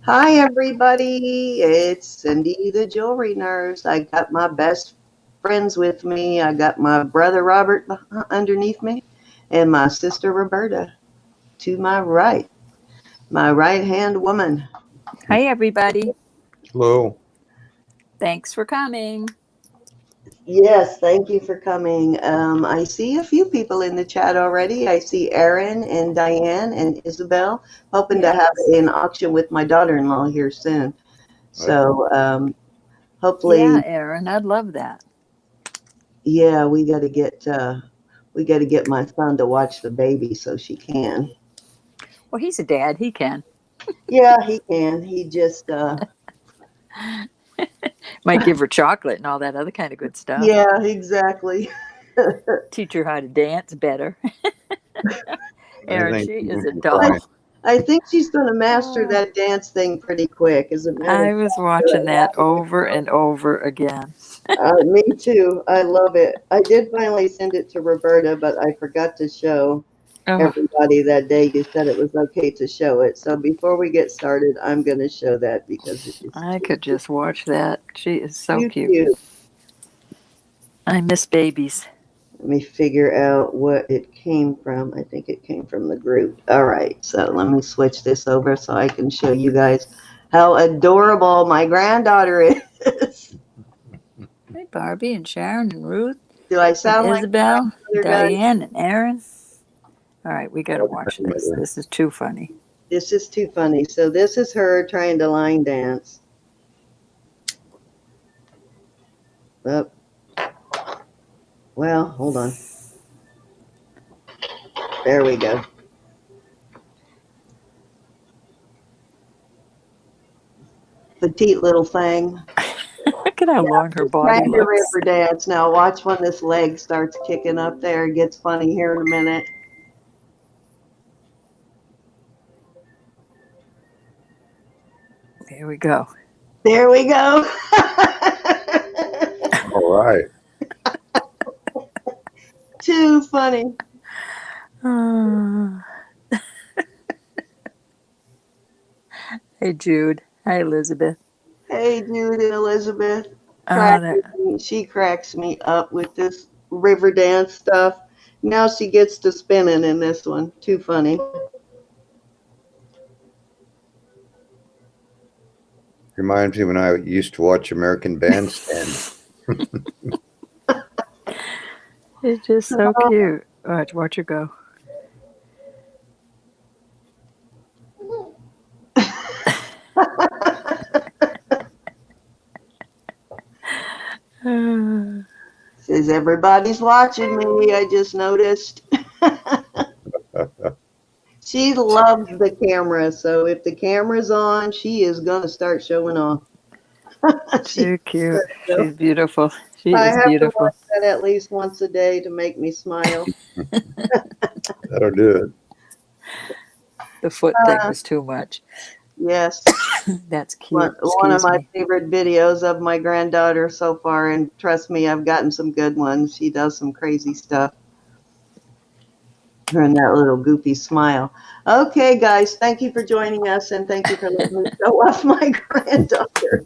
Hi, everybody. It's Cindy, the jewelry nurse. I got my best friends with me. I got my brother Robert underneath me and my sister Roberta to my right hand woman. Hi, everybody. Hello. Thanks for coming. Yes, thank you for coming. I see a few people in the chat already. I see Erin and Diane and Isabel, hoping to have Yes. an auction with my daughter-in-law here soon. So Yeah, hopefully, Erin, I'd love that. yeah, we got to get my son to watch the baby so she can. Well, he's a dad. He can. Yeah, he can. He just Might give her chocolate and all that other kind of good stuff. yeah, exactly. Teach her how to dance better. I Erin, think she you'll is a be fine. doll. I think she's going to master Oh, that dance thing pretty quick. As a matter of I fact, was watching that over and over again. me too. I love it. I did finally send it to Roberta, but I forgot to show Oh, everybody that day. You said it was okay to show it. So before we get started, I'm going to show that because it is I could just watch that. She is so too cute. cute. I miss babies. Let me figure out what it came from. I think it came from the group. All right, so let me switch this over so I can show you guys how adorable my granddaughter is. Hey, Barbie and Sharon and Ruth Do I and sound like Isabel, my other guys? Diane and Erin. All right, we got to watch this. Grandmother. This is too funny. This is too funny. So this is her trying to line dance. Oh, well, hold on. There we go. Petite little thing. Look at how long her body Trying to looks. river dance. Now watch when this leg starts kicking up there. It gets funny here in a minute. There we go. There we go. All right. Too funny. Ah. Hey, Jude. Hi, Elizabeth. Hey, Jude and Elizabeth. Ah, that, She cracks me up with this river dance stuff. Now she gets to spinning in this one. Too funny. Reminds me when I used to watch American Bandstand. it's just so cute. Watch her go. Ah. Says everybody's watching me. I just noticed. She loves the camera, so if the camera's on, she is gonna start showing off. Too cute. So She's beautiful. She I is have to watch beautiful. that at least once a day to make me smile. That'll do it. The foot thing was too much. Yes. That's cute. One of Excuse my me. favorite videos of my granddaughter so far, and trust me, I've gotten some good ones. She does some crazy stuff. Her and that little goofy smile. Okay, guys, thank you for joining us, and thank you for letting me show off my granddaughter.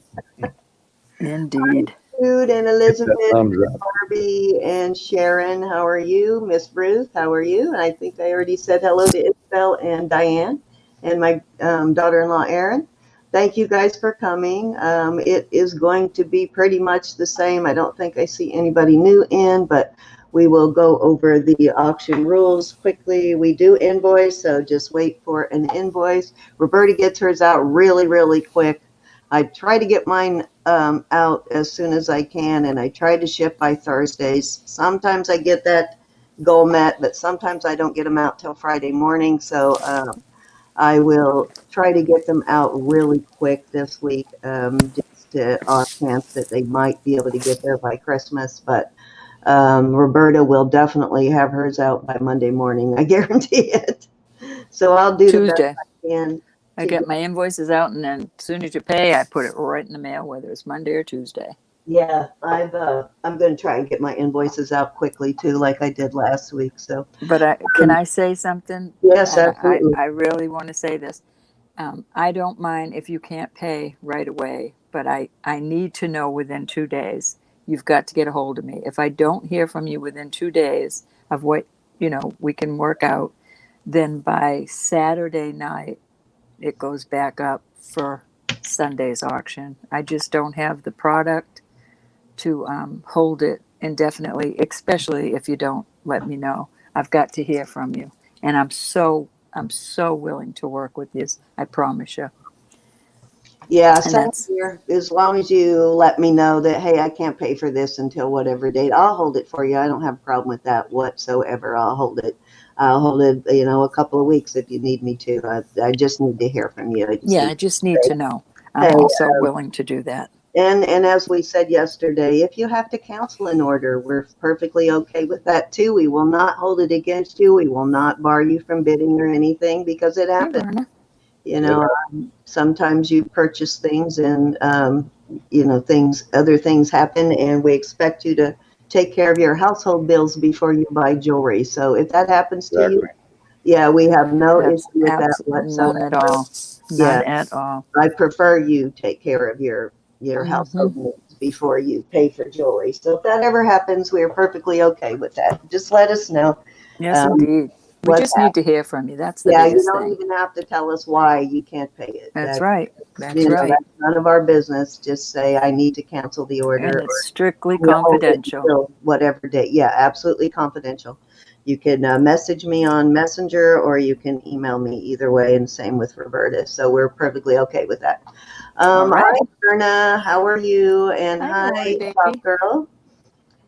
Indeed. Jude and Hit that Elizabeth, thumbs up. Barbie and Sharon, how are you? Miss Ruth, how are you? And I think I already said hello to Isabel and Diane and my daughter-in-law, Erin. Thank you guys for coming. It is going to be pretty much the same. I don't think I see anybody new in, but we will go over the auction rules quickly. We do invoice, so just wait for an invoice. Roberta gets hers out really, really quick. I try to get mine out as soon as I can, and I try to ship by Thursdays. Sometimes I get that goal met, but sometimes I don't get them out till Friday morning. So I will try to get them out really quick this week, just to off chance that they might be able to get there by Christmas. But Roberta will definitely have hers out by Monday morning. I guarantee it. So I'll do the best Tuesday. I can. I get my invoices out, and then as soon as you pay, I put it right in the mail, whether it's Monday or Tuesday. Yeah, I'm going to try and get my invoices out quickly too, like I did last week. So, But can I say something? yes, And absolutely. I really want to say this. I don't mind if you can't pay right away, but I need to know within 2 days. You've got to get a hold of me. If I don't hear from you within 2 days of what, we can work out, then by Saturday night, it goes back up for Sunday's auction. I just don't have the product to hold it indefinitely, especially if you don't let me know. I've got to hear from you, and I'm so willing to work with you. I promise you. Yeah, And same that's here. As long as you let me know that, hey, I can't pay for this until whatever date, I'll hold it for you. I don't have a problem with that whatsoever. I'll hold it. I'll hold it, a couple of weeks if you need me to. I just need to hear from you. I just need to know. Hey, I'm also willing to do that. and as we said yesterday, if you have to cancel an order, we're perfectly okay with that too. We will not hold it against you. We will not bar you from bidding or anything because it Hey, happens. Verna. Sometimes you purchase things and, other things happen, and we expect you to take care of your household bills before you buy jewelry. So if that happens to you, yeah, we have no That's issue with that whatsoever. none at all. Yeah, None at all. I prefer you take care of your household needs before you pay for jewelry. So if that ever happens, we are perfectly okay with that. Just let us know. Yes, indeed. We What just need to hear from you. That's the Yeah, you biggest don't thing. even have to tell us why you can't pay it. That's right. That's That's none of our business. Just say, I need to cancel the order. And it's strictly Or hold it confidential. until whatever date. Yeah, absolutely confidential. You can message me on Messenger or you can email me either way, and same with Roberta. So we're perfectly okay with that. All right. Hi, Verna. How are you? And Hi, hi, baby. Pop Girl.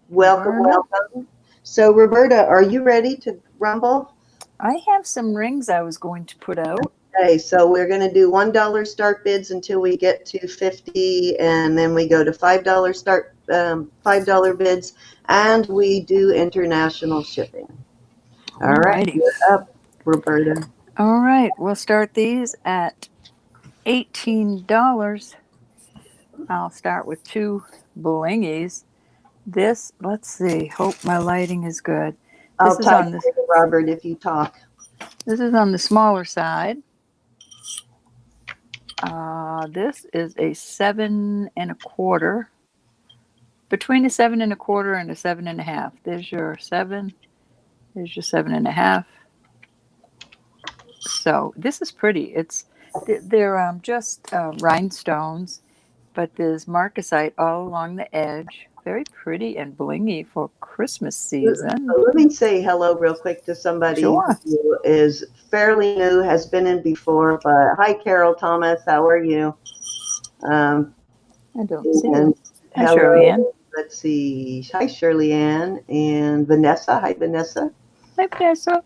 Welcome, Verna. welcome. So, Roberta, are you ready to rumble? I have some rings I was going to put out. Okay, so we're going to do $1 start bids until we get to 50, and then we go to $5 start $5 bids, and we do international shipping. All right, Alrighty. you're up, Roberta. All right, we'll start these at $18. I'll start with two blingies. This, let's see. Hope my lighting is good. I'll This is type on the for you, Robert, if you talk. smaller side. This is a 7 1/4. Between a 7 1/4 and a 7 1/2. There's your 7. There's your 7 1/2. So this is pretty. They're just rhinestones, but there's marcasite all along the edge. Very pretty and blingy for Christmas season. Let me say hello real quick to somebody Sure. who is fairly new, has been in before, but hi, Carol Thomas. How are you? I don't see And it. Hi, hello. Shirley Ann. Let's see. Hi, Shirley Ann and Vanessa. Hi, Vanessa. Hi, Vanessa.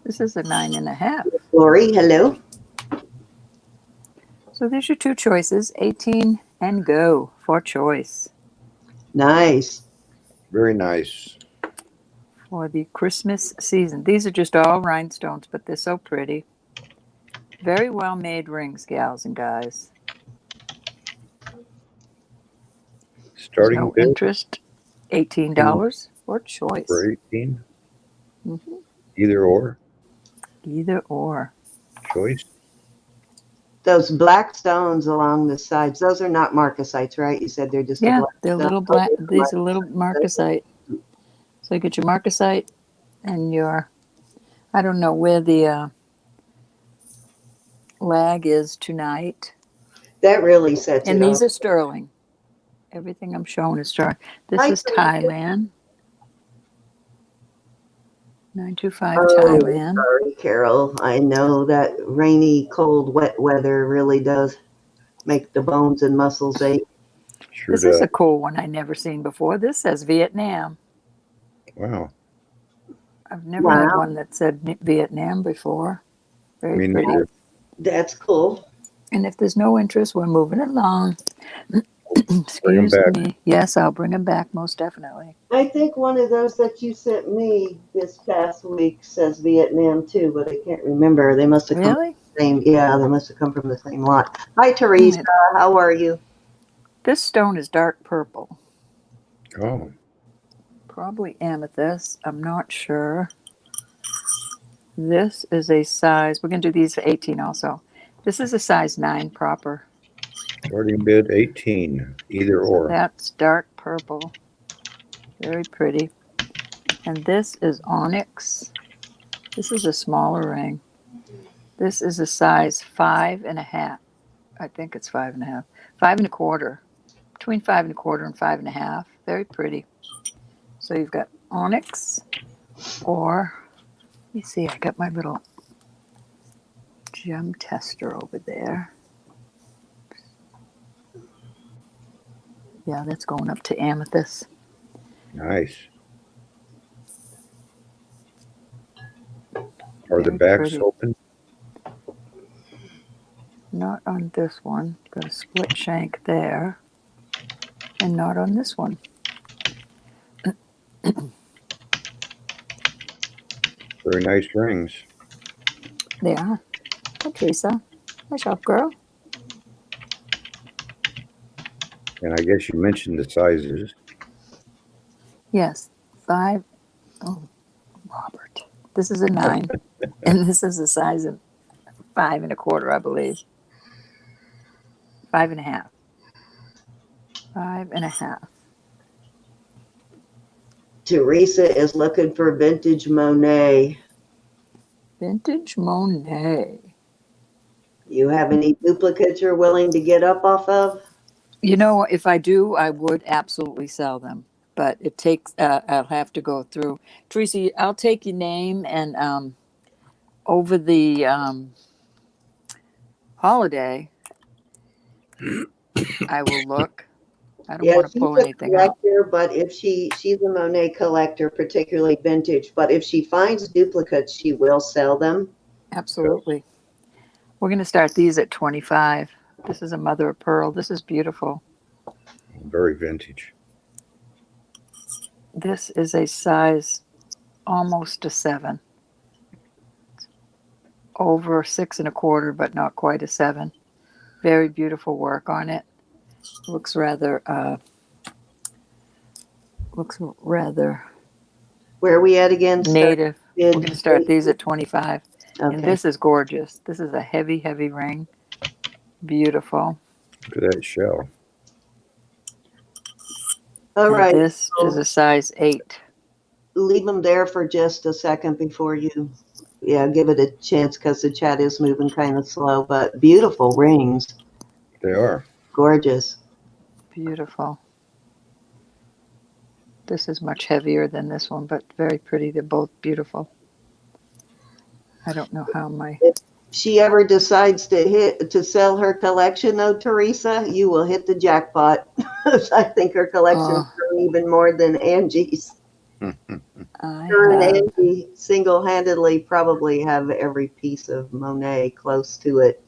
This is a 9 1/2. Lori, hello. So there's your two choices, 18 and go for choice. Nice. Very nice. For the Christmas season. These are just all rhinestones, but they're so pretty. Very well made rings, gals and guys. Starting no bid interest, $18 for choice. for 18. Mm-hmm. Either or. Either or. Choice. Those black stones along the sides, those are not marcasites, right? You said they're just a black they're stone. little black. These are little marcasite. So you get your marcasite and your, I don't know where the lag is tonight. That really sets And it these off. are sterling. Everything I'm showing is sterling. This Hi, is Thailand. 925 Oh, Thailand. sorry, Carol. I know that rainy, cold, wet weather really does make the bones and muscles ache. Sure This does. is a cool one I never seen before. This says Vietnam. Wow. I've never had one that said Vietnam before. Very pretty. Neither. That's cool. And if there's no interest, we're moving along. Bring 'em Excuse back. me. Yes, I'll bring them back most definitely. I think one of those that you sent me this past week says Vietnam too, but I can't remember. They must have come Really? from the same. Yeah, they must have come from the same lot. Hi, Teresa. How are you? This stone is dark purple. Oh. Probably amethyst. I'm not sure. This is a size. We're going to do these for 18 also. This is a size 9 proper. Starting bid 18, either or. That's dark purple. Very pretty. And this is onyx. This is a smaller ring. This is a size 5.5. I think it's 5.5. 5.25. Between 5.25 and 5.5. Very pretty. So you've got onyx, or let me see, I got my little gem tester over there. Yeah, that's going up to amethyst. Nice. Are the Very backs pretty. open? Not on this one. Got a split shank there. And not on this one. Very nice rings. They are. Hi, Teresa. Hi, shop girl. And I guess you mentioned the sizes. Yes, 5. Oh, Robert. This is a 9. And this is a size of 5.25, I believe. 5.5. 5.5. Teresa is looking for vintage Monet. Vintage Monet. You have any duplicates you're willing to get up off of? You know, if I do, I would absolutely sell them. But it takes, I'll have to go through. Teresa, I'll take your name and over the holiday, I will look. I don't Yeah, want to she's pull a anything out. collector, but if she's a Monet collector, particularly vintage, but if she finds duplicates, she will sell them. Absolutely. We're going to start these at 25. This is a mother of pearl. This is beautiful. Very vintage. This is a size almost a 7. Over 6.25, but not quite a 7. Very beautiful work on it. Looks rather Where are we at again? native. We're Started going to start these at 25. And Okay. this is gorgeous. This is a heavy, heavy ring. Beautiful. Look at that shell. All And right. this is a size 8. Leave them there for just a second before you, give it a chance because the chat is moving kind of slow, but beautiful rings. They are. Gorgeous. Beautiful. This is much heavier than this one, but very pretty. They're both beautiful. I don't know how my... If she ever decides to sell her collection, though, Teresa, you will hit the jackpot. I think her collection's grown even more than Angie's. Her and Angie single-handedly probably have every piece of Monet close to it.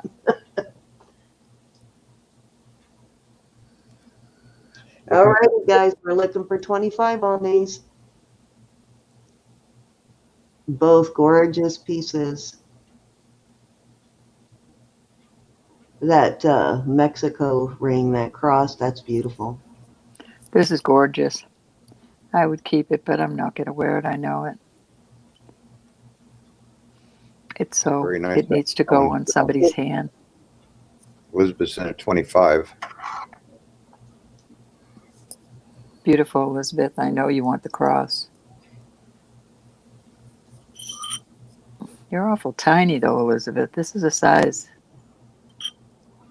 All right, guys, we're looking for 25 on these. Both gorgeous pieces. That Mexico ring, that cross, that's beautiful. This is gorgeous. I would keep it, but I'm not going to wear it. I know it. It's so, Very nice. it needs to go on somebody's hand. Elizabeth's in at 25. Beautiful, Elizabeth. I know you want the cross. You're awful tiny, though, Elizabeth. This is a size.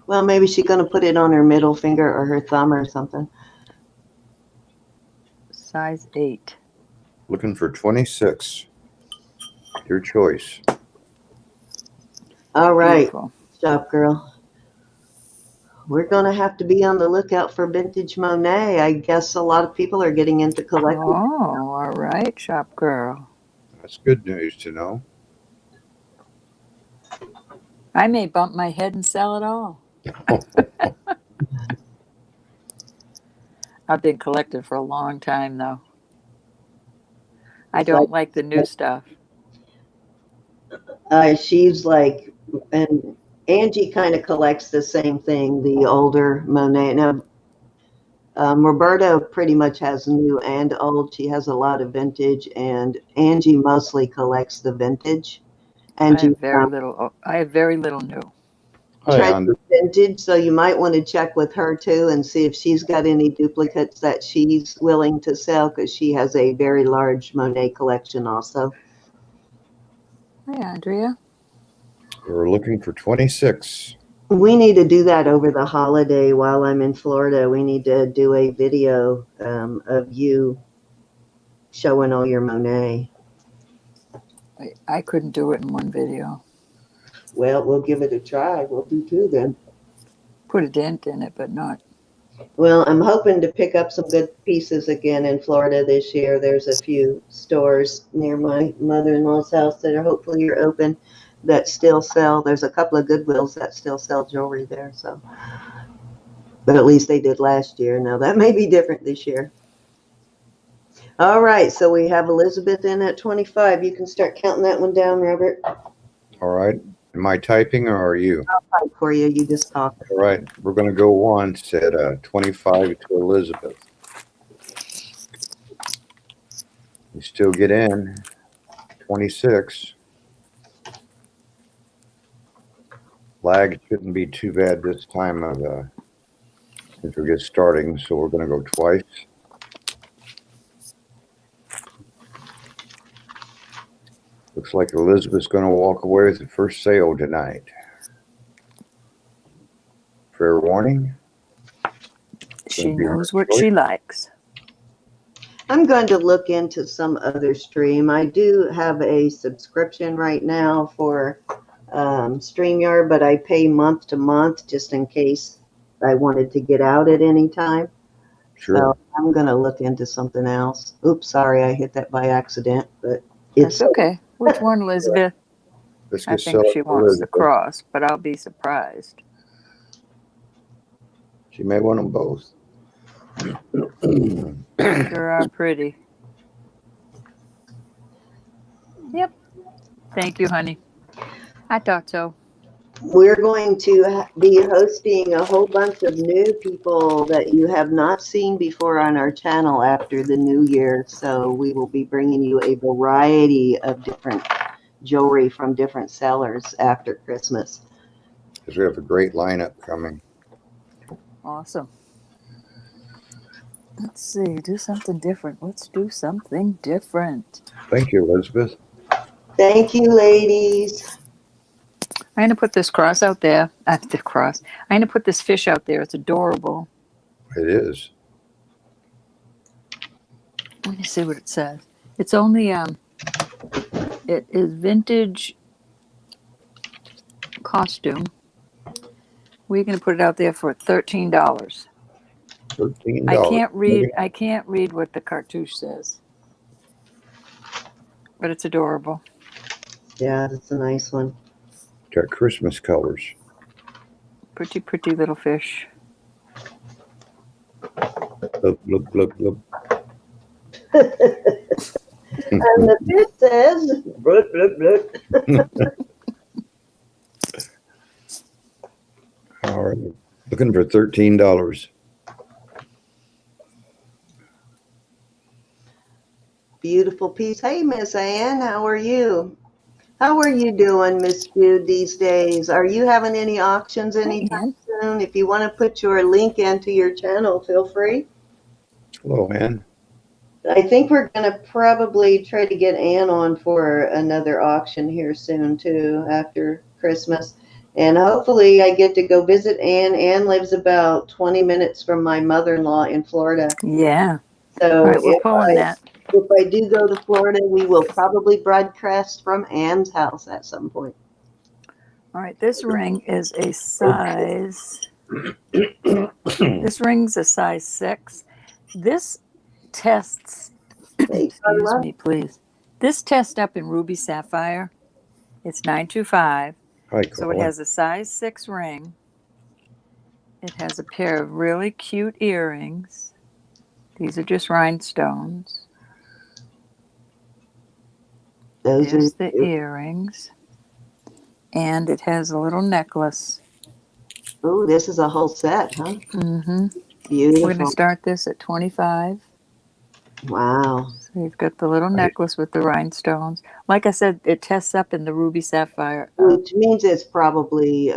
Well, maybe she's going to put it on her middle finger or her thumb or something. Size 8. Looking for 26. Your choice. All right, Beautiful. shop girl. We're going to have to be on the lookout for vintage Monet. I guess a lot of people are getting into collecting. Oh, all right, shop girl. That's good news to know. I may bump my head and sell it all. I've been collecting for a long time, though. I don't like the new stuff. She's like, and Angie kind of collects the same thing, the older Monet. Now, Roberta pretty much has new and old. She has a lot of vintage, and Angie mostly collects the vintage. I Angie, have very little new. Hi, Andrew. vintage, so you might want to check with her too and see if she's got any duplicates that she's willing to sell, because she has a very large Monet collection also. Hi, Andrea. We're looking for 26. We need to do that over the holiday while I'm in Florida. We need to do a video of you showing all your Monet. I couldn't do it in one video. Well, we'll give it a try. We'll do two then. Put a dent in it, but not. Well, I'm hoping to pick up some good pieces again in Florida this year. There's a few stores near my mother-in-law's house that are hopefully are open that still sell. There's a couple of Goodwills that still sell jewelry there. So, but at least they did last year. Now that may be different this year. All right, so we have Elizabeth in at 25. You can start counting that one down, Robert. All right. Am I typing or are you? I'll type for you. You just talk. All right. We're going to go once at 25 to Elizabeth. You still get in. 26. Lag shouldn't be too bad this time of since we're just starting, so we're going to go twice. Looks like Elizabeth's going to walk away with the first sale tonight. Fair warning. She knows what she likes. I'm going to look into some other stream. I do have a subscription right now for StreamYard, but I pay month to month just in case I wanted to get out at any time. Sure. So I'm going to look into something else. Oops, sorry, I hit that by accident, but It's okay. Which one, Elizabeth? Let's I get think she wants the cross, but I'll be surprised. She may want them both. Sure are pretty. Yep. Thank you, honey. I thought so. We're going to be hosting a whole bunch of new people that you have not seen before on our channel after the new year. So we will be bringing you a variety of different jewelry from different sellers after Christmas. Because we have a great lineup coming. Awesome. Let's see. Do something different. Let's do something different. Thank you, Elizabeth. Thank you, ladies. I'm going to put this cross out there. The cross. I'm going to put this fish out there. It's adorable. It is. Let me see what it says. It's only, it is vintage costume. We're going to put it out there for $13. $13. I can't read what the cartouche says. But it's adorable. Yeah, that's a nice one. Got Christmas colors. Pretty, pretty little fish. Look, look, look, look. And the fish says, look, look, look. All right. Looking for $13. Beautiful piece. Hey, Miss Ann, how are you? How are you doing, Miss Jude, these days? Are you having any auctions anytime soon? If you want to put your link into your channel, feel free. Hello, Ann. I think we're going to probably try to get Ann on for another auction here soon, too, after Christmas. And hopefully I get to go visit Ann. Ann lives about 20 minutes from my mother-in-law in Florida. Yeah. So All right, we're pulling that. If I do go to Florida, we will probably broadcast from Ann's house at some point. All right, this ring is a size. This ring's a size 6. This tests. Excuse me, please. This tests up in ruby sapphire. It's 925. Hi, so it has a size 6 ring. It has a pair of really cute earrings. These are just rhinestones. There's the earrings. And it has a little necklace. Oh, this is a whole set, huh? Mm-hmm. Beautiful. We're going to start this at 25. Wow. So you've got the little necklace with the rhinestones. Like I said, it tests up in the ruby sapphire. Which means it's probably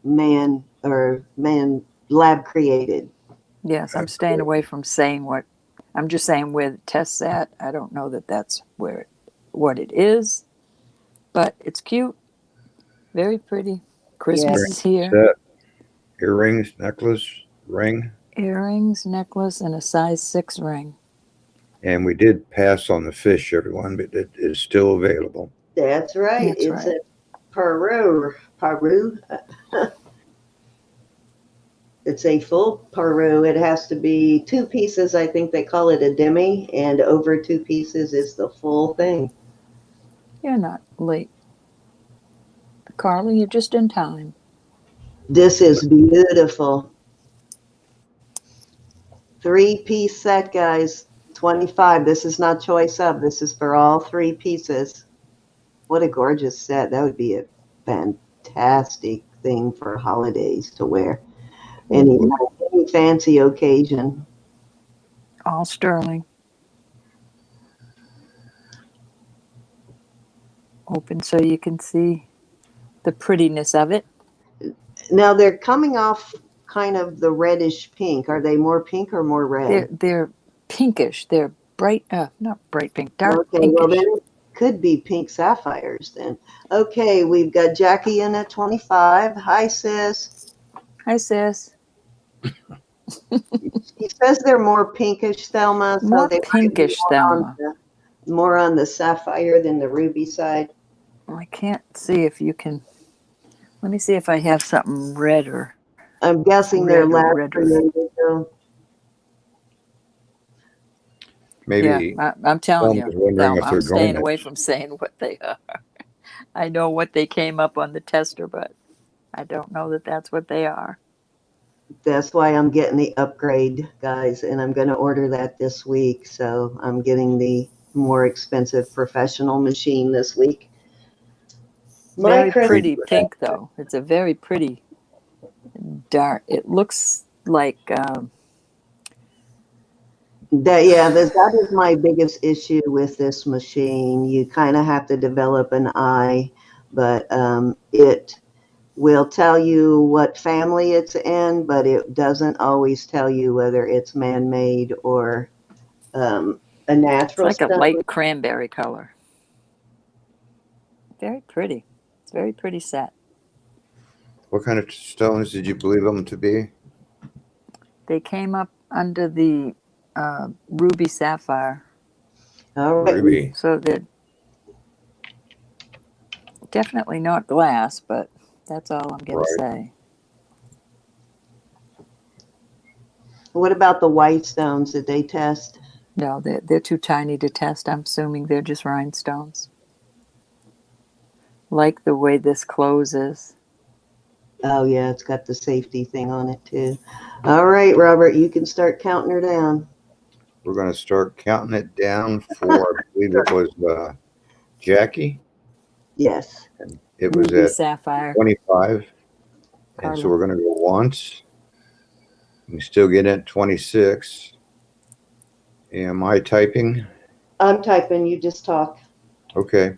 man lab created. Yes, I'm staying away from saying what. I'm just saying where the test's at. I don't know that that's what it is, but it's cute. Very pretty. Christmas is here. Set, earrings, necklace, ring. Earrings, necklace, and a size 6 ring. And we did pass on the fish, everyone, but it is still available. That's right. That's It's right. a parure. It's a full parure. It has to be 2 pieces. I think they call it a demi, and over 2 pieces is the full thing. You're not late. Carly, you're just in time. This is beautiful. 3-piece set, guys. 25. This is not choice up. This is for all 3 pieces. What a gorgeous set. That would be a fantastic thing for holidays to wear. Any fancy occasion. All sterling. Open so you can see the prettiness of it. Now they're coming off kind of the reddish pink. Are they more pink or more red? They're pinkish. They're bright, not bright pink, dark Okay, pinkish. well then it could be pink sapphires then. Okay, we've got Jackie in at 25. Hi, sis. Hi, sis. She says they're more pinkish, Thelma. So More they pinkish, Thelma. More on the sapphire than the ruby side. I can't see if you can. Let me see if I have something redder. I'm guessing they're lab redder. created though. Maybe. Yeah, I'm telling you, Thelma, I'm staying away from saying what they are. I know what they came up on the tester, but I don't know that that's what they are. That's why I'm getting the upgrade, guys, and I'm going to order that this week. So I'm getting the more expensive professional machine this week. Very pretty pink, though. It's a very pretty dark. It looks like that is my biggest issue with this machine. You kind of have to develop an eye, but it will tell you what family it's in, but it doesn't always tell you whether it's man-made or a natural. It's like a light cranberry color. Very pretty. It's a very pretty set. What kind of stones did you believe them to be? They came up under the ruby sapphire. All right. Ruby. So they're definitely not glass, but that's all I'm going to say. What about the white stones? Did they test? No, they're too tiny to test. I'm assuming they're just rhinestones. Like the way this closes. Oh, yeah, it's got the safety thing on it, too. All right, Robert, you can start counting her down. We're going to start counting it down for, I believe it was Jackie. Yes. And it Ruby was at sapphire. 25. And so we're going to go once. We still get at 26. Am I typing? I'm typing. You just talk. Okay.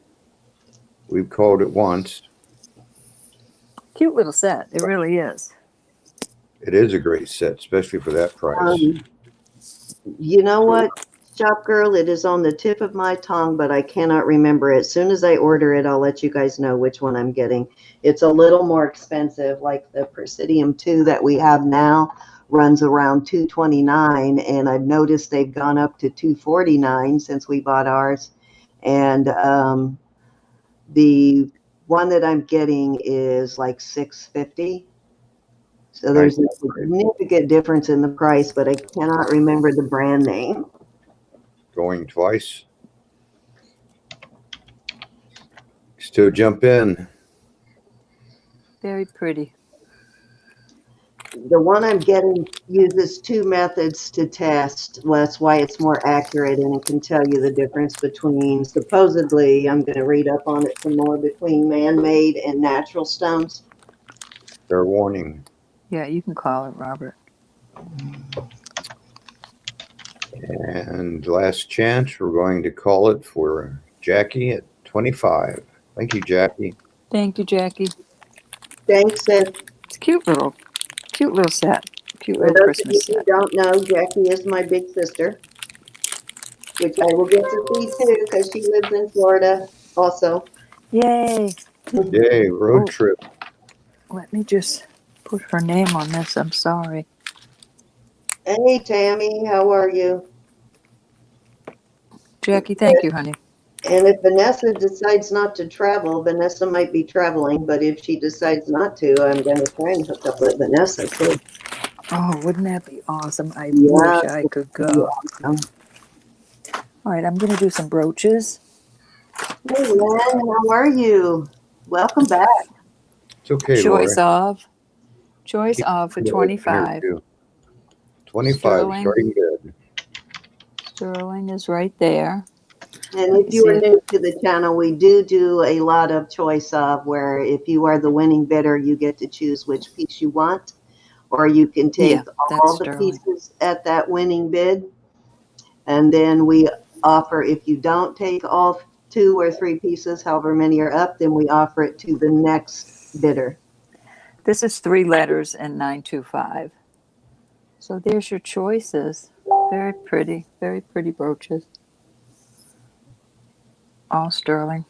We've called it once. Cute little set. It really is. It is a great set, especially for that price. You know what, Shop Girl? It is on the tip of my tongue, but I cannot remember it. As soon as I order it, I'll let you guys know which one I'm getting. It's a little more expensive, like the Presidium 2 that we have now runs around $229, and I've noticed they've gone up to $249 since we bought ours. And the one that I'm getting is like $650. So there's a significant difference in the price, but I cannot remember the brand name. Going twice. Still jump in. Very pretty. The one I'm getting uses 2 methods to test. Well, that's why it's more accurate, and it can tell you the difference between, supposedly, I'm going to read up on it some more, between man-made and natural stones. Fair warning. Yeah, you can call it, Robert. And last chance, we're going to call it for Jackie at 25. Thank you, Jackie. Thank you, Jackie. Thanks, Ed. It's Cute little set. Cute For little those of you Christmas who set. don't know, Jackie is my big sister, which I will get to see too because she lives in Florida also. Yay. Yay, road Oh, trip. let me just put her name on this. I'm sorry. Hey, Tammy, how are you? Jackie, thank you, honey. And if Vanessa decides not to travel, Vanessa might be traveling, but if she decides not to, I'm going to try and hook up with Vanessa too. Oh, wouldn't that be awesome? I Yeah, wish I could yeah. go. All right, I'm going to do some brooches. Hey, Len, how are you? Welcome back. It's okay, Choice Laura. of for Keep it open here, 25. too. 25, Sterling. starting good. Sterling is right there. And Let if me you are see. new to the channel, we do a lot of choice of where if you are the winning bidder, you get to choose which piece you want, or you can Yeah, take that's all the sterling. pieces at that winning bid. And then we offer, if you don't take all 2 or 3 pieces, however many are up, then we offer it to the next bidder. This is 3 letters and 925. So there's your choices. Very pretty brooches. All sterling.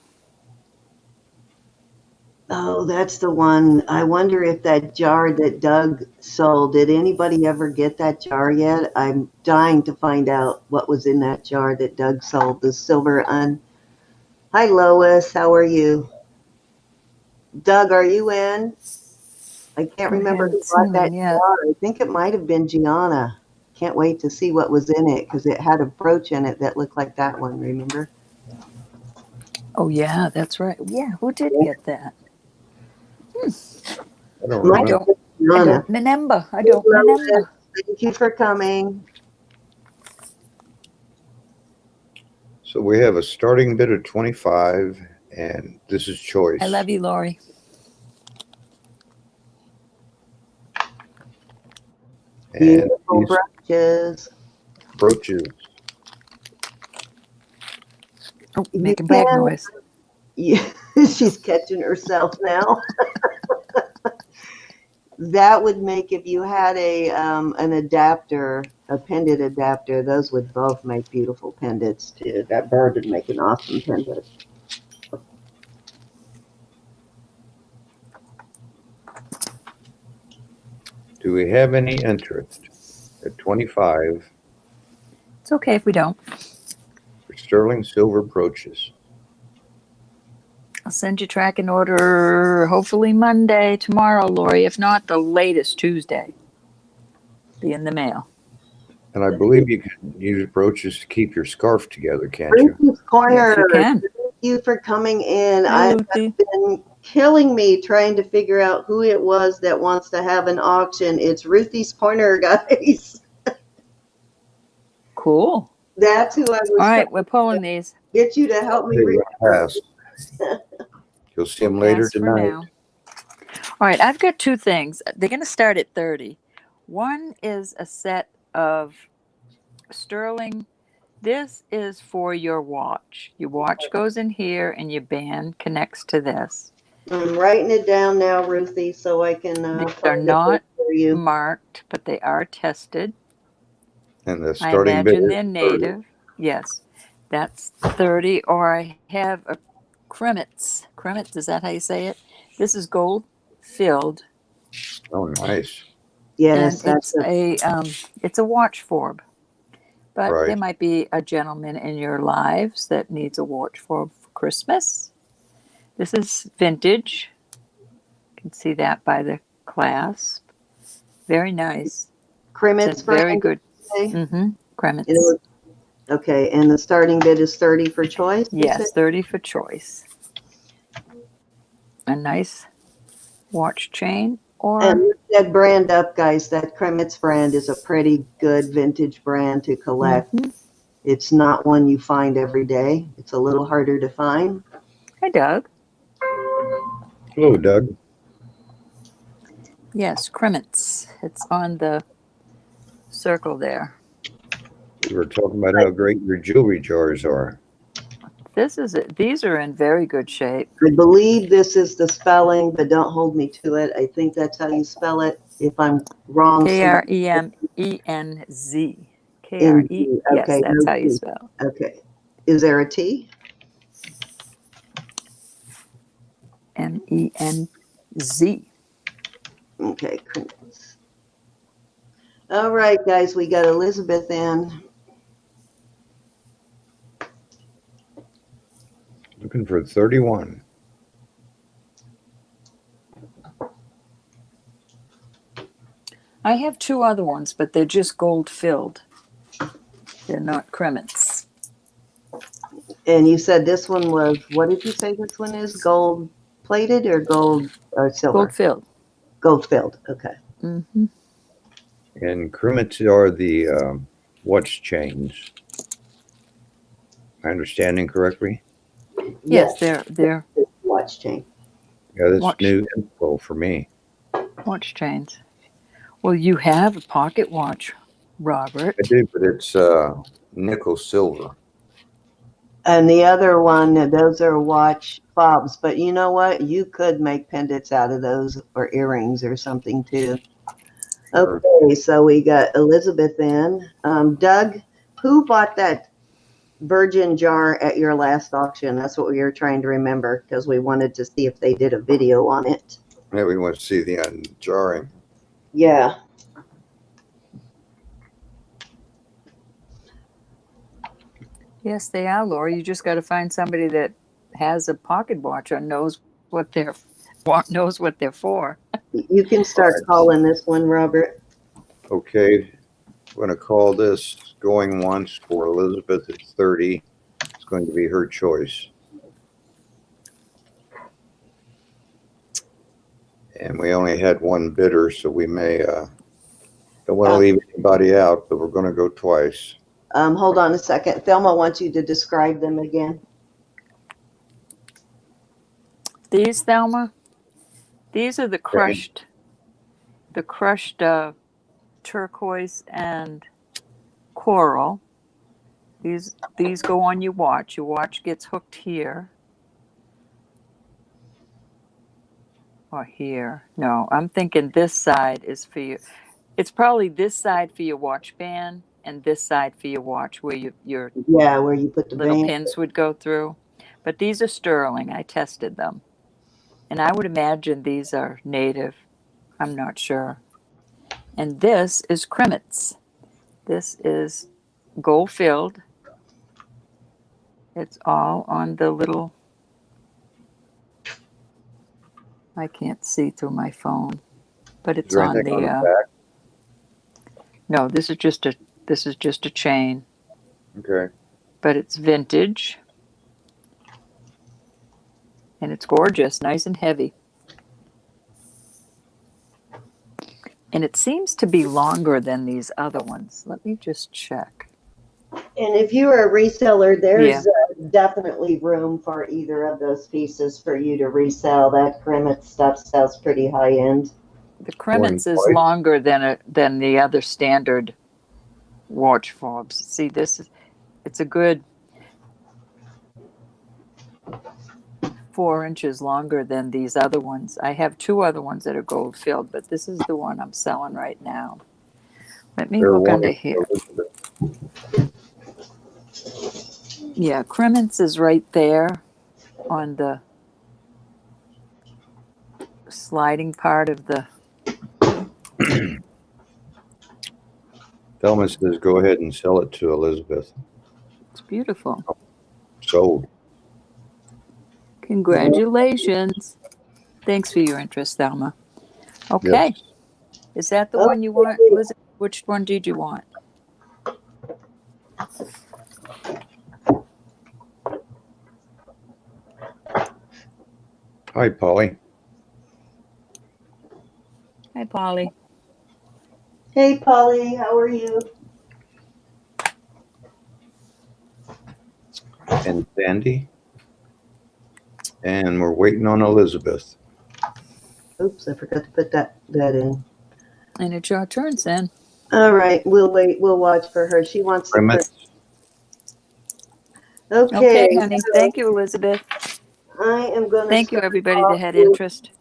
Oh, that's the one. I wonder if that jar that Doug sold, did anybody ever get that jar yet? I'm dying to find out what was in that jar that Doug sold, the silver un. Hi, Lois. How are you? Doug, are you in? I can't I remember who haven't bought seen that him yet. jar. I think it might have been Gianna. Can't wait to see what was in it because it had a brooch in it that looked like that one, remember? Oh, yeah, that's right. Yeah, who did Yeah. get that? I don't Might I remember. have been don't Gianna. remember. I Hey, don't Lois, remember. thank you for coming. So we have a starting bid of 25, and this is choice. I love you, Lori. And Beautiful these brooches. brooches. Oh, You making bag can, noise. yeah, she's catching herself now. That would make, if you had an adapter, a pendant adapter, those would both make beautiful pendants too. That bird would make an awesome pendant. Do we have any interest at 25 It's okay if we don't. for sterling silver brooches? I'll send you tracking order hopefully Monday, tomorrow, Lori. If not, the latest Tuesday. Be in the mail. And I believe you can use brooches to keep your scarf together, can't you? Ruthie's Corner, Yes, you can. thank you for coming in. Hi, I've Ruthie. been killing me trying to figure out who it was that wants to have an auction. It's Ruthie's Corner, guys. Cool. That's who I was All trying right, we're to pulling these. get you to help me Hey, read. pass. You'll see them later Pass for tonight. now. All right, I've got 2 things. They're going to start at 30. One is a set of sterling. This is for your watch. Your watch goes in here and your band connects to this. I'm writing it down now, Ruthie, so I can These find are it not for you. marked, but they are tested. And the I starting bid imagine is they're 30. native. Yes, that's 30. Or I have a Kremitz. Kremitz, is that how you say it? This is gold filled, Oh, nice. Yes, and it's a watch fob. But there Right. might be a gentleman in your lives that needs a watch fob for Christmas. This is vintage. You can see that by the clasp. Very nice. Kremitz It's a very brand. good. Okay. Kremitz. Okay, and the starting bid is 30 for choice. You said? Yes, 30 for choice. A nice watch chain or And look that brand up, guys. That Kremitz brand is a pretty good vintage brand to collect. It's not one you find every day. It's a little harder to find. Hi, Doug. Hello, Doug. Yes, Kremitz. It's on the circle there. We were talking about how great your jewelry jars are. These are in very good shape. I believe this is the spelling, but don't hold me to it. I think that's how you spell it. If I'm wrong, Kremenz. Yes, Okay, that's no how you T. spell. Okay. Is there a T? MENZ. Okay. All right, guys, we got Elizabeth in. Looking for 31. I have two other ones, but they're just gold filled. They're not Kremenz. And you said this one was, what did you say this one is? Gold plated or gold or silver? Gold filled. Gold filled. Okay. Mm-hmm. And cremets are the watch chains. Am I understanding correctly? Yes, they're watch chain. Yeah, that's new info for me. Watch chains. Well, you have a pocket watch, Robert. I do, but it's nickel silver. And the other one, those are watch fobs. But you know what? You could make pendants out of those or earrings or something too. Okay, so we got Elizabeth in. Doug, who bought that virgin jar at your last auction? That's what we were trying to remember because we wanted to see if they did a video on it. Yeah, we want to see the unjarring. Yeah. Yes, they are, Laura. You just got to find somebody that has a pocket watch or knows what they're for. You can start calling this one, Robert. Okay, I'm going to call this going once for Elizabeth at 30. It's going to be her choice. And we only had one bidder, so we may don't want to leave anybody out, but we're going to go twice. Hold on a second. Thelma wants you to describe them again. These, Thelma, these are the crushed turquoise and coral. These go on your watch. Your watch gets hooked here. Or here. No, I'm thinking this side is for you. It's probably this side for your watch band and this side for your watch where your where you put the little band. pins would go through. But these are sterling. I tested them. And I would imagine these are native. I'm not sure. And this is Kremenz. This is gold filled. It's all on the little, I can't see through my phone, but it's on the back? No, this is just a chain. Okay. But it's vintage. And it's gorgeous, nice and heavy. And it seems to be longer than these other ones. Let me just check. And if you are a reseller, there's definitely room for either of those pieces for you to resell. That Kremenz stuff sells pretty high end. The Kremenz is longer than the other standard watch fobs. See, it's a good 4 inches longer than these other ones. I have two other ones that are gold filled, but this is the one I'm selling right now. Let me look under here. Yeah, Kremenz is right there on the sliding part of the. Thelma says go ahead and sell it to Elizabeth. It's beautiful. Sold. Congratulations. Thanks for your interest, Thelma. Okay. Yes. Is that the one you want, Elizabeth? Which one did you want? Hi, Polly. Hi, Polly. Hey, Polly. How are you? And Sandy. And we're waiting on Elizabeth. Oops, I forgot to put that in. And it's your turn, Sam. All right, we'll wait. We'll watch for her. She wants to. Okay, Okay, honey. Thank you, Elizabeth. I am going to Thank you, start everybody that off had with interest.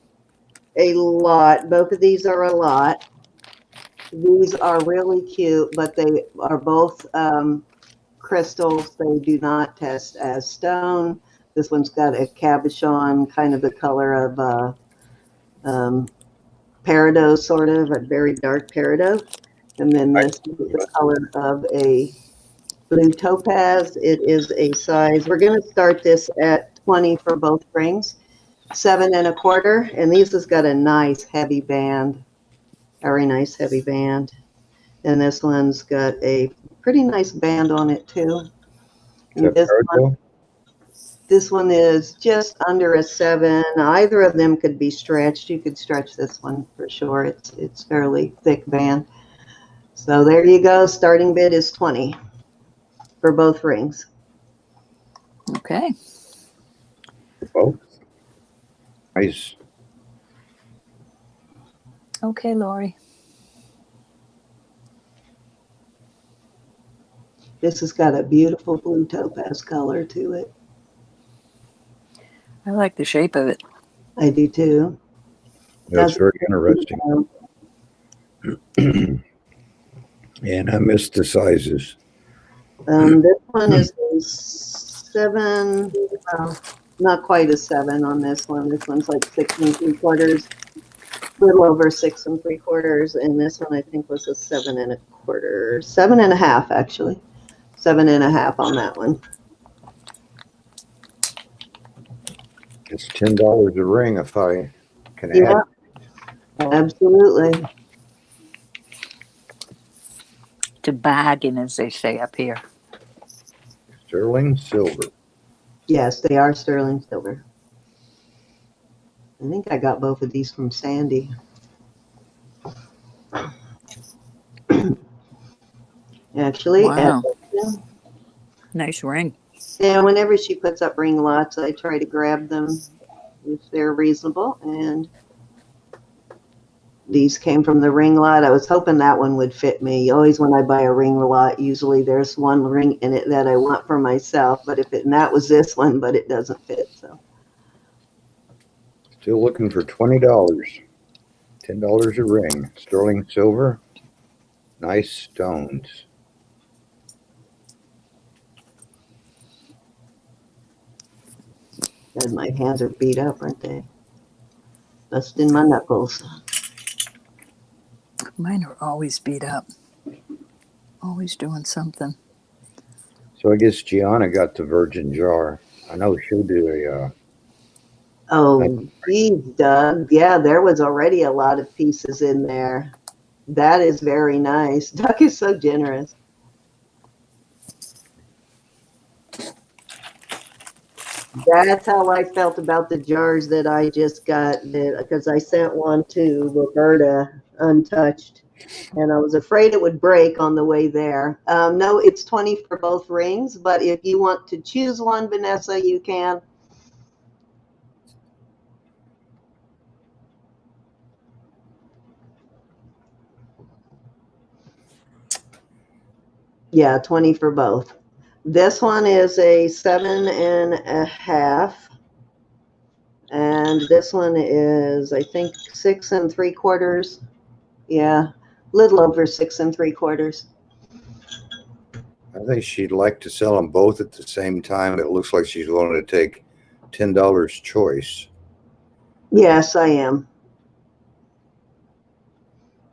a lot. Both of these are a lot. These are really cute, but they are both crystals. They do not test as stone. This one's got a cabochon, kind of the color of peridot, sort of a very dark peridot. And then this is the color of a blue topaz. It is a size, we're going to start this at 20 for both rings, 7 1/4. And these has got a nice heavy band, very nice heavy band. And this one's got a pretty nice band on it too. And this one is just under a 7. Either of them could be stretched. You could stretch this one for sure. It's fairly thick band. So there you go. Starting bid is 20 for both rings. Okay. Both. Nice. Okay, Lori. This has got a beautiful blue topaz color to it. I like the shape of it. I do too. That's very interesting. And I missed the sizes. This one is a 7, not quite a 7 on this one. This one's like 6 3/4, a little over 6 3/4. And this one I think was a 7 1/4, 7.5 actually. 7.5 on that one. It's $10 a ring if I can add. Absolutely. To bargain, as they say up here. Sterling silver. Yes, they are sterling silver. I think I got both of these from Sandy. Actually, wow. Nice ring. Yeah, whenever she puts up ring lots, I try to grab them if they're reasonable. And these came from the ring lot. I was hoping that one would fit me. Always when I buy a ring lot, usually there's one ring in it that I want for myself. But and that was this one, but it doesn't fit. So Still looking for $20. $10 a ring. Sterling silver. Nice stones. God, my hands are beat up, aren't they? Busting my knuckles. Mine are always beat up. Always doing something. So I guess Gianna got the virgin jar. I know she'll do a... Oh, geez, Doug. Yeah, there was already a lot of pieces in there. That is very nice. Doug is so generous. That's how I felt about the jars that I just got, because I sent one to Roberta untouched, and I was afraid it would break on the way there. No, it's 20 for both rings, but if you want to choose one, Vanessa, you can. Yeah, 20 for both. This one is a 7.5. And this one is, I think, 6 3/4. Yeah, a little over 6 3/4. I think she'd like to sell them both at the same time. It looks like she's willing to take $10 choice. Yes, I am.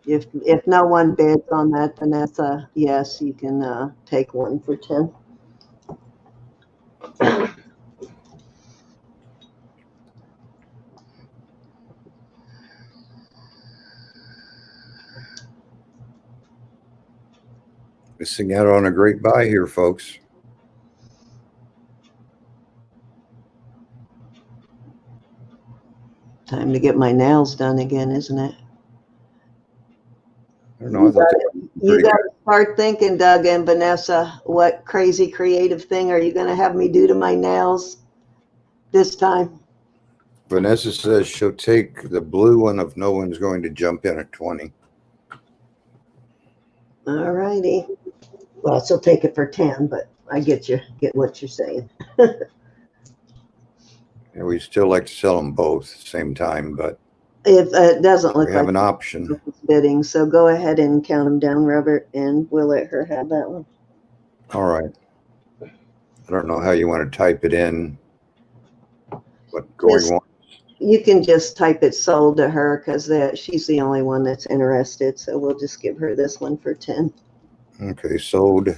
If no one bids on that, Vanessa, yes, you can take one for 10. Missing out on a great buy here, folks. Time to get my nails done again, isn't it? I don't know. I thought you got to start thinking, Doug and Vanessa, what crazy creative thing are you going to have me do to my nails this time? Vanessa says she'll take the blue one if no one's going to jump in at 20. All righty. Well, she'll take it for 10, but I get what you're saying. And we still like to sell them both at the same time, but If it doesn't look we have like an option. bidding, so go ahead and count them down, Robert, and we'll let her have that one. All right. I don't know how you want to type it in, but going on. You can just type it sold to her because she's the only one that's interested. So we'll just give her this one for 10. Okay, sold to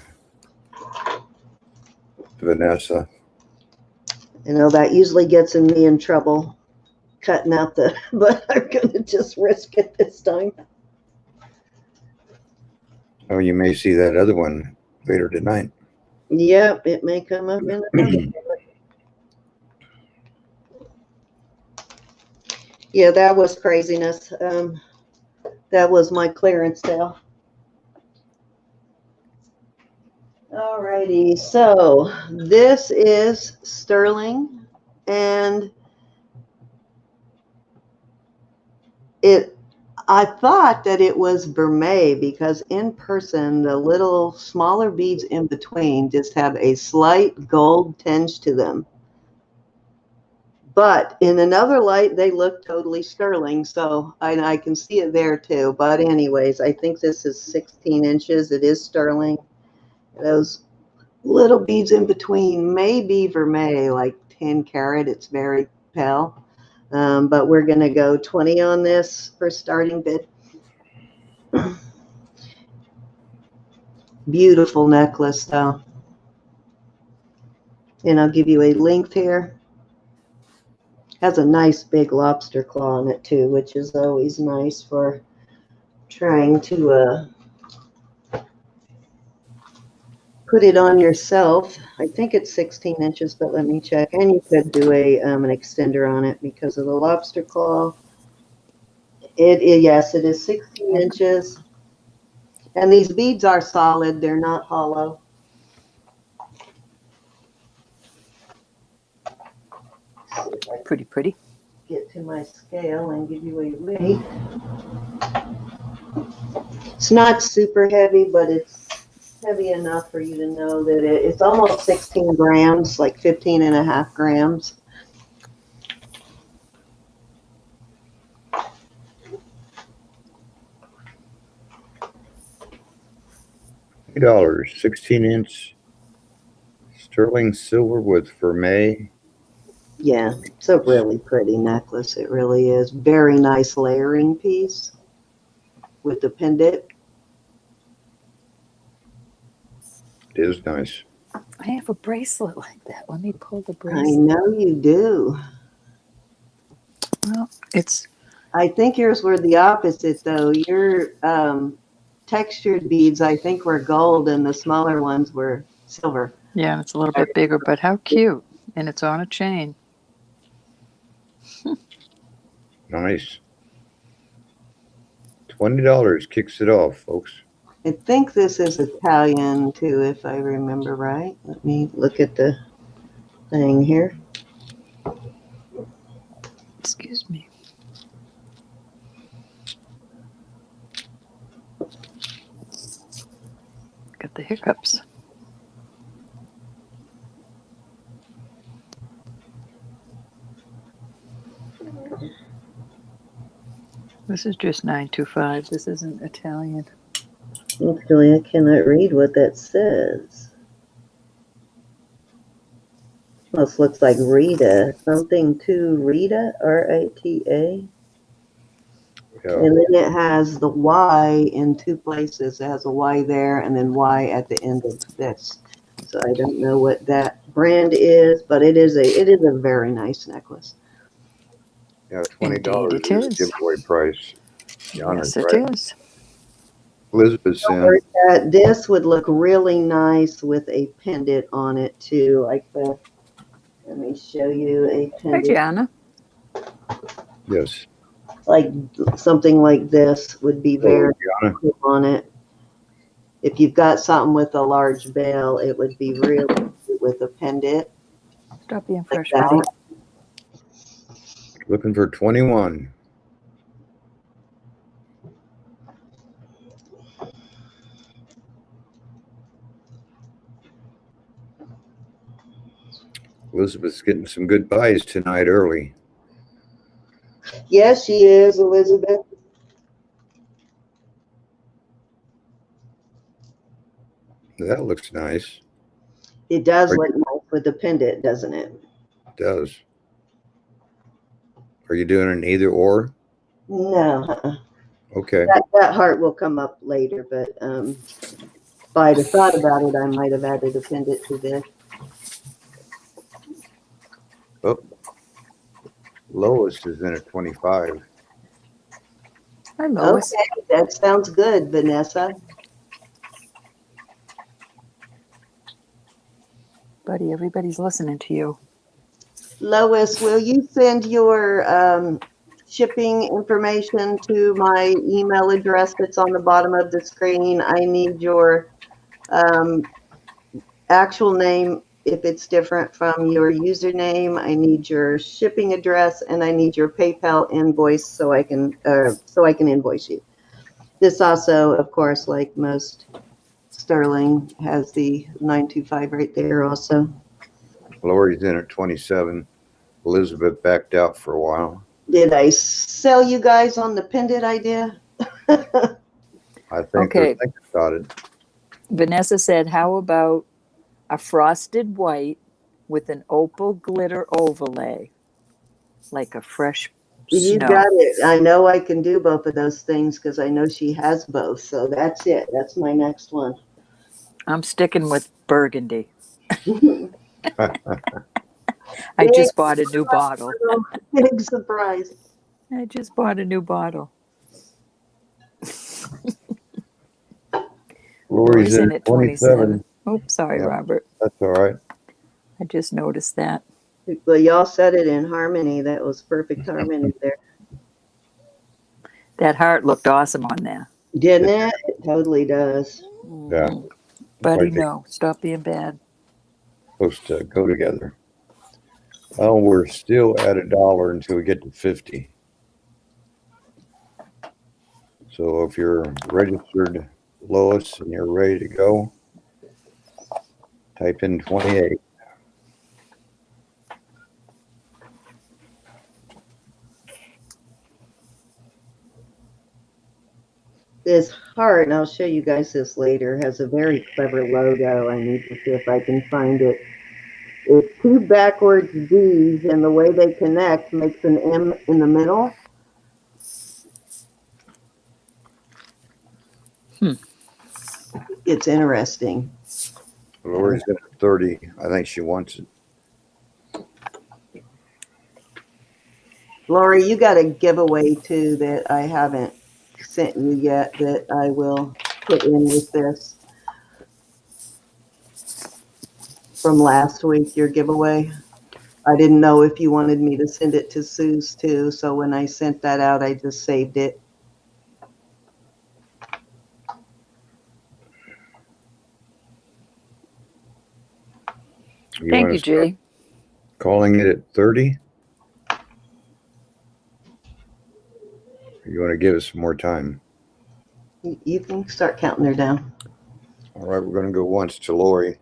Vanessa. You know, that usually gets me in trouble cutting out but I'm going to just risk it this time. Oh, you may see that other one later tonight. Yep, it may come up in another. Yeah, that was craziness. That was my clearance sale. Alrighty, so this is sterling, and I thought that it was vermeil because in person the little smaller beads in between just have a slight gold tinge to them. But in another light, they look totally sterling. So I can see it there too. But anyways, I think this is 16 inches. It is sterling. Those little beads in between may be vermeil, like 10 karat. It's very pale. But we're going to go 20 on this for starting bid. Beautiful necklace, though. And I'll give you a length here. Has a nice big lobster claw on it too, which is always nice for trying to put it on yourself. I think it's 16 inches, but let me check. And you could do an extender on it because of the lobster claw. Yes, it is 16 inches. And these beads are solid. They're not hollow. Pretty. Get to my scale and give you a weight. It's not super heavy, but it's heavy enough for you to know that it's almost 16 grams, like 15 and a half grams. $8, 16-inch sterling silver with vermeil. Yeah, it's a really pretty necklace. It really is. Very nice layering piece with the pendant. It is nice. I have a bracelet like that. Let me pull the I bracelet. know you do. Well, I think yours were the opposite, though. Your textured beads, I think, were gold, and the smaller ones were silver. yeah, it's a little bit bigger, but how cute. And it's on a chain. Nice. $20 kicks it off, folks. I think this is Italian, too, if I remember right. Let me look at the thing here. Excuse me. Got the hiccups. This is just 925. This isn't Italian. Actually, I cannot read what that says. Almost looks like Rita. Something to Rita, R-A-T-A. Yeah. And then it has the Y in two places. It has a Y there and then Y at the end of this. So I don't know what that brand is, but it is a very nice necklace. Yeah, $20 Indeed it is is. giveaway price. Yes, it right? is. Elizabeth's in. This would look really nice with a pendant on it too, like the. Let me show you a Hi, pendant. Gianna. Yes. Like something like this would be very cool on it. If you've got something with a large bell, it would be really cute with a pendant. Stop being Like fresh, buddy. Looking for 21. Elizabeth's getting some good buys tonight early. Yes, she is, Elizabeth. That looks nice. It does look nice with the pendant, doesn't it? It does. Are you doing an either or? No. Okay. That heart will come up later, but if I'd have thought about it, I might have added a pendant to this. Oh, Lois is in at 25. Hi, Lois. Okay, that sounds good, Vanessa. Buddy, everybody's listening to you. Lois, will you send your shipping information to my email address that's on the bottom of the screen? I need your actual name if it's different from your username. I need your shipping address, and I need your PayPal invoice so I can invoice you. This also, of course, like most Sterling, has the 925 right there also. Lori's in at 27. Elizabeth backed out for a while. Did I sell you guys on the pendant idea? I think they're thinking about it. Vanessa said, how about a frosted white with an opal glitter overlay, like a fresh You snow? got it. I know I can do both of those things because I know she has both. So that's it. That's my next one. I'm sticking with burgundy. I just bought a new bottle. Big surprise. I just bought a new bottle. Lori's in at 27. Oh, sorry, yep. Robert. That's all right. I just noticed that. Well, y'all said it in harmony. That was perfect harmony there. That heart looked awesome on there. Didn't it? It totally does. Yeah. Buddy, no. Stop being bad. Supposed to go together. Oh, we're still at $1 until we get to 50. So if you're registered, Lois, and you're ready to go, type in 28. This heart, and I'll show you guys this later, has a very clever logo. I need to see if I can find it. It's two backwards D's, and the way they connect makes an M in the middle. It's interesting. Lori's got 30. I think she wants it. Lori, you got a giveaway too that I haven't sent you yet that I will put in with this from last week, your giveaway. I didn't know if you wanted me to send it to Sue's too, so when I sent that out, I just saved it. Thank you, Julie. Calling it at 30? You want to give us some more time? You can start counting her down. All right, we're going to go once to Lori.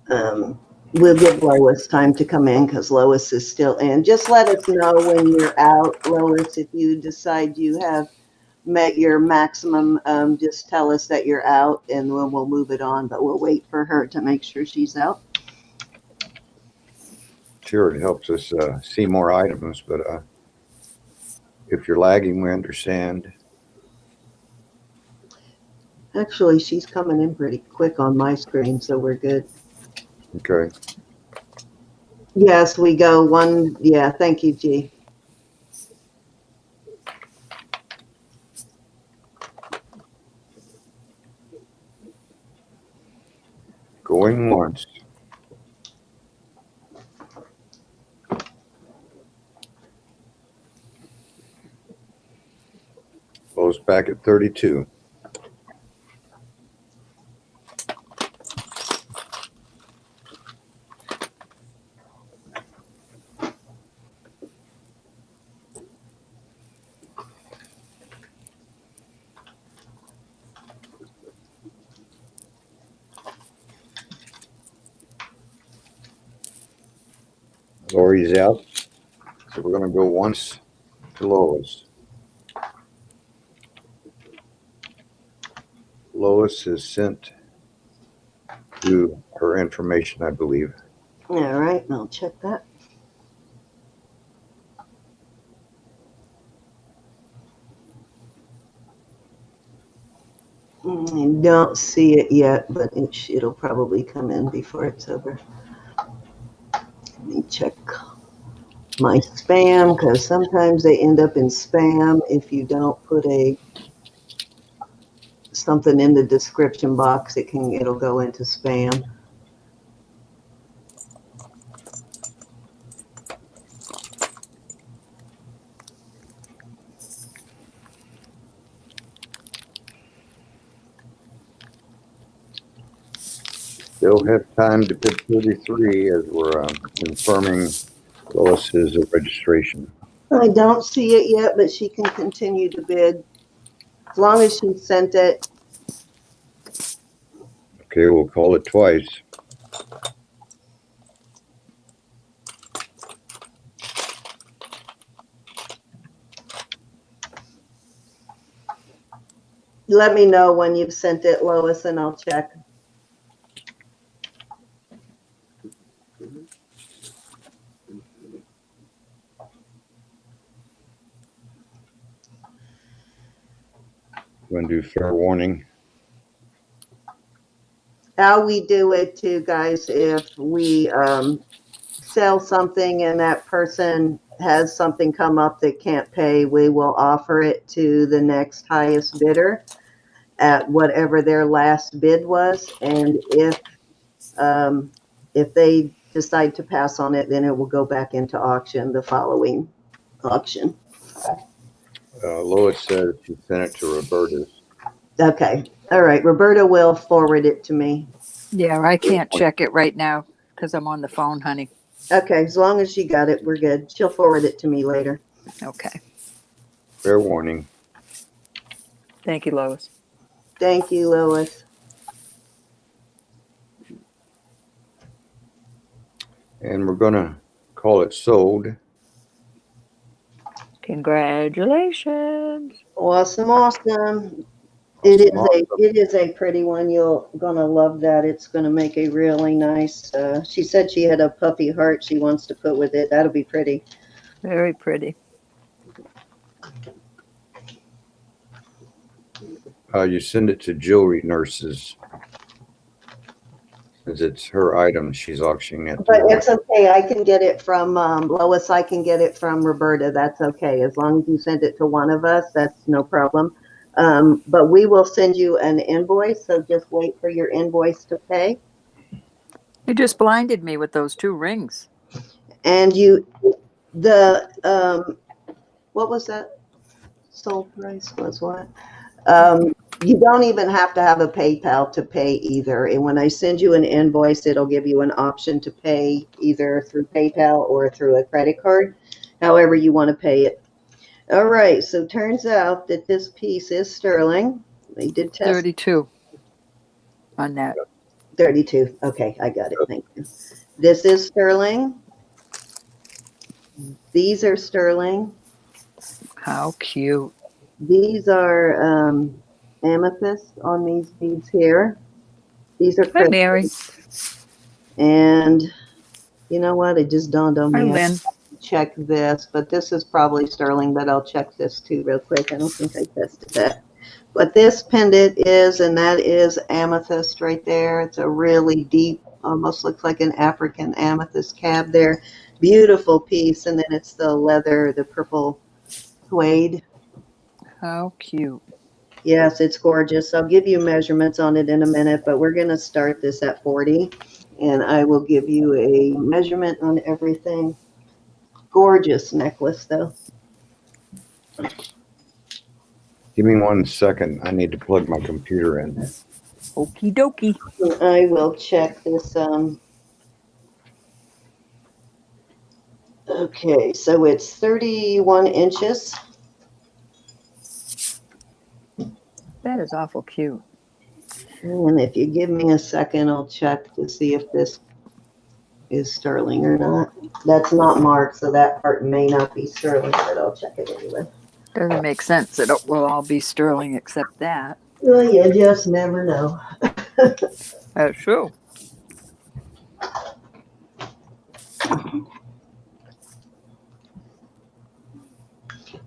We'll give Lois time to come in because Lois is still in. Just let us know when you're out, Lois. If you decide you have met your maximum, just tell us that you're out and then we'll move it on, but we'll wait for her to make sure she's out. Sure, it helps us see more items, but if you're lagging, we understand. Actually, she's coming in pretty quick on my screen, so we're good. Okay. Yes, we go one. Yeah, thank you, G. Going once. Close back at 32. Lori's out. So we're going to go once to Lois. Lois has sent you her information, I believe. All right, I'll check that. I don't see it yet, but it'll probably come in before it's over. Let me check my spam, because sometimes they end up in spam if you don't put something in the description box. It'll go into spam. Still have time to bid 33 as we're confirming Lois's registration. I don't see it yet, but she can continue to bid as long as she sent it. Okay, we'll call it twice. Let me know when you've sent it, Lois, and I'll check. We're going to do fair warning. How we do it too, guys, if we sell something and that person has something come up that can't pay, we will offer it to the next highest bidder at whatever their last bid was. And if they decide to pass on it, then it will go back into auction, the following auction. Lois said she sent it to Roberta's. Okay. All right. Roberta will forward it to me. Yeah, I can't check it right now because I'm on the phone, honey. Okay. As long as she got it, we're good. She'll forward it to me later. Okay. Fair warning. Thank you, Lois. Thank you, Lois. And we're going to call it sold. Congratulations. Awesome. Awesome. It is a pretty one. You're gonna love that. It's gonna make a really nice. She said she had a puppy heart she wants to put with it. That'll be pretty. Very pretty. You send it to JewelryNurse's, since it's her item. She's auctioning it. But it's okay. I can get it from Lois. I can get it from Roberta. That's okay. As long as you send it to one of us, that's no problem. But we will send you an invoice. So just wait for your invoice to pay. You just blinded me with those 2 rings. And what was that? Sold price was what? You don't even have to have a PayPal to pay either. And when I send you an invoice, it'll give you an option to pay either through PayPal or through a credit card, however you want to pay it. All right. So turns out that this piece is sterling. They did test 32 on that. 32. Okay, I got it. Thank you. This is sterling. These are sterling. How cute. These are amethyst on these beads here. These are Hi, Mary. And you know what? It just dawned on Hi, me. Lynn. Check this, but this is probably sterling, but I'll check this too real quick. I don't think I tested that. But this pendant is, and that is amethyst right there. It's a really deep, almost looks like an African amethyst cab there. Beautiful piece. And then it's the leather, the purple suede. How cute. Yes, it's gorgeous. I'll give you measurements on it in a minute, but we're going to start this at 40, and I will give you a measurement on everything. Gorgeous necklace, though. Give me 1 second. I need to plug my computer in. Okie dokie. I will check this. Okay, so it's 31 inches. That is awful cute. And if you give me a second, I'll check to see if this is sterling or not. That's not marked, so that part may not be sterling, but I'll check it anyway. Doesn't make sense. It will all be sterling except that. Well, you just never know. That's true.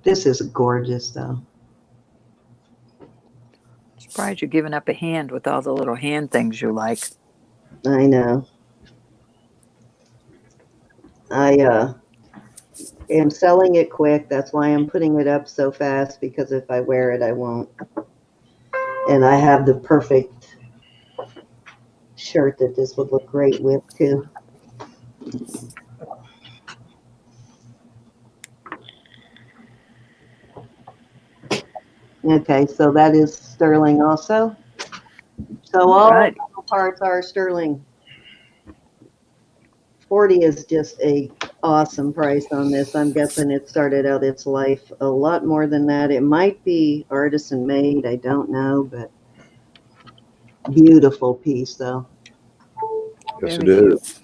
This is gorgeous, though. Surprised you're giving up a hand with all the little hand things you like. I know. I am selling it quick. That's why I'm putting it up so fast, because if I wear it, I won't. And I have the perfect shirt that this would look great with, too. Okay, so that is sterling also. So all Right. parts are sterling. 40 is just a awesome price on this. I'm guessing it started out its life a lot more than that. It might be artisan made, I don't know, but beautiful piece though. Yes, Very it is.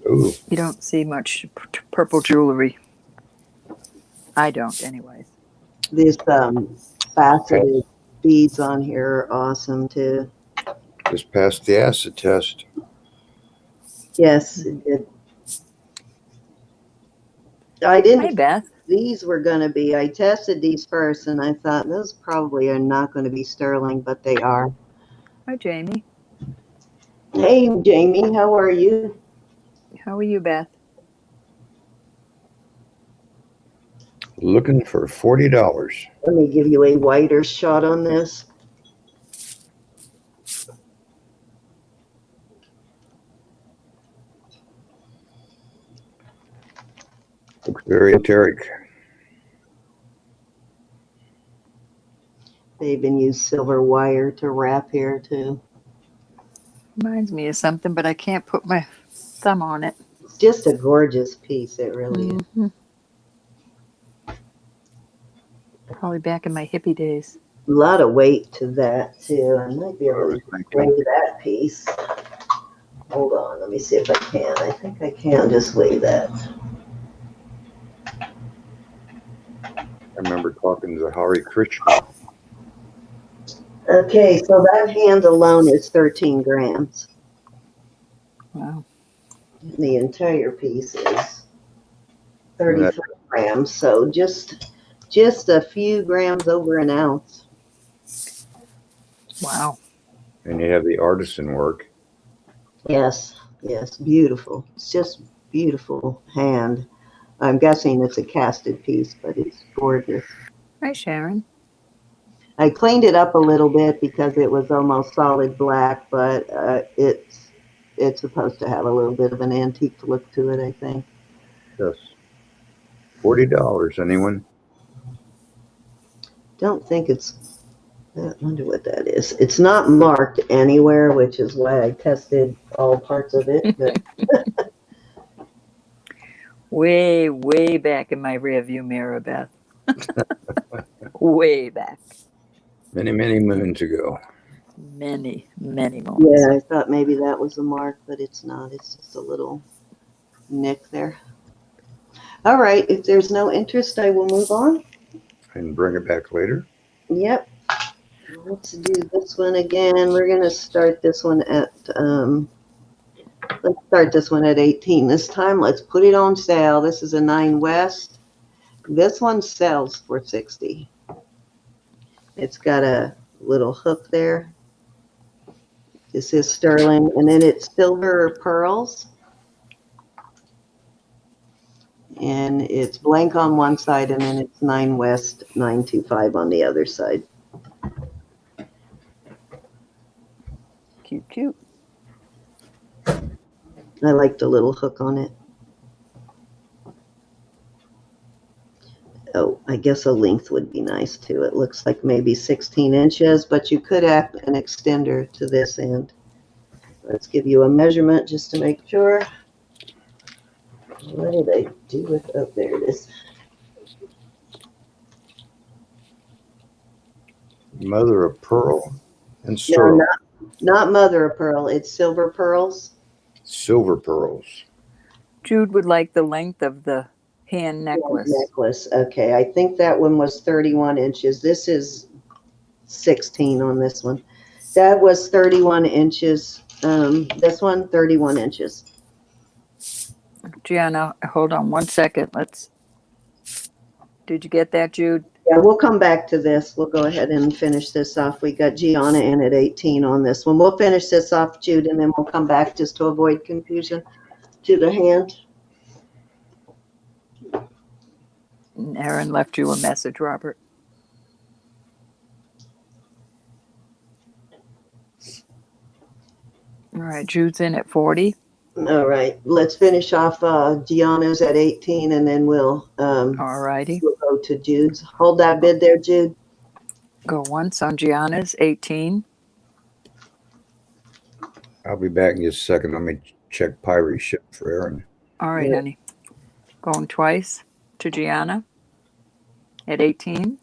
Ooh, You don't see much purple jewelry. I don't, anyways. This faceted beads on here are awesome too. just passed the acid test. Yes, it did. I didn't. Hi, Beth. These were going to be, I tested these first and I thought those probably are not going to be sterling, but they are. Hi, Jamie. Hey, Jamie, how are you? How are you, Beth? Looking for $40. Let me give you a wider shot on this. Looks very esoteric. They even use silver wire to wrap here too. Reminds me of something, but I can't put my thumb on it. It's just a gorgeous piece, it really is. Mm-hmm. Probably back in my hippie days. A lot of weight to that too. I might be able to weigh that piece. Hold on, let me see if I can. I think I can just weigh that. I remember talking to Hari Krishna. Okay, so that hand alone is 13 grams. Wow. The entire piece is 33 grams, so just a few grams over an ounce. Wow. And you have the artisan work. Yes, yes, beautiful. It's just beautiful hand. I'm guessing it's a casted piece, but it's gorgeous. Hi, Sharon. I cleaned it up a little bit because it was almost solid black, but it's supposed to have a little bit of an antique look to it, I think. Yes. $40. Anyone? Don't think it's, I wonder what that is. It's not marked anywhere, which is why I tested all parts of it. But Way, way back in my rearview mirror, Beth. Way back. Many, many moons ago. Many, many moments. yeah, I thought maybe that was a mark, but it's not. It's just a little nick there. All right, if there's no interest, I will move on. And bring it back later. Yep. Let's do this one again. We're going to start this one at, let's start this one at 18 this time. Let's put it on sale. This is a 9 West. This one sells for 60. It's got a little hook there. This is sterling, and then it's silver pearls. And it's blank on one side, and then it's 9 West 925 on the other side. Cute, cute. I like the little hook on it. Oh, I guess a length would be nice too. It looks like maybe 16 inches, but you could add an extender to this end. Let's give you a measurement just to make sure. What did I do with, oh, there it is. Mother of pearl and sterling. Not mother of pearl, it's silver pearls. Silver pearls. Jude would like the length of the hand necklace. Necklace. Okay, I think that one was 31 inches. This is 16 on this one. That was 31 inches. This one, 31 inches. Gianna, hold on one second. Did you get that, Jude? Yeah, we'll come back to this. We'll go ahead and finish this off. We got Gianna in at 18 on this one. We'll finish this off, Jude, and then we'll come back just to avoid confusion to the hand. Aaron left you a message, Robert. All right, Jude's in at 40. All right, let's finish off Gianna's at 18, and then we'll All righty. we'll go to Jude's. Hold that bid there, Jude. Go once on Gianna's, 18. I'll be back in just a second. Let me check Pirate ship for Aaron. All right, Yeah. honey. Going twice to Gianna at 18.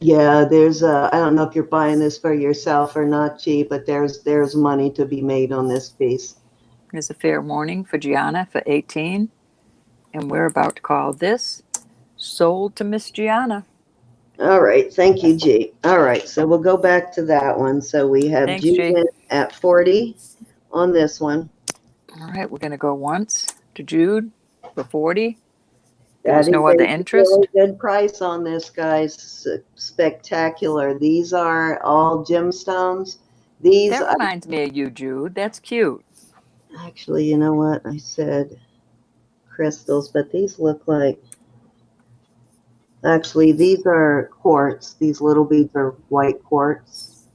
Yeah, there's I don't know if you're buying this for yourself or not, G, but there's money to be made on this piece. There's a fair warning for Gianna for 18. And we're about to call this sold to Miss Gianna. All right, thank you, G. All right, so we'll go back to that one. So we have Thanks, Jude G. in at 40 on this one. All right, we're going to go once to Jude for 40. That There's is no a other interest. really good price on this, guys. Spectacular. These are all gemstones. These That reminds me of you, Jude. That's cute. actually, you know what? I said crystals, but these look like, actually, these are quartz. These little beads are white quartz.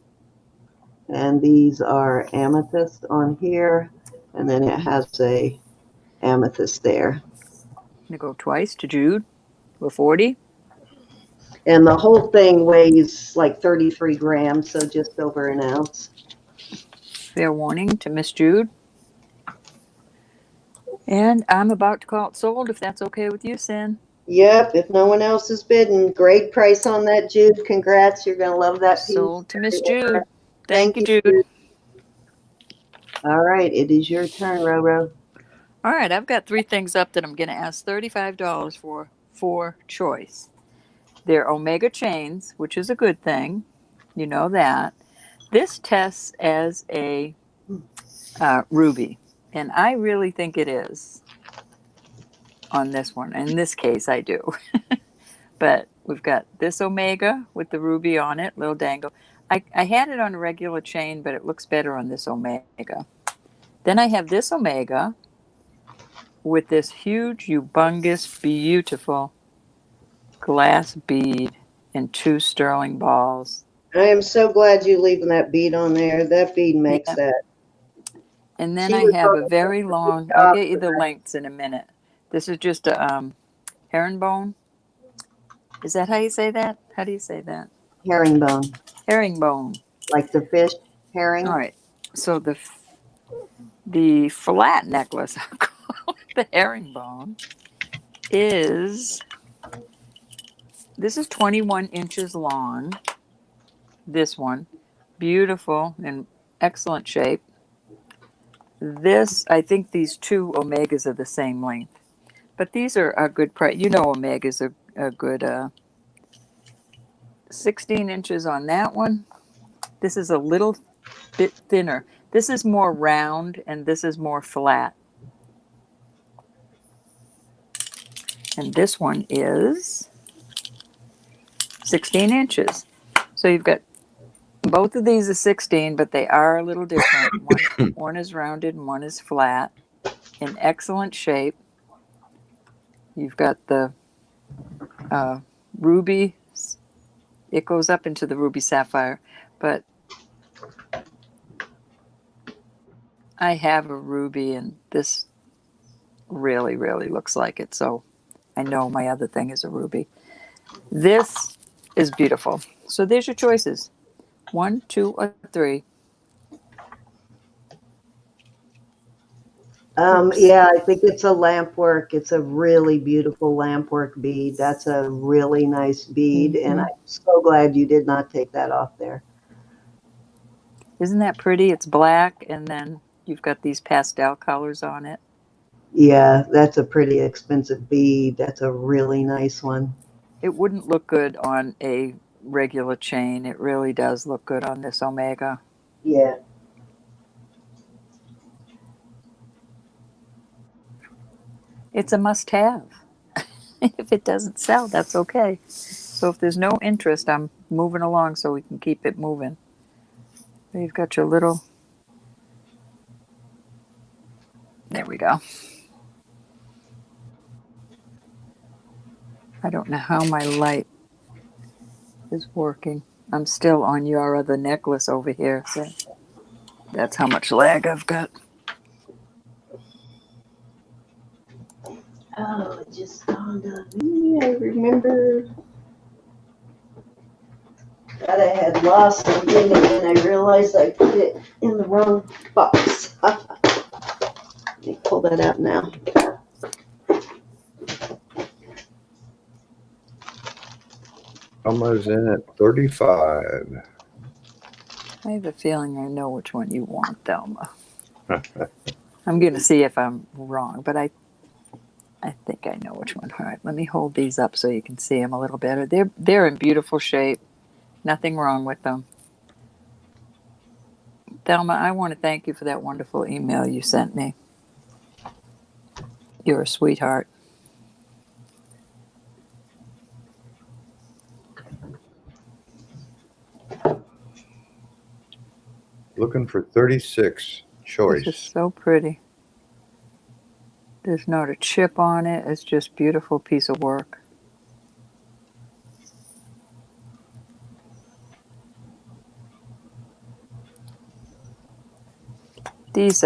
And these are amethyst on here. And then it has a amethyst there. I'm going to go twice to Jude for 40. And the whole thing weighs like 33 grams, so just over an ounce. Fair warning to Miss Jude. And I'm about to call it sold if that's okay with you, Sin. Yep, if no one else is bidding, great price on that, Jude. Congrats, you're going to love that piece. Sold to Miss Jude. Thank you, Jude. All right, it is your turn, Roro. All right, I've got 3 things up that I'm going to ask $35 for choice. They're Omega chains, which is a good thing. You know that. This tests as a ruby, and I really think it is on this one. In this case, I do. But we've got this Omega with the ruby on it, little dangle. I had it on a regular chain, but it looks better on this Omega. Then I have this Omega with this huge, humongous, beautiful glass bead and 2 sterling balls. I am so glad you're leaving that bead on there. That bead makes that. And then I have a very long, I'll get you the lengths in a minute. This is just a herringbone. Is that how you say that? How do you say that? Herringbone. Herringbone. Like the fish herring? All right. So the flat necklace, I'll call it the herringbone, this is 21 inches long. This one, beautiful and excellent shape. This, I think these 2 Omegas are the same length, but these are a good price. You know, Omegas are a good 16 inches on that one. This is a little bit thinner. This is more round and this is more flat. And this one is 16 inches. So you've got both of these are 16, but they are a little different. One is rounded and one is flat. In excellent shape. You've got the ruby. It goes up into the ruby sapphire, but I have a ruby and this really, really looks like it. So I know my other thing is a ruby. This is beautiful. So there's your choices. 1, 2, or 3. Yeah, I think it's a lamp work. It's a really beautiful lamp work bead. That's a really nice bead. And I'm so glad you did not take that off there. Isn't that pretty? It's black, and then you've got these pastel colors on it. Yeah, that's a pretty expensive bead. That's a really nice one. It wouldn't look good on a regular chain. It really does look good on this Omega. Yeah. It's a must-have. If it doesn't sell, that's okay. So if there's no interest, I'm moving along so we can keep it moving. You've got your little... There we go. I don't know how my light is working. I'm still on your other necklace over here, so that's how much lag I've got. Oh, it just dawned on me. I remember that I had lost something and I realized I put it in the wrong box. Let me pull that out now. Almost in at 35. I have a feeling I know which one you want, Thelma. I'm going to see if I'm wrong, but I think I know which one. All right, let me hold these up so you can see them a little better. They're in beautiful shape. Nothing wrong with them. Thelma, I want to thank you for that wonderful email you sent me. You're a sweetheart. Looking for 36 choice. This is so pretty. There's not a chip on it. It's just beautiful piece of work. These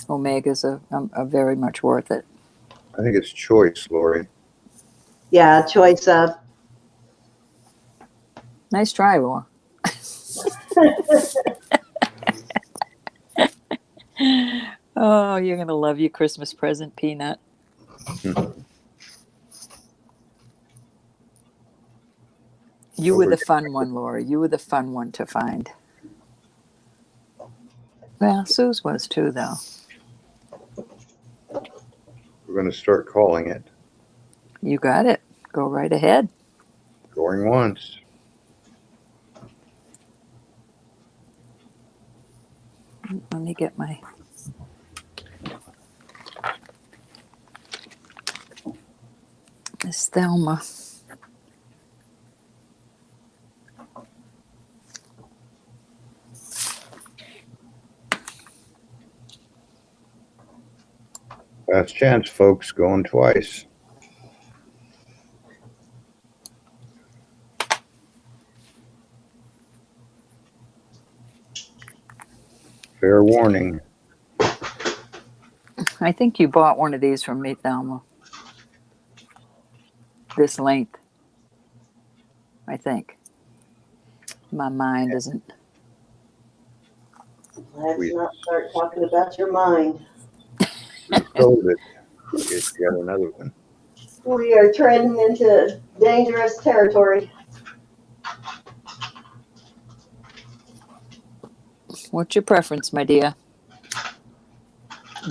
Omegas are very much worth it. I think it's choice, Lori. Yeah, choice of. Nice try, Laura. Oh, you're going to love your Christmas present, Peanut. You were the fun one, Laura. You were the fun one to find. Well, Sue's was too, though. We're going to start calling it. You got it. Go right ahead. Going once. Let me get my... Miss Thelma. Last chance, folks. Going twice. Fair warning. I think you bought one of these from me, Thelma. This length. I think. My mind isn't... Let's not start talking about your mind. Sold it. I guess you got another one. We are treading into dangerous territory. What's your preference, my dear?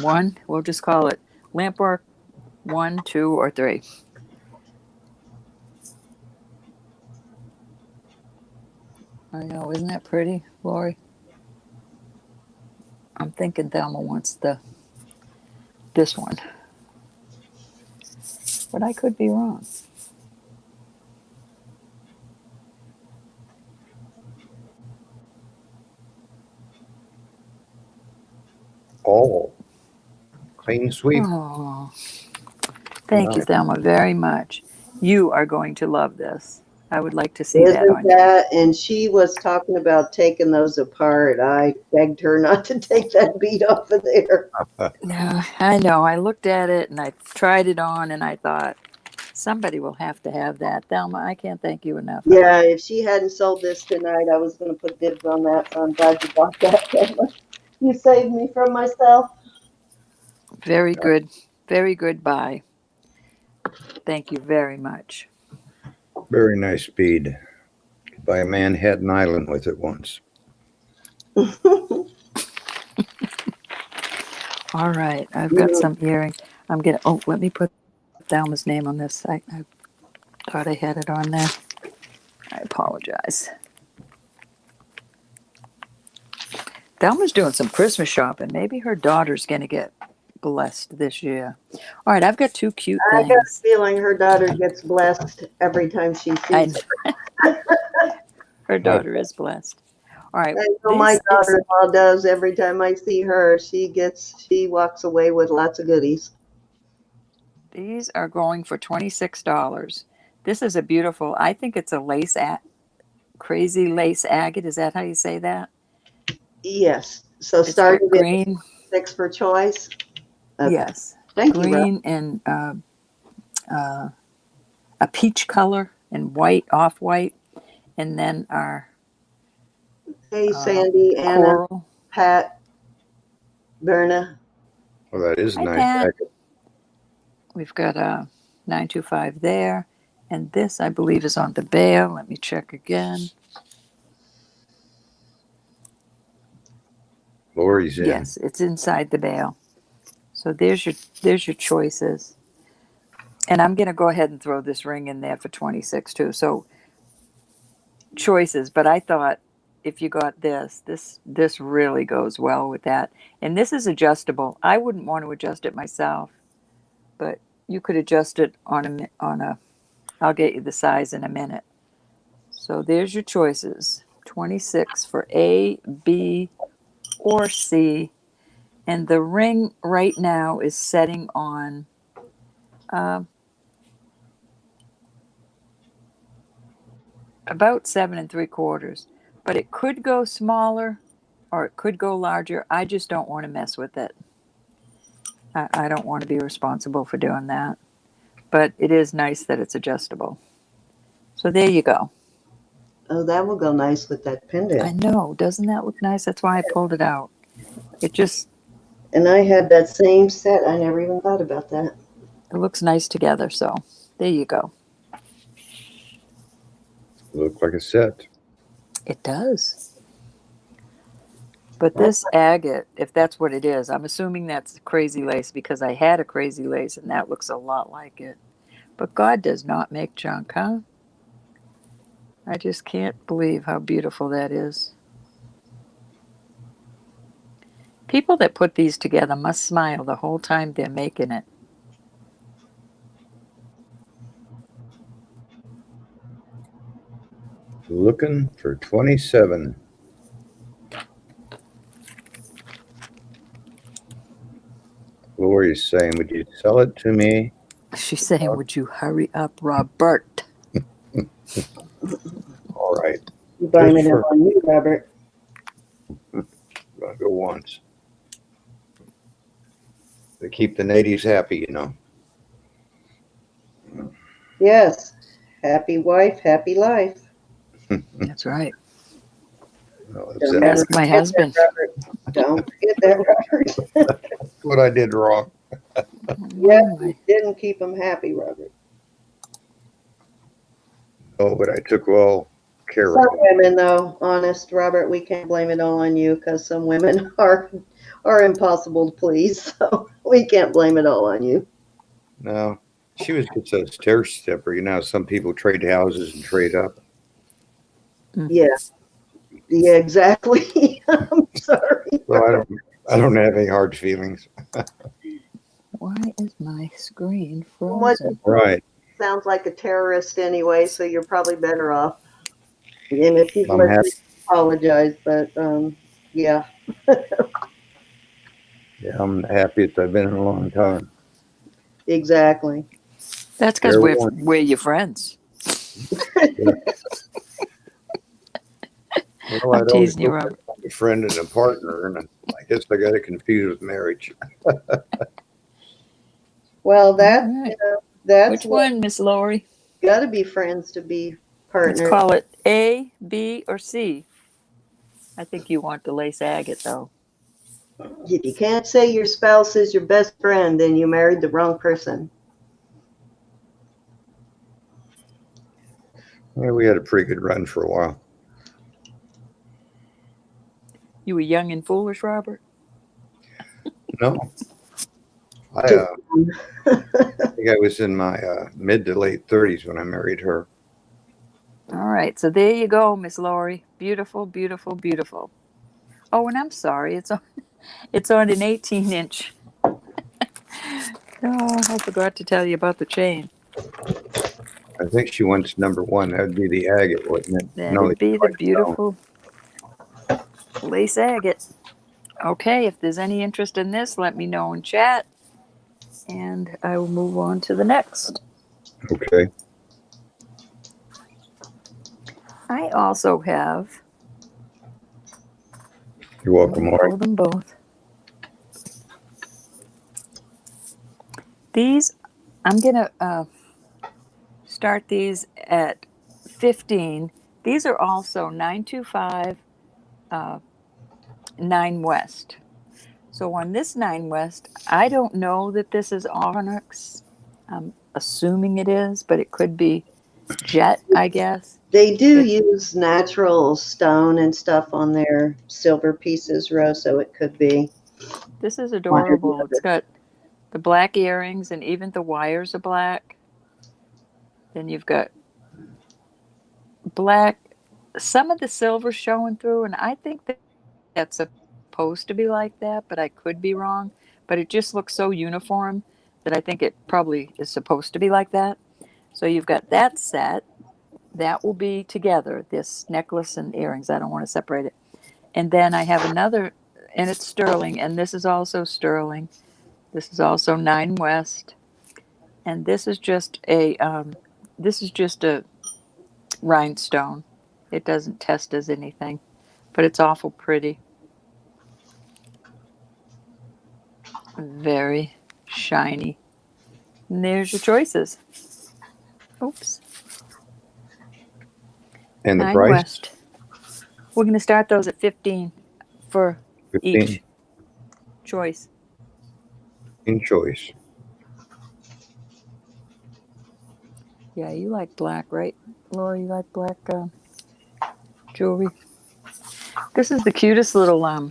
One? We'll just call it lamp work. 1, 2, or 3. I know, isn't that pretty, Lori? I'm thinking Thelma wants this one. But I could be wrong. All. Clean sweep. Oh, thank you, Thelma, very much. You are going to love this. I would like to see that on you. And she was talking about taking those apart. I begged her not to take that bead off of there. Yeah, I know. I looked at it and I tried it on and I thought, somebody will have to have that. Thelma, I can't thank you enough. Yeah, if she hadn't sold this tonight, I was going to put dibs on that, so I'm glad you bought that, Thelma. You saved me from myself. Very good. Very good buy. Thank you very much. Very nice bead. By a man Manhattan Island with it once. All right, I've got some earrings. I'm gonna. Oh, let me put Thelma's name on this. I thought I had it on there. I apologize. Thelma's doing some Christmas shopping. Maybe her daughter's gonna get blessed this year. All right, I've got two cute I got a things. feeling her daughter gets blessed every time she I sees know. Her daughter is blessed. All right, I know my this is. daughter-in-law does. Every time I see her, she walks away with lots of goodies. These are going for $26. This is a beautiful. I think it's a crazy lace agate. Is that how you say that? Yes. So It's got started at green. 6 for choice. Okay. Yes, Thank you, Rob. green and a peach color and white, off white, and then our Hey, Sandy, Anna, coral. Pat, Berna. Well, that is a Hi, nice Pat. jacket. We've got a 925 there, and this I believe is on the bail. Let me check again. Lori's in. Yes, it's inside the bail. So there's your choices. And I'm going to go ahead and throw this ring in there for 26 too. So choices, but I thought if you got this really goes well with that. And this is adjustable. I wouldn't want to adjust it myself, but you could adjust it on a I'll get you the size in a minute. So there's your choices. 26 for A, B, or C. And the ring right now is setting on about 7 3/4, but it could go smaller or it could go larger. I just don't want to mess with it. I don't want to be responsible for doing that. But it is nice that it's adjustable. So there you go. Oh, that will go nice with that I pendant. know. Doesn't that look nice? That's why I pulled it out. It just And I had that same set. I never even thought about that. it looks nice together. So there you go. Look like a set. It does. But this agate, if that's what it is, I'm assuming that's crazy lace because I had a crazy lace and that looks a lot like it. But God does not make junk, huh? I just can't believe how beautiful that is. People that put these together must smile the whole time they're making it. Looking for 27. Lori's saying, would you sell it to me? She's saying, would you hurry up, Robert? All right. You blame Just it for on you, Robert. I'll go once. They keep the natives happy, you know. Yes. Happy wife, happy life. That's right. Well, Don't that ever Ask my forget husband. that, Robert. Don't forget that, Robert. what I did wrong. Yeah, Oh, you didn't keep him happy, Robert. Oh, but I took well care Some of them. women, though, honest, Robert, we can't blame it all on you because some women are impossible to please. So we can't blame it all on you. No, she was just a stair stepper. You know, some people trade houses and trade up. Yeah, yeah, exactly. I'm sorry. So I don't have any hard feelings. why is my screen What frozen? Right. sounds like a terrorist anyway, so you're probably better off. And if he's I'm happy. listening, apologize, but yeah, Yeah, I'm happiest I've been in a long time. exactly. That's because Fair we're your friends. Yeah. Well, I'm I'd always teasing you, looked at Robert. a friend and a partner, and I guess I got it confused with marriage. Well, All right. that's Which what one, Miss Lori? got to be friends to be Let's partners. call it A, B, or C. I think you want the lace agate, though. If you can't say your spouse is your best friend, then you married the wrong person. Yeah, we had a pretty good run for a while. You were young and foolish, Robert? No, I think I was in my mid to late 30s when I married her. All right, so there you go, Miss Lori. Beautiful, beautiful, beautiful. Oh, and I'm sorry, it's on an 18-inch. Oh, I forgot to tell you about the chain. I think she wants number one. That would be the agate, wouldn't it? No, That'd be the beautiful lace agate. Okay, if there's any interest in this, let me know in chat, and I will move on to the next. Okay. I also have. You're welcome, Lori. Pull them both. These, I'm gonna start these at 15. These are also 925 9 West. So on this 9 West, I don't know that this is onyx. I'm assuming it is, but it could be jet, I guess. They do use natural stone and stuff on their silver pieces, Rose, so it could be. This is adorable. It's got the black earrings and even the wires are black. Then you've got black, some of the silver showing through, and I think that that's supposed to be like that, but I could be wrong. But it just looks so uniform that I think it probably is supposed to be like that. So you've got that set. That will be together, this necklace and earrings. I don't want to separate it. And then I have another, and it's sterling, and this is also sterling. This is also 9 West. And this is just a rhinestone. It doesn't test as anything, but it's awful pretty. Very shiny. And there's your choices. Oops. And the 9 price? West. We're going to start those at 15 for 15. each choice. In choice. Yeah, you like black, right? Laura, you like black jewelry? This is the cutest little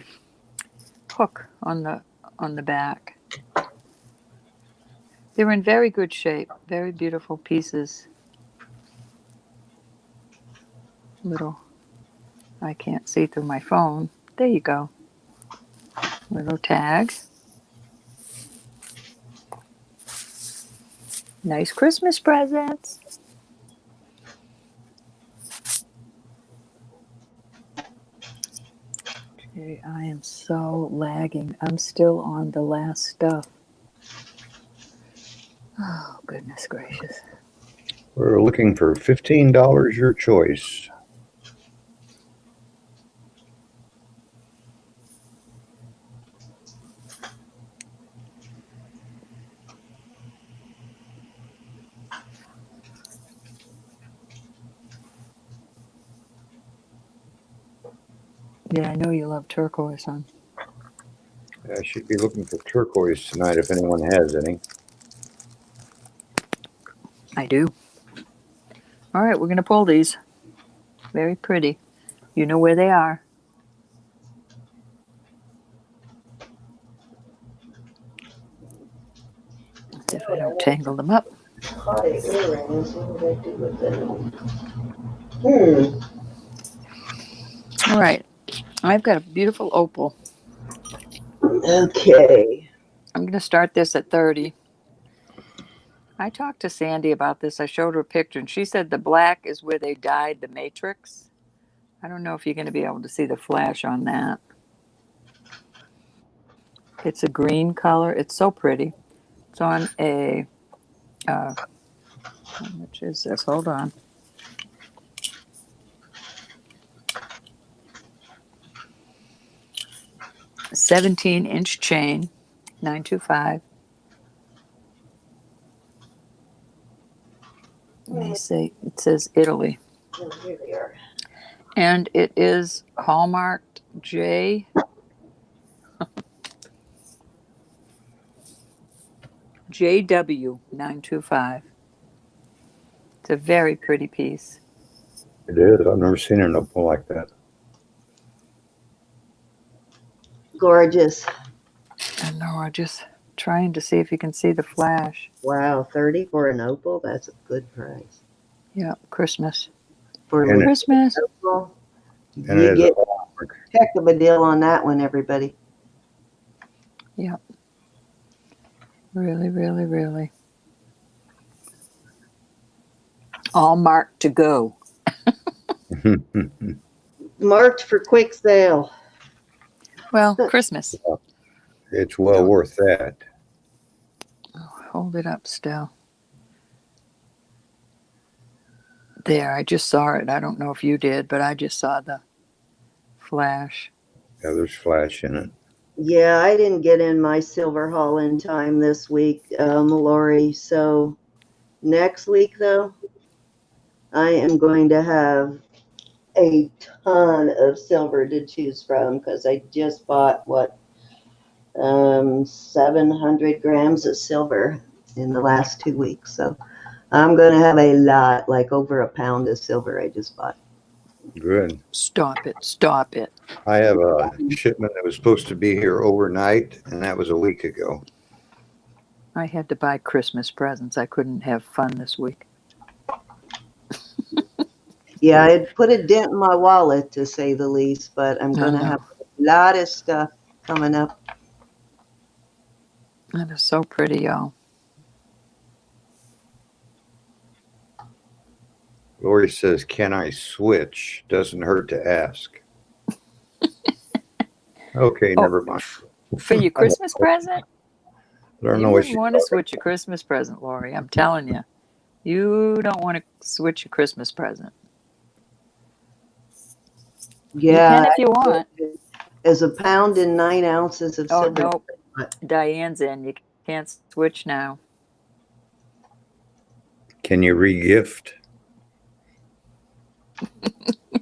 hook on the back. They're in very good shape. Very beautiful pieces. Little, I can't see through my phone. There you go. Little tag. Nice Christmas presents. Okay, I am so lagging. I'm still on the last stuff. Oh, goodness gracious. We're looking for $15 your choice. Yeah, I know you love turquoise, hon. I should be looking for turquoise tonight if anyone has any. I do. All right, we're going to pull these. Very pretty. You know where they are. Let's see if I don't tangle them up. What did I do with them? All right. I've got a beautiful opal. Okay. I'm going to start this at 30. I talked to Sandy about this. I showed her a picture, and she said the black is where they dyed the matrix. I don't know if you're going to be able to see the flash on that. It's a green color. It's so pretty. It's on a, how much is this? Hold on. A 17-inch chain, 925. Let me see. It says Italy. Oh, here they are. And it is hallmarked JW 925. It's a very pretty piece. It is. I've never seen an opal like that. Gorgeous. I know, I'm just trying to see if you can see the flash. Wow, 30 for an opal? That's a good price. Yeah, Christmas. For And Christmas. opal, And you it is a get hallmark. heck of a deal on that one, everybody. Yeah. Really, really, really. All marked to go. Marked for quick sale. Well, Christmas. It's well worth that. Hold it up still. There, I just saw it. I don't know if you did, but I just saw the flash. Yeah, there's flash in it. Yeah, I didn't get in my silver haul in time this week, Lori. So next week, though, I am going to have a ton of silver to choose from because I just bought 700 grams of silver in the last 2 weeks. So I'm going to have a lot, like over a pound of silver I just bought. Good. Stop it. Stop it. I have a shipment that was supposed to be here overnight, and that was a week ago. I had to buy Christmas presents. I couldn't have fun this week. Yeah, I put a dent in my wallet, to say the least, but I'm going to have a lot of stuff coming up. That is so pretty, y'all. Lori says, "Can I switch? Doesn't hurt to ask." Okay, never mind. For your Christmas present? I don't You know what wouldn't she's want to talking switch your Christmas present, Lori. I'm telling you. You don't want to switch your Christmas present. Yeah. You can if you want. As a pound and 9 ounces of Oh, silver. nope. Diane's in. You can't switch now. Can you re-gift?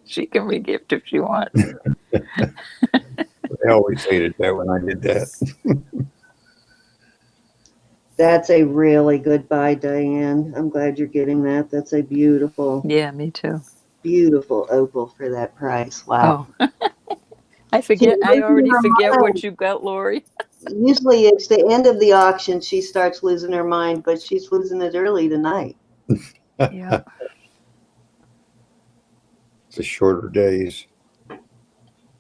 She can re-gift if she wants. I always hated that when I did that. That's a really good buy, Diane. I'm glad you're getting that. That's a beautiful, Yeah, me too. beautiful opal for that price. Wow. Oh. I forget. I already forget what you got, Lori. Usually it's the end of the auction she starts losing her mind, but she's losing it early tonight. Yeah. It's the shorter days.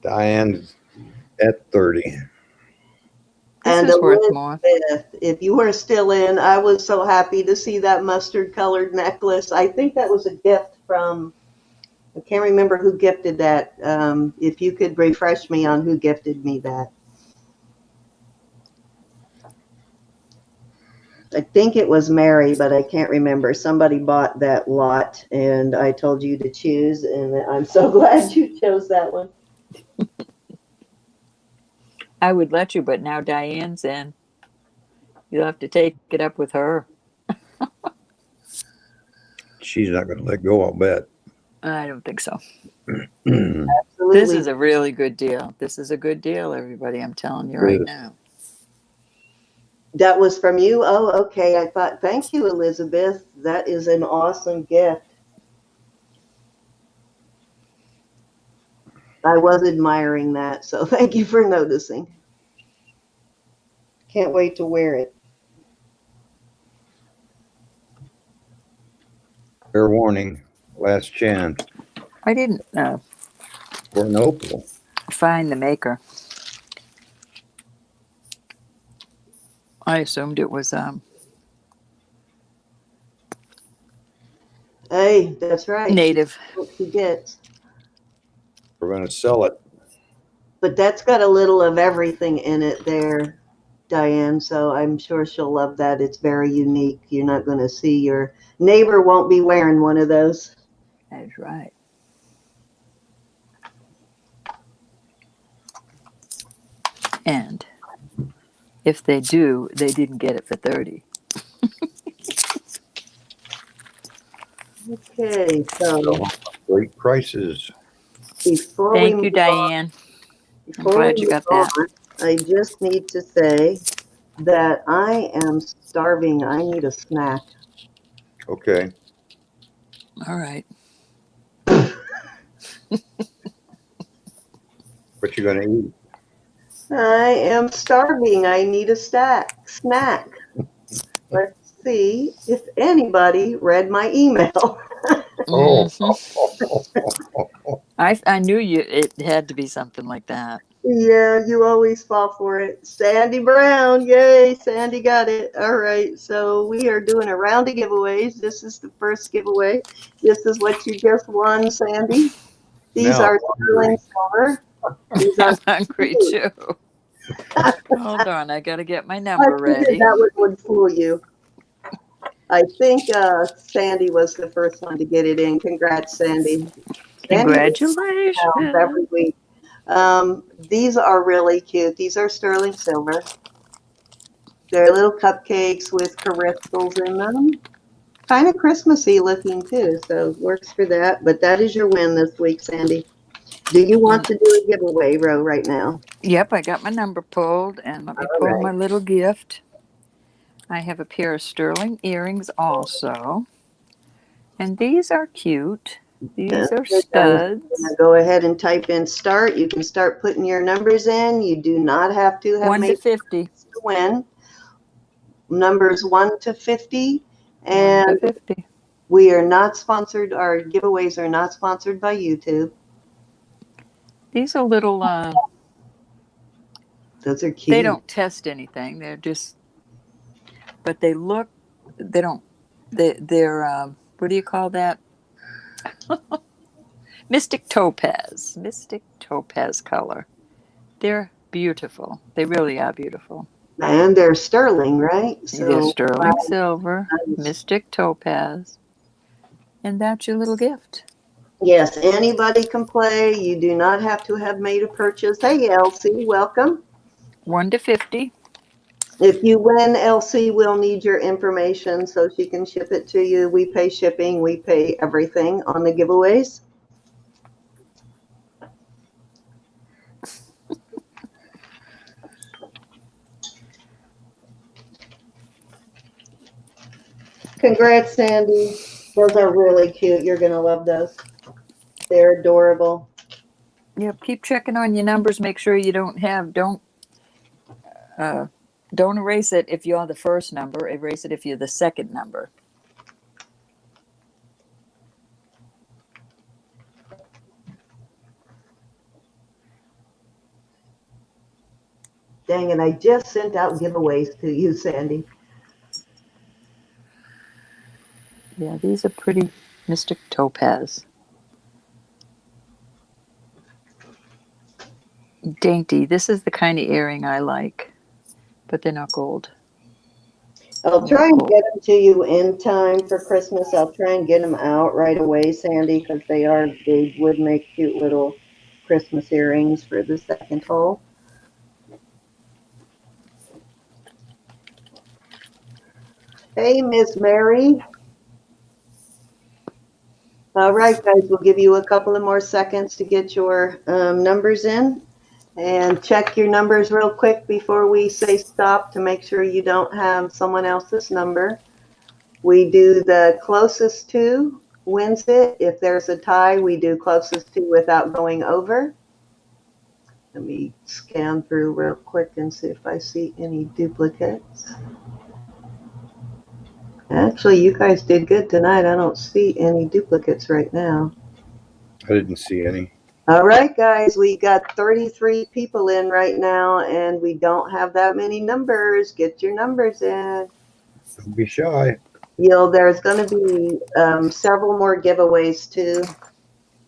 Diane's at 30. This And is worth more. if you were still in, I was so happy to see that mustard colored necklace. I think that was a gift from, I can't remember who gifted that. If you could refresh me on who gifted me that. I think it was Mary, but I can't remember. Somebody bought that lot, and I told you to choose, and I'm so glad you chose that one. I would let you, but now Diane's in. You'll have to take it up with her. She's not going to let go, I'll bet. I don't think so. Absolutely. This is a really good deal. This is a good deal, everybody. I'm telling you right now. That was from you? Oh, okay. I thought, thank you, Elizabeth. That is an awesome gift. I was admiring that, so thank you for noticing. Can't wait to wear it. Fair warning, last chance I didn't for an opal. find the maker. I assumed it was Hey, that's right. native. What she gets. We're going to sell it. But that's got a little of everything in it there, Diane, so I'm sure she'll love that. It's very unique. You're not going to see, your neighbor won't be wearing one of those. That's right. And if they do, they didn't get it for 30. Okay, so Great prices. before we Thank you, move on, Diane. I'm glad you got that. I just need to say that I am starving. I need a snack. Okay. All right. What you going to eat? I am starving. I need a snack. Let's see if anybody read my email. Oh, I knew it had to be something like that. Yeah, you always fall for it. Sandy Brown, yay, Sandy got it. All right, so we are doing a round of giveaways. This is the first giveaway. This is what you just won, Sandy. These now are I'm sterling hungry. silver. These are I'm hungry too. Hold on, I gotta get my I number figured ready. that would fool you. I think Sandy was the first one to get it in. Congrats, Sandy. Sandy pounds every Congratulations. week. These are really cute. These are sterling silver. They're little cupcakes with crystals in them. Kind of Christmassy looking too, so works for that. But that is your win this week, Sandy. Do you want And to do a giveaway, Ro, right now? yep, I got my number pulled, and let me All pull right. my little gift. I have a pair of sterling earrings also. And these are cute. These are Good. I'm gonna studs. go ahead and type in start. You can start putting your numbers in. You do not have to have 1 to made 50. to win. Numbers 1 to 50. 1 to And 50. we are not sponsored. Our giveaways are not sponsored by YouTube. These are little, Those are they cute. don't test anything. They're just, but they look, they don't, they're, what do you call that? Mystic topaz. Mystic topaz color. They're beautiful. They really are beautiful. And they're sterling, right? They're So, sterling wow, silver, nice. mystic topaz, and that's your little gift. Yes, anybody can play. You do not have to have made a purchase. Hey, Elsie, welcome. 1 to 50. If you win, Elsie will need your information so she can ship it to you. We pay shipping, we pay everything on the giveaways. Congrats, Sandy. Those are really cute. You're going to love those. They're adorable. Yep, keep checking on your numbers. Make sure you don't erase it if you're the first number. Erase it if you're the second number. Dang it, I just sent out giveaways to you, Sandy. Yeah, these are pretty. Mystic topaz. Dainty. This is the kind of earring I like, but they're not gold. I'll They're try not and gold. get them to you in time for Christmas. I'll try and get them out right away, Sandy, because they would make cute little Christmas earrings for the second hole. Hey, Miss Mary. All right, guys, we'll give you a couple of more seconds to get your numbers in. And check your numbers real quick before we say stop to make sure you don't have someone else's number. We do the closest to wins it. If there's a tie, we do closest to without going over. Let me scan through real quick and see if I see any duplicates. Actually, you guys did good tonight. I don't see any duplicates right now. I didn't see any. All right, guys, we got 33 people in right now, and we don't have that many numbers. Get your numbers in. Don't be shy. There's going to be several more giveaways too,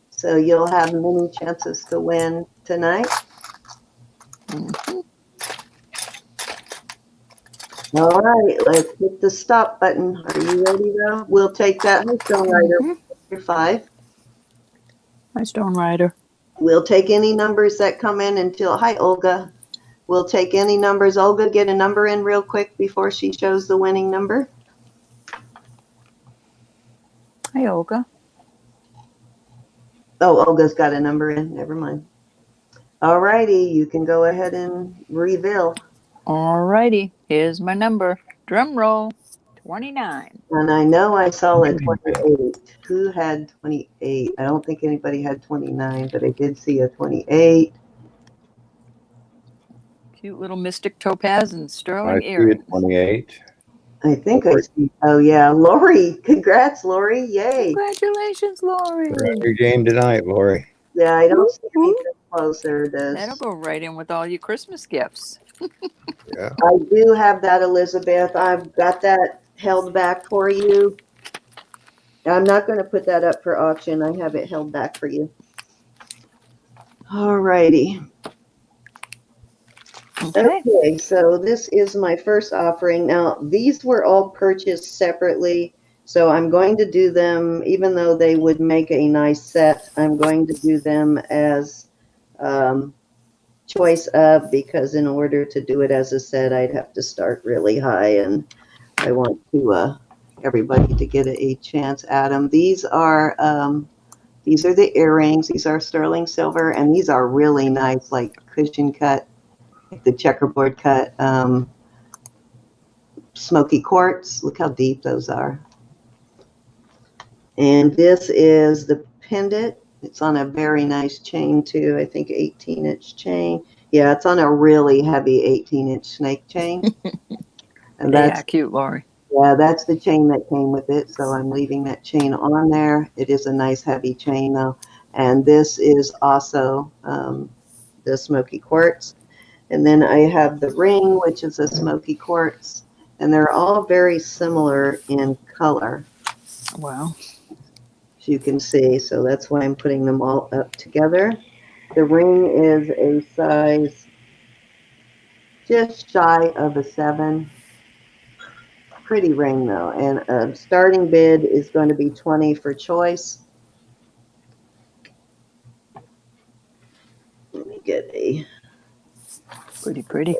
so you'll have many chances to win tonight. Mhm. All right, let's hit the stop button. Are you ready, Ro? We'll take that. Hi, Stone Rider. You're 5. My Stone Rider. We'll take any numbers that come in until. Hi, Olga. We'll take any numbers. Olga, get a number in real quick before she shows the winning number. Hi, Olga. Oh, Olga's got a number in. Never mind. All righty, you can go ahead and reveal. Alrighty, here's my number. Drum roll. 29. And I know I saw a 28. Who had 28? I don't think anybody had 29, but I did see a 28. Cute little mystic topaz and I sterling see it, earrings. 28. I think I Lori. see. Oh yeah, Lori. Congrats, Lori. Yay. Congratulations, Lori. You're on your game tonight, Lori. Yeah, I don't Whoop, see whoop. anything closer. That'll go right in with all your Christmas gifts. Yeah. I do have that, Elizabeth. I've got that held back for you. I'm not going to put that up for auction. I have it held back for you. All righty. Okay. Okay, so this is my first offering. Now, these were all purchased separately, so I'm going to do them, even though they would make a nice set, I'm going to do them as choice of, because in order to do it as a set, I'd have to start really high, and I want to everybody to get a chance at them. These are the earrings. These are sterling silver, and these are really nice, like cushion cut, like the checkerboard cut, smoky quartz. Look how deep those are. And this is the pendant. It's on a very nice chain too. I think 18-inch chain. Yeah, it's on a really heavy 18-inch snake chain. And Yeah, that's cute, Lori. yeah, that's the chain that came with it. So I'm leaving that chain on there. It is a nice heavy chain though. And this is also the smoky quartz. And then I have the ring, which is a smoky quartz. And they're all very similar in color, Wow. as you can see. So that's why I'm putting them all up together. The ring is a size just shy of a 7. Pretty ring though. And starting bid is going to be 20 for choice. Let me get a Pretty.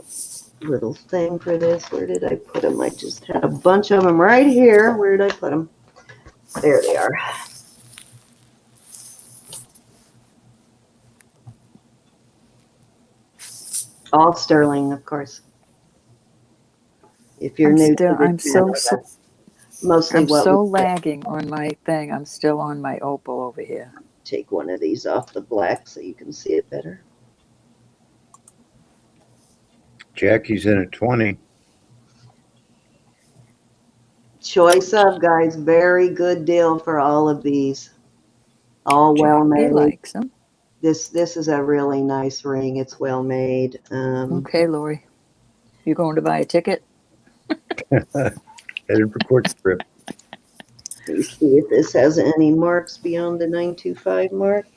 little thing for this. Where did I put them? I just had a bunch of them right here. Where did I put them? There they are. All sterling, of course. If you're new to the channel, that's mostly I'm what so we get. lagging on my thing. I'm still on my Opal over here. Take one of these off the black so you can see it better. Jackie's in at 20. Choice of, guys. Very good deal for all of these. All well Jackie made. likes them. This is a really nice ring. It's well made. Okay, Lori. You going to buy a ticket? Headed for Court Strip. Let me see if this has any marks beyond the 925 mark.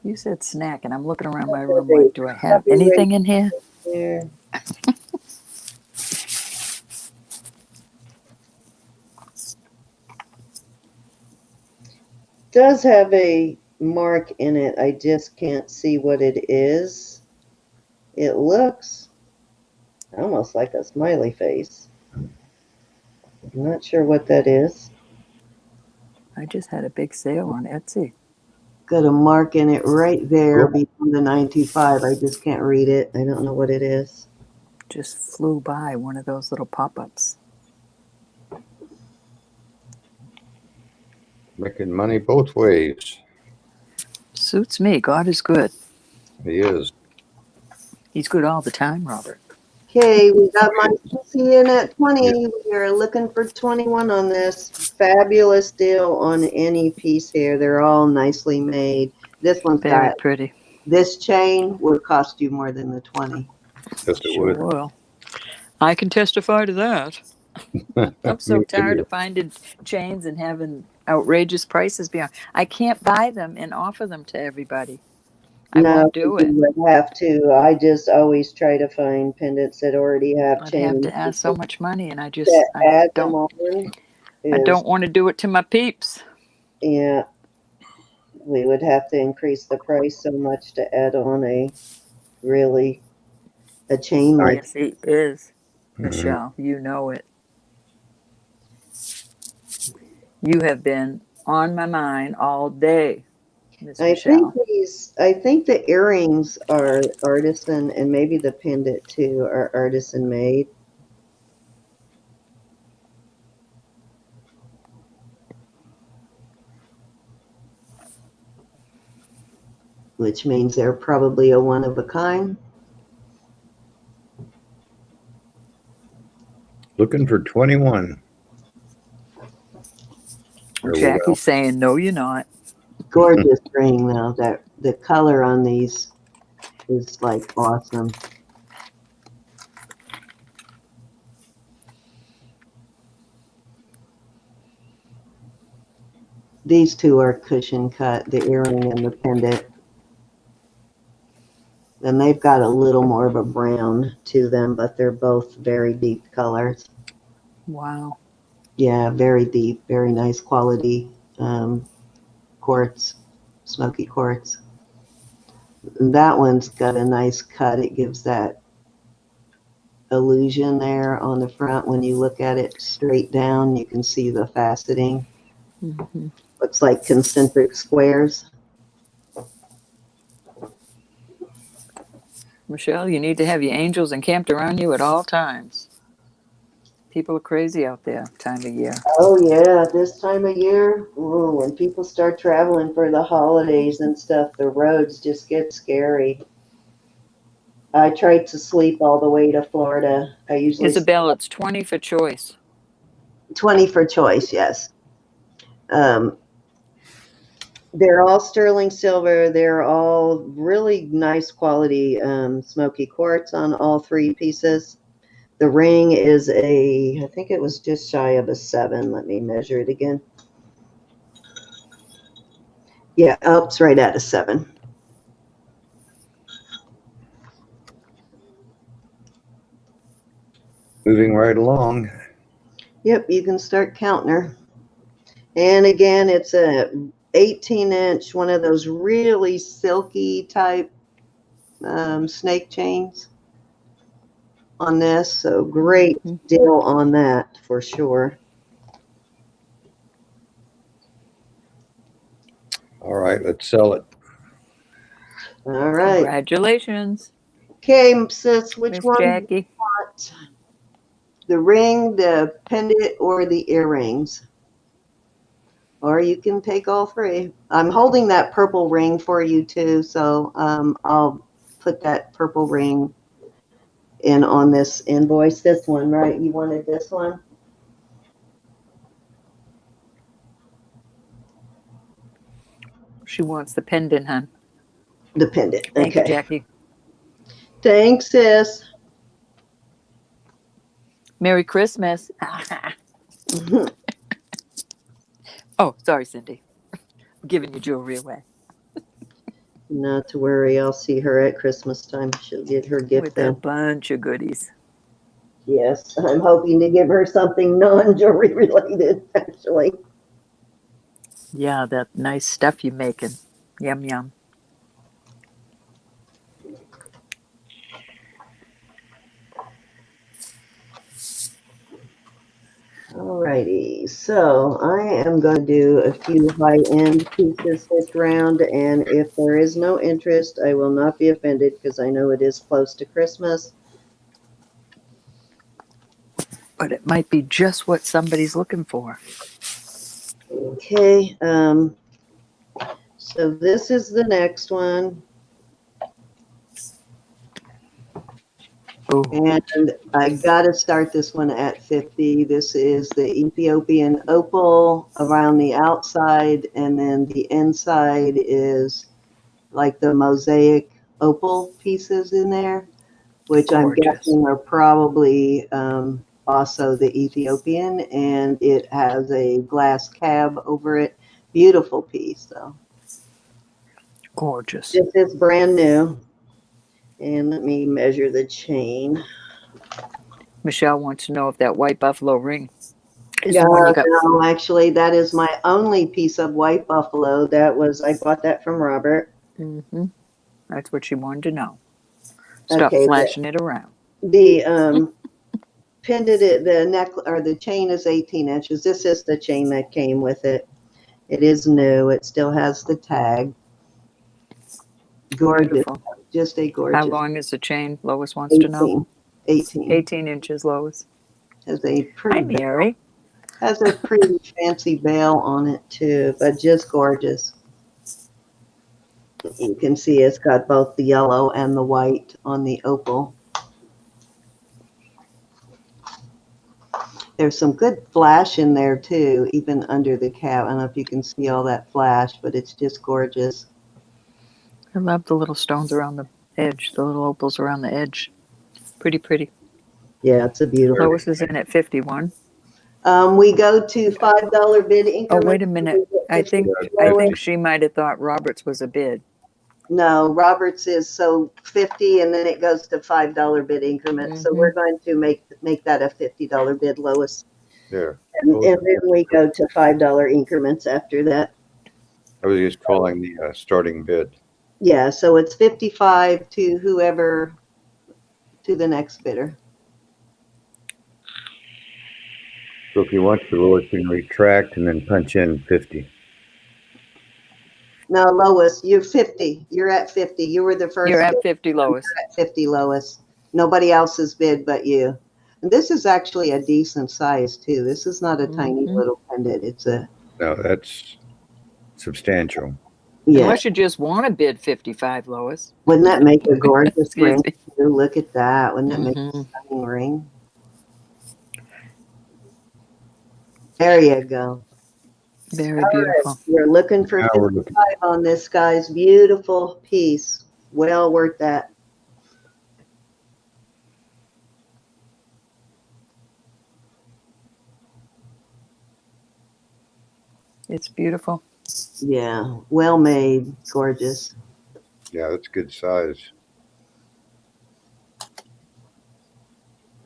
You said snack, and I'm looking around my room like, do I have anything in here? There. Does have a mark in it. I just can't see what it is. It looks almost like a smiley face. I'm not sure what that is. I just had a big sale on Etsy. Got a mark in it right there beyond the 925. I just can't read it. I don't know what it is. Just flew by one of those little pop-ups. Making money both ways. Suits me. God is good. He is. He's good all the time, Robert. Okay, we got my CC in at 20. Yeah. We are looking for 21 on this. Fabulous deal on any piece here. They're all nicely made. This one's Very got, pretty. this chain would cost you more than the 20. Yes, it Sure would. will. I can testify to that. I'm so Me tired too. of finding chains and having outrageous prices beyond. I can't buy them and offer them to everybody. I No, won't do it. you would have to. I just always try to find pendants that already have I'd have chains. to ask so much money, and I To add them don't on I is, don't want to do it to my peeps. yeah, we would have to increase the price so much to add on a chain like. Yes, he is, Mhm. Michelle. You know it. You have been on my mind all day, Miss I think Michelle. I think the earrings are artisan, and maybe the pendant too are artisan made. which means they're probably a one of a kind. Looking for 21. There we go. Jackie's saying, no, you're not. Gorgeous ring though. That the color on these is like awesome. These two are cushion cut, the earring and the pendant. And they've got a little more of a brown to them, but they're both very deep colors. Wow. Yeah, very deep, very nice quality quartz, smoky quartz. That one's got a nice cut. It gives that illusion there on the front. When you look at it straight down, you can see the faceting. Mm-hmm. Looks like concentric squares. Michelle, you need to have your angels encamped around you at all times. People are crazy out there time of year. Oh yeah, this time of year, ooh, when people start traveling for the holidays and stuff, the roads just get scary. I tried to sleep all the way to Florida. I usually Isabel, it's 20 for choice. 20 for choice, yes. They're all sterling silver. They're all really nice quality smoky quartz on all three pieces. The ring is I think it was just shy of a 7. Let me measure it again. Yeah, oh, it's right at a 7. Moving right along. Yep, you can start counting her. And again, it's a 18-inch, one of those really silky type snake chains on this. So great deal on that for sure. All right, let's sell it. All right. Congratulations. Okay, sis, which Miss one Jackie. do you want? The ring, the pendant, or the earrings? Or you can take all three. I'm holding that purple ring for you too, so I'll put that purple ring in on this invoice. This one, right? You wanted this one? She wants the pendant, hon. The pendant. Thank Okay. you, Jackie. Thanks, sis. Merry Christmas. Oh, sorry, Cindy. I'm giving your jewelry away. Not to worry. I'll see her at Christmas time. She'll get her gift With then. a bunch of goodies. Yes, I'm hoping to give her something non-jewelry related, actually. Yeah, that nice stuff you're making. Yum, yum. Alrighty, so I am going to do a few high-end pieces this round, and if there is no interest, I will not be offended because I know it is close to Christmas. But it might be just what somebody's looking for. Okay, so this is the next one. Ooh. And I got to start this one at 50. This is the Ethiopian Opal around the outside, and then the inside is like the mosaic opal pieces in there, which I'm guessing are probably also the Ethiopian, and it has a glass cab over it. Beautiful piece, though. Gorgeous. This is brand new. And let me measure the chain. Michelle wants to know if that white buffalo ring is the one you got. No, actually, that is my only piece of white buffalo. I bought that from Robert. Mm-hmm. That's what she wanted to know. Stop flashing it around. The pendant, the neck or the chain is 18 inches. This is the chain that came with it. It is new. It still has the tag. Gorgeous. Beautiful. Just a gorgeous. How long is the chain? Lois wants to know. 18. 18 inches, Lois. Has a pretty Hi, Mary. Has a pretty fancy veil on it too, but just gorgeous. You can see it's got both the yellow and the white on the opal. There's some good flash in there too, even under the cap. I don't know if you can see all that flash, but it's just gorgeous. I love the little stones around the edge, the little opals around the edge. Pretty, pretty. Yeah, it's a beautiful. Lois is in at 51. We go to $5 bid increments. Oh, wait a minute. I think she might have thought Roberts was a bid. No, Roberts is so 50, and then it goes to $5 bid increments. So we're going to make that a $50 bid, Lois. There. And then we go to $5 increments after that. I was just calling the starting bid. Yeah, so it's 55 to whoever, to the next bidder. So if you want to, Lois can retract and then punch in 50. No, Lois, you're 50. You're at 50. You were the first. You're at 50, Lois. You're at 50, Lois. Nobody else's bid but you. And this is actually a decent size too. This is not a tiny little pendant. It's a. No, that's substantial. Yeah. Unless you just want to bid 55, Lois. Wouldn't that make a gorgeous Excuse ring? me. Look at that. Wouldn't that make a stunning ring? There you go. Very All beautiful. right. We're looking for Now we're looking. 55 on this guy's beautiful piece. Well worth that. It's beautiful. Yeah, well made, gorgeous. Yeah, that's good size.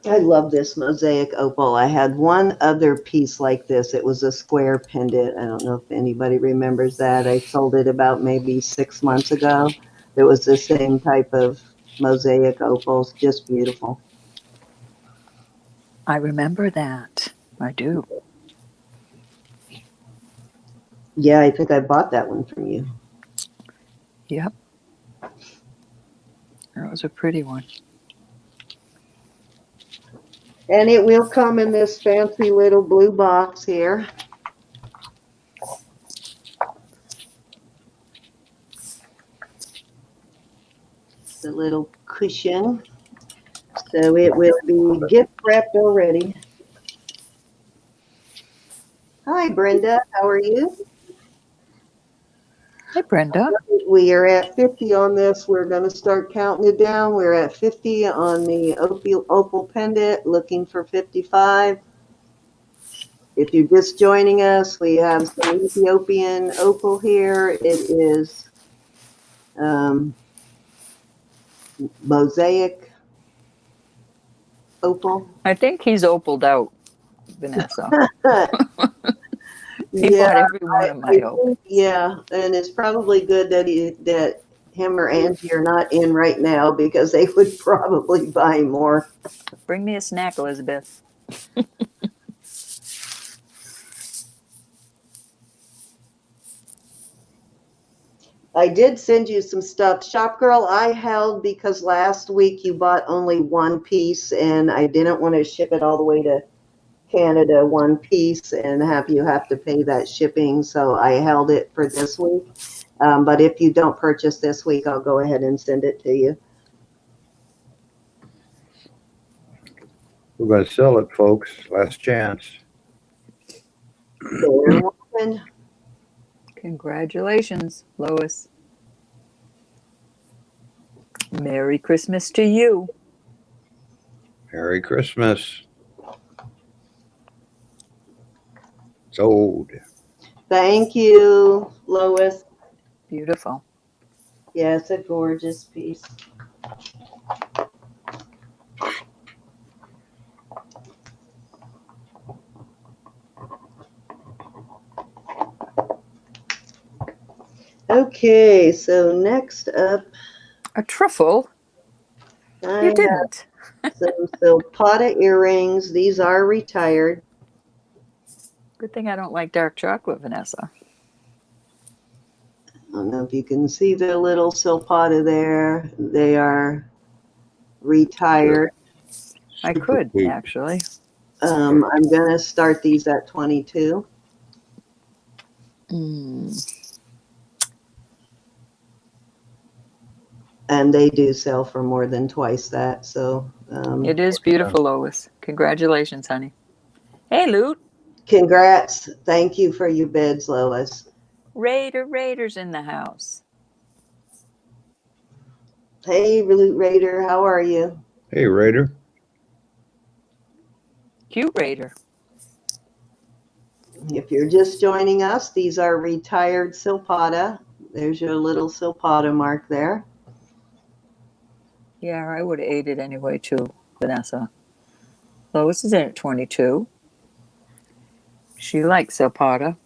I love this mosaic opal. I had one other piece like this. It was a square pendant. I don't know if anybody remembers that. I sold it about maybe 6 months ago. It was the same type of mosaic opals, just beautiful. I remember that. I do. Yeah, I think I bought that one from you. Yep. That was a pretty one. And it will come in this fancy little blue box here. The little cushion. So it will be gift wrapped already. Hi, Brenda. How are you? Hi, Brenda. We are at 50 on this. We're going to start counting it down. We're at 50 on the opal pendant, looking for 55. If you're just joining us, we have some Ethiopian opal here. It is mosaic opal. I think he's opaled out, Vanessa. He Yeah, bought every one of my opals. yeah, and it's probably good that him or Angie are not in right now because they would probably buy more. Bring me a snack, Elizabeth. I did send you some stuff. Shop Girl, I held because last week you bought only one piece and I didn't want to ship it all the way to Canada one piece and have to pay that shipping. So I held it for this week. But if you don't purchase this week, I'll go ahead and send it to you. We're going to sell it, folks. Last chance. Congratulations, Lois. Merry Christmas to you. Merry Christmas. Sold. Thank you, Lois. Beautiful. Yeah, it's a gorgeous piece. Okay, so next up, A truffle? I You didn't. have some Silpada earrings. These are retired. Good thing I don't like dark chocolate, Vanessa. I don't know if you can see the little Silpada there. They are retired. I could, actually. I'm going to start these at 22. and they do sell for more than twice that. So It is beautiful, Lois. Congratulations, honey. Hey, Loot. congrats. Thank you for your bids, Lois. Raiders in the house. Hey, Loot Raider, how are you? Hey, Raider. Cute Raider. If you're just joining us, these are retired Silpada. There's your little Silpada mark there. Yeah, I would have ate it anyway, too, Vanessa. Lois is in at 22. She likes Silpada.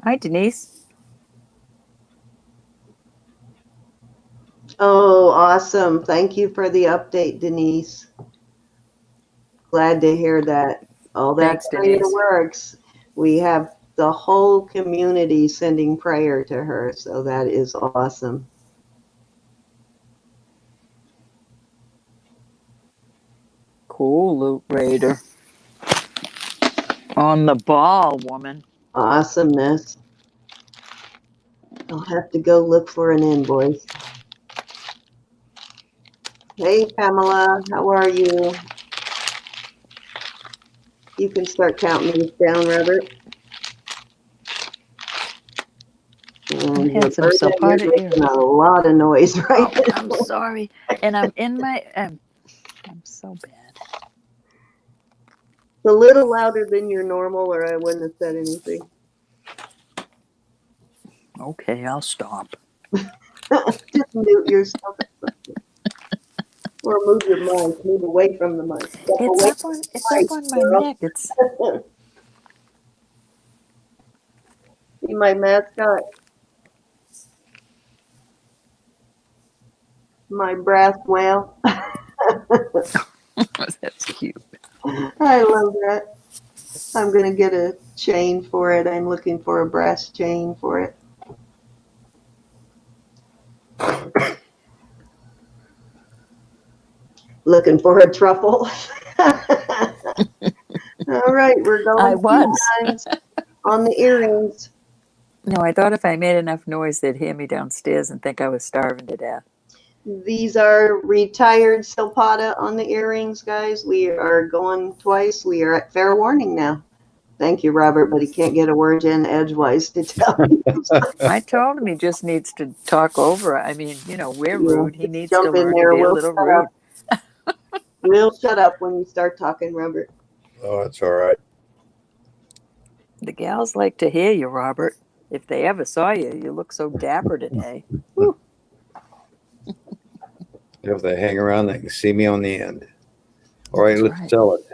Hi, Denise. Oh, awesome. Thank you for the update, Denise. Glad to hear that. All that Thanks, prayer Denise. works. We have the whole community sending prayer to her, so that is awesome. Cool, Loot Raider. On the ball, woman. Awesomeness. I'll have to go look for an invoice. Hey, Pamela, how are you? You can start counting these down, Robert. And had some Roberta, you're Silpada making a lot of noise right now. I'm sorry. And I'm in my... I'm so bad. It's a little louder than your normal, or I wouldn't have said anything. Okay, I'll stop. Just mute yourself. Or move your mic. Move away from the mic. Step away It's up on my neck. It's... See my mascot? My brass whale. That's cute. I love that. I'm going to get a chain for it. I'm looking for a brass chain for it. Looking for a truffle. All right, we're going I was. on the earrings. No, I thought if I made enough noise, they'd hear me downstairs and think I was starving to death. These are retired Silpada on the earrings, guys. We are going twice. We are at fair warning now. Thank you, Robert, but he can't get a word in edgewise to tell you. I told him he just needs to talk over. I mean, we're rude. He needs to Jump in learn to there. be a little rude. We'll shut up when you start talking, Robert. Oh, that's all right. The gals like to hear you, Robert. If they ever saw you, you look so dapper today. If they hang around, they can see me on the end. All right, let's sell it.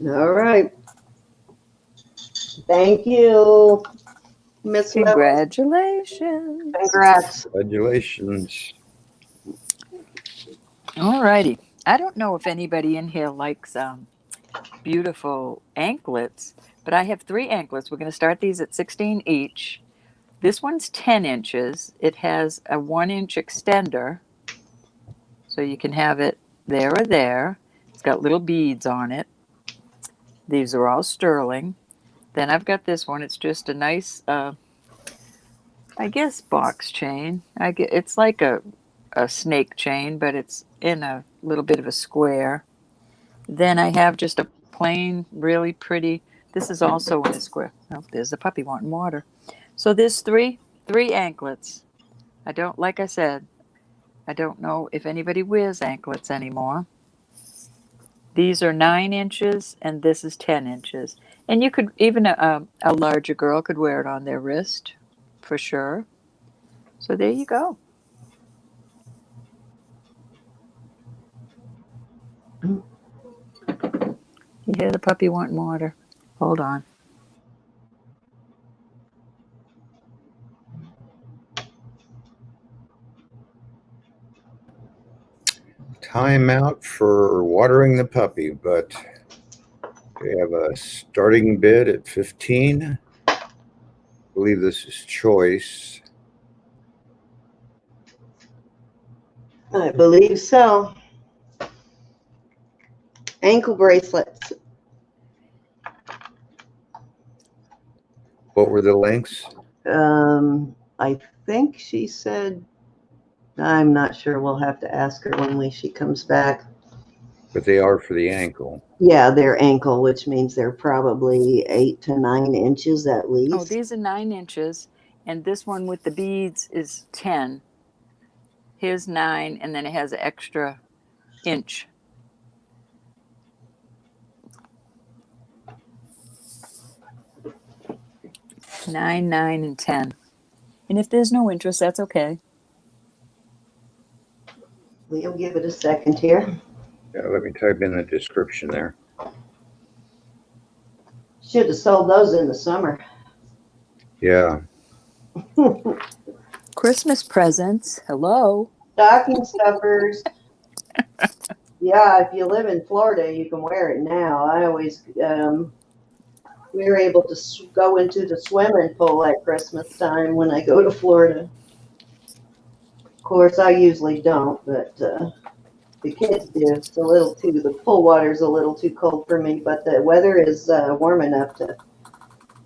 All right. Thank you, Miss Lewis. Congratulations. Congrats. Congratulations. All righty. I don't know if anybody in here likes beautiful anklets, but I have 3 anklets. We're going to start these at 16 each. This one's 10 inches. It has a 1-inch extender, so you can have it there or there. It's got little beads on it. These are all sterling. Then I've got this one. It's just a nice, I guess, box chain. It's like a snake chain, but it's in a little bit of a square. Then I have just a plain, really pretty. This is also in a square. Oh, there's the puppy wanting water. So there's three anklets. Like I said, I don't know if anybody wears anklets anymore. These are 9 inches and this is 10 inches. And you could, even a larger girl could wear it on their wrist for sure. So there you go. You hear the puppy wanting water. Hold on. Time out for watering the puppy, but we have a starting bid at 15. believe this is choice. I believe so. Ankle bracelets. What were the links? I think she said, I'm not sure. We'll have to ask her when she comes back. But they are for the ankle. Yeah, they're ankle, which means they're probably 8 to 9 inches at least. Oh, these are 9 inches, and this one with the beads is 10. Here's 9, and then it has an extra inch. Nine, 9, and 10. And if there's no interest, that's okay. We'll give it a second here. Yeah, let me type in the description there. Should have sold those in the summer. Yeah. Christmas presents. Hello. Stocking stuffers. Yeah, if you live in Florida, you can wear it now. I always, we were able to go into the swimming pool at Christmas time when I go to Florida. Of course, I usually don't, but the kids do. It's a little too, the pool water's a little too cold for me, but the weather is warm enough to,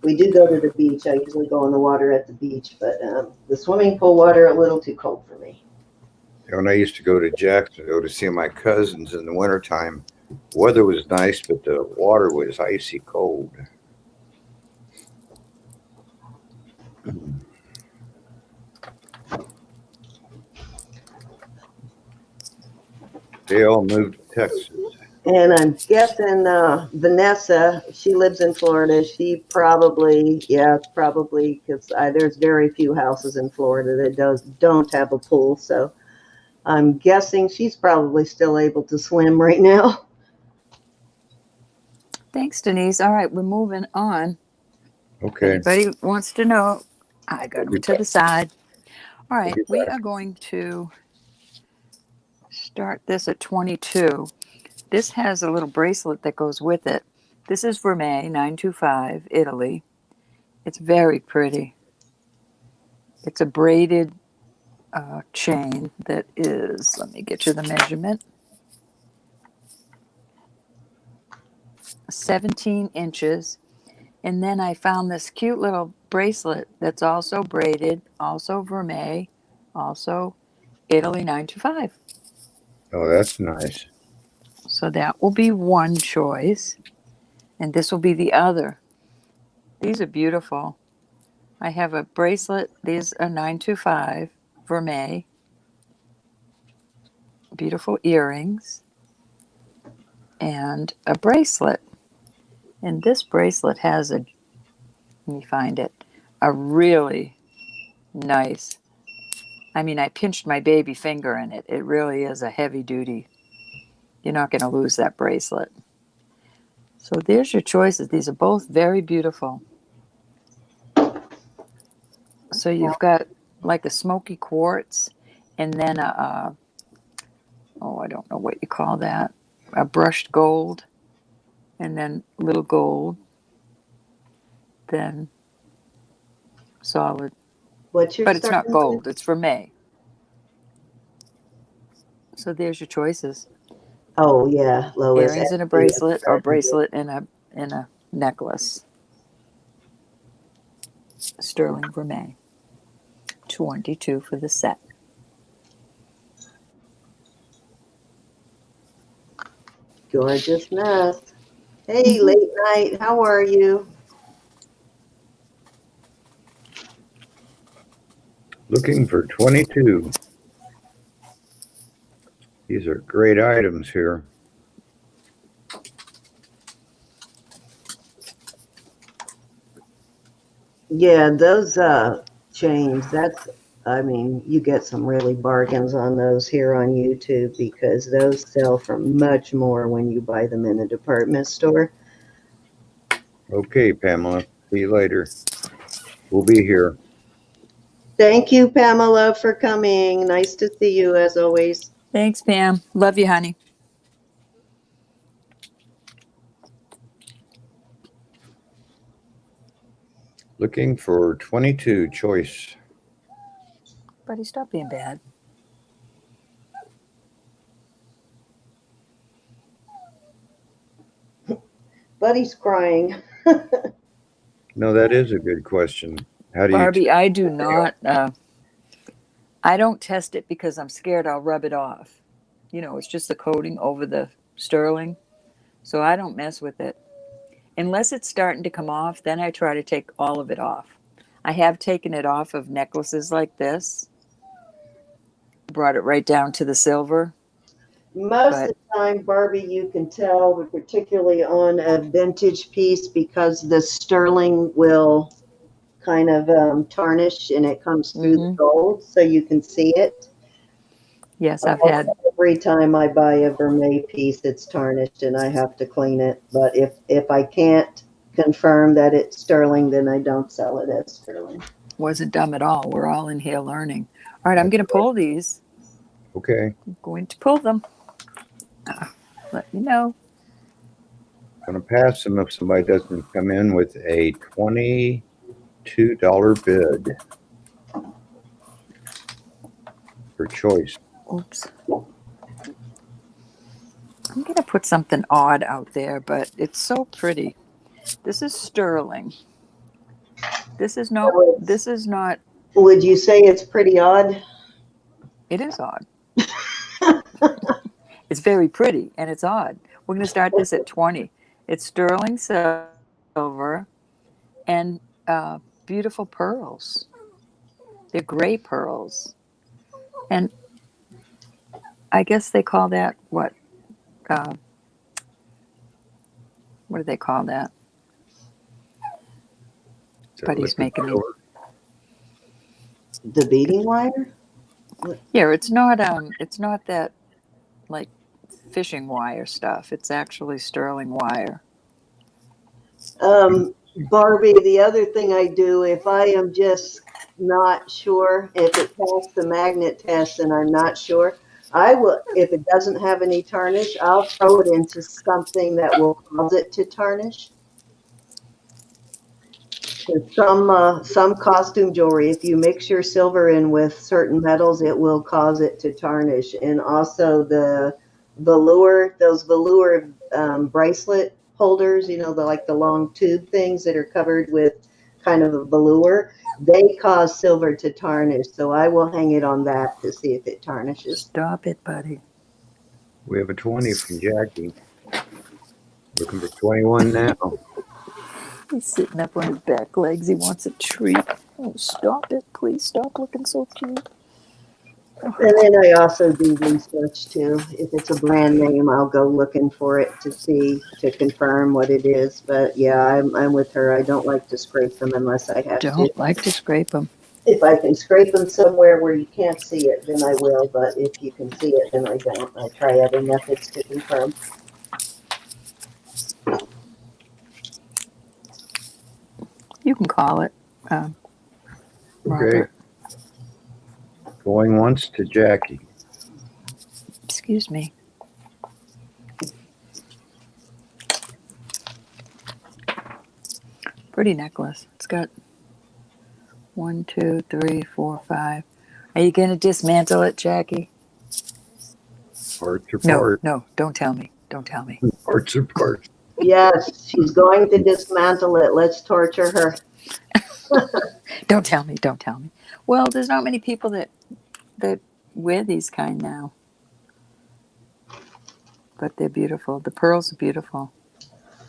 we do go to the beach. I usually go in the water at the beach, but the swimming pool water, a little too cold for me. When I used to go to Jacksonville to see my cousins in the wintertime, weather was nice, but the water was icy cold. They all moved to Texas. And I'm guessing Vanessa, she lives in Florida. She probably, yeah, it's probably because there's very few houses in Florida that don't have a pool. So I'm guessing she's probably still able to swim right now. Thanks, Denise. All right, we're moving on. Okay. Anybody wants to know? I got them to the side. All right, We'll we are going to start this at 22. This has a little bracelet that goes with it. This is Vermeil 925, Italy. It's very pretty. It's a braided chain that is, let me get you the measurement, 17 inches. And then I found this cute little bracelet that's also braided, also Vermeil, also Italy 925. Oh, that's nice. So that will be one choice. And this will be the other. These are beautiful. I have a bracelet. These are 925 Vermeil. Beautiful earrings. And a bracelet. And this bracelet has let me find it, a really nice, I mean, I pinched my baby finger in it. It really is a heavy duty. You're not going to lose that bracelet. So there's your choices. These are both very beautiful. So you've got like a smoky quartz and then I don't know what you call that, a brushed gold and then little gold, then solid. What's your But it's not starting gold, point? it's Vermeil. So there's your choices. Oh yeah, Lois. Earrings and a bracelet, or bracelet and a necklace. Sterling Vermeil. 22 for the set. Gorgeous mess. Hey, late night. How are you? Looking for 22. These are great items here. Yeah, those chains, I mean, you get some really bargains on those here on YouTube because those sell for much more when you buy them in a department store. Okay, Pamela. See you later. We'll be here. Thank you, Pamela, for coming. Nice to see you as always. Thanks, Pam. Love you, honey. Looking for 22 choice. Buddy, stop being bad. Buddy's crying. No, that is a good question. How do you Barbie, I do not, I don't test it because I'm scared I'll rub it off. You know, it's just the coating over the sterling. So I don't mess with it. Unless it's starting to come off, then I try to take all of it off. I have taken it off of necklaces like this, brought it right down to the silver. Most of the time, Barbie, you can tell, particularly on a vintage piece, because the sterling will kind of tarnish and it comes through the gold, so you can see it. Yes, I've had. Every time I buy a vermeil piece, it's tarnished and I have to clean it. But if I can't confirm that it's sterling, then I don't sell it as sterling. Wasn't dumb at all. We're all in here learning. All right, I'm going to pull these. Okay. I'm going to pull them. Let me know. I'm going to pass them if somebody doesn't come in with a $22 bid for choice. Oops. I'm going to put something odd out there, but it's so pretty. This is sterling. This is not. Would you say it's pretty odd? It is odd. It's very pretty and it's odd. We're going to start this at 20. It's sterling silver and beautiful pearls. They're gray pearls. And I guess they call that what? What do they call that? Buddy's making me. The beading wire? Yeah, it's not that like fishing wire stuff. It's actually sterling wire. Barbie, the other thing I do, if I am just not sure, if it passed the magnet test and I'm not sure, I will, if it doesn't have any tarnish, I'll throw it into something that will cause it to tarnish. Some costume jewelry, if you mix your silver in with certain metals, it will cause it to tarnish. And also the velour, those velour bracelet holders, you know, like the long tube things that are covered with kind of a velour, they cause silver to tarnish. So I will hang it on that to see if it tarnishes. Stop it, buddy. We have a 20 from Jackie. Looking for 21 now. He's sitting up on his back legs. He wants a treat. Oh, stop it. Please stop looking so cute. And then I also do research too. If it's a brand name, I'll go looking for it to confirm what it is. But yeah, I'm with her. I don't like to scrape them unless I have to. Don't like to scrape them. If I can scrape them somewhere where you can't see it, then I will. But if you can see it, then I don't. I try other methods to confirm. You can call it. Okay. Robert. Going once to Jackie. Excuse me. Pretty necklace. It's got 1, 2, 3, 4, 5. Are you going to dismantle it, Jackie? Parts are parts. No, don't tell me. Don't tell me. Parts are parts. Yes, she's going to dismantle it. Let's torture her. Don't tell me. Don't tell me. Well, there's not many people that wear these kind now. But they're beautiful. The pearls are beautiful.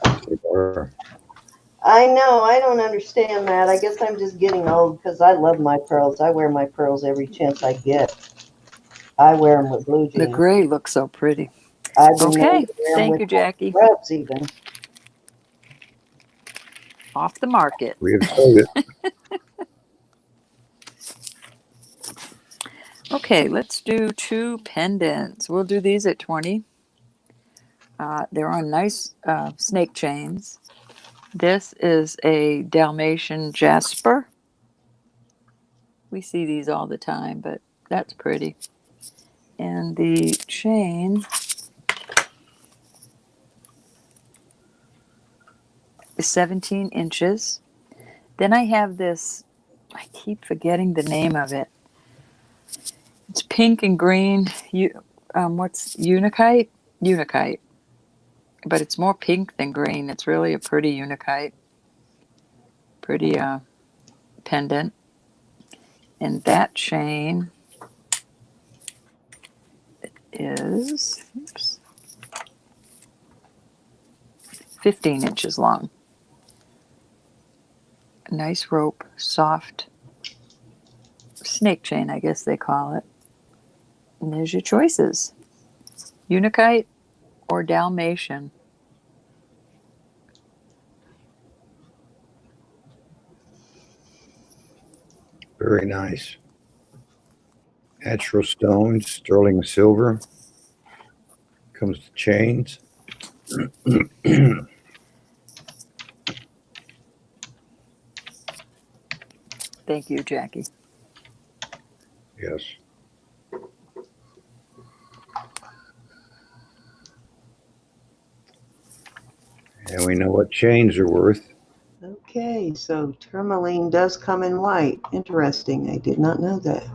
They are. I know. I don't understand that. I guess I'm just getting old because I love my pearls. I wear my pearls every chance I get. I wear them with blue jeans. The gray looks so pretty. Okay. Thank you, Jackie. Scrubs even. Off the market. We have sold it. Okay, let's do 2 pendants. We'll do these at 20. They're on nice snake chains. This is a Dalmatian jasper. We see these all the time, but that's pretty. And the chain is 17 inches. Then I have this, I keep forgetting the name of it. It's pink and green. What's Unikite? Unikite. But it's more pink than green. It's really a pretty Unikite. Pretty pendant. And that chain is 15 inches long. Nice rope, soft snake chain, I guess they call it. And there's your choices. Unikite or Dalmatian. Very nice. Natural stones, sterling silver. Comes to chains. Thank you, Jackie. Yes. And we know what chains are worth. Okay, so tourmaline does come in white. Interesting. I did not know that.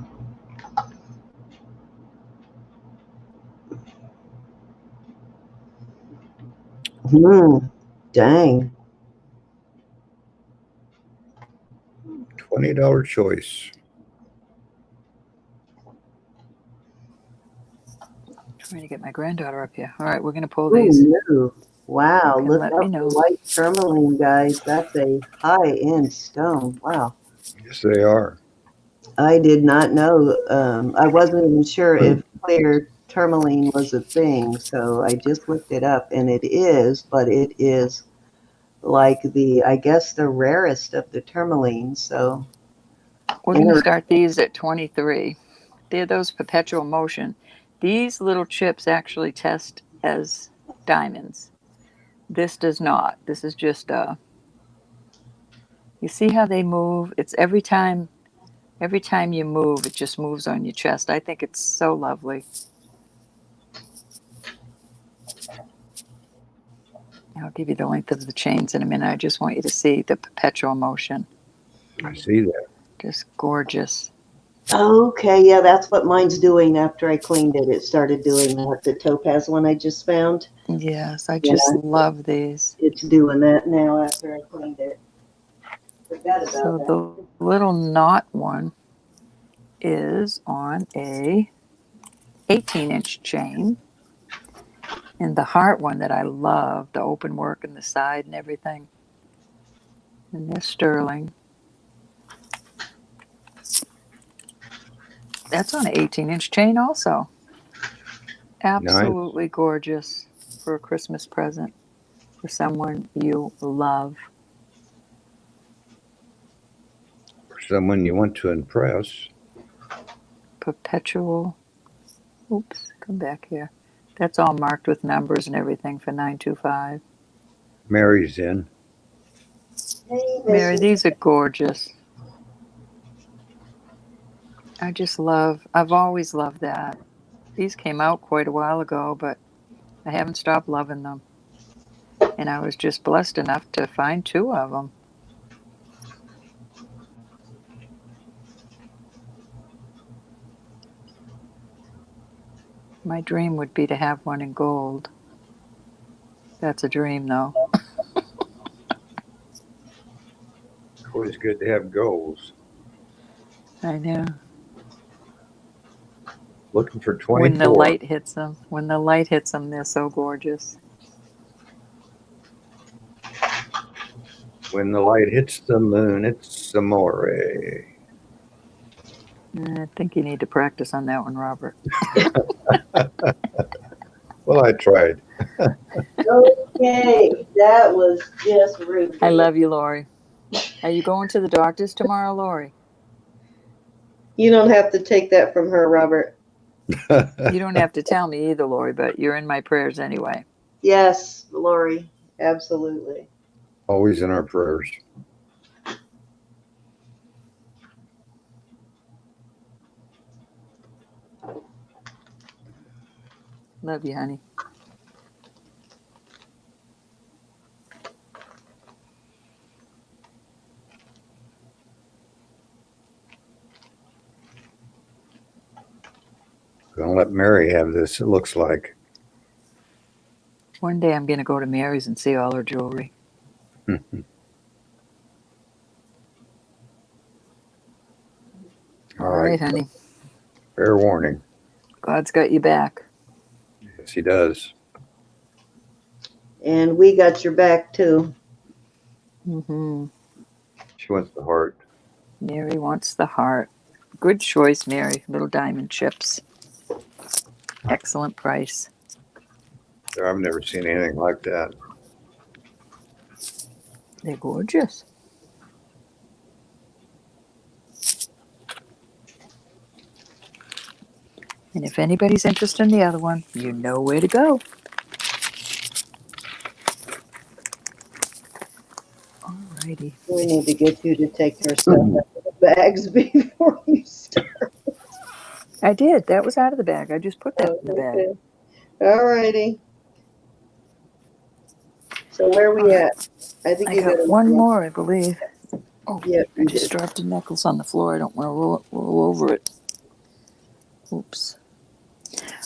Dang. $20 choice. Trying to get my granddaughter up here. All right, we're going to pull these. No. Wow, You can look let up me know. the white tourmaline, guys. That's a high-end stone. Wow. Yes, they are. I did not know. I wasn't even sure if clear tourmaline was a thing, so I just looked it up, and it is, but it is like I guess, the rarest of the tourmaline. So We're going to start these at 23. They're those perpetual motion. These little chips actually test as diamonds. This does not. This is just you see how they move? It's every time you move, it just moves on your chest. I think it's so lovely. I'll give you the length of the chains in a minute. I just want you to see the perpetual motion. I see that. Just gorgeous. Okay, yeah, that's what mine's doing after I cleaned it. It started doing that. The topaz one I just found. Yes, I just love these. It's doing that now after I cleaned it. Forgot about So that. the little knot one is on a 18-inch chain. And the heart one that I love, the open work and the side and everything. And this sterling. That's on an 18-inch chain also. Absolutely gorgeous for a Christmas present for someone you love. For someone you want to impress. Perpetual. Oops, come back here. That's all marked with numbers and everything for 925. Mary's in. Hey, Mary, these are gorgeous. I've always loved that. These came out quite a while ago, but I haven't stopped loving them. And I was just blessed enough to find two of them. My dream would be to have one in gold. That's a dream, though. Always good to have goals. I know. Looking for 24. When the light hits them, they're so gorgeous. When the light hits the moon, it's amore. I think you need to practice on that one, Robert. Well, I tried. Okay, that was just rude. I love you, Lori. Are you going to the doctor's tomorrow, Lori? You don't have to take that from her, Robert. You don't have to tell me either, Lori, but you're in my prayers anyway. Yes, Lori, absolutely. Always in our prayers. Love you, honey. Gonna let Mary have this, it looks like. One day I'm going to go to Mary's and see all her jewelry. All right, honey. Fair warning. God's got you back. Yes, he does. And we got your back too. Mm-hmm. She wants the heart. Mary wants the heart. Good choice, Mary. Little diamond chips. Excellent price. I've never seen anything like that. They're gorgeous. And if anybody's interested in the other one, you know where to go. Alrighty. We need to get you to take your stuff out of the bags before you start. I did. That was out of the bag. I just put that in the bag. Okay. All righty. So where are we at? I think I you got one more, I believe. Oh, Yep, I just dropped a necklace on the floor. I don't want to roll over it. Oops.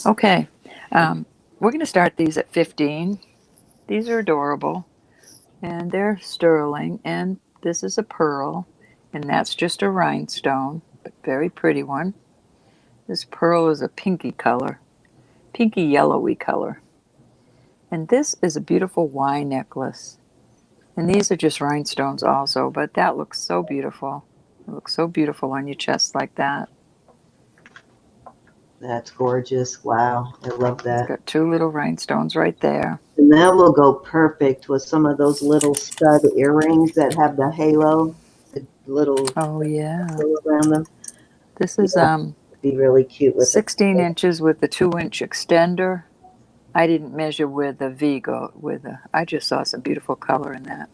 Okay. We're going to start these at 15. These are adorable. And they're sterling. And this is a pearl. And that's just a rhinestone, but very pretty one. This pearl is a pinky color. Pinky yellowy color. And this is a beautiful Y necklace. And these are just rhinestones also, but that looks so beautiful. It looks so beautiful on your chest like that. That's gorgeous. Wow. I love that. It's got two little rhinestones right there. And that will go perfect with some of those little stud earrings that have the halo, the little halo around them. This is be really cute with 16 inches with the 2-inch extender. I didn't measure where the V go I just saw some beautiful color in that.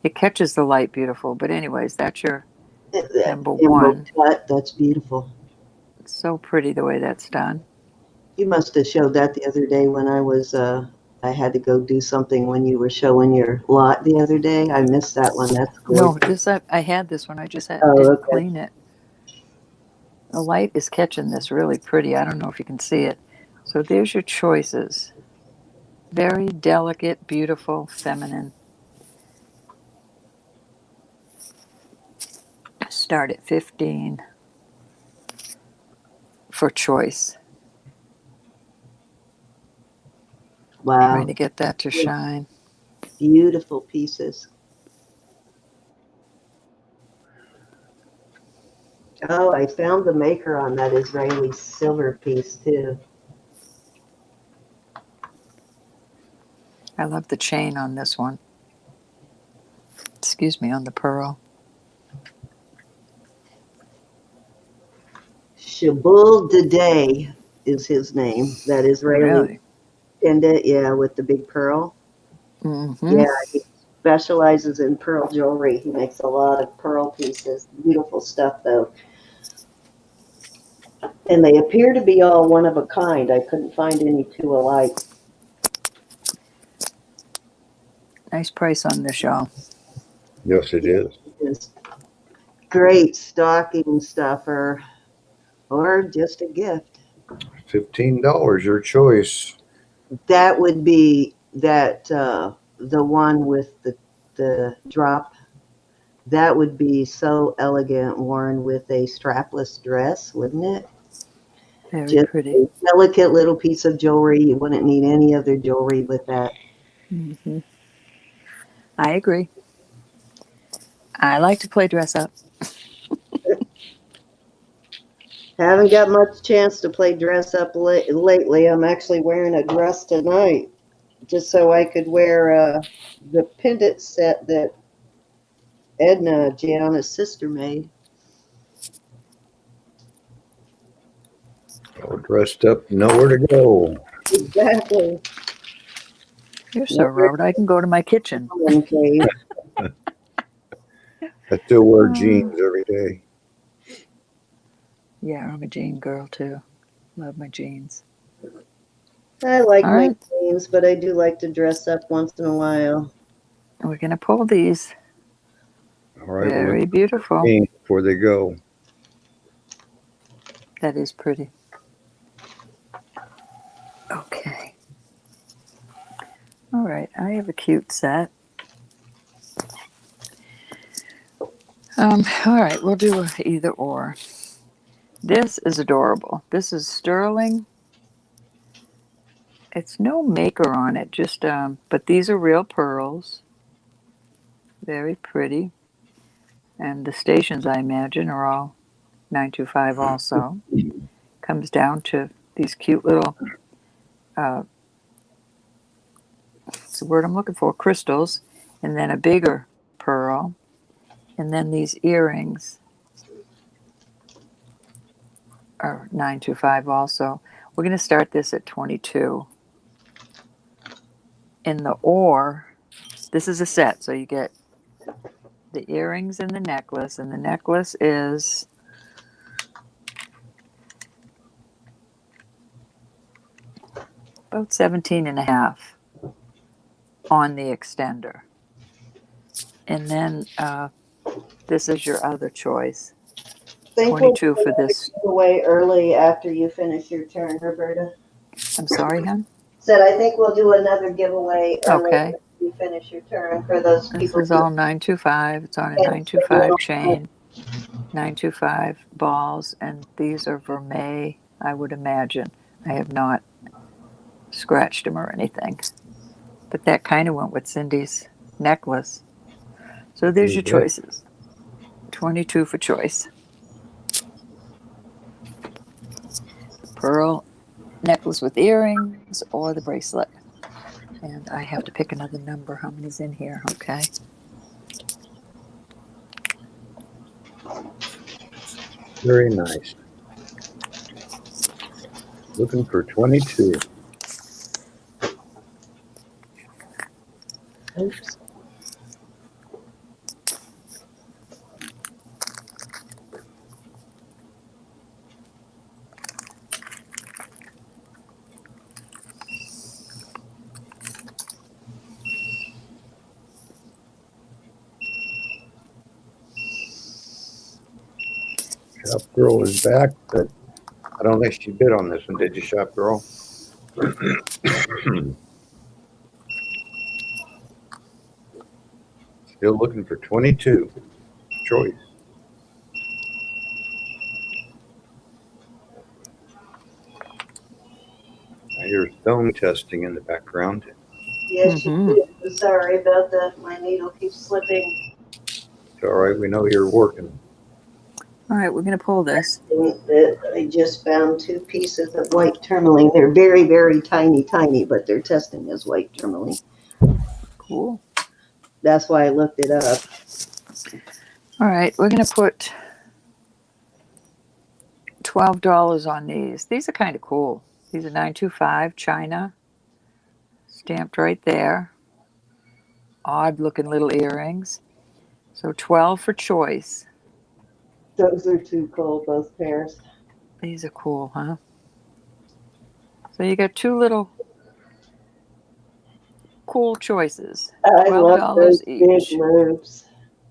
It catches the light beautiful, but anyways, that's your number one. Cut. That's beautiful. It's so pretty the way that's done. You must have showed that the other day when I was I had to go do something when you were showing your lot the other day. I missed that one. That's gorgeous. No, I had this one. I just didn't clean it. The light is catching this really pretty. I don't know if you can see it. So there's your choices. Very delicate, beautiful, feminine. Start at 15 for choice. Wow. Trying to get that to shine. Beautiful pieces. Oh, I found the maker on that Israeli silver piece too. I love the chain on this one. Excuse me, on the pearl. Shabul Dadeh is his name. That Israeli pendant, yeah, with the big pearl. Mm-hmm. Yeah, he specializes in pearl jewelry. He makes a lot of pearl pieces. Beautiful stuff, though. And they appear to be all one of a kind. I couldn't find any two alike. Nice price on this, y'all. Yes, it is. Just great stocking stuffer or just a gift. $15, your choice. That would be that the one with the drop. That would be so elegant worn with a strapless dress, wouldn't it? Very Just pretty. A delicate little piece of jewelry. You wouldn't need any other jewelry with that. Mm-hmm. I agree. I like to play dress up. Haven't got much chance to play dress up lately. I'm actually wearing a dress tonight just so I could wear the pendant set that Edna, Gianna's sister, made. All dressed up, nowhere to go. Exactly. You're so rude. I can go to my kitchen. I still wear jeans every day. Yeah, I'm a jean girl too. Love my jeans. I like my jeans, but I do like to dress up once in a while. We're going to pull these. All right, very beautiful. Before they go. That is pretty. All right, I have a cute set. All right, we'll do either or. This is adorable. This is sterling. It's no maker on it, just but these are real pearls. Very pretty. And the stations, I imagine, are all 925 also. Comes down to these cute little, what's the word I'm looking for, crystals, and then a bigger pearl, and then these earrings are 925 also. We're going to start this at 22. In the or, this is a set, so you get the earrings and the necklace is about 17 and a half on the extender. And then this is your other choice. Think 22 for this. We'll away early after you finish your turn, Roberta. I'm sorry, hon? Said I think we'll do another giveaway early Okay. after you finish your turn for those This people. is all 925. It's on a 925 chain, 925 balls, and these are vermeil, I would imagine. I have not scratched them or anything. But that kind of went with Cindy's necklace. So there's your choices. 22 for choice. Pearl necklace with earrings or the bracelet. And I have to pick another number. How many's in here? Okay. Very nice. Looking for 22. Oops. Shop Girl is back, but I don't think she bid on this one, did you, Shop Girl? Still looking for 22. Choice. I hear stone testing in the background. Yes, you did. Sorry about that. My needle keeps slipping. It's all right. We know you're working. All right, we're going to pull this. I just found 2 pieces of white tourmaline. They're very, very tiny, but they're testing as white tourmaline. Cool. That's why I looked it up. All right, we're going to put $12 on these. These are kind of cool. These are 925 China. Stamped right there. Odd looking little earrings. So 12 for choice. Those are too cool, both pairs. These are cool, huh? So you got 2 little cool choices. I love those each. big loops.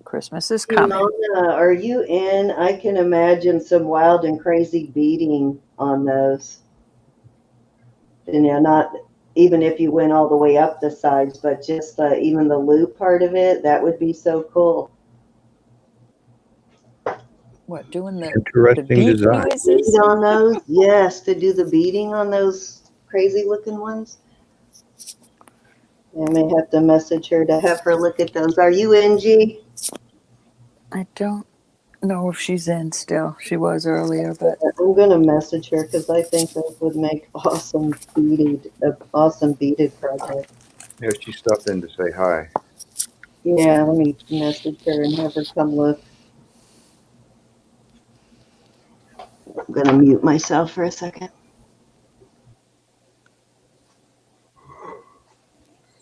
Christmas is coming. Mona, are you in? I can imagine some wild and crazy beading on those. And not even if you went all the way up the sides, but just even the loop part of it, that would be so cool. What, doing the Interesting design. noises? On those? Yes, to do the beading on those crazy looking ones. I may have to message her to have her look at those. Are you in, G? I don't know if she's in still. She was earlier, but I'm going to message her because I think those would make awesome beaded project. Yeah, she stopped in to say hi. Yeah, let me message her and have her come look. I'm going to mute myself for a second.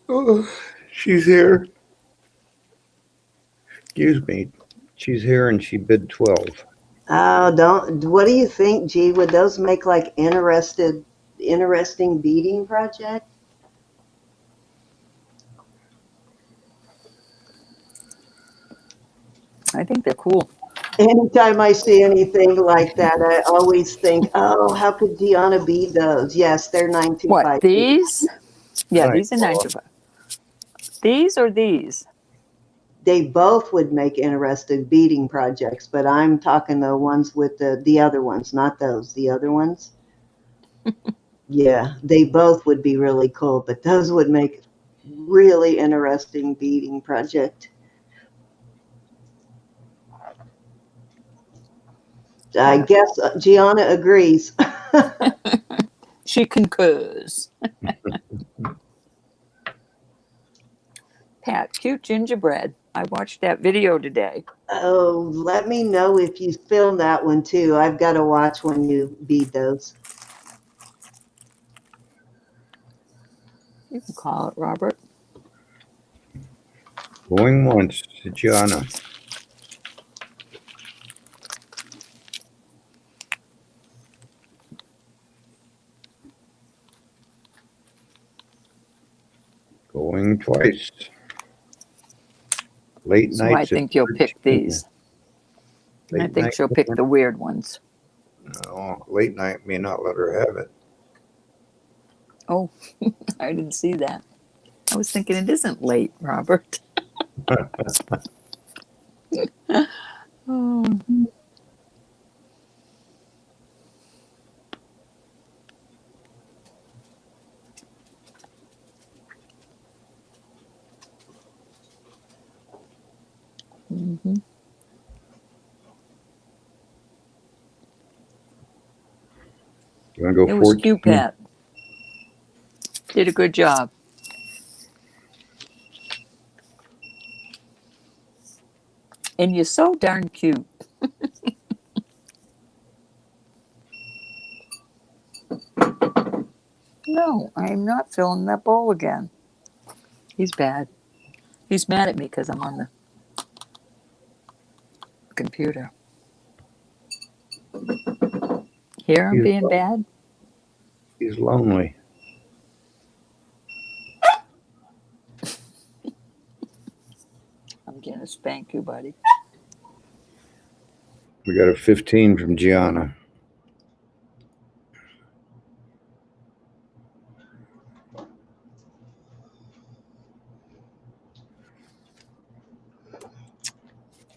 Oh, she's here. Excuse me. She's here and she bid 12. What do you think, G? Would those make like interesting beading project? I think they're cool. Anytime I see anything like that, I always think, oh, how could Deanna bead those? Yes, they're 925. What, these? Yeah, Nice. these are 925. These or these? They both would make interesting beading projects, but I'm talking the ones with the other ones, not those, the other ones. Yeah, they both would be really cool, but those would make really interesting beading project. I guess Gianna agrees. She concurs. Pat, cute gingerbread. I watched that video today. Oh, let me know if you filmed that one too. I've got to watch when you bead those. You can call it, Robert. Going once to Gianna. Going twice. Late So nights. I think you'll pick these. I think she'll pick the weird ones. No, late night may not let her have it. Oh, I didn't see that. I was thinking it isn't late, Robert. Oh. Mm-hmm. You want to go It was 14? cute, Pat. Did a good job. And you're so darn cute. No, I am not filling that bowl again. He's bad. He's mad at me because I'm on the computer. Here I'm being bad. He's lonely. I'm gonna spank you, buddy. We got a 15 from Gianna.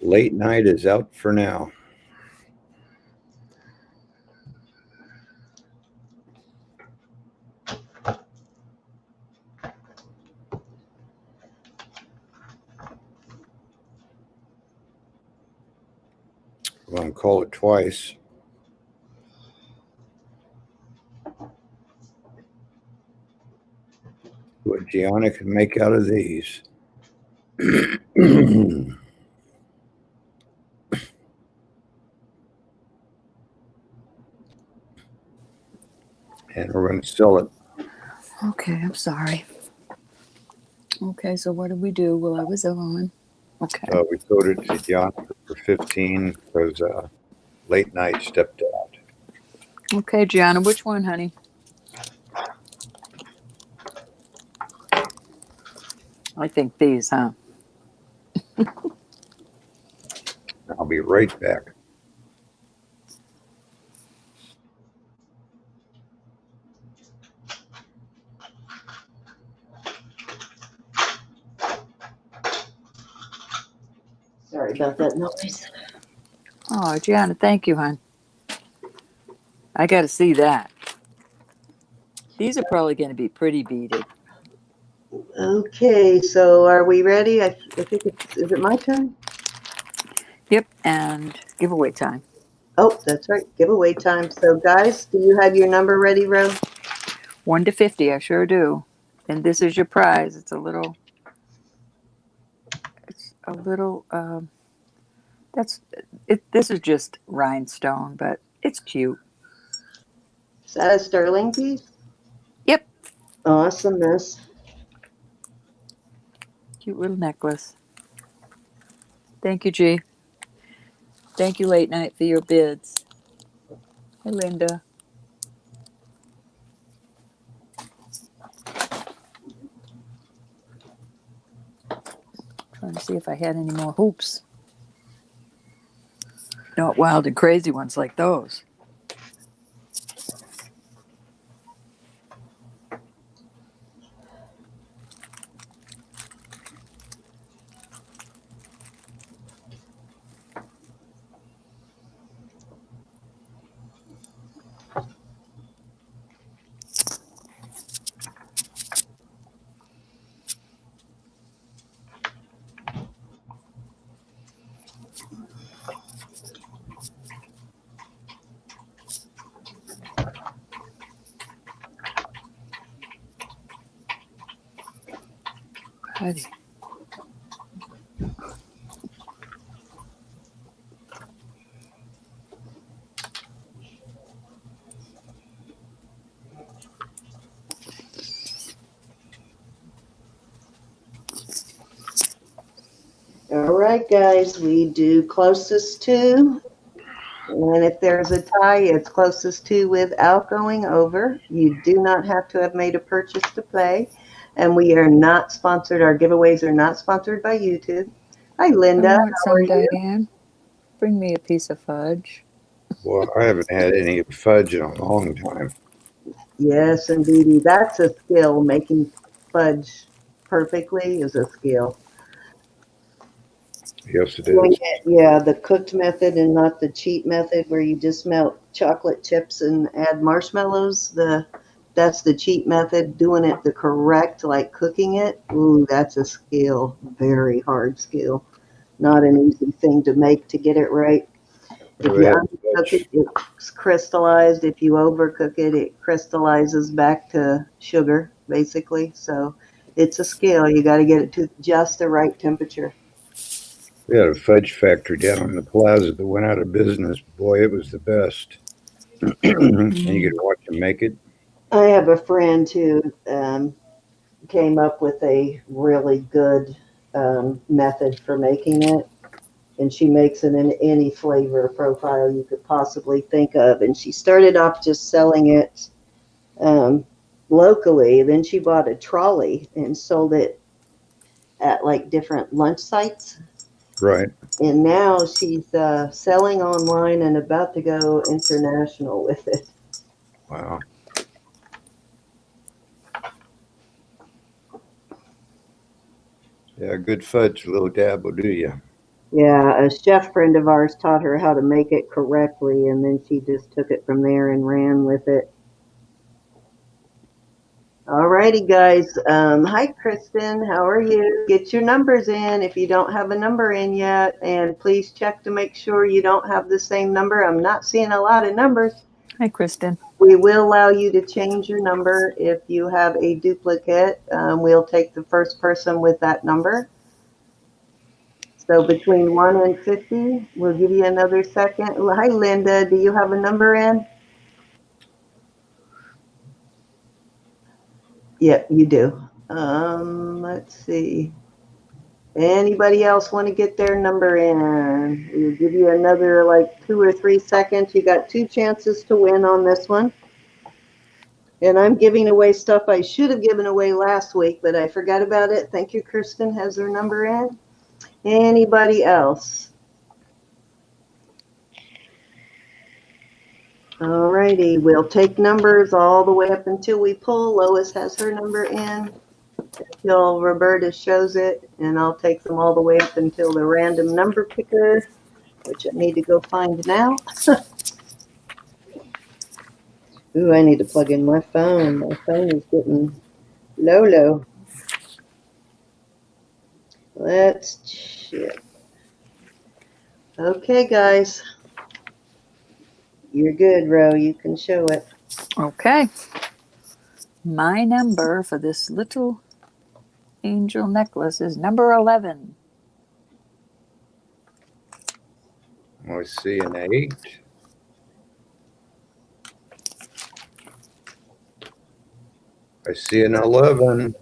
Late night is out for now. I'm going to call it twice. What Gianna can make out of these. And we're going to sell it. Okay, I'm sorry. Okay, so what did we do while I was on? Okay. We sold it to Gianna for 15 because late night stepped out. Okay, Gianna, which one, honey? I think these, huh? I'll be right back. Sorry about that noise. Oh, Gianna, thank you, hon. I got to see that. These are probably going to be pretty beaded. Okay, so are we ready? I think is it my turn? Yep, and giveaway time. Oh, that's right, giveaway time. So guys, do you have your number ready, Ro? 1 to 50, I sure do. And this is your prize. It's a little, this is just rhinestone, but it's cute. Is that a sterling piece? Yep. Awesomeness. Cute little necklace. Thank you, G. Thank you, Late Night, for your bids. Hi, Linda. Trying to see if I had any more hoops. Not wild and crazy ones like those. buddy. All right, guys, we do closest to. And if there's a tie, it's closest to without going over. You do not have to have made a purchase to play. And we are not sponsored. Our giveaways are not sponsored by YouTube. Hi, Linda. I want How are some, you? Diane. Bring me a piece of fudge. Well, I haven't had any fudge in a long time. Yes, indeed. That's a skill. Making fudge perfectly is a skill. Yes, it Doing is. it, yeah, the cooked method and not the cheap method where you just melt chocolate chips and add marshmallows. That's the cheap method. Doing it the correct, like cooking it. Ooh, that's a skill. Very hard skill. Not an easy thing to make to get it right. If I've you had undercook fudge. it, it's crystallized. If you overcook it, it crystallizes back to sugar, basically. So it's a skill. You got to get it to just the right temperature. We had a fudge factory down in the plaza that went out of business. Boy, it was the best. And you could watch them make it. I have a friend who came up with a really good method for making it. And she makes it in any flavor profile you could possibly think of. And she started off just selling it locally. Then she bought a trolley and sold it at like different lunch sites. Right. And now she's selling online and about to go international with it. Wow. Yeah, good fudge, a little dab will do you. Yeah, a chef friend of ours taught her how to make it correctly, and then she just took it from there and ran with it. Alrighty, guys. Hi, Kristen. How are you? Get your numbers in if you don't have a number in yet, and please check to make sure you don't have the same number. I'm not seeing a lot of numbers. Hi, Kristen. We will allow you to change your number if you have a duplicate. We'll take the first person with that number. So between 1 and 50, we'll give you another second. Hi, Linda. Do you have a number in? Yep, you do. Let's see. Anybody else want to get their number in? We'll give you another like 2 or 3 seconds. You got 2 chances to win on this one. And I'm giving away stuff I should have given away last week, but I forgot about it. Thank you, Kirsten has her number in. Anybody else? All righty, we'll take numbers all the way up until we pull. Lois has her number in until Roberta shows it, and I'll take them all the way up until the random number picker, which I need to go find now. Ooh, I need to plug in my phone. My phone is getting low. Let's check. Okay, guys. You're good, Ro. You can show it. Okay. My number for this little angel necklace is number 11. I see an 8. I see an 11.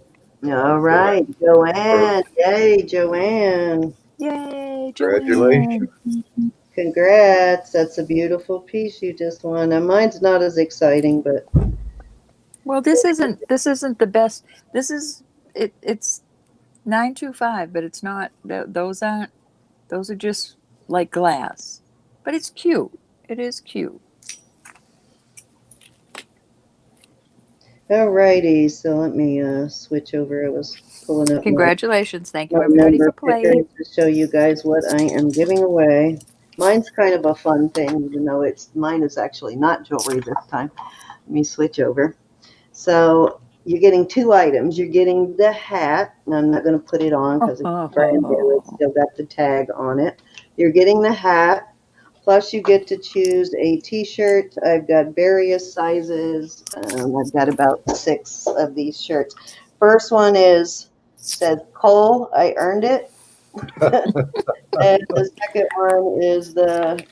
All right, Joanne. Yay, Joanne. Yay, Congratulations. Joanne. Congrats. That's a beautiful piece you just won. Now, mine's not as exciting, but Well, this isn't the best. This is it's 925, but it's not those are just like glass. But it's cute. It is cute. all righty. So let me switch over. I was pulling up Congratulations. Thank you my everybody number for picker playing. to show you guys what I am giving away. Mine's kind of a fun thing, even though mine is actually not jewelry this time. Let me switch over. So you're getting 2 items. You're getting the hat, and I'm not going to put it on because it's brand new. It's still got the tag on it. You're getting the hat, plus you get to choose a t-shirt. I've got various sizes. I've got about 6 of these shirts. First one is says Cole, I earned it. And the second one is the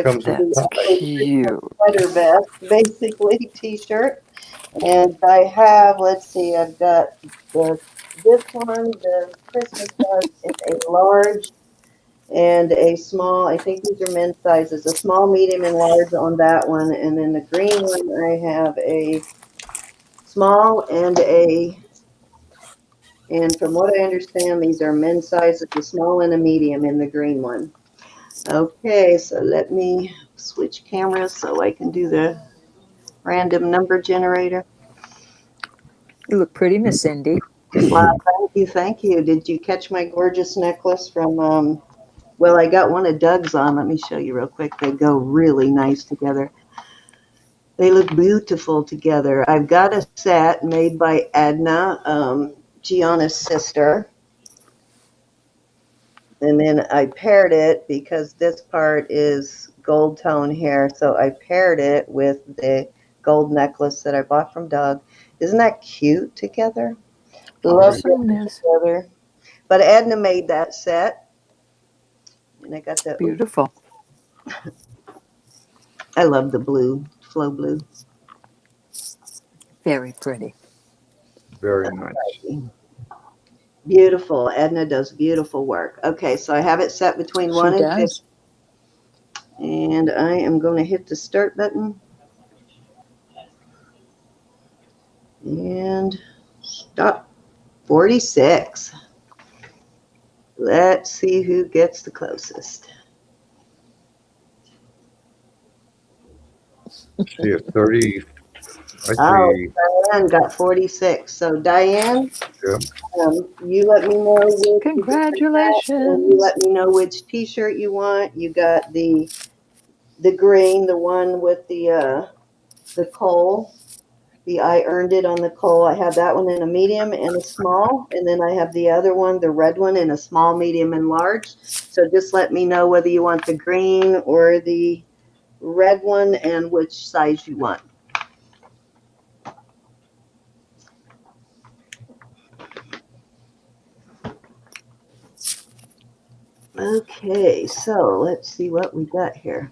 Comes with That's cute. sweater vest, basically t-shirt. And I have, let's see, I've got this one, the Christmas vest is a large and a small. I think these are men's sizes, a small, medium, and large on that one. And then the green one, I have a small and from what I understand, these are men's sizes, a small and a medium in the green one. Okay, so let me switch cameras so I can do the random number generator. You look pretty, Miss Cindy. Wow, thank you, thank you. Did you catch my gorgeous necklace from, well, I got one of Doug's on. Let me show you real quick. They go really nice together. They look beautiful together. I've got a set made by Adna, Gianna's sister. And then I paired it because this part is gold tone hair. So I paired it with the gold necklace that I bought from Doug. Isn't that cute together? Love them together. But Edna made that set. And I got the Beautiful. I love the blue, flow blue. Very pretty. very nice. Beautiful. Edna does beautiful work. Okay, so I have it set between 1 and 50. And I am going to hit the start button. And stop. 46. Let's see who gets the closest. See a 30. I Oh, see. Diane got 46. So Diane, Yep. you let me know which. Congratulations. And you let me know which T-shirt you want. You got the green, the one with the coal. The I earned it on the coal. I have that one in a medium and a small, and then I have the other one, the red one, in a small, medium, and large. So just let me know whether you want the green or the red one and which size you want. Okay, so let's see what we got here.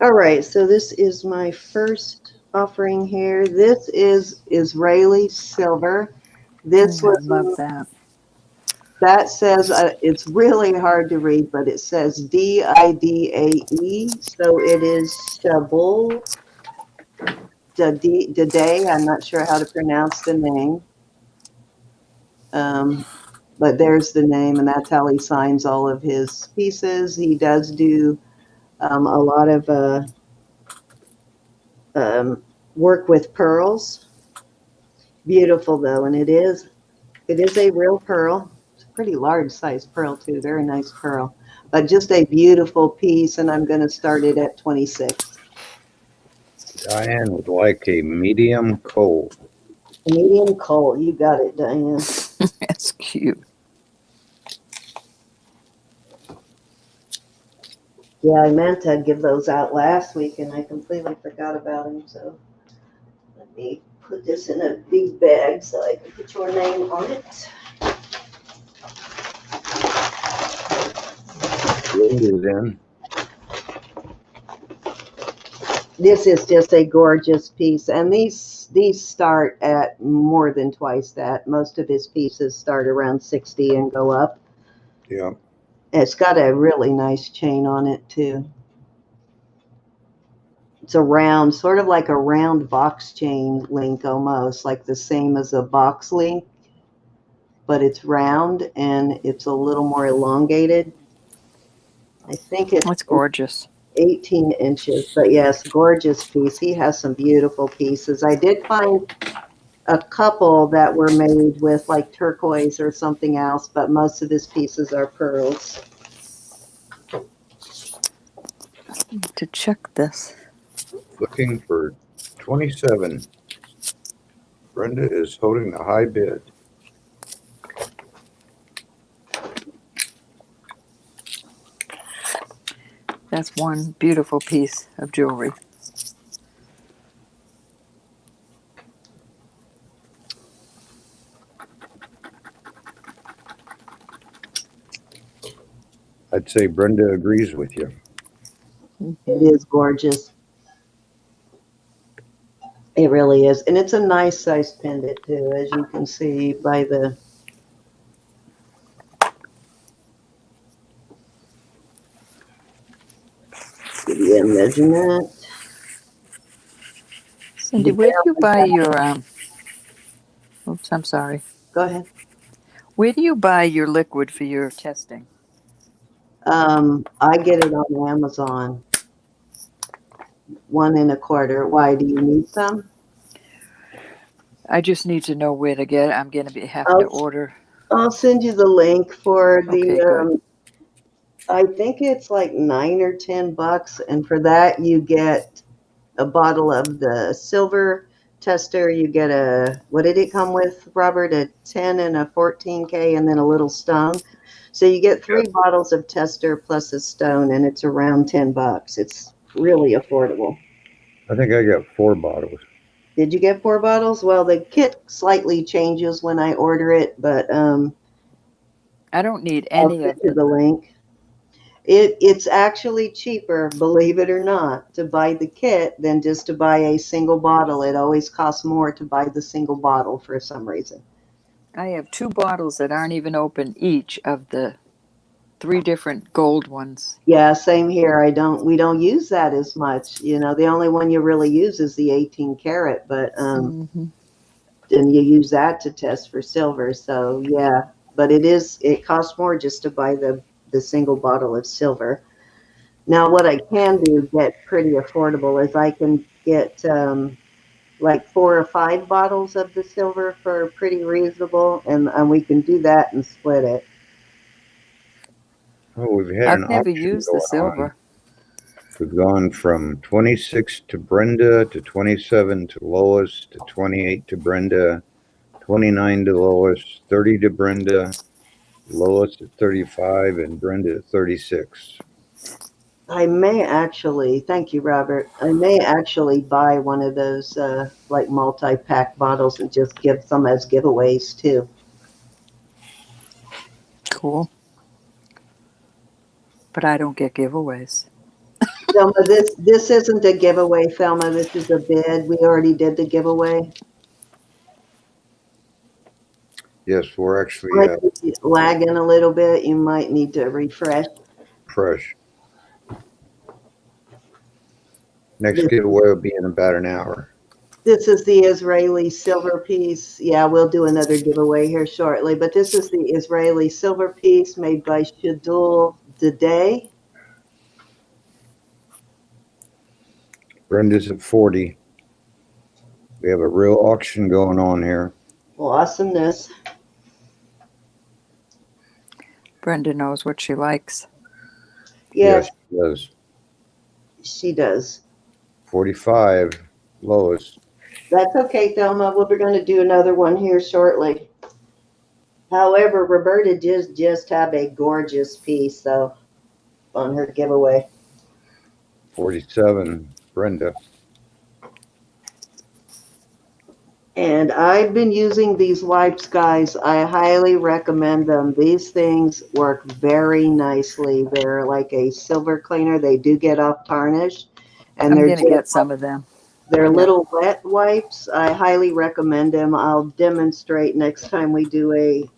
All right, so this is my first offering here. This is Israeli silver. This I was love that. That says, it's really hard to read, but it says Didae. So it is Shabul Dade. I'm not sure how to pronounce the name. But there's the name, and that's how he signs all of his pieces. He does do a lot of work with pearls. Beautiful though, and it is a real pearl. It's a pretty large size pearl too. Very nice pearl, but just a beautiful piece. And I'm going to start it at 26. Diane would like a medium coal. Medium coal. You got it, Diane. That's cute. Yeah, I meant to give those out last week, and I completely forgot about them. So let me put this in a big bag so I can put your name on it. Then This is just a gorgeous piece, and these start at more than twice that. Most of his pieces start around 60 and go up. yeah. It's got a really nice chain on it too. It's a round, sort of like a round box chain link, almost like the same as a box link, but it's round and it's a little more elongated. I think it's That's gorgeous. 18 inches, but yes, gorgeous piece. He has some beautiful pieces. I did find a couple that were made with like turquoise or something else, but most of his pieces are pearls. To check this. Looking for 27. Brenda is holding the high bid. That's one beautiful piece of jewelry. I'd say Brenda agrees with you. It is gorgeous. It really is. And it's a nice size pendant too, as you can see by the give you a measurement. Cindy, where do you buy your oops, I'm sorry. Go ahead. Where do you buy your liquid for your testing? I get it on Amazon. 1 1/4. Why, do you need some? I just need to know where to get it. I'm going to be having to order. I'll send you the link for the Okay, good. I think it's like $9 or $10, and for that you get a bottle of the silver tester. You get a, what did it come with, Robert? A 10 and a 14K, and then a little stone. So you get 3 bottles of tester plus a stone, and it's around $10. It's really affordable. I think I got 4 bottles. Did you get 4 bottles? Well, the kit slightly changes when I order it, but I don't need any of the link. It's actually cheaper, believe it or not, to buy the kit than just to buy a single bottle. It always costs more to buy the single bottle for some reason. I have 2 bottles that aren't even open each of the 3 different gold ones. Yeah, same here. We don't use that as much. You know, the only one you really use is the 18 karat, but then you use that to test for silver. So yeah, but it costs more just to buy the single bottle of silver. Now, what I can do get pretty affordable is I can get like 4 or 5 bottles of the silver for pretty reasonable, and we can do that and split it. Oh, we've had I've never used the silver. We've gone from 26 to Brenda, to 27 to Lois, to 28 to Brenda, 29 to Lois, 30 to Brenda, Lois at 35, and Brenda at 36. I may actually, thank you, Robert. I may actually buy one of those like multi-pack bottles and just give some as giveaways too. Cool. But I don't get giveaways. Thelma, this isn't a giveaway, Thelma. This is a bid. We already did the giveaway. Yes, we're actually lagging a little bit. You might need to refresh. Fresh. Next giveaway will be in about an hour. This is the Israeli silver piece. Yeah, we'll do another giveaway here shortly. But this is the Israeli silver piece made by Shadul Today. Brenda's at 40. We have a real auction going on here. Awesomeness. Brenda knows what she likes. Yes, she does. She does. 45, Lois. That's okay, Thelma. We're going to do another one here shortly. However, Roberta just have a gorgeous piece, though, on her giveaway. 47, Brenda. And I've been using these wipes, guys. I highly recommend them. These things work very nicely. They're like a silver cleaner. They do get off tarnish. And I'm going to get some of them. They're little wet wipes. I highly recommend them. I'll demonstrate next time we do a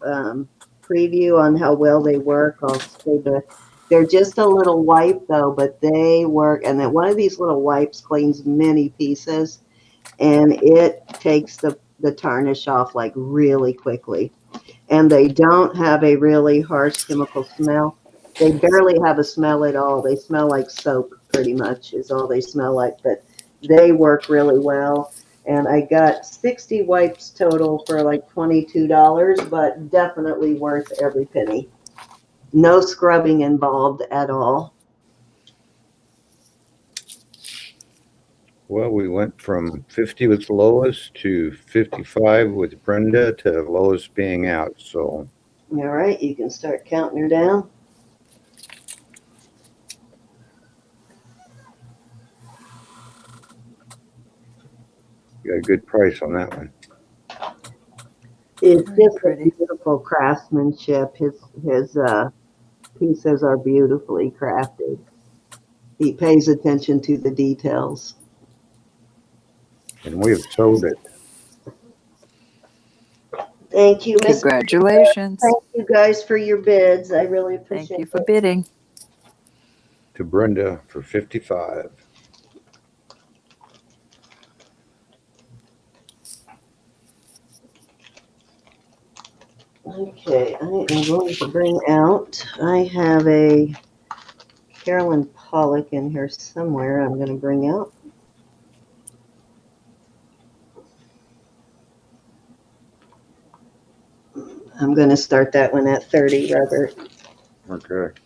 preview on how well they work. I'll say they're just a little wipe, though, but they work. And then one of these little wipes cleans many pieces. And it takes the tarnish off like really quickly. And they don't have a really harsh chemical smell. They barely have a smell at all. They smell like soap pretty much is all they smell like, but they work really well. And I got 60 wipes total for like $22, but definitely worth every penny. No scrubbing involved at all. Well, we went from 50 with Lois to 55 with Brenda to Lois being out. So, all right, you can start counting her down. You got a good price on that one. It's just a beautiful craftsmanship. His pieces are beautifully crafted. He pays attention to the details. And we have sold it Thank you, Miss. Congratulations. Thank you guys for your bids. I really Thank appreciate you for it. bidding. to Brenda for 55. Okay, I am going to bring out, I have a Carolyn Pollock in here somewhere I'm going to bring out. I'm going to start that one at 30, Robert. Okay.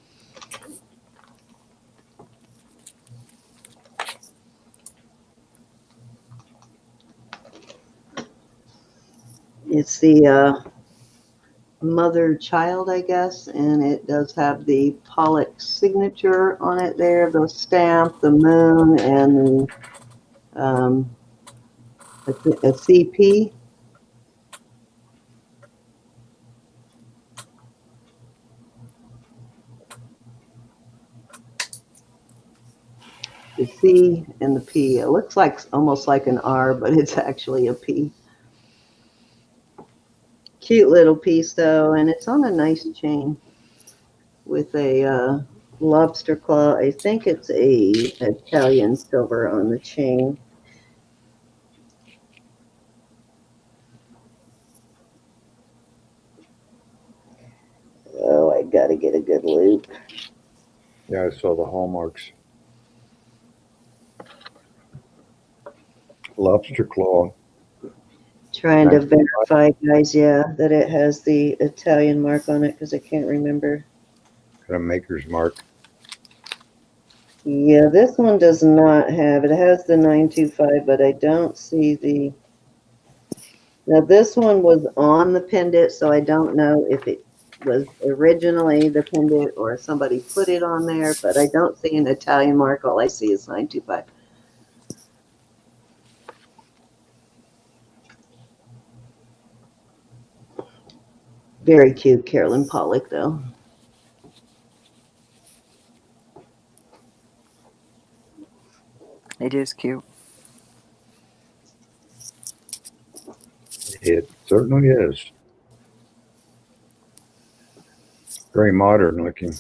It's the mother child, I guess, and it does have the Pollock signature on it there, the stamp, the moon, and a CP. The C and the P. It looks like almost like an R, but it's actually a P. Cute little piece though, and it's on a nice chain with a lobster claw. I think it's a Italian silver on the chain. Oh, I gotta get a good loop. Yeah, I saw the hallmarks. Lobster claw. Trying to 95. verify, guys, yeah, that it has the Italian mark on it because I can't remember. Got a maker's mark. Yeah, this one does not have, it has the 925, but I don't see the, now this one was on the pendant, so I don't know if it was originally the pendant or somebody put it on there, but I don't see an Italian mark. All I see is 925. Very cute Carolyn Pollock, though. It is cute. It certainly is. Very modern looking.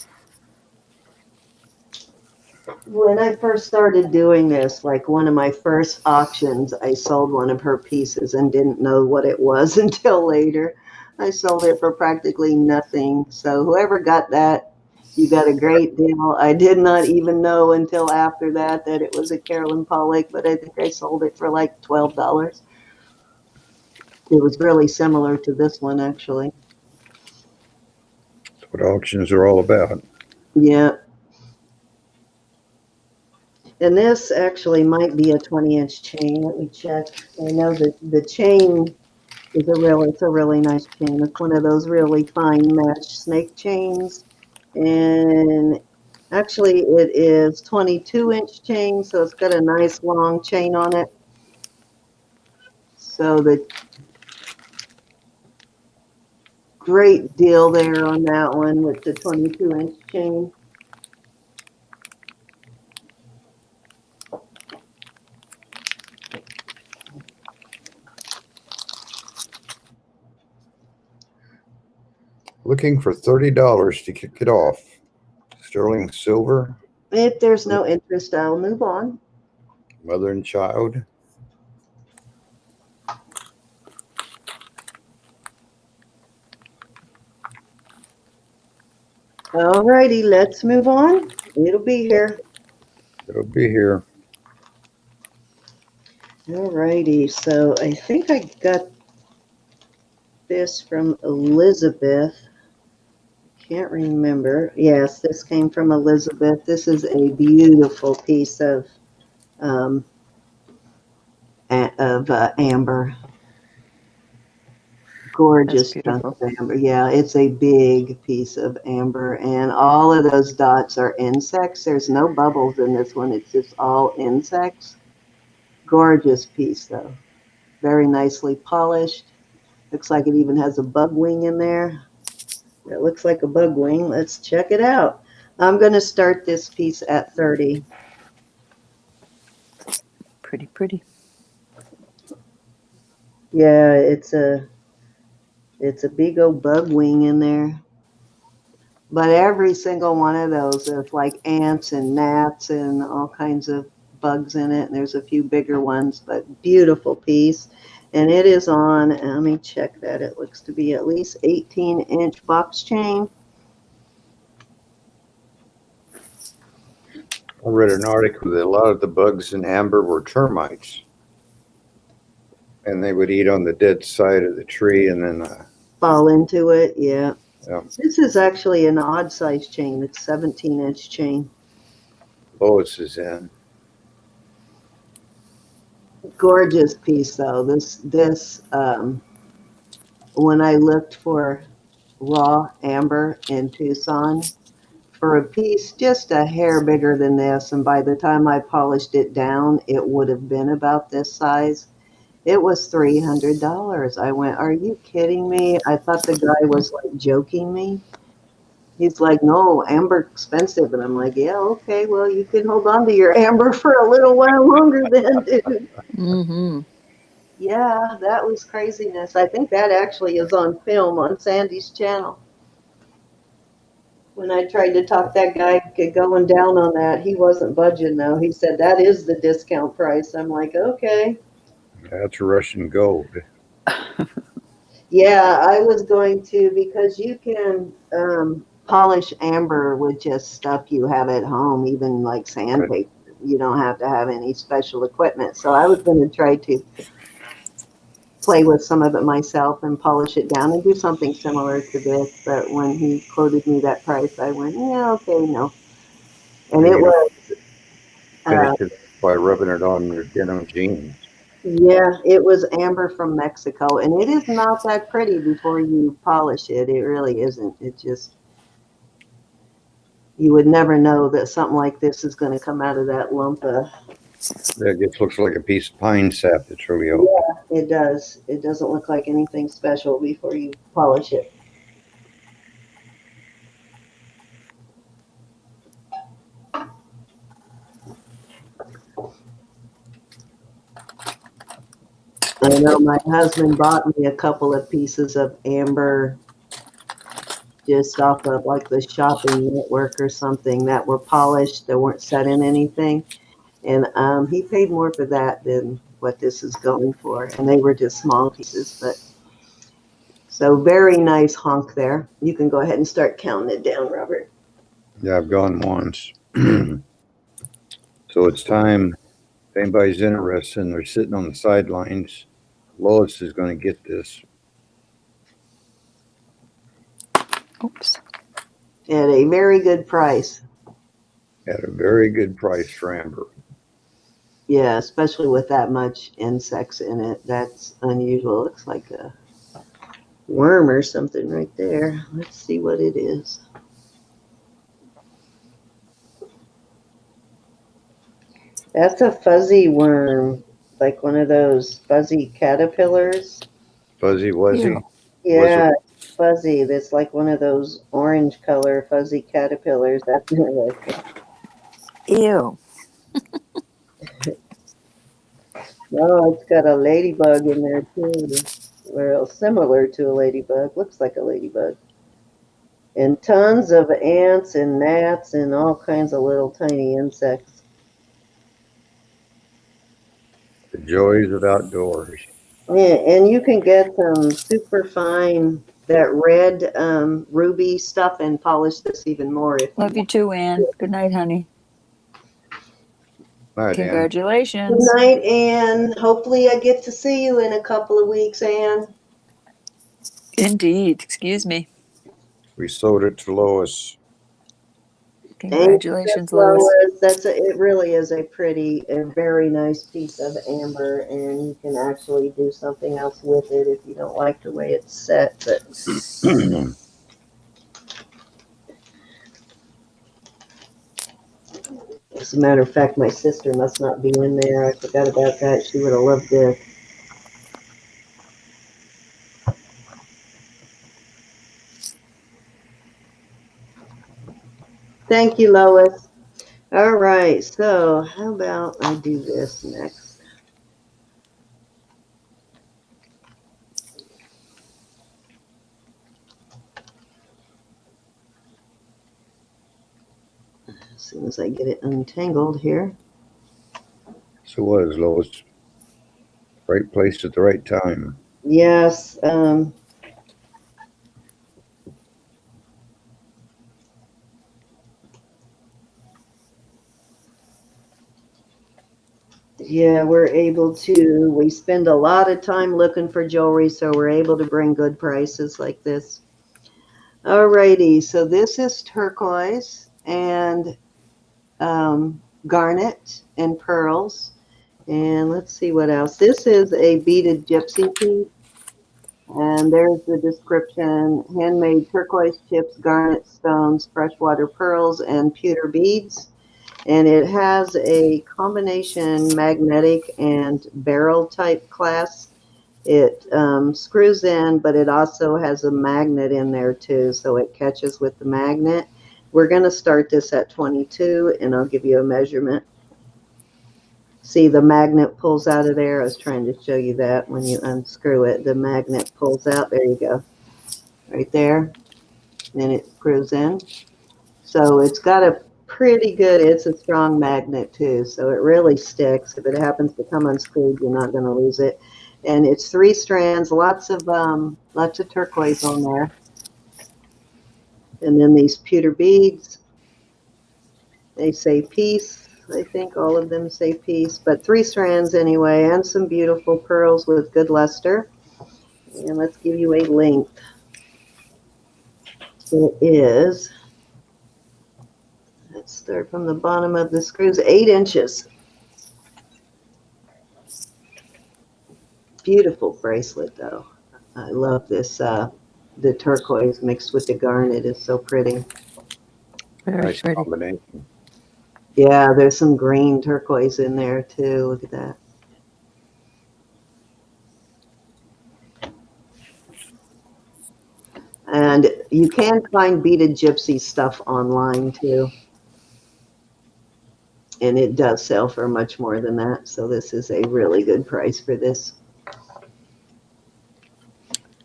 When I first started doing this, like one of my first auctions, I sold one of her pieces and didn't know what it was until later. I sold it for practically nothing. So whoever got that, you got a great deal. I did not even know until after that it was a Carolyn Pollock, but I think I sold it for like $12. It was really similar to this one, actually. That's what auctions are all about. Yeah. And this actually might be a 20-inch chain. Let me check. I know that the chain is it's a really nice chain. It's one of those really fine mesh snake chains. And actually it is 22-inch chain, so it's got a nice long chain on it. So the great deal there on that one with the 22-inch chain. Looking for $30 to kick it off. Sterling silver, If there's no interest, I'll move on. mother and child. All righty, let's move on. It'll be here. It'll be here. All righty, so I think I got this from Elizabeth. Can't remember. Yes, this came from Elizabeth. This is a beautiful piece of amber. Gorgeous chunk of amber. Yeah, it's a big piece of amber, and all of those dots are insects. There's no bubbles in this one. It's just all insects. Gorgeous piece, though. Very nicely polished. Looks like it even has a bug wing in there. It looks like a bug wing. Let's check it out. I'm going to start this piece at 30. Pretty, pretty. Yeah, it's a big old bug wing in there. But every single one of those, there's like ants and gnats and all kinds of bugs in it. And there's a few bigger ones, but beautiful piece. And it is on, let me check that. It looks to be at least 18-inch box chain. I read an article that a lot of the bugs in amber were termites. And they would eat on the dead side of the tree and then Fall into it, yeah. Yeah. This is actually an odd size chain. It's 17-inch chain. Lois is in. Gorgeous piece though. This when I looked for raw amber in Tucson for a piece just a hair bigger than this, and by the time I polished it down, it would have been about this size. It was $300. I went, are you kidding me? I thought the guy was like joking me. He's like, no, amber expensive. And I'm like, yeah, okay, well, you can hold on to your amber for a little while longer then, dude. Mm-hmm. Yeah, that was craziness. I think that actually is on film on Sandy's channel. When I tried to talk that guy going down on that, he wasn't budging though. He said, that is the discount price. I'm like, okay. That's Russian gold. Yeah, I was going to, because you can polish amber with just stuff you have at home, even like sandpaper. You don't have to have any special equipment. So I was going to try to play with some of it myself and polish it down and do something similar to this. But when he quoted me that price, I went, yeah, okay, no. And it was, Finish it by rubbing it on your denim jeans. yeah, it was amber from Mexico. And it is not that pretty before you polish it. It really isn't. It just, you would never know that something like this is going to come out of that lump of. That just looks like a piece of pine sap that's really old. Yeah, it does. It doesn't look like anything special before you polish it. I know my husband bought me a couple of pieces of amber just off of like the shopping network or something that were polished, that weren't set in anything. And he paid more for that than what this is going for. And they were just small pieces, but so very nice honk there. You can go ahead and start counting it down, Robert. Yeah, I've gone once. So it's time. If anybody's interested and they're sitting on the sidelines, Lois is going to get this. Oops. At a very good price. At a very good price for amber. Yeah, especially with that much insects in it. That's unusual. Looks like a worm or something right there. Let's see what it is. That's a fuzzy worm, like one of those fuzzy caterpillars. Fuzzy Wuzzy. Ew. Yeah, it's fuzzy. That's like one of those orange color fuzzy caterpillars. That's interesting. Ew. Oh, it's got a ladybug in there too. Well, similar to a ladybug. Looks like a ladybug. And tons of ants and gnats and all kinds of little tiny insects. The joys of outdoors. Yeah, and you can get some super fine, that red ruby stuff and polish this even more. If Love you too, Ann. Good night, honey. Right, Ann. Congratulations. Good night, Ann. Hopefully I get to see you in a couple of weeks, Ann. Indeed. Excuse me. We sold it to Lois. Congratulations, Lois. It really is a very nice piece of amber, and you can actually do something else with it if you don't like the way it's set. But as a matter of fact, my sister must not be in there. I forgot about that. She would have loved this. Thank you, Lois. All right, so how about I do this next? As soon as I get it untangled here. So what is Lois? Right place at the right time. Yes. Yeah, we spend a lot of time looking for jewelry, so we're able to bring good prices like this. Alrighty, so this is turquoise and garnet and pearls. And let's see what else. This is a beaded gypsy piece. And there's the description: handmade turquoise chips, garnet stones, freshwater pearls, and pewter beads. And it has a combination magnetic and barrel type clasp. It screws in, but it also has a magnet in there too, so it catches with the magnet. We're going to start this at 22, and I'll give you a measurement. See, the magnet pulls out of there. I was trying to show you that when you unscrew it, the magnet pulls out. There you go. Right there. And it screws in. So it's got a pretty good, it's a strong magnet too. So it really sticks. If it happens to come unscrewed, you're not going to lose it. And it's 3 strands, lots of turquoise on there. And then these pewter beads, they say peace. I think all of them say peace, but 3 strands anyway, and some beautiful pearls with good luster. And let's give you a length. It is, let's start from the bottom of the screws, 8 inches. Beautiful bracelet though. I love this, the turquoise mixed with the garnet is so pretty. Very Nice pretty. combination. Yeah, there's some green turquoise in there too. Look at that. And you can find beaded gypsy stuff online too. And it does sell for much more than that. So this is a really good price for this.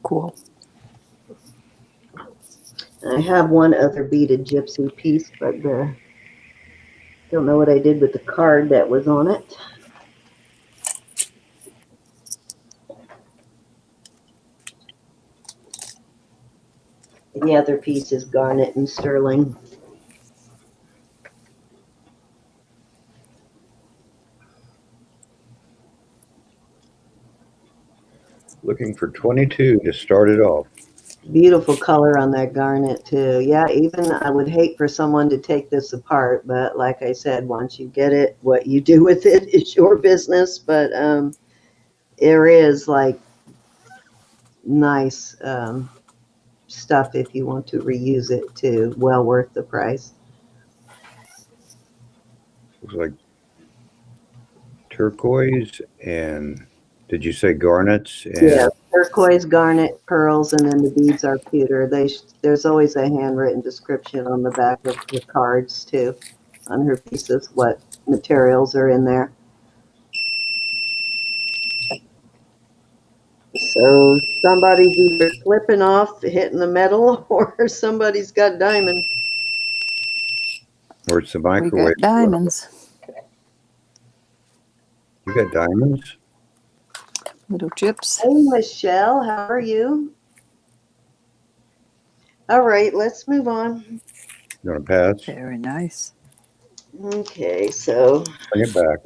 Cool. I have one other beaded gypsy piece, but don't know what I did with the card that was on it. The other piece is garnet and sterling. Looking for 22 to start it off. Beautiful color on that garnet too. Yeah, even I would hate for someone to take this apart, but like I said, once you get it, what you do with it is your business. But there is like nice stuff if you want to reuse it too. Well worth the price. Looks like turquoise and did you say garnets? And Yeah, turquoise, garnet, pearls, and then the beads are pewter. There's always a handwritten description on the back of the cards too, on her pieces, what materials are in there. So somebody's either slipping off, hitting the metal, or somebody's got diamonds. or it's the We microwave. got diamonds. You got diamonds? Little chips. Hey, Michelle, how are you? All right, let's move on. You want to pass? Very nice. Okay, so Bring it back.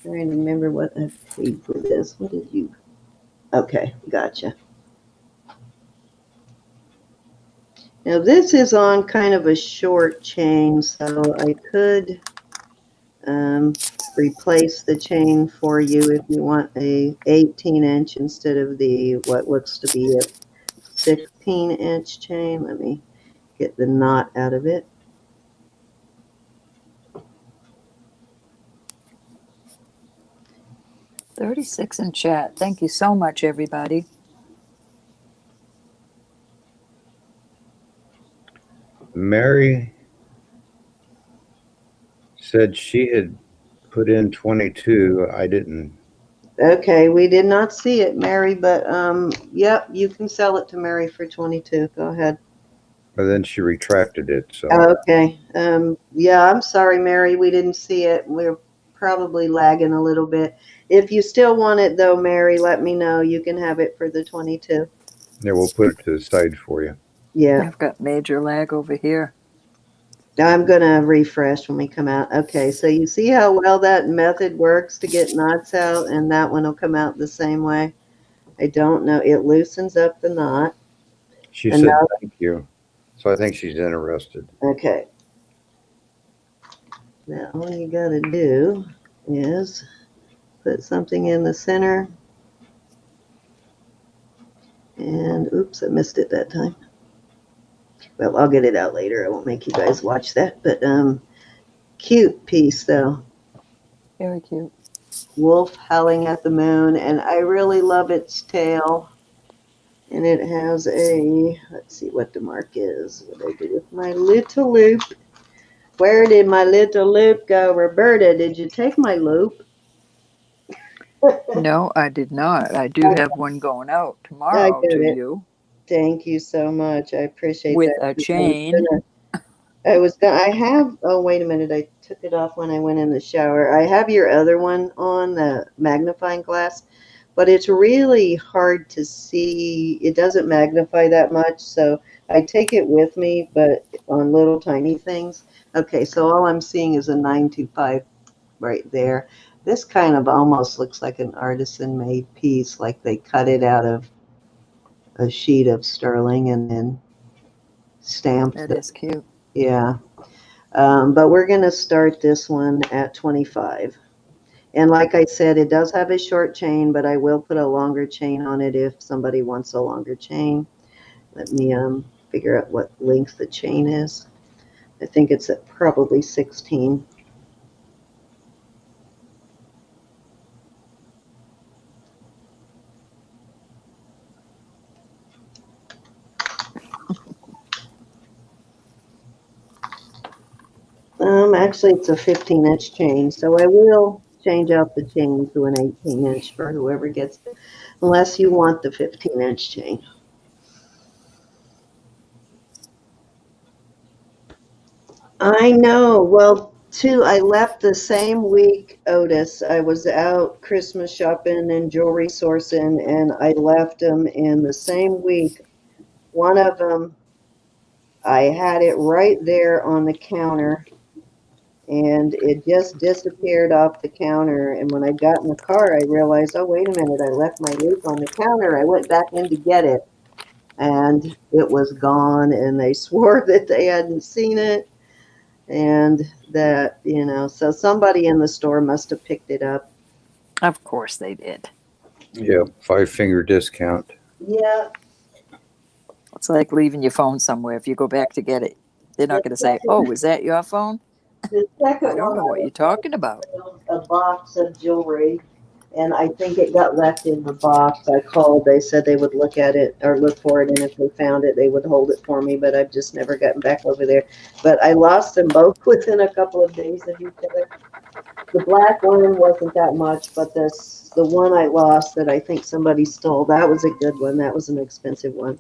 trying to remember what I paid for this. What did you? Okay, gotcha. Now this is on kind of a short chain, so I could replace the chain for you if you want a 18-inch instead of the what looks to be a 16-inch chain. Let me get the knot out of it. $36 in chat. Thank you so much, everybody. Mary said she had put in 22. I didn't. Okay, we did not see it, Mary, but yep, you can sell it to Mary for 22. Go ahead. But then she retracted it. So Okay. Yeah, I'm sorry, Mary, we didn't see it. We're probably lagging a little bit. If you still want it though, Mary, let me know. You can have it for the 22. yeah, we'll put it to the side for you. Yeah. I've got major lag over here. I'm going to refresh when we come out. Okay, so you see how well that method works to get knots out, and that one will come out the same way. I don't know. It loosens up the knot. She And said now, thank you. So I think she's interested. okay. Now all you got to do is put something in the center. And oops, I missed it that time. Well, I'll get it out later. I won't make you guys watch that. But cute piece though. Very cute. Wolf howling at the moon, and I really love its tail. And it has a, let's see what the mark is. What did I do with my little loop? Where did my little loop go? Roberta, did you take my loop? No, I did not. I do have one going out I tomorrow got to it. you Thank you so much. I appreciate with that. a chain. I have, oh, wait a minute. I took it off when I went in the shower. I have your other one on, the magnifying glass, but it's really hard to see. It doesn't magnify that much, so I take it with me, but on little tiny things. Okay, so all I'm seeing is a 925 right there. This kind of almost looks like an artisan-made piece, like they cut it out of a sheet of sterling and then stamped That the, is cute. yeah. But we're going to start this one at 25. And like I said, it does have a short chain, but I will put a longer chain on it if somebody wants a longer chain. Let me figure out what length the chain is. I think it's at probably 16. Actually, it's a 15-inch chain, so I will change out the chain to an 18-inch for whoever gets it, unless you want the 15-inch chain. I know. Well, too, I left the same week, Otis. I was out Christmas shopping and jewelry sourcing, and I left them in the same week. One of them, I had it right there on the counter, and it just disappeared off the counter. And when I got in the car, I realized, oh, wait a minute, I left my loop on the counter. I went back in to get it, and it was gone, and they swore that they hadn't seen it. And that, so somebody in the store must have picked it up. Of course they did. Yeah, 5-finger discount. Yeah. It's like leaving your phone somewhere. If you go back to get it, they're not going to say, "Oh, was that your phone?" The second I don't one, know what you're talking about. a box of jewelry, and I think it got left in the box. I called. They said they would look at it or look for it, and if they found it, they would hold it for me. But I've just never gotten back over there. But I lost them both within a couple of days of each other. The black one wasn't that much, but the one I lost that I think somebody stole, that was a good one. That was an expensive one.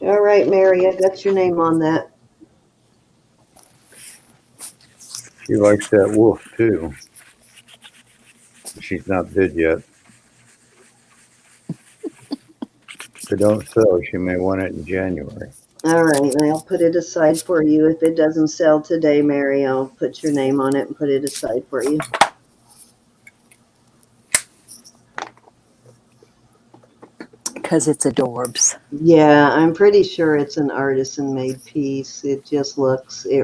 All right, Mary, I got your name on that. She likes that wolf too. She's not bid yet. If they don't sell, she may want it in January. All right, I'll put it aside for you. If it doesn't sell today, Mary, I'll put your name on it and put it aside for you. Because it's adorbs. Yeah, I'm pretty sure it's an artisan-made piece. It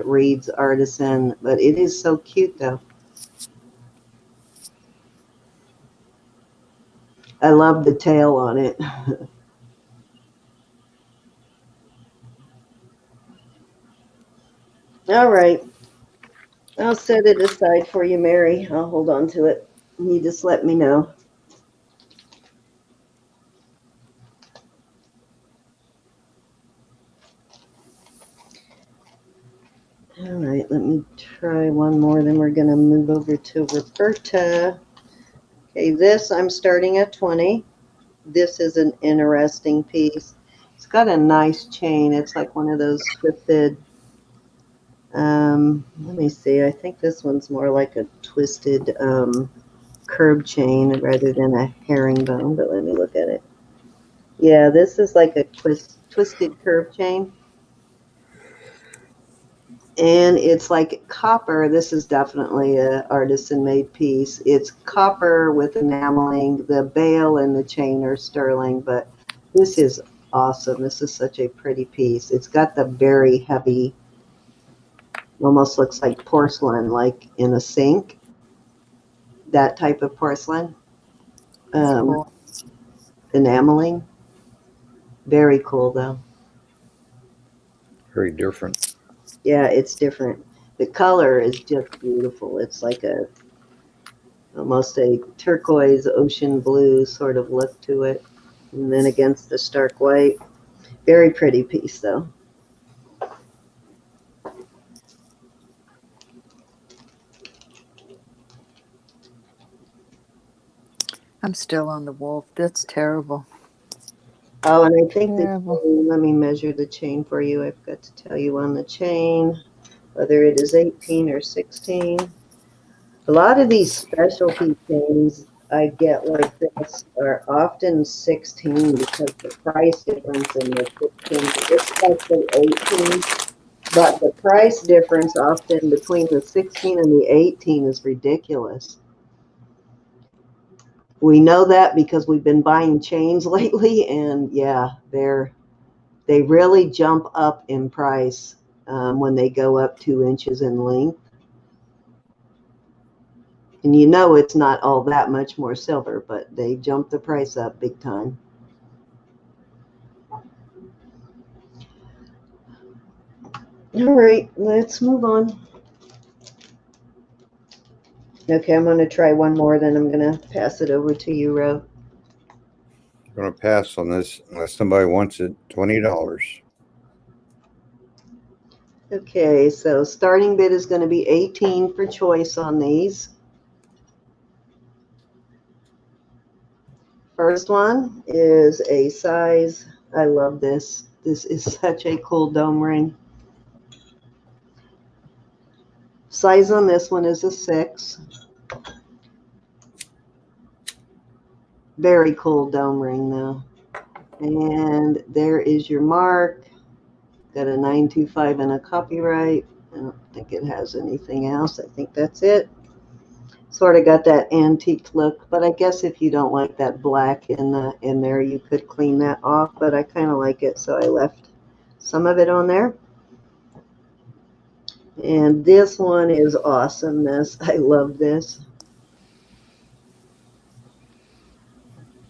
reads artisan, but it is so cute, though. I love the tail on it. All right. I'll set it aside for you, Mary. I'll hold on to it. You just let me know. try one more, then we're going to move over to Roberta. Okay, this I'm starting at 20. This is an interesting piece. It's got a nice chain. It's like one of those twisted, let me see. I think this one's more like a twisted curb chain rather than a herringbone, but let me look at it. Yeah, this is like a twisted curb chain. And it's like copper. This is definitely a artisan made piece. It's copper with enameling. The bail and the chain are sterling, but this is awesome. This is such a pretty piece. It's got the very heavy, almost looks like porcelain, like in a sink, that type of porcelain. Cool. Enameling. Very cool though. Very different. Yeah, it's different. The color is just beautiful. It's like a almost a turquoise ocean blue sort of look to it. And then against the stark white. Very pretty piece though. I'm still on the wolf. That's terrible. Oh, and I think the Terrible. chain, let me measure the chain for you. I've got to tell you on the chain whether it is 18 or 16. A lot of these specialty chains I get like this are often 16 because the price difference in the 16, it's actually 18, but the price difference often between the 16 and the 18 is ridiculous. We know that because we've been buying chains lately, and yeah, they really jump up in price when they go up 2 inches in length. And you know it's not all that much more silver, but they jump the price up big time. All right, let's move on. Okay, I'm going to try one more, then I'm going to pass it over to you, Ro. I'm going to pass on this unless somebody wants it. $20. Okay, so starting bid is going to be 18 for choice on these. First one is a size, I love this. This is such a cool dome ring. Size on this one is a 6. Very cool dome ring though. And there is your mark. Got a 925 and a copyright. I don't think it has anything else. I think that's it. Sort of got that antique look, but I guess if you don't like that black in there, you could clean that off, but I kind of like it, so I left some of it on there. And this one is awesomeness. I love this.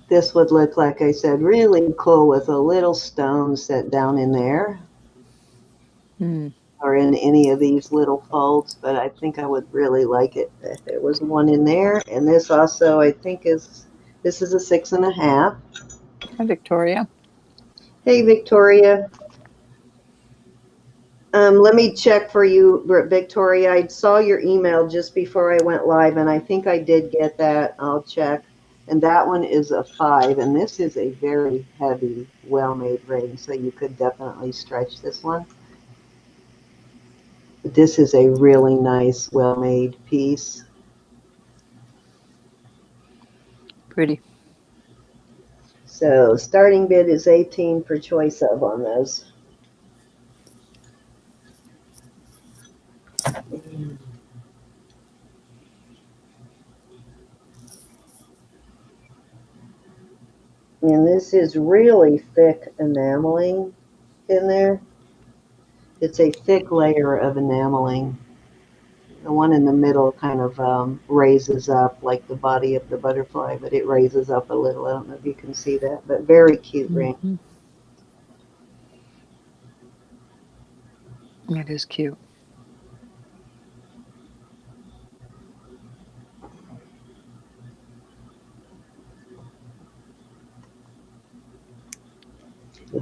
This would look, like I said, really cool with a little stone set down in there. Or in any of these little folds, but I think I would really like it if there was one in there. And this also, I think this is a 6.5. Hi, Victoria. Hey, Victoria. Let me check for you, Victoria. I saw your email just before I went live, and I think I did get that. I'll check. And that one is a 5, and this is a very heavy, well-made ring, so you could definitely stretch this one. This is a really nice, well-made piece. Pretty. So starting bid is 18 for choice of on those. And this is really thick enameling in there. It's a thick layer of enameling. The one in the middle kind of raises up like the body of the butterfly, but it raises up a little. I don't know if you can see that, but very cute ring. It is cute.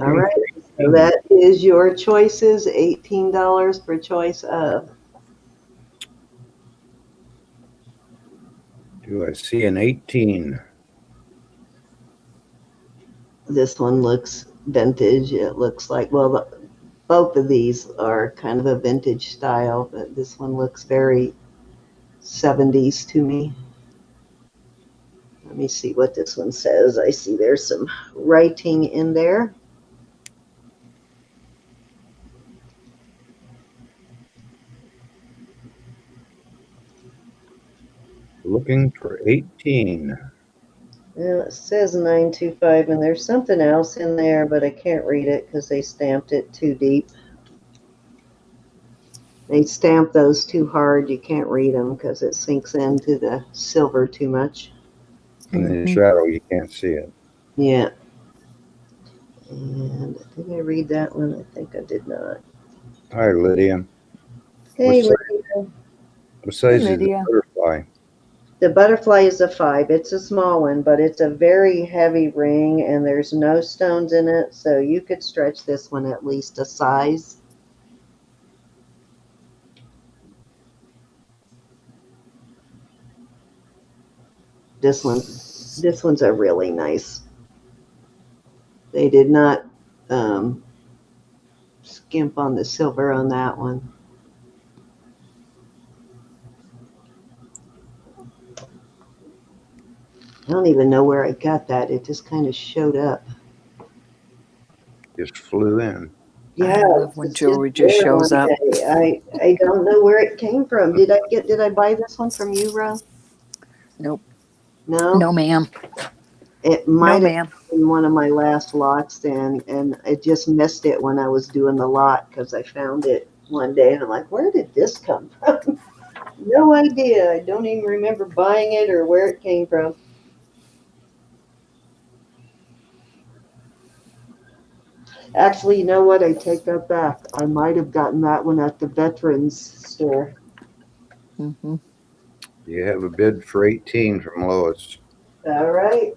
All right, so that is your choices, $18 for choice of. Do I see an 18? This one looks vintage. It looks like, well, both of these are kind of a vintage style, but this one looks very 70s to me. Let me see what this one says. I see there's some writing in there. Looking for 18. Well, it says 925, and there's something else in there, but I can't read it because they stamped it too deep. They stamped those too hard. You can't read them because it sinks into the silver too much. In the shadow, you can't see it. Yeah. And did I read that one? I think I did not. Hi, Lydia. Hey, What Lydia. What size is the Lydia. butterfly? The butterfly is a 5. It's a small one, but it's a very heavy ring, and there's no stones in it, so you could stretch this one at least a size. This one's a really nice. They did not skimp on the silver on that one. I don't even know where I got that. It just kind of showed up. Just flew in. Yeah, I love when it's jewelry there just shows one up. day. I don't know where it came from. Did I buy this one from you, Ro? Nope. No? No, ma'am. It No, might have ma'am. been one of my last lots then, and I just missed it when I was doing the lot because I found it one day and I'm like, where did this come from? No idea. I don't even remember buying it or where it came from. Actually, you know what? I take that back. I might have gotten that one at the Veterans store. Mm-hmm. You have a bid for 18 from Lois. All right.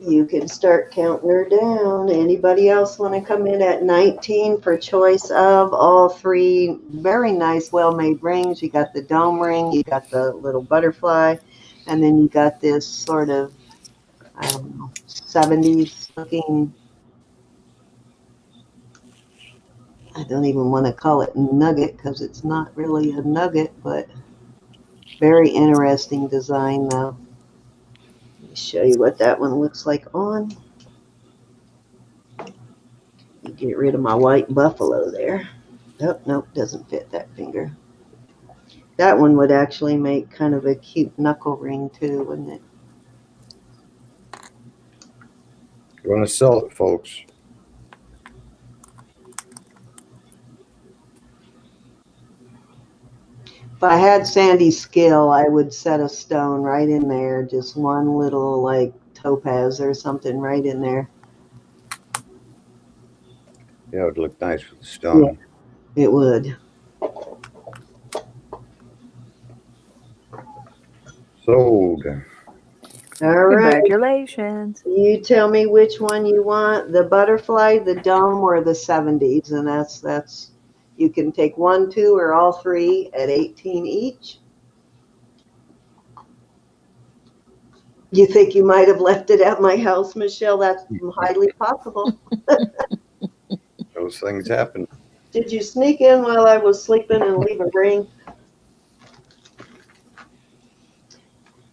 You can start counting her down. Anybody else want to come in at 19 for choice of all three very nice, well-made rings? You got the dome ring, you got the little butterfly, and then you got this sort of, I don't know, 70s looking, I don't even want to call it nugget because it's not really a nugget, but very interesting design though. Let me show you what that one looks like on. Get rid of my white buffalo there. Oh, nope, doesn't fit that finger. That one would actually make kind of a cute knuckle ring too, wouldn't it? You want to sell it, folks? If I had Sandy's skill, I would set a stone right in there, just one little like topaz or something right in there. Yeah, it would look nice with the stone. Yeah, it would. Sold. All right. Congratulations. You tell me which one you want, the butterfly, the dome, or the 70s, and that's you can take 1, 2, or all three at 18 each. You think you might have left it at my house, Michelle? That's highly possible. Those things happen. Did you sneak in while I was sleeping and leave a ring?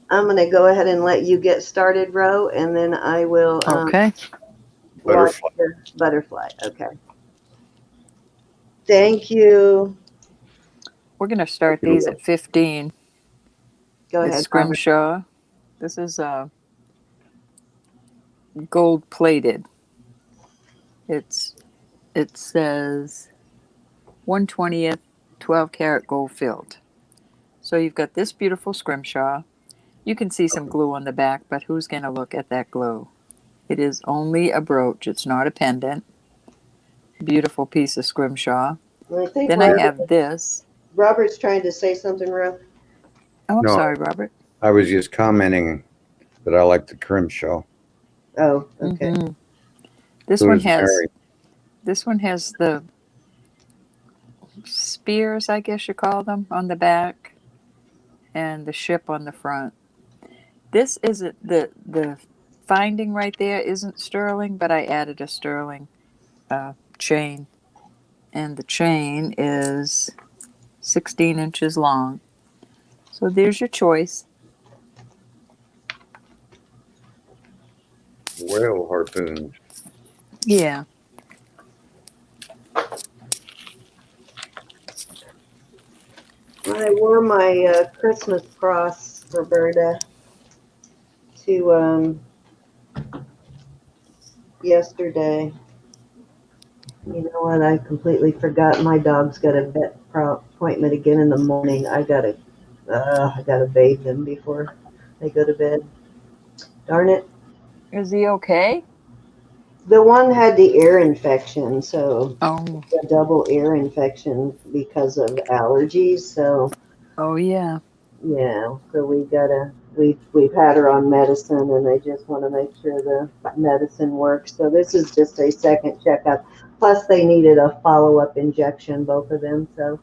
I'm going to go ahead and let you get started, Ro, and then I will Okay. watch Butterfly. the butterfly. Okay. Thank you. We're going to start these at 15. Go It's ahead, Robert. scrimshaw. This is gold plated. It says 1/20th 12 karat gold filled. So you've got this beautiful scrimshaw. You can see some glue on the back, but who's going to look at that glue? It is only a brooch. It's not a pendant. Beautiful piece of scrimshaw. I think Then I have this. Robert's trying to say something, Ro. Oh, I'm No. sorry, Robert. I was just commenting that I like the crimshaw. Oh, okay. Mm-hmm. This So one does has Mary. this one has the spears, I guess you call them, on the back. and the ship on the front. This isn't the finding right there isn't sterling, but I added a sterling chain, and the chain is 16 inches long. So there's your choice. Whale harpoons. Yeah. I wore my Christmas cross, Roberta, to yesterday. You know what? I completely forgot. My dog's got a vet appointment again in the morning. I gotta bathe them before they go to bed. Darn it! Is he okay? The one had the ear infection, so Oh. a double ear infection because of allergies. So Oh yeah. yeah, so we've had her on medicine, and they just want to make sure the medicine works. So this is just a second checkup. Plus, they needed a follow-up injection, both of them. So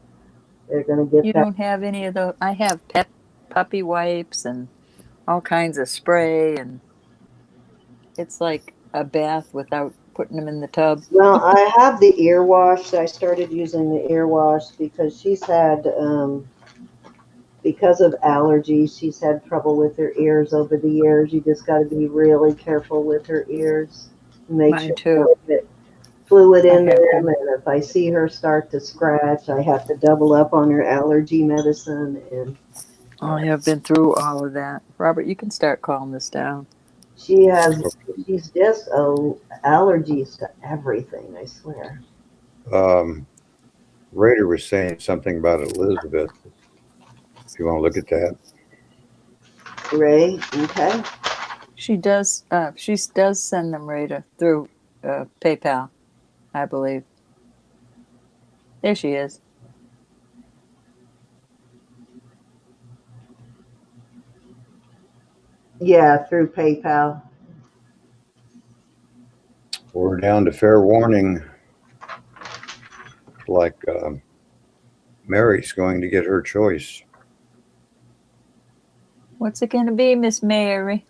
they're going to get You that. don't have any of the. I have pet puppy wipes and all kinds of spray, and it's like a bath without putting them in the tub. Well, I have the ear wash. I started using the ear wash because she's had, because of allergies, she's had trouble with her ears over the years. You just got to be really careful with her ears. Make Mine sure too. you don't get fluid I in have them. been. And if I see her start to scratch, I have to double up on her allergy medicine. And I have been through all of that. Robert, you can start calling this down. she's just allergies to everything, I swear. Raider was saying something about Elizabeth. If you want to look at that. Ray, okay. She does. She does send them right through PayPal, I believe. There she is. Yeah, through PayPal. We're down to fair warning. Like Mary's going to get her choice. What's it going to be, Miss Mary?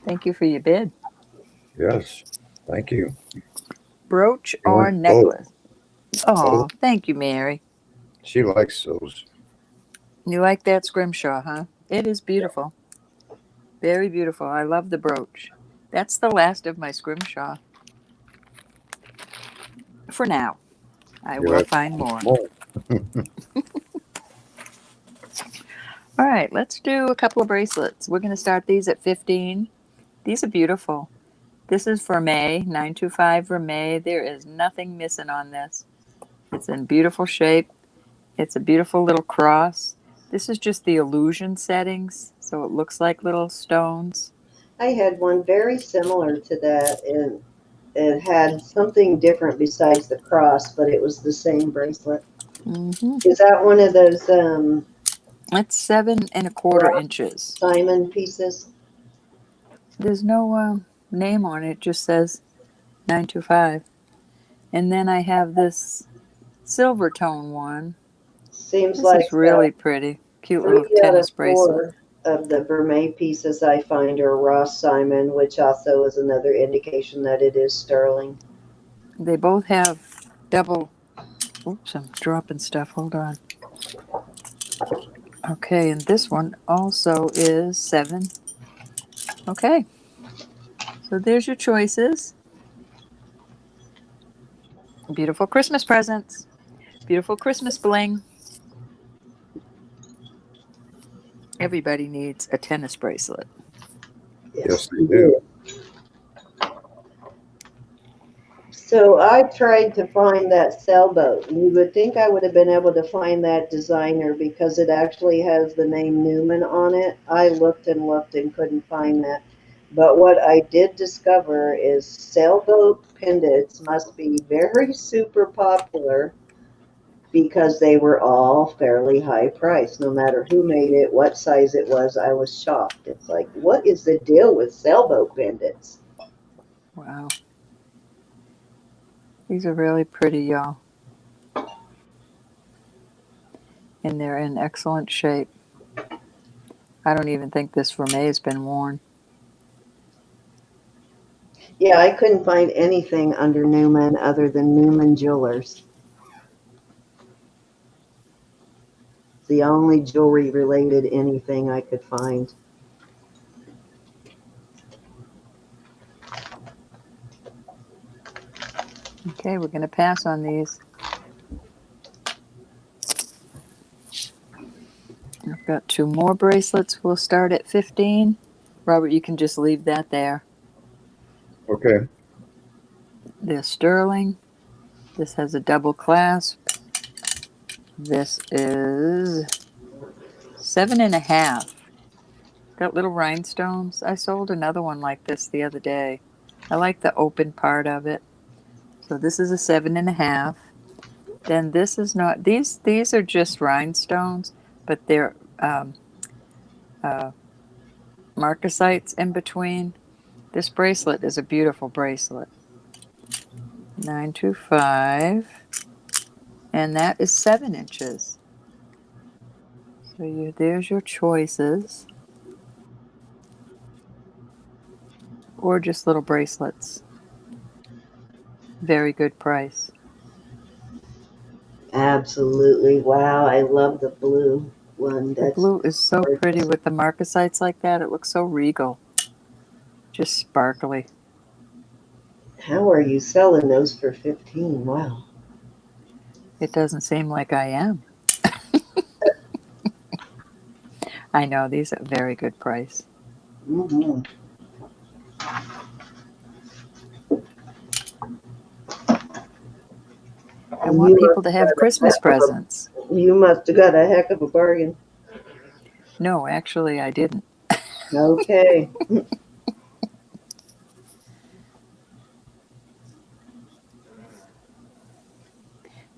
Thank you for your bid. Yes, thank you. Brooch You or want necklace? Oh, both? thank you, Mary. She likes those. You like that scrimshaw, huh? It is beautiful. Very beautiful. I love the brooch. That's the last of my scrimshaw. For now. I You will like find more. more. All right, let's do a couple of bracelets. We're going to start these at 15. These are beautiful. This is for May, 925 for May. There is nothing missing on this. It's in beautiful shape. It's a beautiful little cross. This is just the illusion settings, so it looks like little stones. I had one very similar to that, and it had something different besides the cross, but it was the same bracelet. Mm-hmm. Is that one of those It's 7¼ inches. Simon pieces? There's no name on it. It just says 925. And then I have this silver tone one. Seems This like is really pretty. Cute little 3 out tennis of bracelet. 4 of the vermeil pieces I find are Ross Simon, which also is another indication that it is sterling. They both have double. Oops, I'm dropping stuff. Hold on. Okay, and this one also is 7. Okay. So there's your choices. Beautiful Christmas presents. Beautiful Christmas bling. Everybody needs a tennis bracelet. Yes, they do. So I tried to find that sailboat. You would think I would have been able to find that designer because it actually has the name Newman on it. I looked and looked and couldn't find that. But what I did discover is sailboat pendants must be very super popular because they were all fairly high priced. No matter who made it, what size it was, I was shocked. It's like, what is the deal with sailboat pendants? Wow. These are really pretty, y'all. And they're in excellent shape. I don't even think this vermeil has been worn. Yeah, I couldn't find anything under Newman other than Newman Jewelers. It's the only jewelry related anything I could find. Okay, we're going to pass on these. I've got 2 more bracelets. We'll start at 15. Robert, you can just leave that there. Okay. They're sterling. This has a double clasp. This is 7.5. Got little rhinestones. I sold another one like this the other day. I like the open part of it. So this is a 7.5. Then this is not. These are just rhinestones, but they're marcasites in between. This bracelet is a beautiful bracelet. 925, and that is 7 inches. So there's your choices. Gorgeous little bracelets. Very good price. Absolutely. Wow, I love the blue one. The That's blue is so gorgeous. pretty with the marcasites like that. It looks so regal. Just sparkly. How are you selling those for 15? Wow. It doesn't seem like I am. I know, these are very good price. Mm-hmm. I want people to have Christmas presents. You must have got a heck of a bargain. No, actually, I didn't. Okay.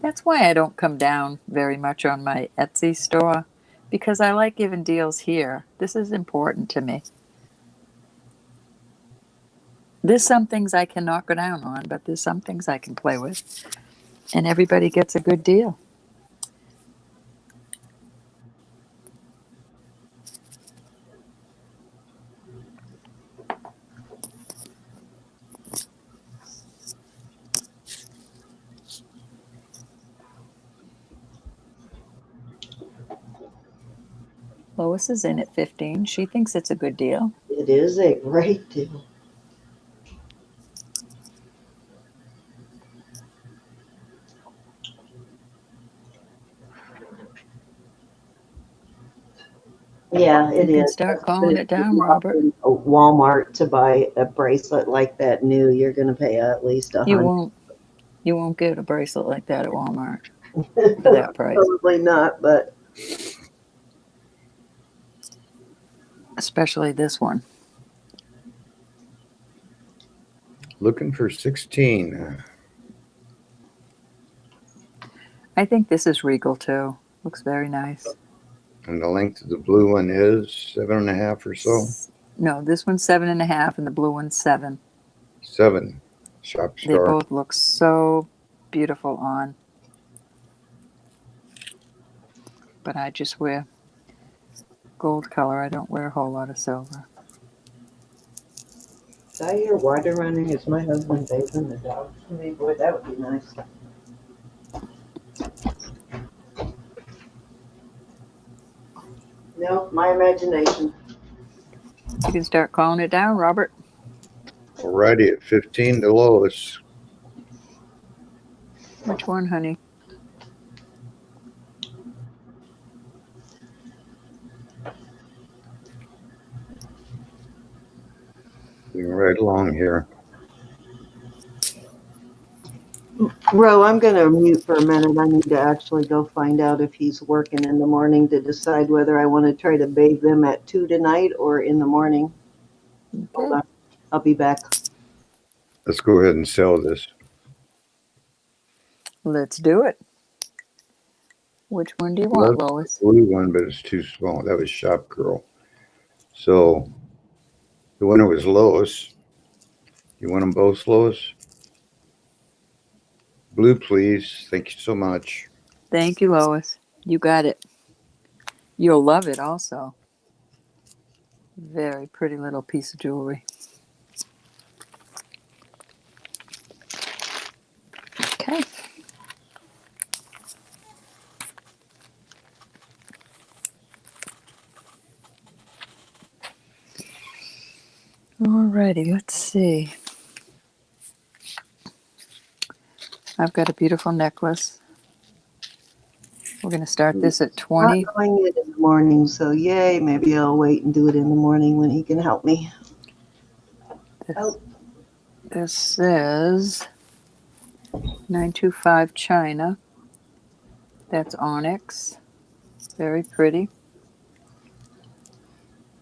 That's why I don't come down very much on my Etsy store, because I like giving deals here. This is important to me. There's some things I cannot go down on, but there's some things I can play with. And everybody gets a good deal. Lois is in at 15. She thinks it's a good deal. It is a great deal. Yeah, it You can is. start calling it down, Robert. Walmart to buy a bracelet like that new, you're going to pay at least You $100. won't get a bracelet like that at Walmart for that price. Probably not, but Especially this one. Looking for 16. I think this is regal too. Looks very nice. And the length of the blue one is 7.5 or so. No, this one's 7.5 and the blue one's 7. 7. Shop They star. both look so beautiful on. But I just wear gold color. I don't wear a whole lot of silver. did I hear water running? Is my husband bathing the dog? I mean, boy, that would be nice. No, my imagination. You can start calling it down, Robert. Alrighty, at 15, the lowest. Which one, honey? Moving right along here. Ro, I'm going to mute for a minute. I need to actually go find out if he's working in the morning to decide whether I want to try to bathe them at 2 tonight or in the morning. Hold on. I'll be back. Let's go ahead and sell this. Let's do it. Which one do you want, Love Lois? the blue one, but it's too small. That was Shop Girl. So the winner was Lois. You want them both, Lois? Blue, please. Thank you so much. Thank you, Lois. You got it. You'll love it also. Very pretty little piece of jewelry. Okay. Alrighty, let's see. I've got a beautiful necklace. We're going to start this at Not 20. doing it in the morning, so yay. Maybe I'll wait and do it in the morning when he can help me. This is 925 China. That's onyx. Very pretty.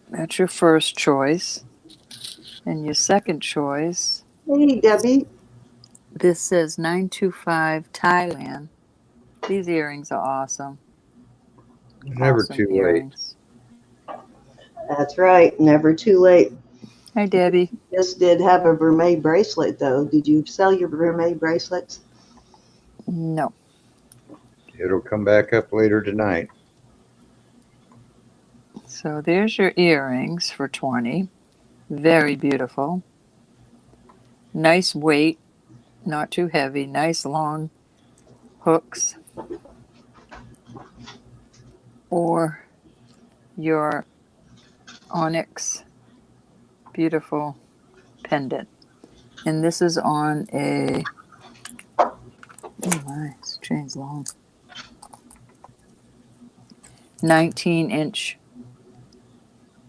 That's your first choice. And your second choice, Hey, Debbie. this says 925 Thailand. These earrings are awesome. Never Awesome too late. earrings. That's right. Never too late. Hi, Debbie. Just did have a vermeil bracelet, though. Did you sell your vermeil bracelets? No. It'll come back up later tonight. So there's your earrings for 20. Very beautiful. Nice weight, not too heavy. Nice long hooks. Or your onyx beautiful pendant. And this is on a, oh my, this chain's long. 19-inch.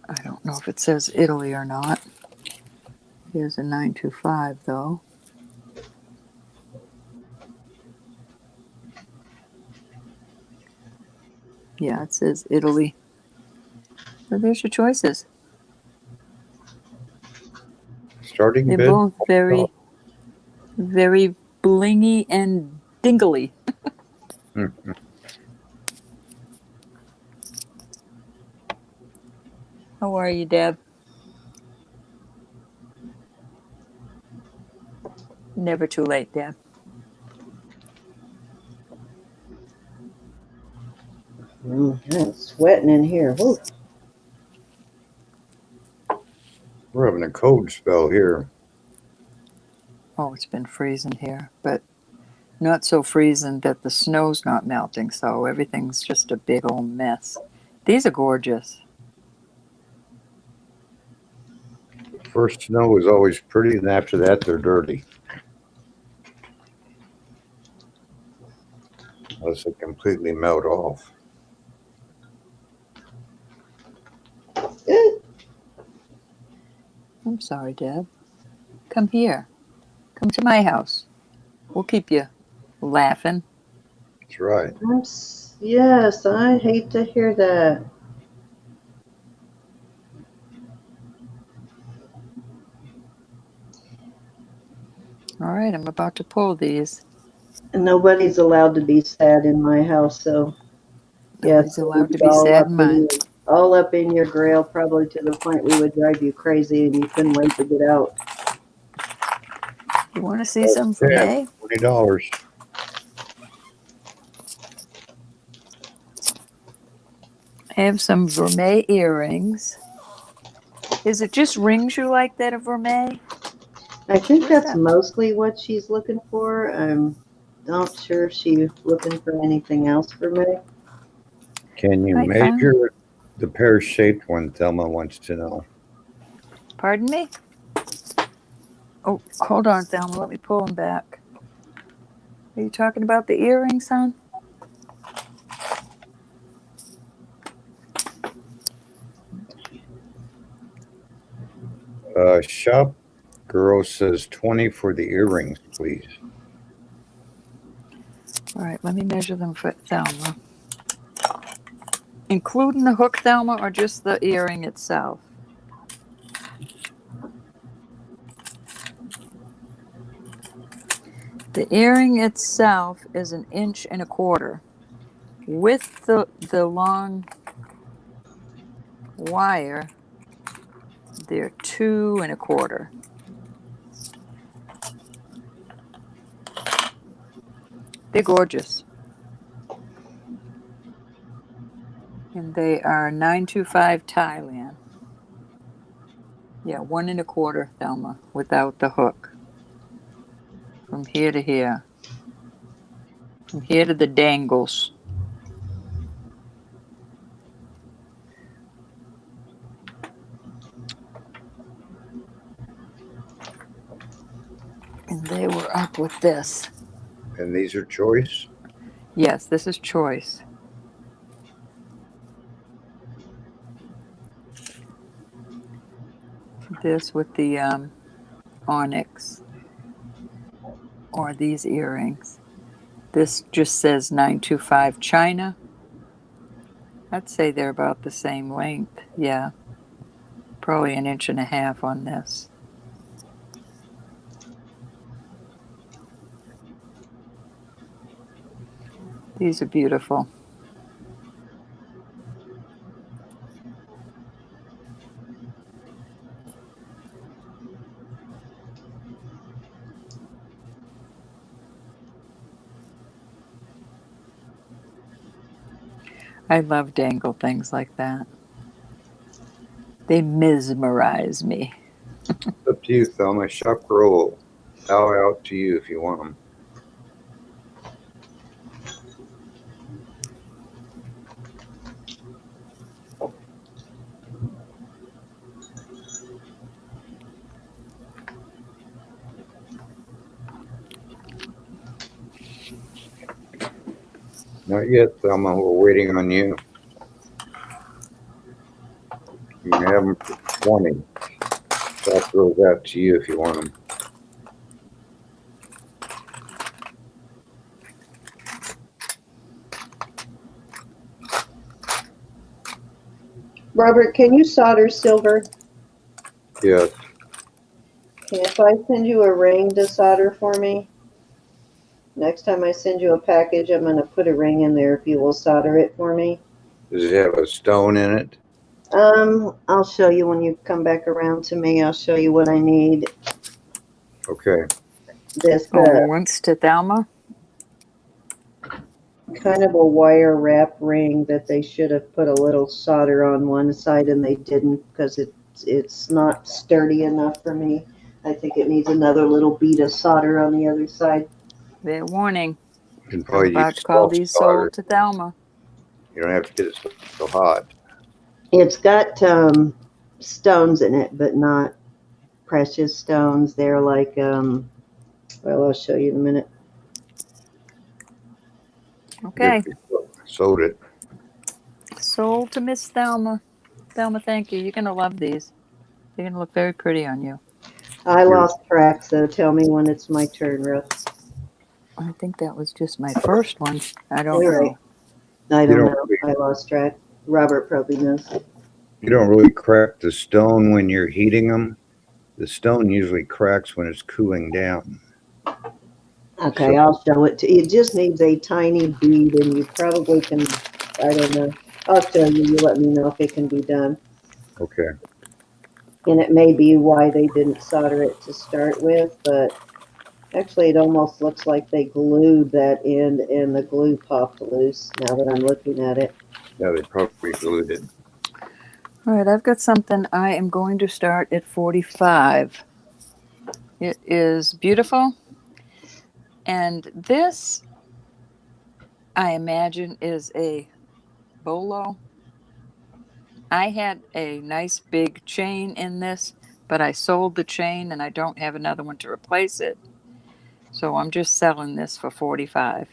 I don't know if it says Italy or not. Here's a 925 though. Yeah, it says Italy. So there's your choices. Starting They're bid. both very, very blingy and dingly. How are you, Deb? Never too late, Deb. It's sweating in here. Woo. We're having a cold spell here. Oh, it's been freezing here, but not so freezing that the snow's not melting, so everything's just a big old mess. These are gorgeous. First snow is always pretty, and after that, they're dirty. Unless they completely melt off. I'm sorry, Deb. Come here. Come to my house. We'll keep you laughing. That's right. Yes, I hate to hear that. All right, I'm about to pull these. And nobody's allowed to be sad in my house, so Nobody's yes, allowed to be all sad up in mine. all up in your grail, probably to the point we would drive you crazy and you couldn't wait to get out. You want to see some for May? $20. I have some vermeil earrings. Is it just rings you like that of vermeil? I think What's that's that? mostly what she's looking for. I'm not sure if she's looking for anything else for me. Can you Hi, measure the pear-shaped one? Thelma wants to know. Pardon me? Oh, hold on, Thelma. Let me pull them back. Are you talking about the earrings, hon? Shop girl says 20 for the earrings, please. All right, let me measure them for Thelma. Including the hook, Thelma, or just the earring itself? The earring itself is 1.25 inches. With the long wire, they're 2.25 inches. They're gorgeous. And they are 925 Thailand. Yeah, 1 1/4, Thelma, without the hook. From here to here. From here to the dangles. And they were up with this. And these are choice? Yes, this is choice. This with the onyx. Or these earrings. This just says 925 China. I'd say they're about the same length. Yeah. Probably 1.5 inches on this. These are beautiful. I love dangle things like that. They mesmerize me. It's up to you, Thelma. Shop roll. Out to you if you want them. Not yet, Thelma. We're waiting on you. You can have them for 20. Shop rolls out to you if you want them. Robert, can you solder silver? Yes. Can if I send you a ring to solder for me? Next time I send you a package, I'm going to put a ring in there if you will solder it for me. Does it have a stone in it? I'll show you when you come back around to me. I'll show you what I need. Okay. This Once to Thelma. kind of a wire wrap ring that they should have put a little solder on one side and they didn't because it's not sturdy enough for me. I think it needs another little bead of solder on the other side. Fair warning. You can I'm probably about use to call self these solder. sold to Thelma. You don't have to get it so hot. It's got stones in it, but not precious stones. They're like, well, I'll show you in a minute. Okay. Sold it. Sold to Miss Thelma. Thelma, thank you. You're going to love these. They're going to look very pretty on you. I lost track, so tell me when it's my turn, Ruth. I think that was just my first one. I don't You're know. right. I You don't don't know. I lost track. Robert probably knows. You don't really crack the stone when you're heating them. The stone usually cracks when it's cooling down. Okay, So- I'll show it to you. It just needs a tiny bead, and you probably can, I don't know. I'll show you. You let me know if it can be done. Okay. And it may be why they didn't solder it to start with, but actually it almost looks like they glued that end and the glue popped loose now that I'm looking at it. Yeah, they probably glued it. All right, I've got something. I am going to start at 45. It is beautiful. And this, I imagine, is a bolo. I had a nice big chain in this, but I sold the chain and I don't have another one to replace it. So I'm just selling this for 45.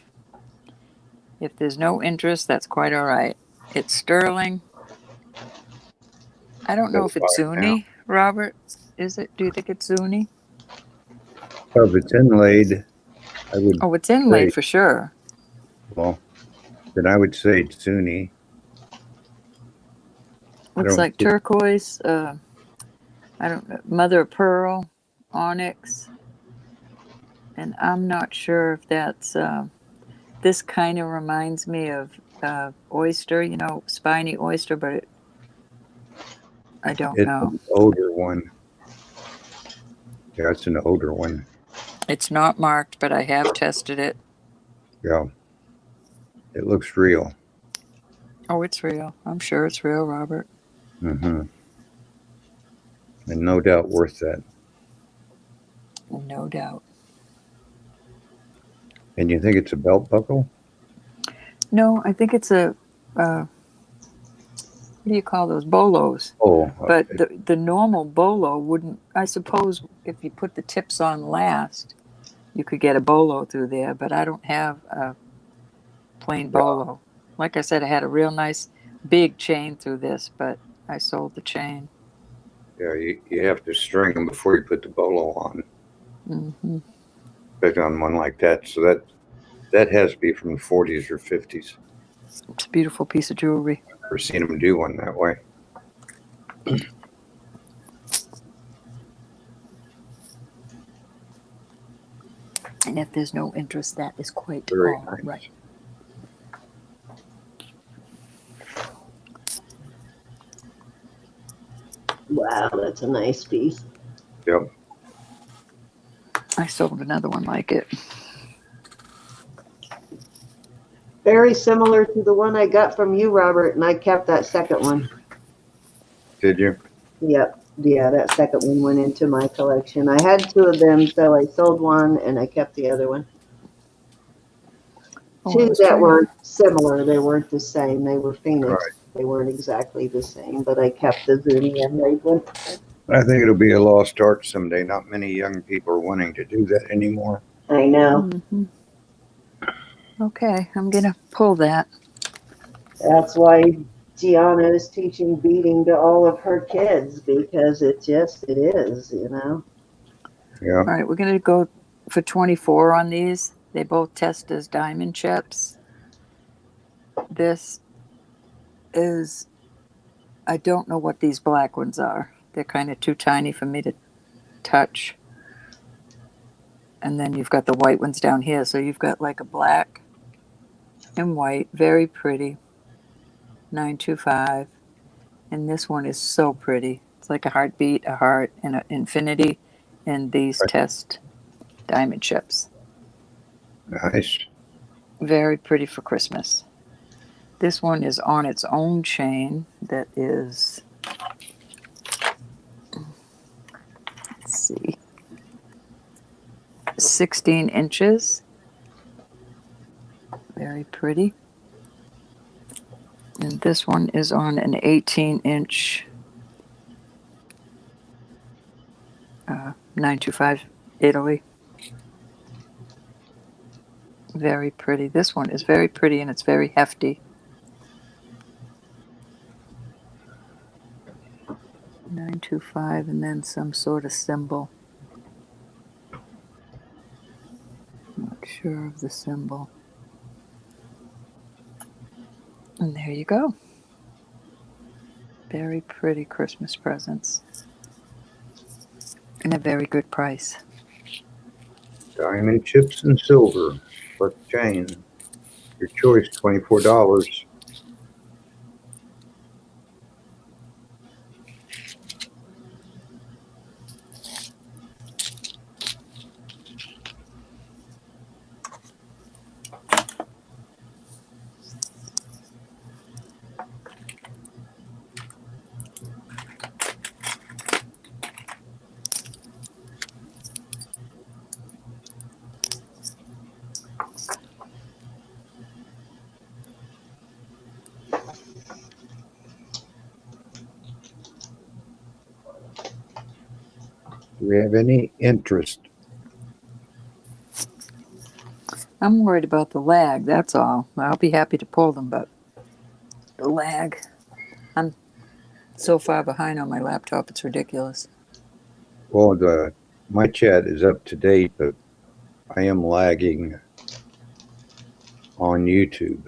If there's no interest, that's quite all right. It's sterling. I don't know if it's Zuni, Robert. Is it? Do you think it's Zuni? So if it's inlaid, I would Oh, it's inlaid for sure. Well, then I would say it's Zuni. Looks like turquoise. I don't know, mother of pearl, onyx, and I'm not sure if that's. This kind of reminds me of oyster, spiny oyster, but I don't know. It's an older one. Yeah, it's an older one. It's not marked, but I have tested it. Yeah. It looks real. Oh, it's real. I'm sure it's real, Robert. Mm-hmm. And no doubt worth that. No doubt. And you think it's a belt buckle? No, I think it's a, what do you call those? Bolos. Oh, But okay. the normal bolo wouldn't, I suppose if you put the tips on last, you could get a bolo through there, but I don't have a plain Yeah. bolo. Like I said, I had a real nice big chain through this, but I sold the chain. Yeah, you have to string them before you put the bolo on. Hmm. Especially on one like that. So that has to be from the 40s or 50s. It's a beautiful piece of jewelry. I've never seen them do one that way. And if there's no interest, that is quite Very all nice. right. Wow, that's a nice piece. Yep. I sold another one like it. Very similar to the one I got from you, Robert, and I kept that second one. Did you? Yep. Yeah, that second one went into my collection. I had two of them, so I sold one and I kept the other one. Oh, I Two was that trying were similar. They weren't the same. They were Phoenix. Right. They weren't exactly the same, but I kept the Zuni and Raid one. I think it'll be a lost art someday. Not many young people are wanting to do that anymore. I know. Mm-hmm. Okay, I'm gonna pull that. That's why Gianna is teaching beading to all of her kids because it is, you know. Yeah. All right, we're gonna go for 24 on these. They both test as diamond chips. This is, I don't know what these black ones are. They're kind of too tiny for me to touch. And then you've got the white ones down here. So you've got like a black and white, very pretty, 925. And this one is so pretty. It's like a heartbeat, a heart, and an infinity. And these test diamond chips. Nice. Very pretty for Christmas. This one is on its own chain that is, let's see, 16 inches. Very pretty. And this one is on an 18-inch 925 Italy. Very pretty. This one is very pretty and it's very hefty. 925 and then some sort of symbol. Not sure of the symbol. And there you go. Very pretty Christmas presents. And a very good price. Diamond chips and silver plus chain. Your choice, $24. Do we have any interest? I'm worried about the lag, that's all. I'll be happy to pull them, but the lag. I'm so far behind on my laptop, it's ridiculous. Well, my chat is up to date, but I am lagging on YouTube.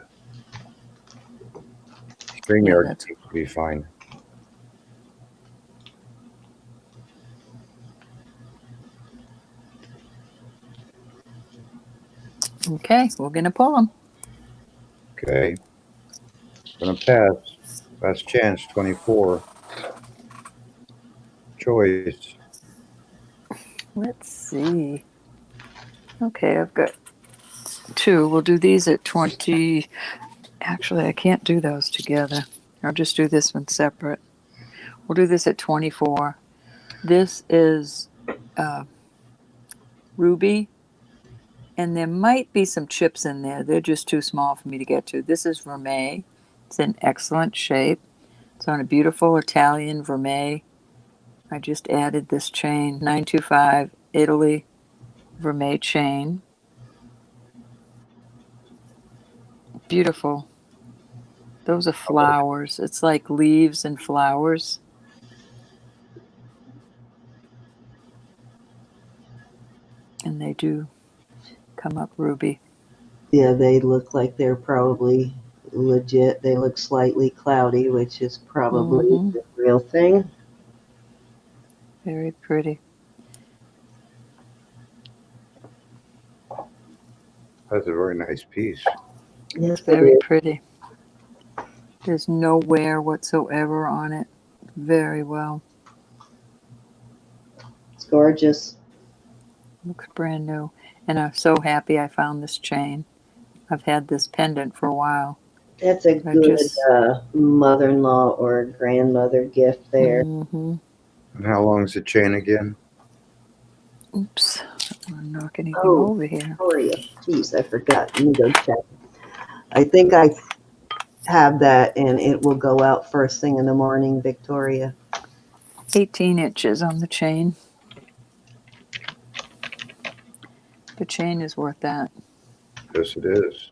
StreamYard seems to be fine. Okay, we're going to pull them. Okay. Gonna pass. Last chance, 24. Choice. Let's see. Okay, I've got two. We'll do these at 20. Actually, I can't do those together. I'll just do this one separate. We'll do this at 24. This is ruby, and there might be some chips in there. They're just too small for me to get to. This is vermeil. It's in excellent shape. It's on a beautiful Italian vermeil. I just added this chain, 925 Italy vermeil chain. Beautiful. Those are flowers. It's like leaves and flowers. And they do come up ruby. Yeah, they look like they're probably legit. They look slightly cloudy, which is probably the real thing. Very pretty. That's a very nice piece. Yes, Very pretty. There's no wear whatsoever on it. Very well. it's gorgeous. Looks brand new. And I'm so happy I found this chain. I've had this pendant for a while. That's a good mother-in-law or grandmother gift there. And how long is the chain again? Oops. I don't want to knock anything over here. Victoria. Jeez, I forgot. Let me go check. I think I have that, and it will go out first thing in the morning, Victoria. 18 inches on the chain. The chain is worth that. Yes, it is.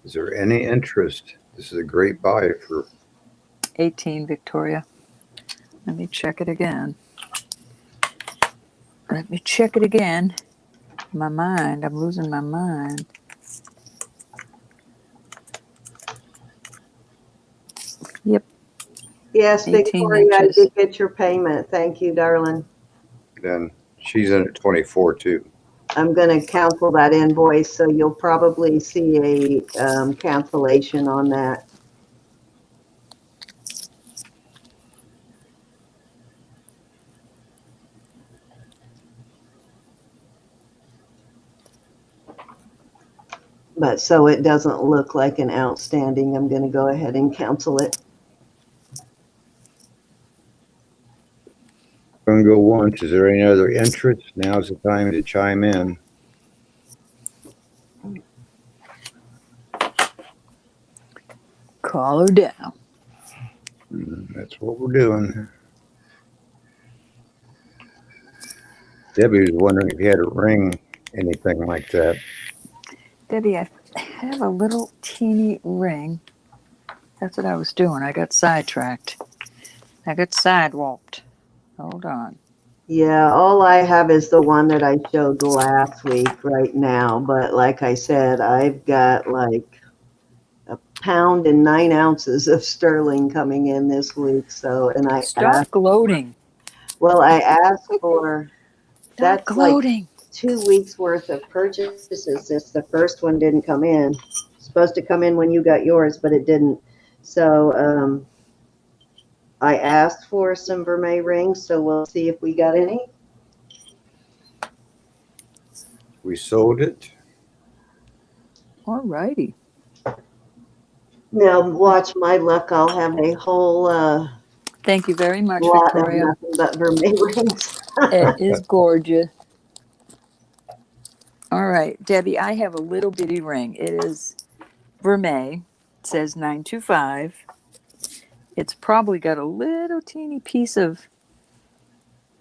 Is there any interest? This is a great buy for 18, Victoria. Let me check it again. Let me check it again. My mind, I'm losing my mind. Yep. Yes, 18 Victoria, I inches. did get your payment. Thank you, darling. then she's in at 24 too. I'm going to cancel that invoice, so you'll probably see a cancellation on that. But so it doesn't look like an outstanding, I'm going to go ahead and cancel it. Going to go once. Is there any other interest? Now's the time to chime in. Call her down. That's what we're doing. Debbie was wondering if you had a ring, anything like that. Debbie, I have a little teeny ring. That's what I was doing. I got sidetracked. I got sidewalked. Hold on. Yeah, all I have is the one that I showed last week right now. But like I said, I've got like 1 pound and 9 ounces of sterling coming in this week. So, and I Stop gloating. Well, I asked for, Stop gloating. like 2 weeks worth of purchases since the first one didn't come in. It's supposed to come in when you got yours, but it didn't. So, I asked for some vermeil rings, so we'll see if we got any. We sold it. All righty. Now, watch my luck. I'll have a whole Thank you very much, lot Victoria. of nothing but vermeil rings. It is gorgeous. All right, Debbie, I have a little bitty ring. It is vermeil. It says 925. It's probably got a little teeny piece of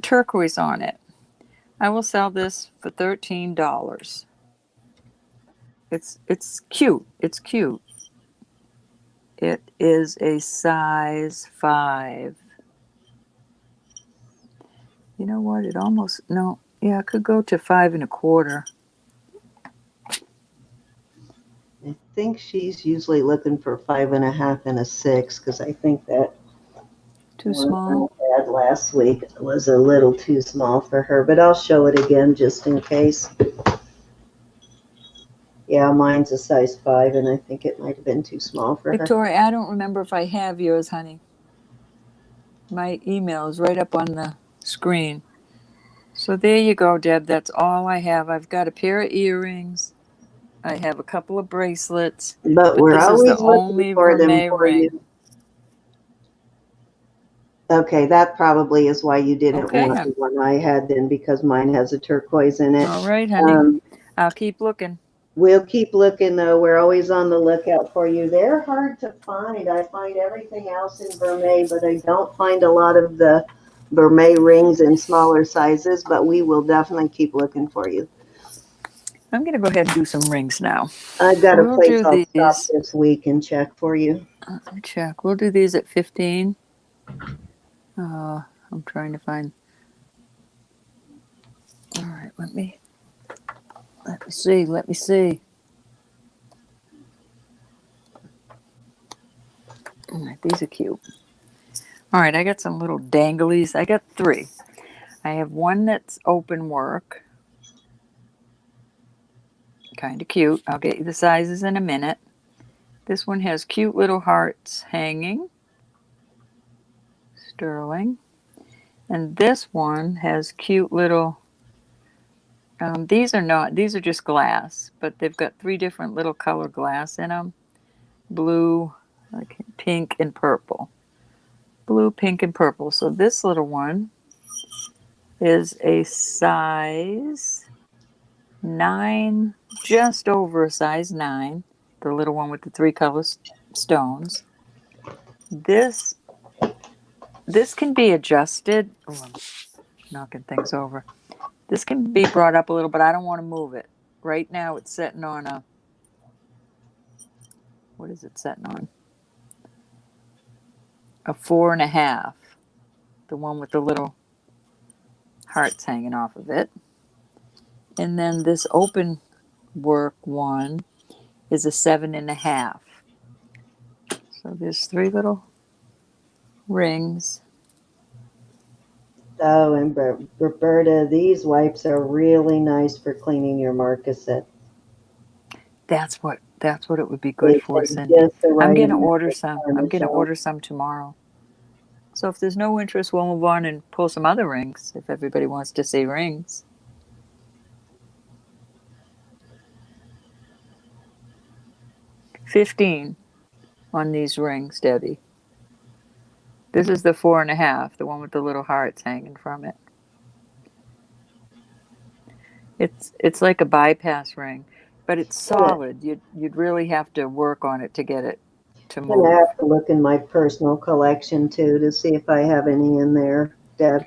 turquoise on it. I will sell this for $13. It's cute. It's cute. It is a size 5. You know what? It almost, no, yeah, it could go to 5 1/4. I think she's usually looking for 5 1/2 and a 6, because I think that Too small. I had last week was a little too small for her, but I'll show it again just in case. Yeah, mine's a size 5, and I think it might have been too small for her. Victoria, I don't remember if I have yours, honey. My email is right up on the screen. So there you go, Deb. That's all I have. I've got a pair of earrings. I have a couple of bracelets, But but we're this is the always looking only for them vermeil for ring. you. Okay, that probably is why you didn't Okay, want the hon. one I had then, because mine has a turquoise in it. All right, honey. I'll keep looking. We'll keep looking, though. We're always on the lookout for you. They're hard to find. I find everything else in vermeil, but I don't find a lot of the vermeil rings in smaller sizes, but we will definitely keep looking for you. I'm going to go ahead and do some rings now. I've got a We'll place do I'll stop these. this week and check for you. Let me check. We'll do these at 15. I'm trying to find. All right, let me see. Let me see. All right, these are cute. All right, I got some little danglies. I got 3. I have one that's open work. Kind of cute. I'll get you the sizes in a minute. This one has cute little hearts hanging. Sterling. And this one has cute little, these are just glass, but they've got 3 different little color glass in them. Blue, pink, and purple. Blue, pink, and purple. So this little one is a size 9, just over a size 9. The little one with the 3 color stones. This can be adjusted. Oh, I'm knocking things over. This can be brought up a little, but I don't want to move it. Right now it's sitting on a, what is it sitting on? A 4.5. The one with the little hearts hanging off of it. And then this open work one is a 7.5. So there's 3 little rings. Oh, and Roberta, these wipes are really nice for cleaning your marquisette. That's what it would be They good for, take Cindy. just the right I'm gonna amount order of some. I'm gonna Parmesan. order some tomorrow. So if there's no interest, we'll move on and pull some other rings if everybody wants to see rings. $15 on these rings, Debbie. This is the 4.5, the one with the little hearts hanging from it. It's like a bypass ring, but it's solid. You'd really have to work on it to get it to I'm gonna move. have to look in my personal collection too to see if I have any in there, Deb.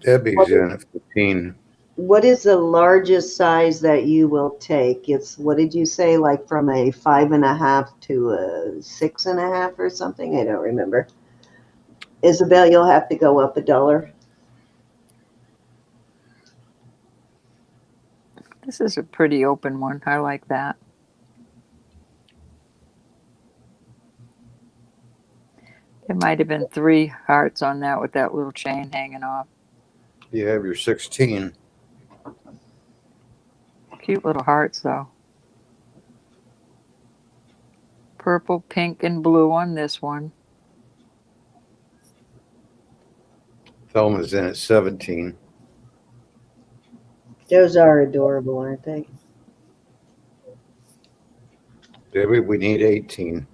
Debbie's in at 15. What is the largest size that you will take? It's, what did you say, like from a 5.5 to a 6.5 or something? I don't remember. Isabel, you'll have to go up $1. This is a pretty open one. I like that. There might have been 3 hearts on that with that little chain hanging off. You have your 16. Cute little hearts, though. Purple, pink, and blue on this one. Thelma's in at 17. Those are adorable, aren't they? Debbie, we need 18.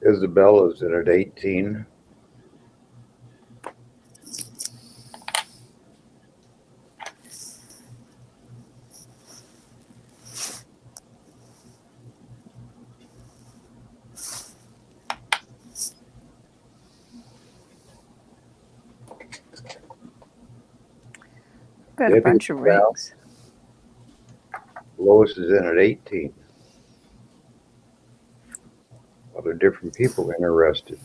Isabella's in at 18. Got Debbie, a bunch of rings. Lois is in at 18. Other different people interested.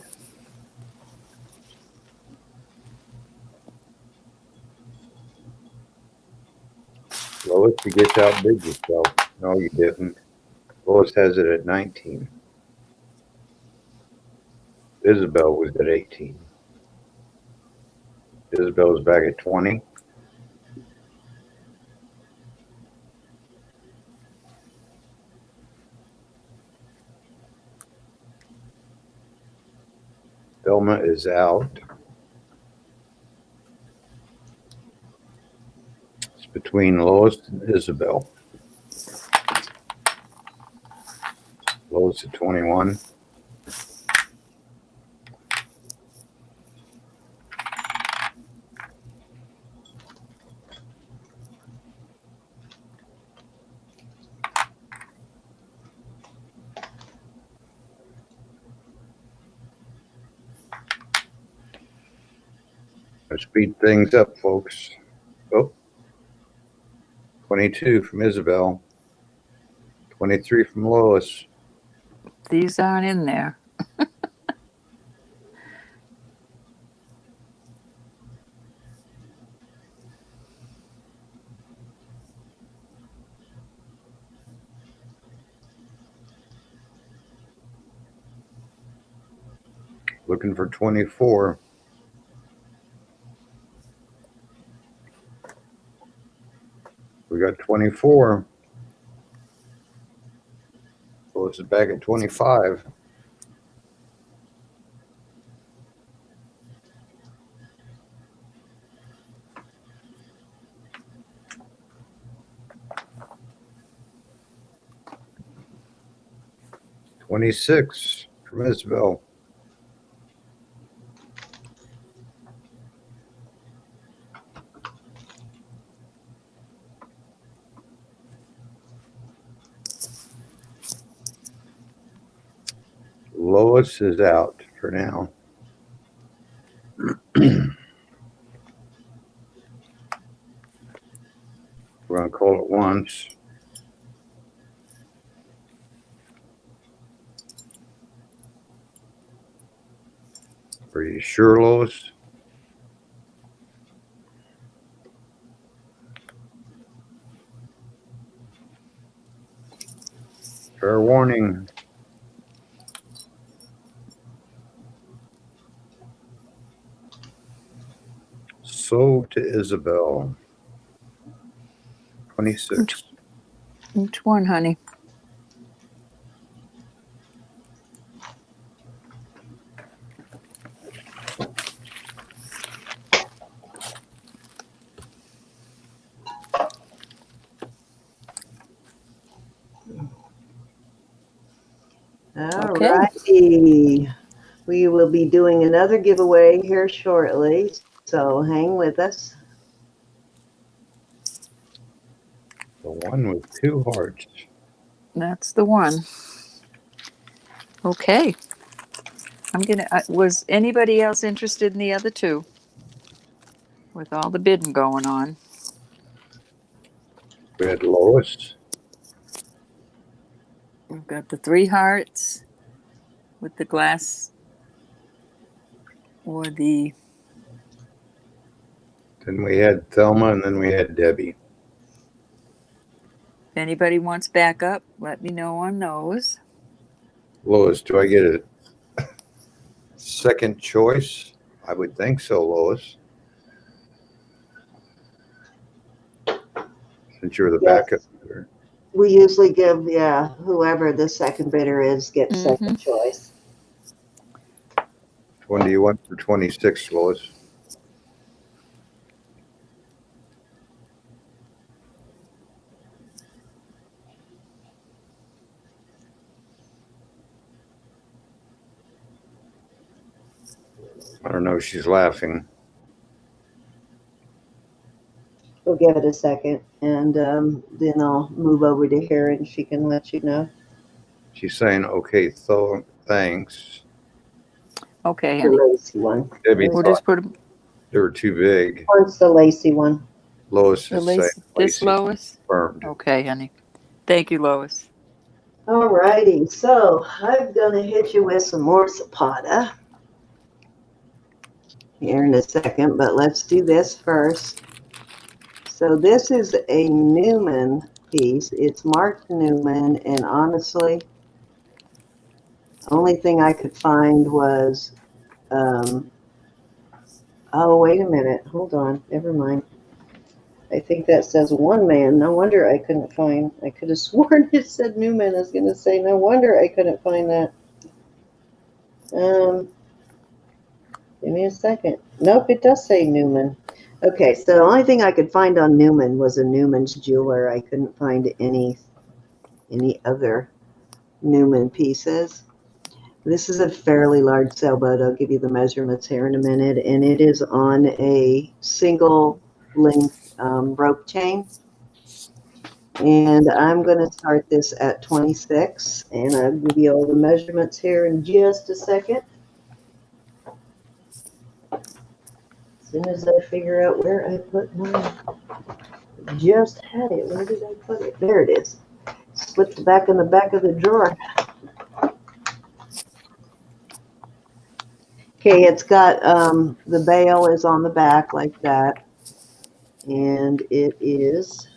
Lois, you get to outbid yourself. No, you didn't. Lois has it at 19. Isabel was at 18. Isabel's back at 20. Thelma is out. It's between Lois and Isabel. Lois at 21. Let's speed things up, folks. Oh, 22 from Isabel. 23 from Lois. These aren't in there. Looking for 24. We got 24. Lois is back at 25. $26 from Isabel. Lois is out for now. We're going to call it once. Are you sure, Lois? Fair warning. So to Isabel. 26. Which one, honey? All Okay. righty. We will be doing another giveaway here shortly, so hang with us. The one with 2 hearts. That's the one. Okay. Was anybody else interested in the other two? With all the bidding going on. We had Lois. We've got the 3 hearts with the glass or the... Then we had Thelma, and then we had Debbie. If anybody wants backup, let me know on those. Lois, do I get a second choice? I would think so, Lois. Since you're the Yes. backup bidder. We usually give, whoever the second bidder is gets second choice. Which one do you want for 26, Lois? I don't know. She's laughing. We'll give it a second, and then I'll move over to her, and she can let you know. She's saying, okay, thanks. Okay, The honey. lacy one. Debbie We'll thought just put them. they were too big. What's the lacy one? Lois The is saying lace, this Lacey Lois? confirmed. Okay, honey. Thank you, Lois. All righty, so I'm going to hit you with some more Silpada here in a second, but let's do this first. So this is a Newman piece. It's marked Newman, and honestly, the only thing I could find was, oh, wait a minute. Hold on. Never mind. I think that says one man. No wonder I couldn't find. I could have sworn it said Newman. I was going to say, no wonder I couldn't find that. Give me a second. Nope, it does say Newman. Okay, so the only thing I could find on Newman was a Newman's jeweler. I couldn't find any other Newman pieces. This is a fairly large sailboat. I'll give you the measurements here in a minute, and it is on a single length rope chain. And I'm going to start this at 26, and I'll give you all the measurements here in just a second. As soon as I figure out where I put mine, just had it. Where did I put it? There it is. Slipped back in the back of the drawer. Okay, it's got the bail is on the back like that, and it is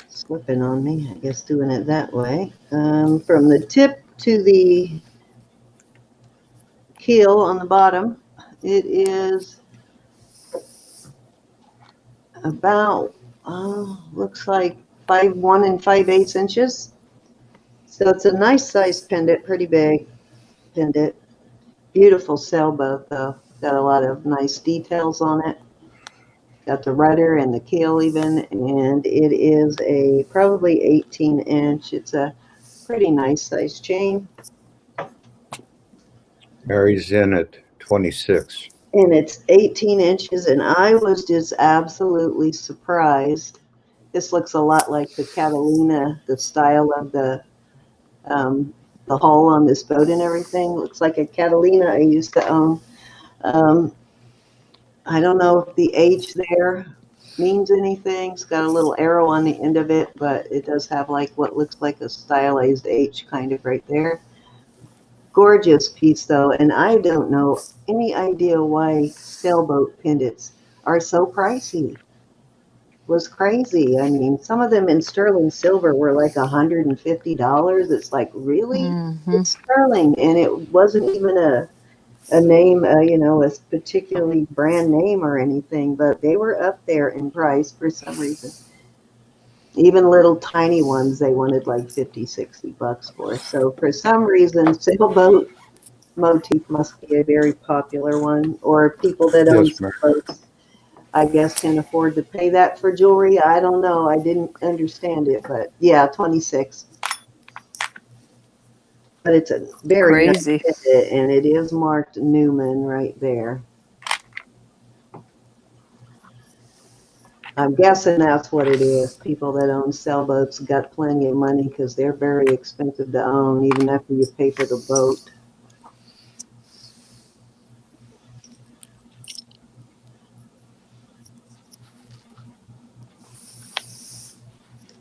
slipping on me, I guess, doing it that way. From the tip to the keel on the bottom, it is about, looks like 5'1" and 5/8 inches. So it's a nice sized pendant, pretty big pendant. Beautiful sailboat, though. Got a lot of nice details on it. Got the rudder and the keel even, and it is a probably 18-inch. It's a pretty nice sized chain. Mary's in at 26. And it's 18 inches, and I was just absolutely surprised. This looks a lot like the Catalina, the style of the hull on this boat and everything. Looks like a Catalina I used to own. I don't know if the H there means anything. It's got a little arrow on the end of it, but it does have like what looks like a stylized H kind of right there. Gorgeous piece though, and I don't know any idea why sailboat pendants are so pricey. Was crazy. I mean, some of them in sterling silver were like $150. It's like, really? Mm-hmm. It's sterling, and it wasn't even a name, you know, a particularly brand name or anything, but they were up there in price for some reason. Even little tiny ones they wanted like $50-$60 for. So for some reason, sailboat motif must be a very popular one, or people that own Yes, ma'am. sailboats, I guess, can afford to pay that for jewelry. I don't know. I didn't understand it, but yeah, 26. But it's a very nice Crazy. pendant, and it is marked Newman right there. I'm guessing that's what it is. People that own sailboats got plenty of money because they're very expensive to own, even after you pay for the boat.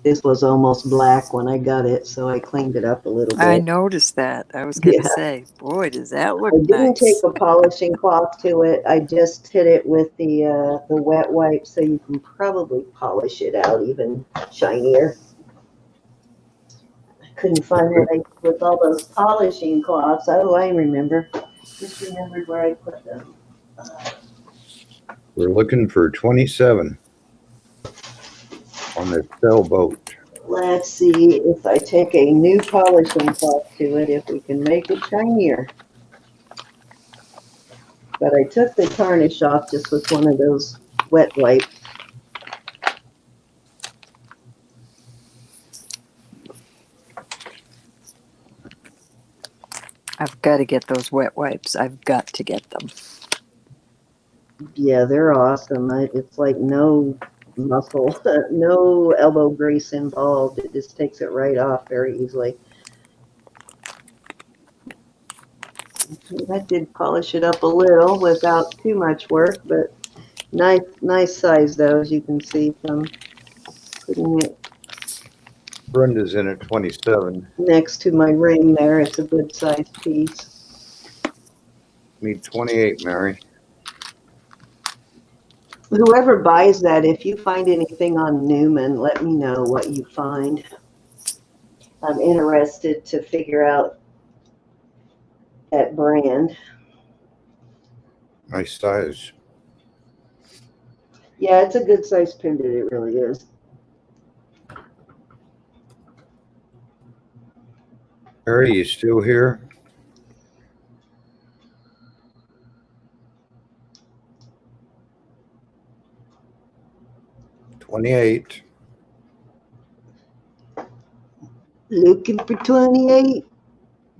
This was almost black when I got it, so I cleaned it up a little bit. I noticed that. I was going to Yeah. say, boy, does that look I didn't take nice. a polishing cloth to it. I just hit it with the wet wipe, so you can probably polish it out even shinier. I couldn't find what I did with all those polishing cloths. Oh, I remember. Just remembered where I put them. We're looking for 27 on the sailboat. Let's see if I take a new polishing cloth to it, if we can make it shinier. But I took the tarnish off just with one of those wet wipes. I've got to get those wet wipes. I've got to get them. Yeah, they're awesome. It's like no muscle, no elbow grease involved. It just takes it right off very easily. I did polish it up a little without too much work, but nice size though, as you can see from putting it Brenda's in at 27. next to my ring there. It's a good sized piece. Need 28, Mary. Whoever buys that, if you find anything on Newman, let me know what you find. I'm interested to figure out that brand. Nice size. Yeah, it's a good size pendant. It really is. Mary, you still here? $28. Looking for 28.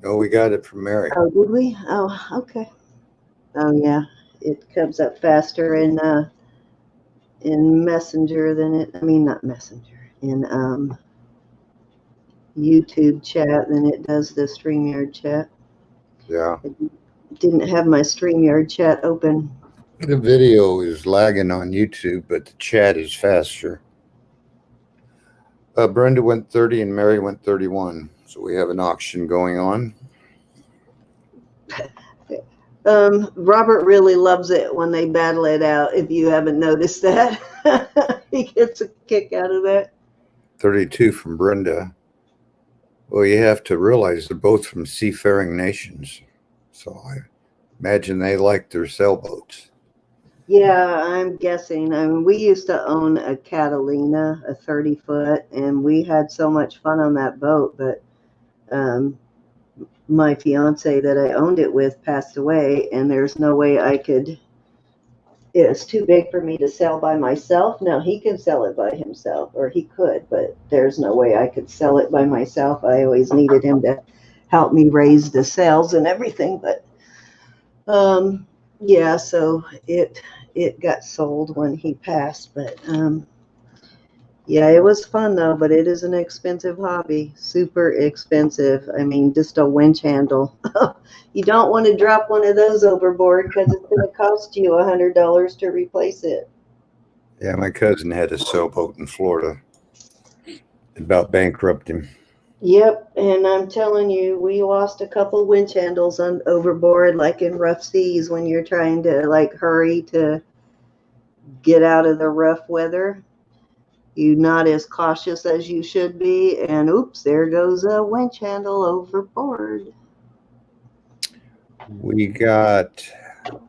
No, we got it from Mary. Oh, did we? Oh, okay. Oh, yeah. It comes up faster in Messenger than it. I mean, not Messenger. In YouTube chat than it does the StreamYard chat. Yeah. I didn't have my StreamYard chat open. The video is lagging on YouTube, but the chat is faster. Brenda went 30 and Mary went 31. So we have an auction going on. Robert really loves it when they battle it out. If you haven't noticed that, he gets a kick out of that. 32 from Brenda. Well, you have to realize they're both from seafaring nations. So I imagine they like their sailboats. Yeah, I'm guessing. I mean, we used to own a Catalina, a 30-foot, and we had so much fun on that boat. But my fiance that I owned it with passed away, and there's no way I could. It's too big for me to sell by myself. Now he can sell it by himself, or he could, but there's no way I could sell it by myself. I always needed him to help me raise the sales and everything. But yeah, so it got sold when he passed. But yeah, it was fun though. But it is an expensive hobby, super expensive. I mean, just a winch handle. You don't want to drop one of those overboard because it's going to cost you $100 to replace it. Yeah, my cousin had a sailboat in Florida. It about bankrupted him. Yep, and I'm telling you, we lost a couple winch handles on overboard, like in rough seas when you're trying to like hurry to get out of the rough weather. You're not as cautious as you should be, and oops, there goes a winch handle overboard. We got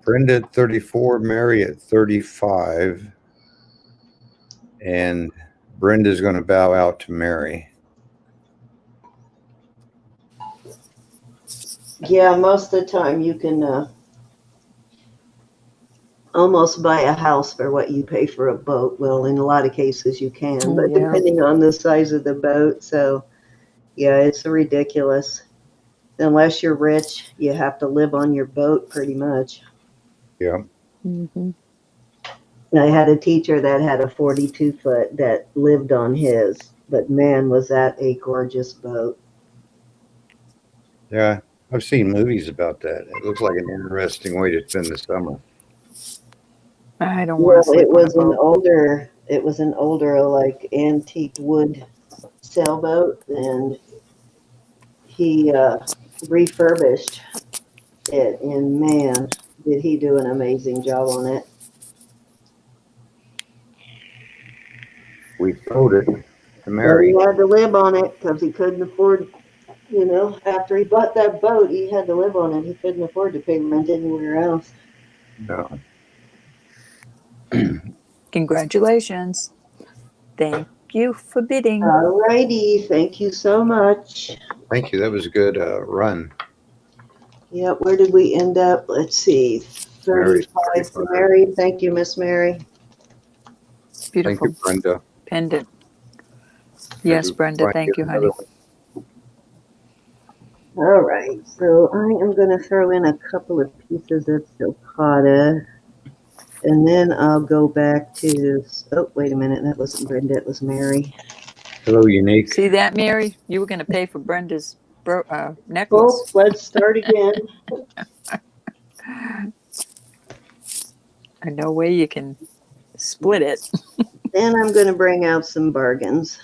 Brenda at 34, Mary at 35, and Brenda's going to bow out to Mary. Yeah, most of the time you can almost buy a house for what you pay for a boat. Well, in a lot of cases you can, Oh, but yeah. depending on the size of the boat. So, yeah, it's ridiculous. Unless you're rich, you have to live on your boat pretty much. Yeah. Mm-hmm. I had a teacher that had a 42-foot that lived on his, but man, was that a gorgeous boat. Yeah, I've seen movies about that. It looks like an interesting way to spend the summer. I don't Well, want to sleep on a boat. it was an older like antique wood sailboat, and he refurbished it, and man, did he do an amazing job on it. We sold it to But Mary. he had to live on it because he couldn't afford, after he bought that boat, he had to live on it. He couldn't afford to pay rent anywhere else. No. Congratulations. Thank you for bidding. All righty, thank you so much. Thank you. That was a good run. Yep, where did we end up? Let's see, Mary's 35 for 35. Mary. Thank you, Miss Mary. Beautiful. Thank you, Brenda. Pendant. Yes, Brenda. Might Thank get you, another honey. one. All right, so I am going to throw in a couple of pieces of Silpada, and then I'll go back to, oh, wait a minute, that wasn't Brenda, it was Mary. Hello, Unique. See that, Mary? You were going to pay for Brenda's necklace. Folks, let's start again. No way you can split it. Then I'm going to bring out some bargains.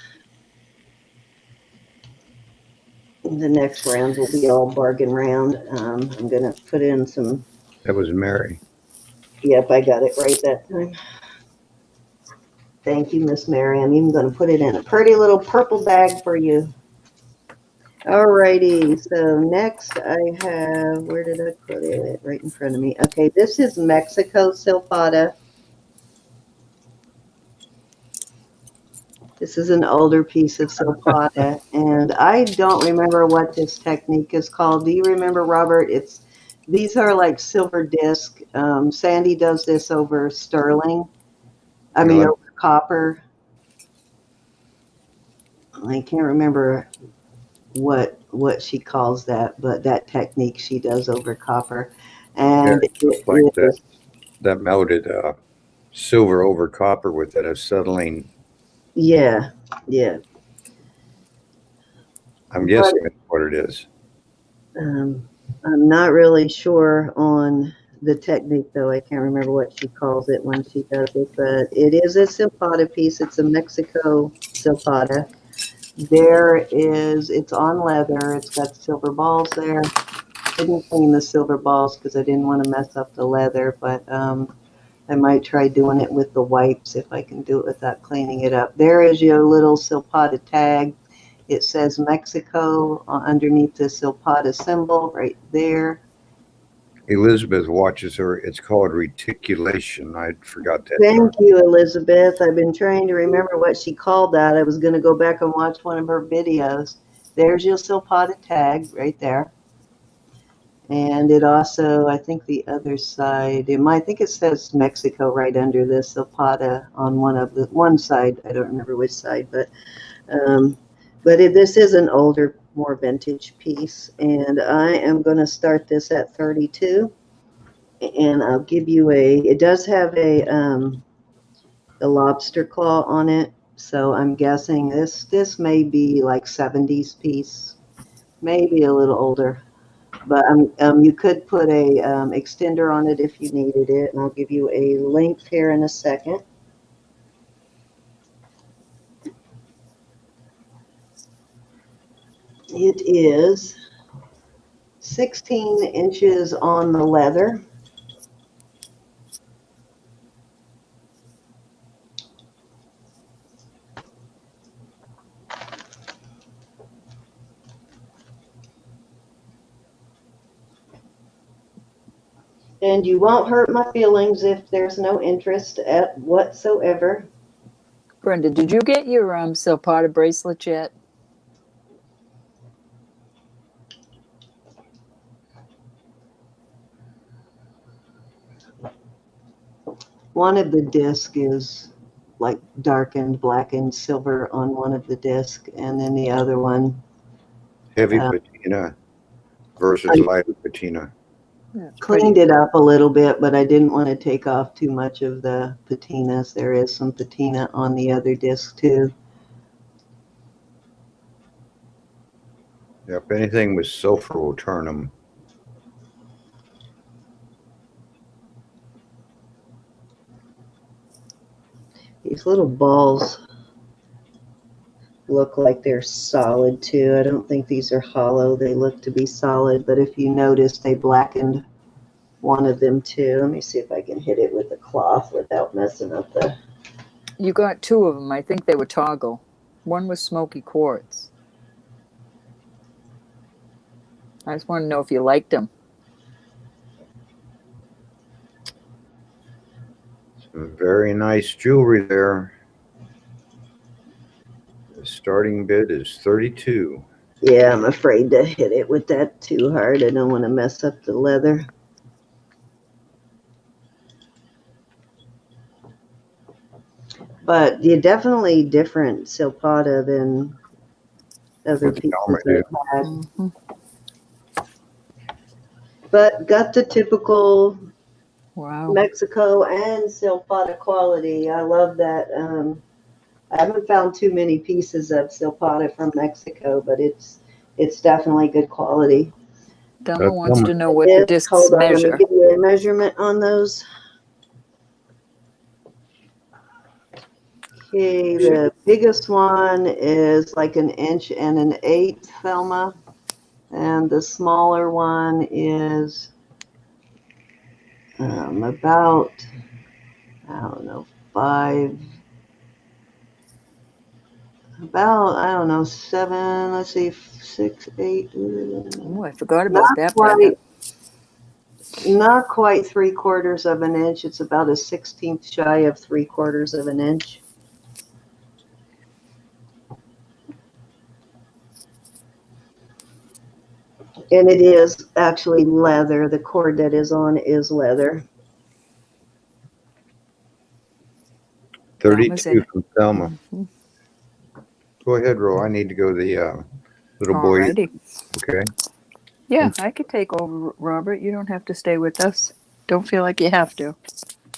The next round will be all bargain round. I'm going to put in some That was Mary. Yep, I got it right that time. Thank you, Miss Mary. I'm even going to put it in a pretty little purple bag for you. Alrighty, so next I have, where did I put it? Right in front of me. Okay, this is Mexico Silpada. This is an older piece of Silpada, and I don't remember what this technique is called. Do you remember, Robert? These are like silver disc. Sandy does this over sterling. I mean, Really? over copper. I can't remember what she calls that, but that technique she does over copper, and it Like that. is, That melted silver over copper with that acetylene. yeah. I'm But guessing that's what it is. I'm not really sure on the technique, though. I can't remember what she calls it when she does it, but it is a Silpada piece. It's a Mexico Silpada. It's on leather. It's got silver balls there. Didn't clean the silver balls because I didn't want to mess up the leather, but I might try doing it with the wipes if I can do it without cleaning it up. There is your little Silpada tag. It says Mexico underneath the Silpada symbol right there. Elizabeth watches her. It's called reticulation. I forgot that term. Thank you, Elizabeth. I've been trying to remember what she called that. I was going to go back and watch one of her videos. There's your Silpada tag right there. And it also, I think the other side, I think it says Mexico right under this Silpada on one side. I don't remember which side, but this is an older, more vintage piece. And I am going to start this at 32. And I'll give you it does have a lobster claw on it. So I'm guessing this may be like 70s piece, maybe a little older. But you could put a extender on it if you needed it, and I'll give you a length here in a second. It is 16 inches on the leather. And you won't hurt my feelings if there's no interest at whatsoever. Brenda, did you get your Silpada bracelet yet? One of the discs is like darkened, blackened silver on one of the discs, and then the other one. Heavy patina versus lighter patina. Cleaned it up a little bit, but I didn't want to take off too much of the patinas. There is some patina on the other disc too. Yep, anything with sulfur will turn them. These little balls look like they're solid too. I don't think these are hollow. They look to be solid, but if you notice, they blackened one of them too. Let me see if I can hit it with a cloth without messing up the... You got two of them. I think they were toggle. One was smoky quartz. I just want to know if you liked them. Some very nice jewelry there. The starting bid is 32. Yeah, I'm afraid to hit it with that too hard. I don't want to mess up the leather. But you're definitely different Silpada than other pieces I've had. Mm-hmm. But got the typical Wow. Mexico and Silpada quality. I love that. I haven't found too many pieces of Silpada from Mexico, but it's definitely good quality. Donna wants to know what the discs Hold on, measure. let me give you a measurement on those. Okay, the biggest one is like 1 1 1/8 inches, Thelma. And the smaller one is about, I don't know, I don't know, 7, let's see, 6, 8, Oh, I forgot about not that quite, pendant. not quite 3/4 of an inch. It's about a 16th shy of 3/4 of an inch. And it is actually leather. The cord that is on is leather. Thelma's in 32 it. from Thelma. Mhm. Go ahead, Ro. I need to go to the little boy. Alrighty. Okay. Yeah, I could take over, Robert. You don't have to stay with us. Don't feel like you have to.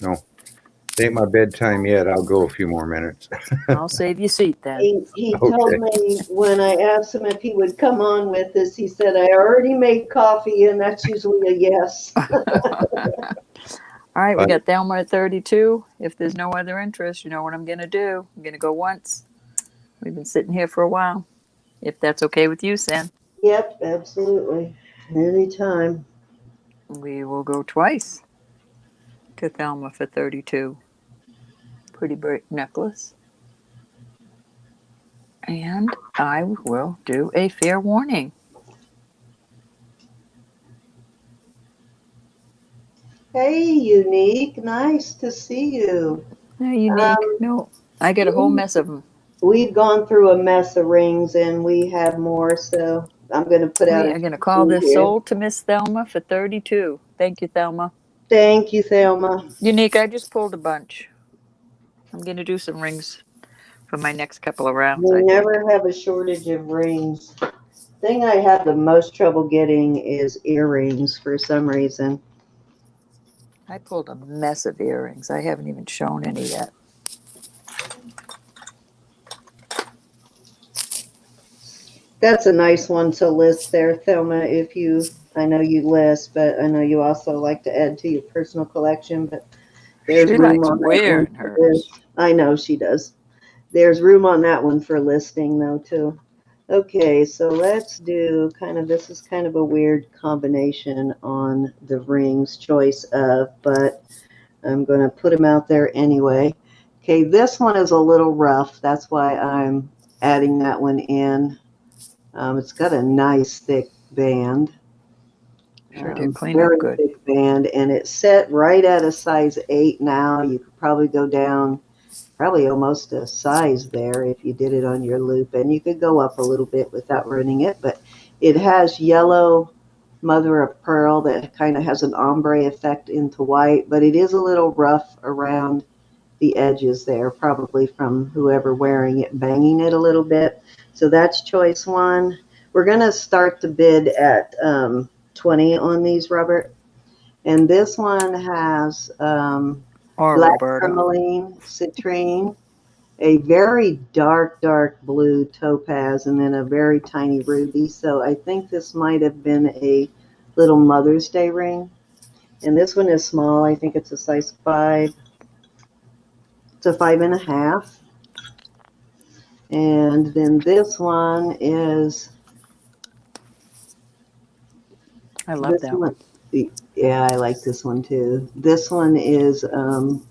No, it ain't my bedtime yet. I'll go a few more minutes. I'll save you seat then. He told Okay. me when I asked him if he would come on with us, he said, I already made coffee, and that's usually a yes. All right, we Bye. got Thelma at 32. If there's no other interest, you know what I'm going to do. I'm going to go once. We've been sitting here for a while. If that's okay with you, Sam, Yep, absolutely. Anytime. we will go twice to Thelma for 32. Pretty bright necklace. And I will do a fair warning. Hey, Unique. Nice to see you. No, unique. No, I got a whole mess of them. We've gone through a mess of rings, and we have more, so I'm going to put out We a are going to call few this here. sold to Miss Thelma for 32. Thank you, Thelma. Thank you, Thelma. Unique, I just pulled a bunch. I'm going to do some rings for my next couple of rounds, We I think. never have a shortage of rings. Thing I have the most trouble getting is earrings for some reason. I pulled a mess of earrings. I haven't even shown any yet. That's a nice one to list there, Thelma, if you, I know you list, but I know you also like to add to your personal collection, but there's She room likes on that one wearing for hers. this. I know she does. There's room on that one for listing though, too. Okay, so let's do this is kind of a weird combination on the rings choice of, but I'm going to put them out there anyway. Okay, this one is a little rough. That's why I'm adding that one in. It's got a nice thick band. Sure did clean up Very good. thick band, and it's set right at a size 8 now. You could probably go down probably almost a size there if you did it on your loop, and you could go up a little bit without ruining it, but it has yellow mother of pearl that kind of has an ombre effect into white, but it is a little rough around the edges there, probably from whoever wearing it banging it a little bit. So that's choice 1. We're going to start the bid at 20 on these, Robert. And this one has Or black Roberta. tourmaline, citrine, a very dark blue topaz, and then a very tiny ruby. So I think this might have been a little Mother's Day ring. And this one is small. I think it's a size 5. It's a 5.5. And then this one is I love that one. Yeah, I like this one too. This one is oh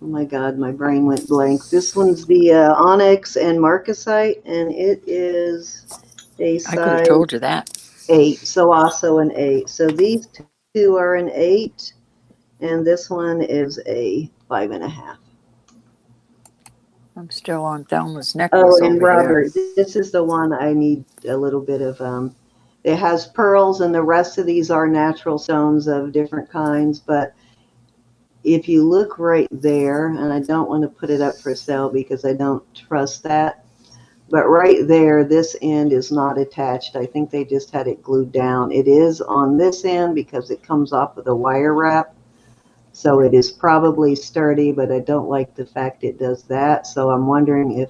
my God, my brain went blank. This one's the onyx and marcasite, and it is a I could have size told you that. 8. So also an 8. So these two are an 8, and this one is a 5.5. I'm still on Thelma's Oh, necklace and over here. Robert, this is the one I need a little bit of. It has pearls, and the rest of these are natural stones of different kinds. But if you look right there, and I don't want to put it up for sale because I don't trust that, but right there, this end is not attached. I think they just had it glued down. It is on this end because it comes off of the wire wrap. So it is probably sturdy, but I don't like the fact it does that. So I'm wondering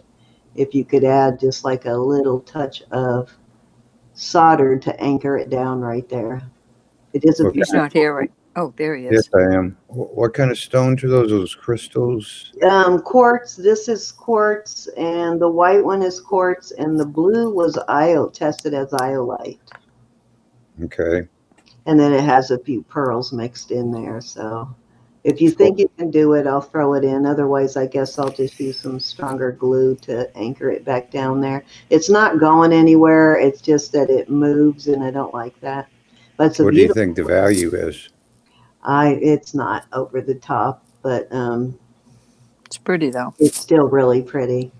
if you could add just like a little touch of solder to anchor it down right there. It is a What He's kind not here right. Oh, there he of, yes, is. I am. What kind of stones are those? Those crystals? quartz. This is quartz, and the white one is quartz, and the blue was tested as iolite. Okay. And then it has a few pearls mixed in there. So if you think you can do it, I'll throw it in. Otherwise, I guess I'll just use some stronger glue to anchor it back down there. It's not going anywhere. It's just that it moves, and I don't like that. But it's a What do you beautiful. think the value is? It's not over the top, but It's pretty though. it's still really pretty.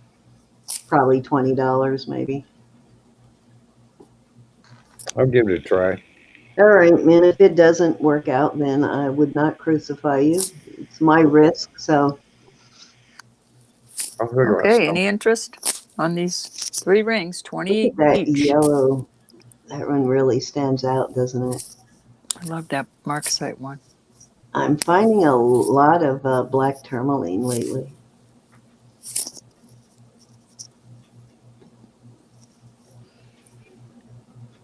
Probably $20 maybe. I'll give it a try. All right, man. If it doesn't work out, then I would not crucify you. It's my risk. So I'll figure out Okay, something. any interest on these 3 rings? look 20 at that each. yellow. That one really stands out, doesn't it? I love that marcasite one. I'm finding a lot of black tourmaline lately.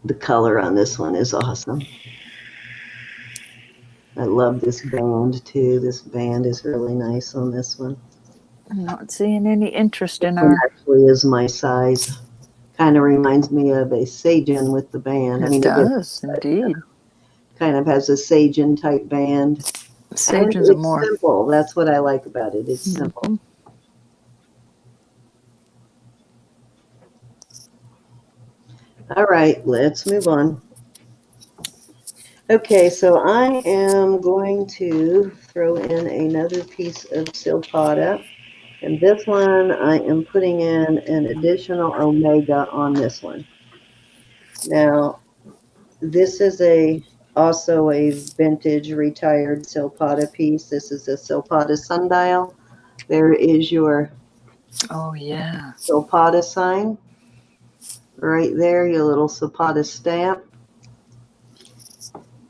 The color on this one is awesome. I love this band too. This band is really nice on this one. I'm not seeing any interest in This one our. actually is my size. Kind of reminds me of a Sagen with the band. It does indeed. Kind of has a Sagen type band. And Sages are it's more. simple. That's what I like about it. It's simple. Mhm. All right, let's move on. Okay, so I am going to throw in another piece of Silpada. And this one, I am putting in an additional omega on this one. Now, this is also a vintage retired Silpada piece. This is a Silpada sundial. There is your Oh yeah. Silpada sign. Right there, your little Silpada stamp.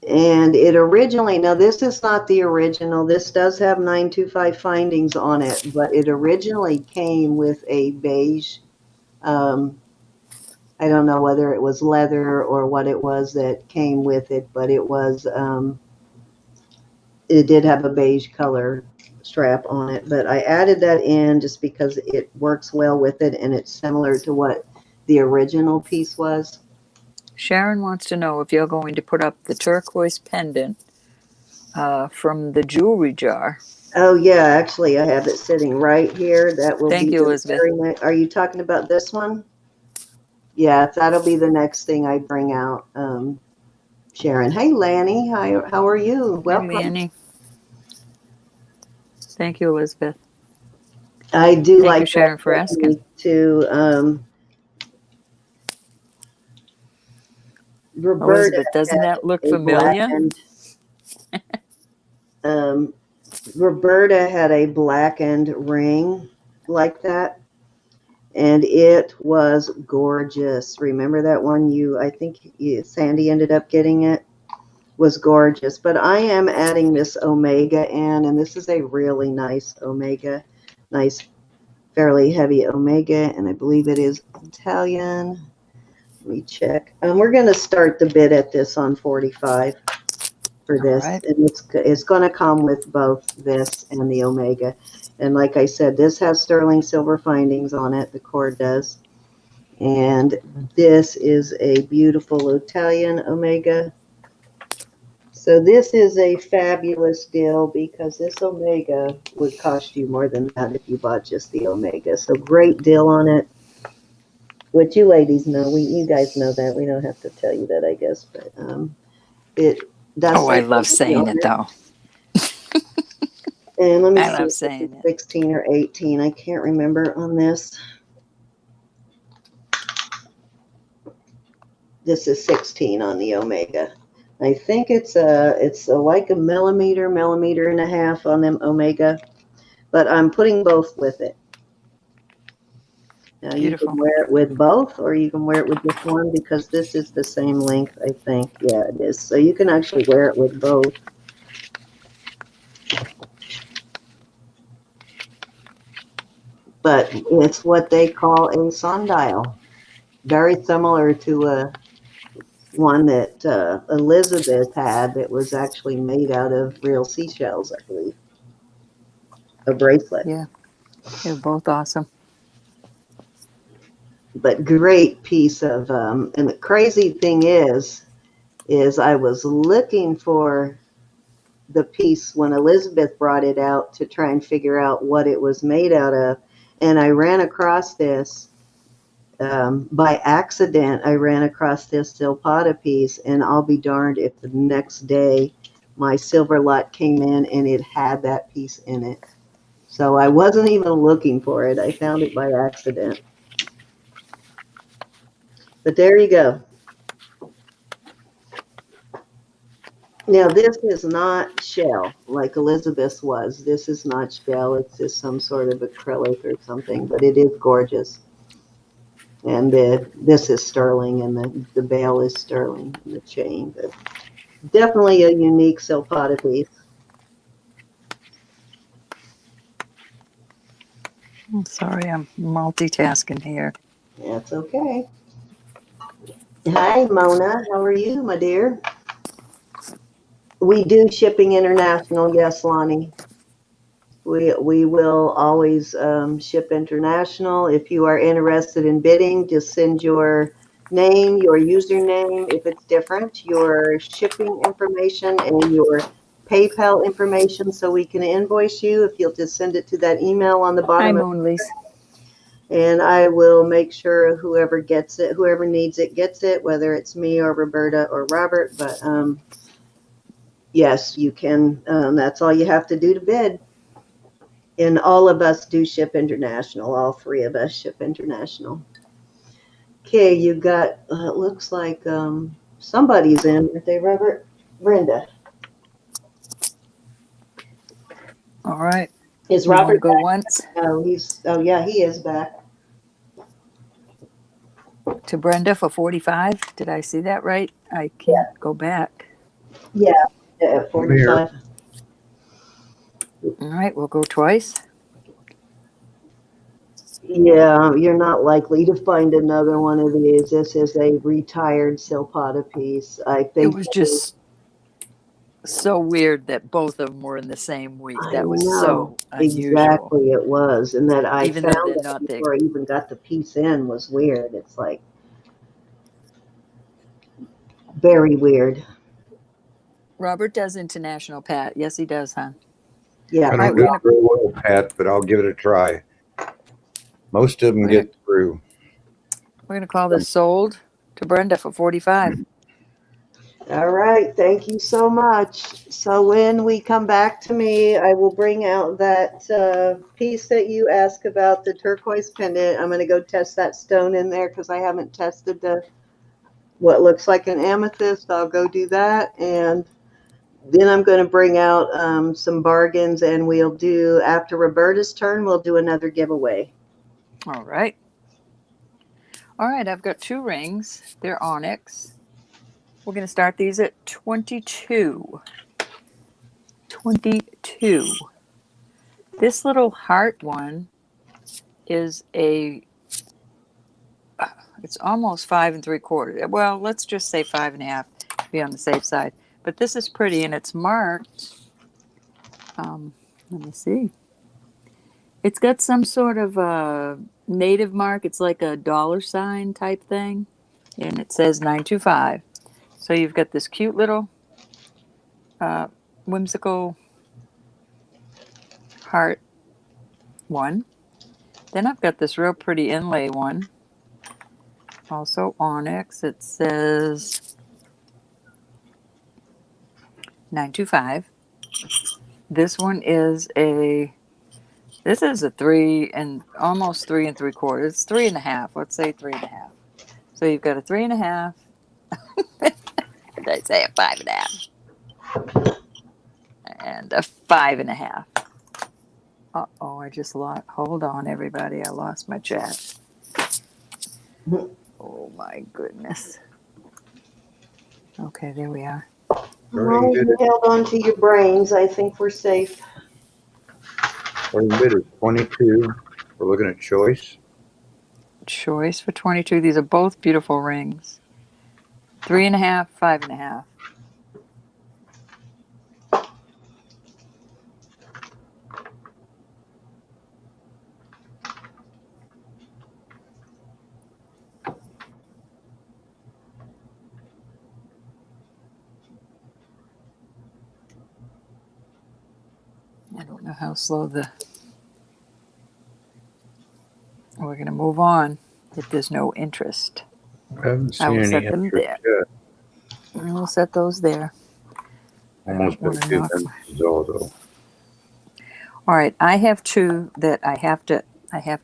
And it originally, now this is not the original, this does have 925 findings on it, but it originally came with a beige, I don't know whether it was leather or what it was that came with it, but it was, it did have a beige color strap on it, but I added that in just because it works well with it and it's similar to what the original piece was. Sharon wants to know if you're going to put up the turquoise pendant from the jewelry jar. Oh yeah, actually I have it sitting right here. That will Thank be you, the Elizabeth. very next. Are you talking about this one? Yeah, that'll be the next thing I bring out. Sharon. Hey Lanny, how are you? Welcome. Hey, Annie. Thank you, Elizabeth. I do Thank like you, Sharon, for asking. to Roberta. Elizabeth, doesn't that look familiar? Roberta had a blackened ring like that, and it was gorgeous. Remember that one? I think Sandy ended up getting it. Was gorgeous. But I am adding this omega in, and this is a really nice omega, nice, fairly heavy omega, and I believe it is Italian. Let me check. We're going to start the bid at this on 45 for this, All right. and it's going to come with both this and the omega. And like I said, this has sterling silver findings on it. The cord does. And this is a beautiful Italian omega. So this is a fabulous deal because this omega would cost you more than that if you bought just the omega. So great deal on it. What you ladies know, you guys know that. We don't have to tell you that, I guess. But it does. Oh, I love saying it though. And let me I see love if saying it's it. 16 or 18. I can't remember on this. This is 16 on the omega. I think it's like a millimeter and a half on them omega, but I'm putting both with it. Now you Beautiful. can wear it with both, or you can wear it with just one because this is the same length, I think. Yeah, it is. So you can actually wear it with both. But it's what they call a sundial. Very similar to one that Elizabeth had that was actually made out of real seashells, I believe. A bracelet. Yeah, they're both awesome. But great piece of, and the crazy thing is, is I was looking for the piece when Elizabeth brought it out to try and figure out what it was made out of. And I ran across this by accident. I ran across this Silpada piece, and I'll be darned if the next day my silver lot came in and it had that piece in it. So I wasn't even looking for it. I found it by accident. But there you go. Now, this is not shell like Elizabeth's was. This is not shell. It's just some sort of acrylic or something, but it is gorgeous. And this is sterling, and the bail is sterling, and the chain. But definitely a unique Silpada piece. I'm sorry, I'm multitasking here. That's okay. Hi, Mona. How are you, my dear? We do shipping international, yes, Lonnie. We will always ship international. If you are interested in bidding, just send your name, your username, if it's different, your shipping information, and your PayPal information so we can invoice you. If you'll just send it to that email on the Hi, bottom of Moonleys. and I will make sure whoever gets it, whoever needs it, gets it, whether it's me or Roberta or Robert. But yes, you can. That's all you have to do to bid. And all of us do ship international. All three of us ship international. Okay, you got, it looks like somebody's in, aren't they, Robert? Brenda. All right. Is You want to Robert go back? once Oh, yeah, he is back. to Brenda for 45? Did I see that right? I Yeah, can't go back. yeah, I'm here. 45. All right, we'll go twice. Yeah, you're not likely to find another one of these. This is a retired Silpada piece. I It think. was just so weird that both of them were in the same week. I That was know so unusual. exactly it was, and that I Even though found they're it not there. before I even got the piece in was weird. It's like very weird. Robert does international, Pat. Yes, he does, huh? Yeah, I All right, don't do it real well, Pat, but I'll give it a try. Most of them We're gonna- get through. we're going to call this sold to Brenda for 45. all right. Thank you so much. So when we come back to me, I will bring out that piece that you asked about, the turquoise pendant. I'm going to go test that stone in there because I haven't tested the what looks like an amethyst. I'll go do that, and then I'm going to bring out some bargains, and we'll do, after Roberta's turn, we'll do another giveaway. All right. All right, I've got 2 rings. They're onyx. We're going to start these at 22. 22. This little heart one is it's almost 5 3/4. Well, let's just say 5.5 to be on the safe side. But this is pretty, and it's marked. Let me see. It's got some sort of native mark. It's like a $ type thing, and it says 925. So you've got this cute little whimsical heart one. Then I've got this real pretty inlay one, also onyx. It says 925. This is a 3 and almost 3 3/4. It's 3.5. Let's say 3.5. So you've got a 3.5. Did I say a 5.5? And a 5.5. Uh-oh, I just lost. Hold on, everybody. I lost my chat. Oh my goodness. Okay, there we are. As long as you held on to your brains, I think we're safe. Starting bid is 22. We're looking at choice. Choice for 22. These are both beautiful rings. 3.5, 5.5. know how slow we're going to move on if there's no interest. I haven't I seen will any set them interest there. yet. I will set those there. Almost Want a to few knock. minutes though. All right, I have two that I have to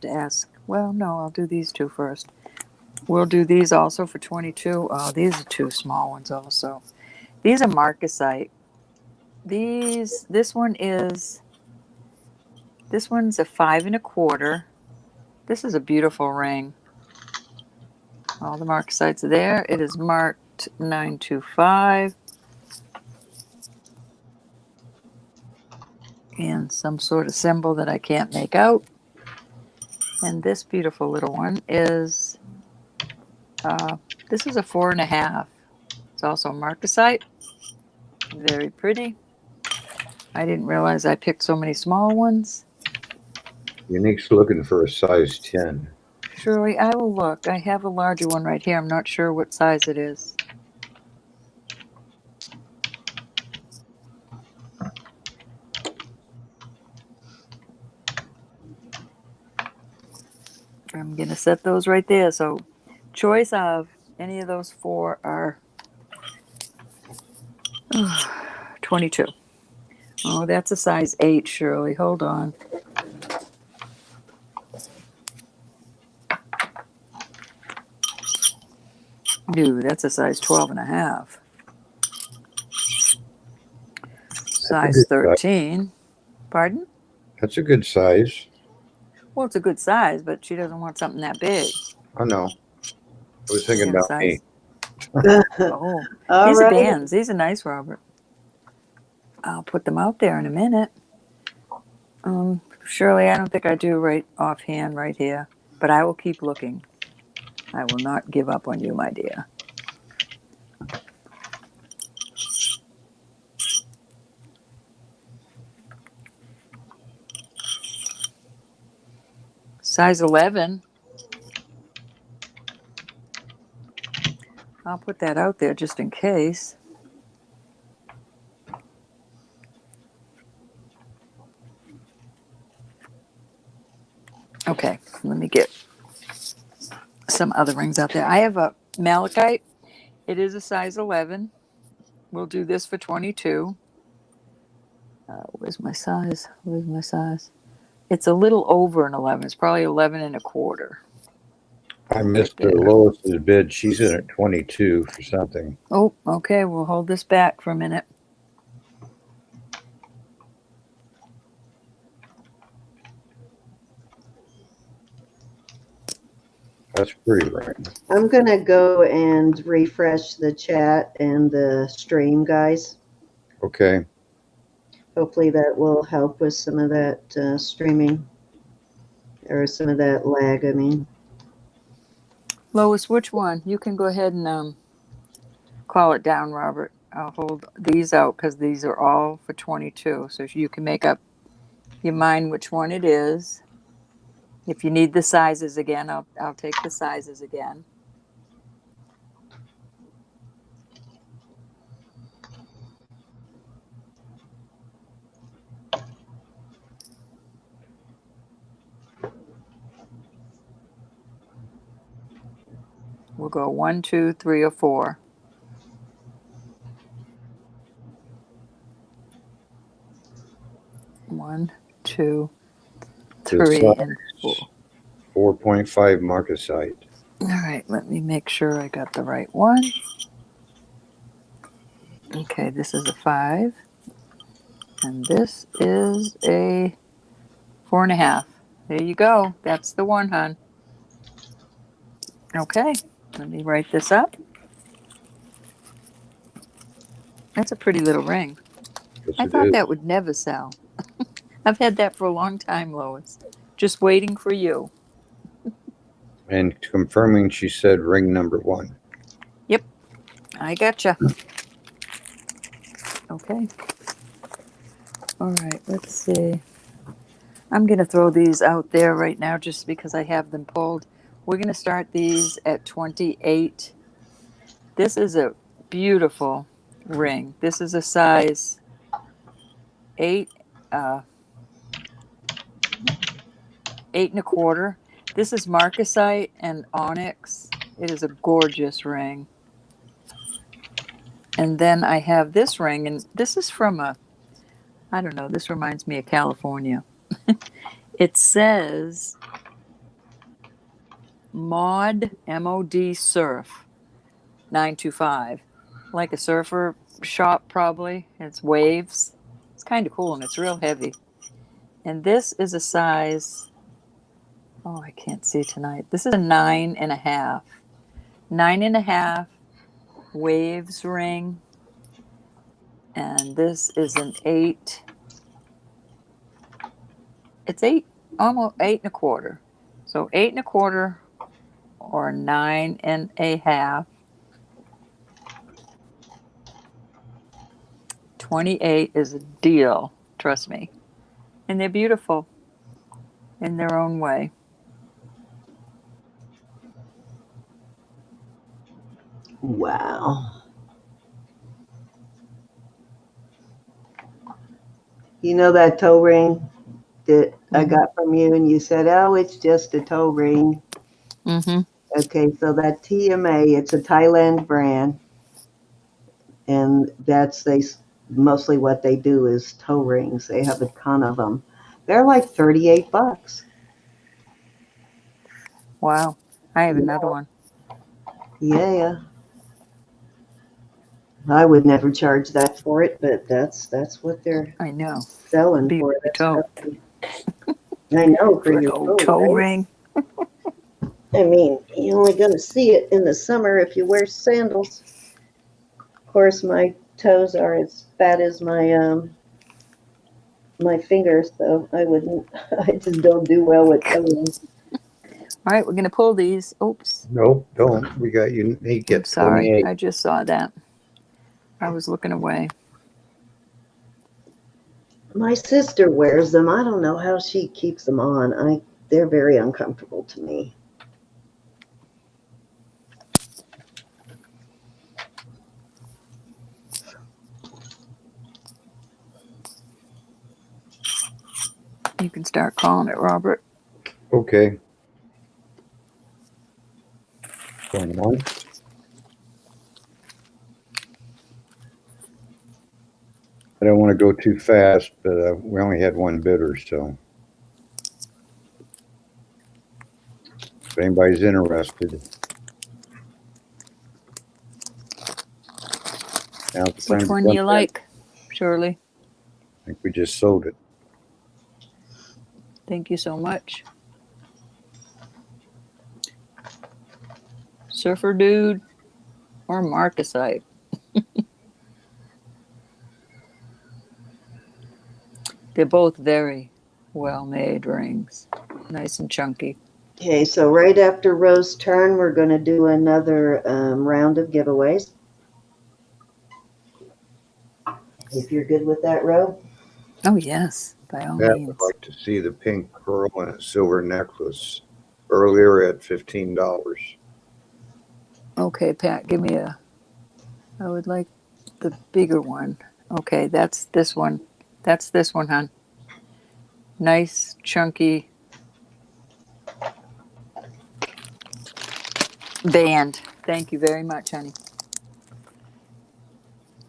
ask. Well, no, I'll do these two first. We'll do these also for 22. Oh, these are two small ones also. These are marcasite. This one's a 5 1/4. This is a beautiful ring. All the marcasites are there. It is marked 925. And some sort of symbol that I can't make out. And this beautiful little one is, this is a 4 1/2. It's also marcasite. Very pretty. I didn't realize I picked so many small ones. Unique's looking for a size 10. Surely I will look. I have a larger one right here. I'm not sure what size it is. I'm going to set those right there. So choice of any of those four are 22. Oh, that's a size 8, Shirley. Hold on. No, that's a size 12 1/2. Size 13. Pardon? That's a good size. Well, it's a good size, but she doesn't want something that big. I know. I was thinking Yeah, about me. Oh, All these are right. bands. These are nice, Robert. I'll put them out there in a minute. Shirley, I don't think I do right offhand right here, but I will keep looking. I will not give up on you, my dear. Size 11. I'll put that out there just in case. Okay, let me get some other rings out there. I have a malachite. It is a size 11. We'll do this for 22. Where's my size? Where's my size? It's a little over an 11. It's probably 11 1/4. I missed the There. Lois's bid. She's in at 22 for something. Oh, okay. We'll hold this back for a minute. That's pretty right. I'm going to go and refresh the chat and the stream, guys. Okay. Hopefully that will help with some of that streaming or some of that lag, I mean. Lois, which one? You can go ahead and call it down, Robert. I'll hold these out because these are all for 22. So you can make up your mind which one it is. If you need the sizes again, I'll take the sizes again. We'll go 1, 2, 3, or 4. One, 2, 3, and 4. 4.5 marcasite. All right, let me make sure I got the right one. Okay, this is a 5. And this is a 4 1/2. There you go. That's the one, hon. Okay, let me write this up. That's a pretty little ring. Yes, I it thought is. that would never sell. I've had that for a long time, Lois. Just waiting for you. And confirming, she said ring number 1. Yep, I gotcha. Okay. All right, let's see. I'm going to throw these out there right now just because I have them pulled. We're going to start these at 28. This is a beautiful ring. This is a size 8. 8 1/4. This is marcasite and onyx. It is a gorgeous ring. And then I have this ring, and this is from I don't know, this reminds me of California. It says Mod, MOD Surf 925. Like a surfer shop, probably. It's waves. It's kind of cool, and it's real heavy. And this is a size, oh, I can't see tonight. This is a 9.5. 9.5 waves ring. And this is an 8. It's 8, almost 8 1/4. So 8 1/4 or 9.5. 28 is a deal, trust me. And they're beautiful in their own way. Wow. You know that toe ring that I got from you, and you said, oh, it's just a toe ring. Mm-hmm. Okay, so that TMA, it's a Thailand brand, and mostly what they do is toe rings. They have a ton of them. They're like $38. Wow. I have another one. Yeah. I would never charge that for it, but that's what they're I know. selling Be for your it. toe. I know, for For an your old toe, toe right? ring. I mean, you're only going to see it in the summer if you wear sandals. Of course, my toes are as fat as my fingers, so I just don't do well with toe rings. All right, we're going to pull these. Oops. Nope, don't. We got unique I'm at sorry. 28. I just saw that. I was looking away. My sister wears them. I don't know how she keeps them on. They're very uncomfortable to me. You can start calling it, Robert. Okay. Going once. I don't want to go too fast, but we only had one bidder, so if anybody's interested. Now's the time Which to one do jump you in. like, Shirley? I think we just sold it. Thank you so much. Surfer Dude or Marcasite? They're both very well-made rings. Nice and chunky. Okay, so right after Rose's turn, we're going to do another round of giveaways. If you're good with that, Ro. Oh, yes, by all Pat would means. like to see the pink pearl and a silver necklace earlier at $15. Okay, Pat, give me I would like the bigger one. Okay, that's this one. That's this one, hon. Nice, chunky band. Thank you very much, honey.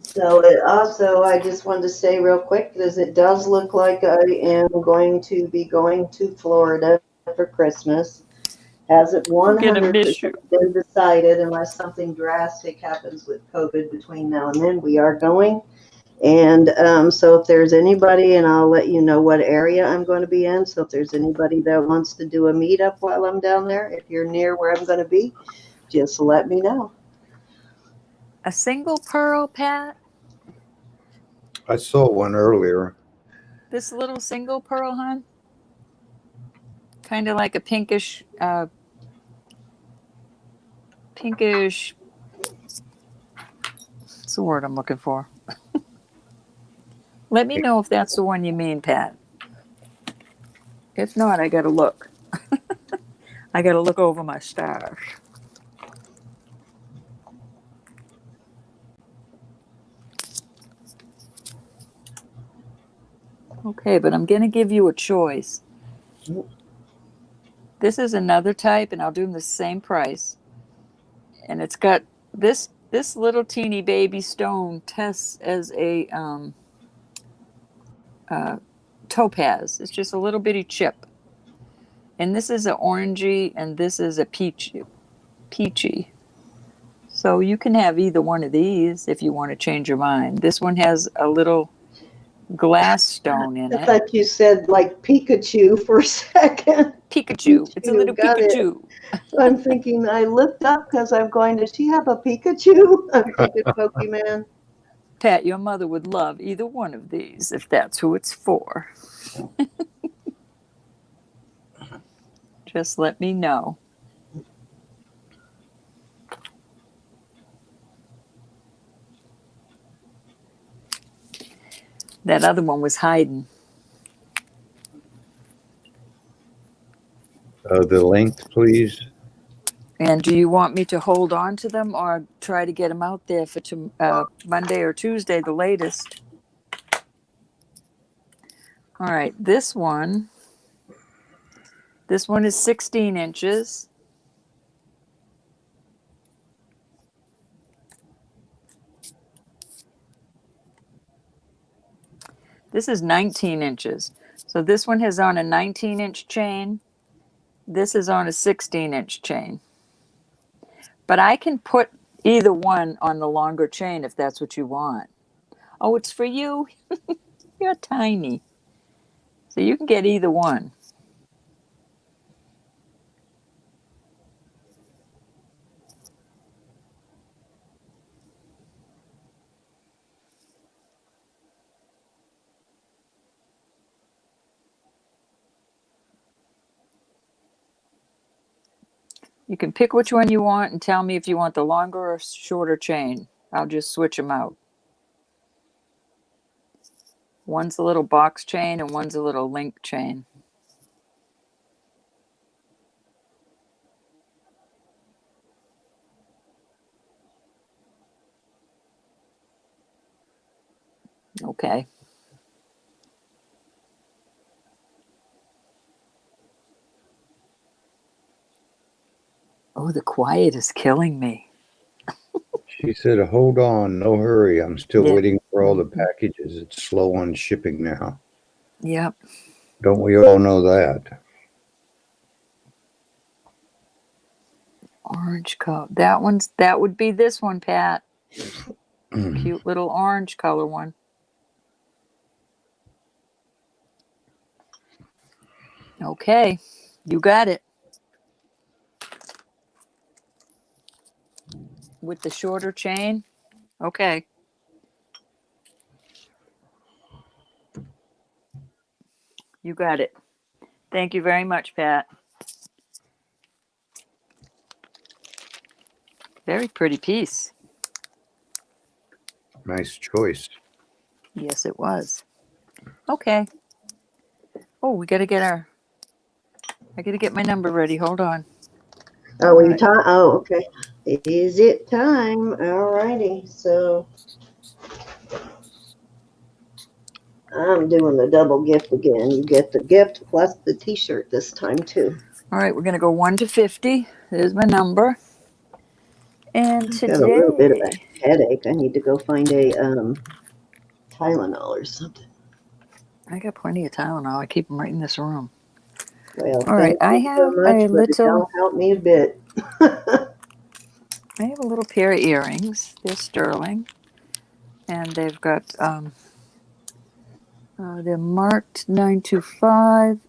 So I just wanted to say real quick, because it does look like I am going to be going to Florida for Christmas. Hasn't I'm gonna miss 100% you. been decided unless something drastic happens with COVID between now and then. We are going. And so if there's anybody, and I'll let you know what area I'm going to be in. So if there's anybody that wants to do a meetup while I'm down there, if you're near where I'm going to be, just let me know. A single pearl, Pat? I saw one earlier. This little single pearl, hon? Kind of like a pinkish, what's the word I'm looking for? Let me know if that's the one you mean, Pat. If not, I gotta look. I gotta look over my stars. Okay, but I'm gonna give you a choice. This is another type, and I'll do them the same price. And it's got this little teeny baby stone tests as a topaz. It's just a little bitty chip. And this is an orangey, and this is a peachy. So you can have either one of these if you want to change your mind. This one has a little glass stone in I it. thought you said like Pikachu for a second. Pikachu. It's a little Got it. Pikachu. So I'm thinking, I looked up because I'm going, does she have a Pikachu? I'm thinking Pokemon. Pat, your mother would love either one of these if that's who it's for. Just let me know. That other one was hiding. The length, please. And do you want me to hold on to them or try to get them out there for Monday or Tuesday, the latest? All right, this one is 16 inches. This is 19 inches. So this one has on a 19-inch chain. This is on a 16-inch chain. But I can put either one on the longer chain if that's what you want. Oh, it's for you? You're tiny. So you can get either one. You can pick which one you want and tell me if you want the longer or shorter chain. I'll just switch them out. One's a little box chain and one's a little link chain. Okay. Oh, the quiet is killing me. She said, hold on, no hurry. I'm still Yeah. waiting for all the packages. It's slow on shipping now. Yep. Don't we all know that? Orange color. That would be this one, Pat. Cute little orange color one. Okay, you got it. With the shorter chain. Okay. You got it. Thank you very much, Pat. Very pretty piece. Nice choice. Yes, it was. Okay. Oh, I gotta get my number ready. Hold on. Oh, you time? Oh, okay. Is it time? All righty. So I'm doing the double gift again. You get the gift plus the T-shirt this time too. All right, we're gonna go 1 to 50. There's my number. And I've got a little bit of today, a headache. I need to go find a Tylenol or something. I got plenty of Tylenol. I keep them right in this room. Well, All right, I have so much, a but it don't help me a bit. I have a little pair of earrings. They're sterling, and they've got they're marked 925.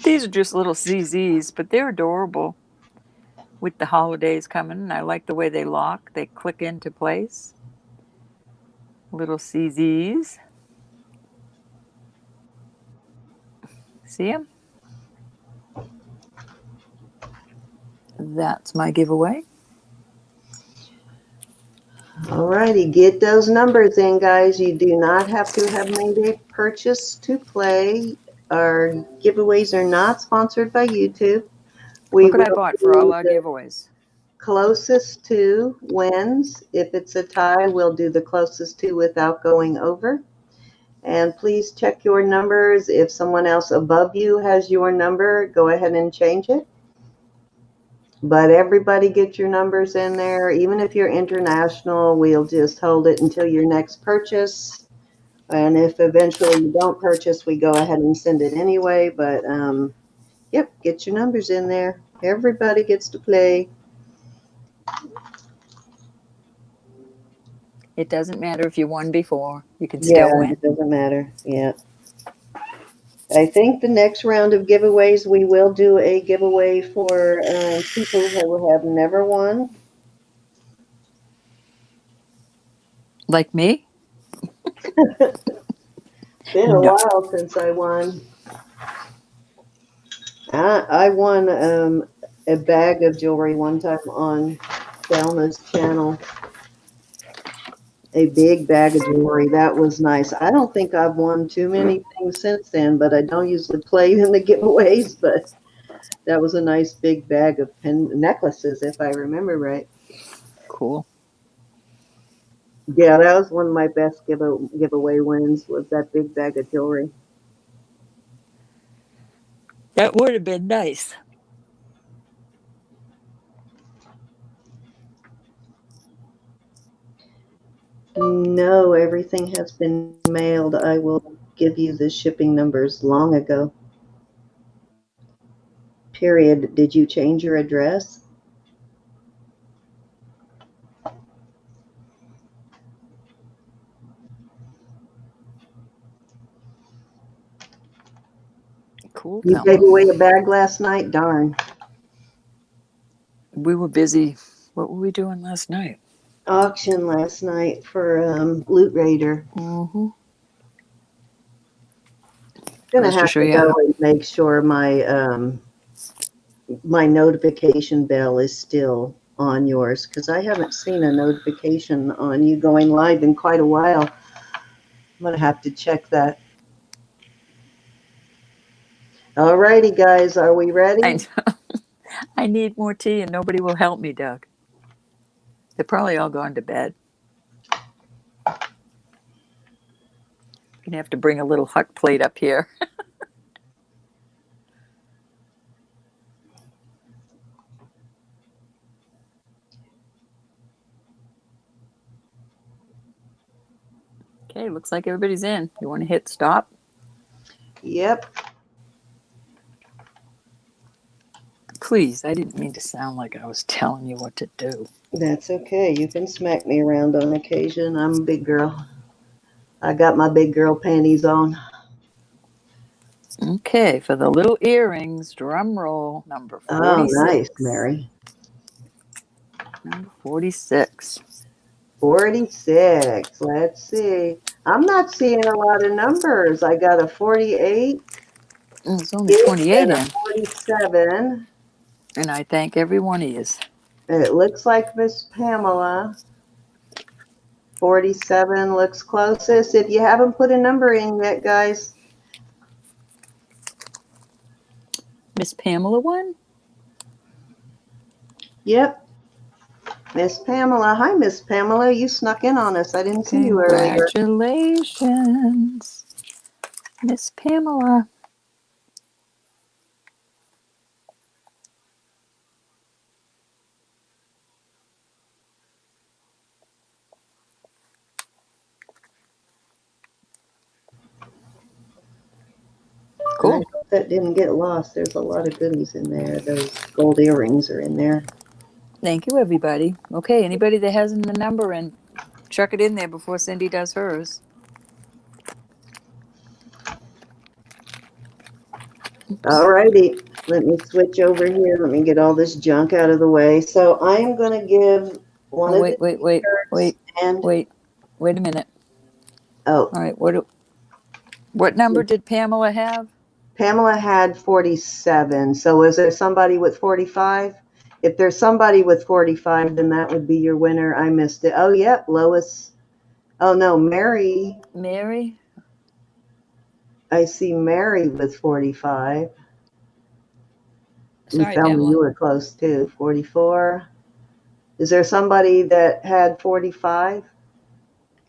These are just little ZZs, but they're adorable. With the holidays coming, I like the way they lock. They click into place. Little CZs. See them? That's my giveaway. All righty, get those numbers in, guys. You do not have to have made a purchase to play. Our giveaways are not sponsored by YouTube. Look what I bought for all our giveaways. Closest to wins. If it's a tie, we'll do the closest to without going over. And please check your numbers. If someone else above you has your number, go ahead and change it. But everybody get your numbers in there. Even if you're international, we'll just hold it until your next purchase. And if eventually you don't purchase, we go ahead and send it anyway. But yep, get your numbers in there. Everybody gets to play. It doesn't matter if you won before. You can Yeah, still win. it doesn't matter. Yeah. I think the next round of giveaways, we will do a giveaway for people who have never won. Like me? Been a No. while since I won. I won a bag of jewelry one time on Thelma's channel. A big bag of jewelry. That was nice. I don't think I've won too many things since then, but I don't usually play in the giveaways. But that was a nice big bag of necklaces, if I remember right. Cool. Yeah, that was one of my best giveaway wins, was that big bag of jewelry. That would have been nice. No, everything has been mailed. I will give you the shipping numbers long ago. Period. Did you change your address? Cool. You gave away a bag last night? Darn. We were busy. What were we doing last night? Auction last night for Loot Raider. Mm-hmm. Gonna Just to have show to you go how. and make sure my notification bell is still on yours, because I haven't seen a notification on you going live in quite a while. I'm gonna have to check that. All righty, guys, are we ready? I need more tea and nobody will help me, Doug. They're probably all gone to bed. You're gonna have to bring a little hot plate up here. Okay, looks like everybody's in. You want to hit stop? Yep. Please, I didn't mean to sound like I was telling you what to do. That's okay. You can smack me around on occasion. I'm a big girl. I got my big girl panties on. Okay, for the little earrings, drum roll, number Oh, 46. nice, Mary. Number 46. 46. Let's see. I'm not seeing a lot of numbers. I got a 48. There's only 28 and a in. 47. And I thank every one of you. It looks like Miss Pamela. 47 looks closest. If you haven't put a number in yet, guys. Miss Pamela won? Yep. Miss Pamela. Hi, Miss Pamela. You snuck in on us. I didn't see you earlier. Congratulations, Miss Pamela. Cool. I hope that didn't get lost. There's a lot of goodies in there. Those gold earrings are in there. Thank you, everybody. Okay, anybody that hasn't the number in, chuck it in there before Cindy does hers. All righty. Let me switch over here. Let me get all this junk out of the way. So I am going to give one of Wait the a minute. Oh, All right, what number did Pamela have? Pamela had 47. So is there somebody with 45? If there's somebody with 45, then that would be your winner. I missed it. Oh, yep, Lois. Oh, no, Mary. Mary? I see Mary with 45. Sorry, And Thelma, Pamela. you were close too. 44. Is there somebody that had 45?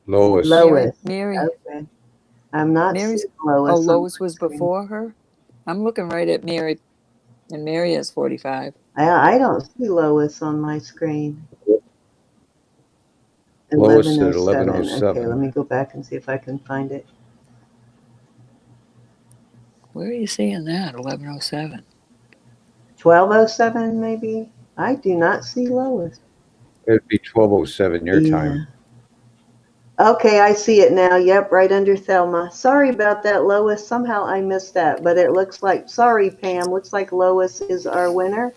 Lois. Lois. Mary. Okay. I'm not Mary's, seeing Lois. oh, on Lois my was screen. before her? I'm looking right at Mary, and Mary has 45. I don't see Lois on my screen. Lowest at 11:07. Okay, 11:07. let me go back and see if I can find it. Where are you seeing that? 11:07. 12:07 maybe? I do not see Lois. It'd be 12:07 your time. Okay, I see it now. Yep, right under Thelma. Sorry about that, Lois. Somehow I missed that, but it looks like, sorry, Pam. Looks like Lois is our winner.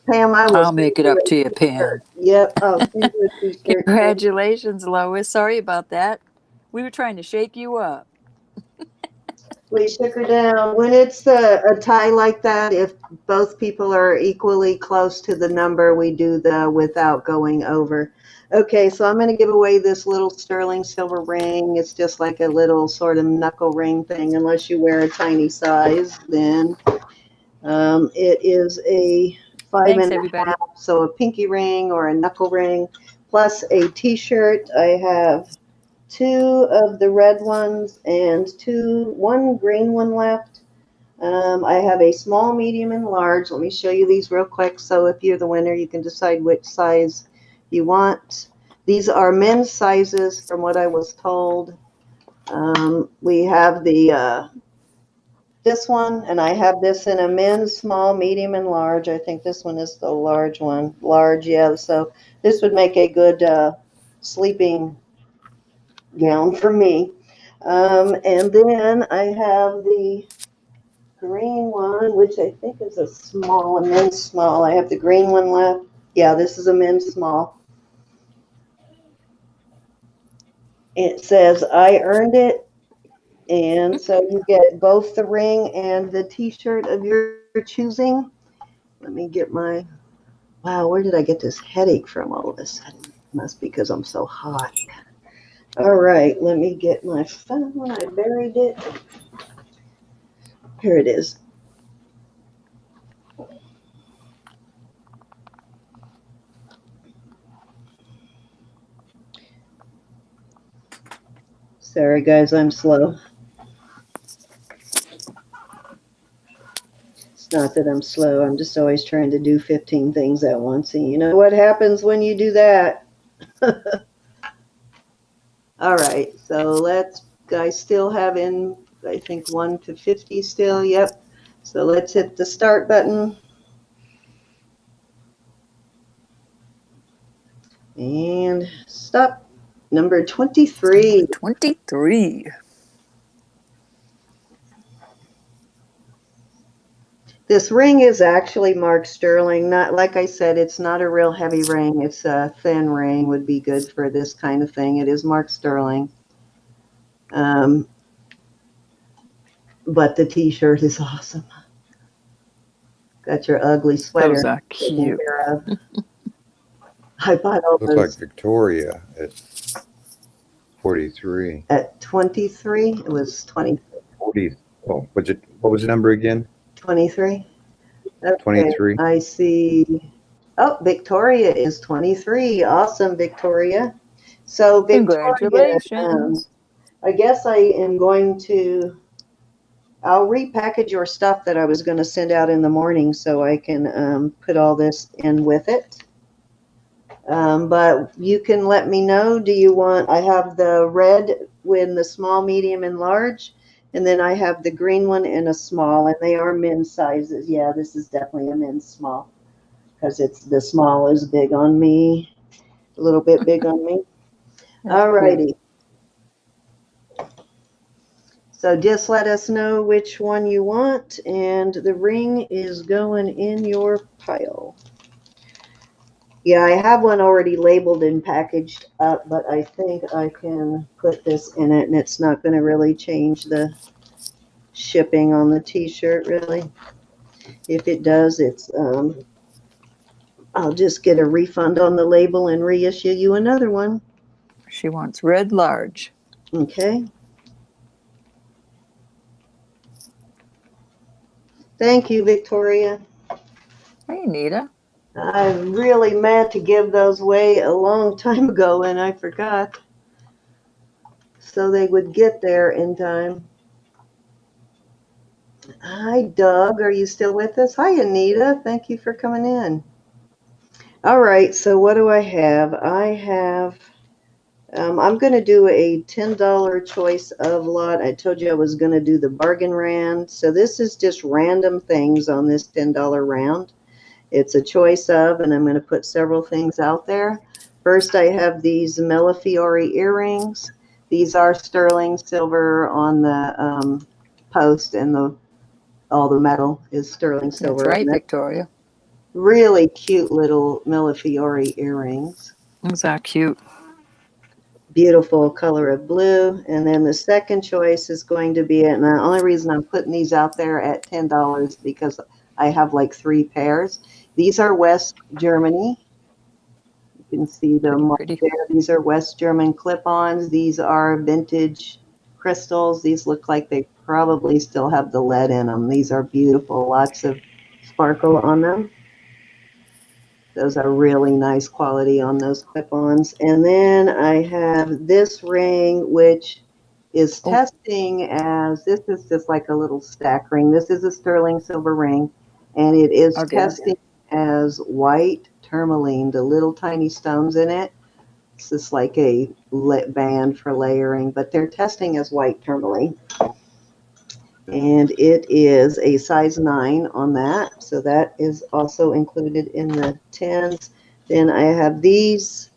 Pam, I will I'll make it up to you, Pam. t-shirt. Yep, I'll send you a t-shirt. Congratulations, Lois. Sorry about that. We were trying to shake you up. We shook her down. When it's a tie like that, if both people are equally close to the number, we do the without going over. Okay, so I'm going to give away this little sterling silver ring. It's just like a little sort of knuckle ring thing, unless you wear a tiny size. Then it is a 5.5, everybody. so a pinky ring or a knuckle ring, plus a t-shirt. I have 2 of the red ones and 1 green one left. I have a small, medium, and large. Let me show you these real quick. So if you're the winner, you can decide which size you want. These are men's sizes from what I was told. We have the this one, and I have this in a men's small, medium, and large. I think this one is the large one. Large, yeah. So this would make a good sleeping gown for me. And then I have the green one, which I think is a small, a men's small. I have the green one left. Yeah, this is a men's small. It says, I earned it. And so you get both the ring and the t-shirt of your choosing. Let me get my, wow, where did I get this headache from all of a sudden? Must be because I'm so hot. All right, let me get my phone. I buried it. Here it is. Sorry, guys, I'm slow. It's not that I'm slow. I'm just always trying to do 15 things at once. And you know what happens when you do that? All right, so let's, guys still have in, I think, 1 to 50 still. Yep. So let's hit the start button. And stop. Number 23. 23. This ring is actually marked sterling. Not, like I said, it's not a real heavy ring. It's a thin ring, would be good for this kind of thing. It is marked sterling. But the t-shirt is awesome. Got your ugly sweater. Those are taken cute. care of. I bought all Looks like those Victoria at 43. at 23. It was 20. 40. Oh, what was the number again? 23. Okay, 23. I see. Oh, Victoria is 23. Awesome, Victoria. So, Victoria, Congratulations. I guess I am going to, I'll repackage your stuff that I was going to send out in the morning so I can put all this in with it. But you can let me know. Do you want, I have the red with the small, medium, and large. And then I have the green one in a small, and they are men's sizes. Yeah, this is definitely a men's small because it's the small is big on me, a little bit big on me. All righty. So just let us know which one you want, and the ring is going in your pile. Yeah, I have one already labeled and packaged up, but I think I can put this in it, and it's not going to really change the shipping on the t-shirt, really. If it does, it's I'll just get a refund on the label and reissue you another one. She wants red large. Okay. Thank you, Victoria. Hey, Nita. I really meant to give those away a long time ago, and I forgot. so they would get there in time. Hi, Doug. Are you still with us? Hi, Anita. Thank you for coming in. All right, so what do I have? I'm going to do a $10 choice of lot. I told you I was going to do the bargain round. So this is just random things on this $10 round. It's a choice of, and I'm going to put several things out there. First, I have these Millefiori earrings. These are sterling silver on the post, and all the metal is sterling silver. That's right, Victoria. Really cute little Millefiori earrings. Those are cute. Beautiful color of blue. And then the second choice is going to be, and the only reason I'm putting these out there at $10 because I have like 3 pairs. These are West Germany. You can see them Pretty. there. These are West German clip-ons. These are vintage crystals. These look like they probably still have the lead in them. These are beautiful. Lots of sparkle on them. Those are really nice quality on those clip-ons. And then I have this ring, which is testing as, this is just like a little stack ring. This is a sterling silver ring, and it is testing as white tourmaline, the little tiny stones in it. It's just like a lit band for layering, but they're testing as white tourmaline. And it is a size 9 on that. So that is also included in the 10s. Then I have these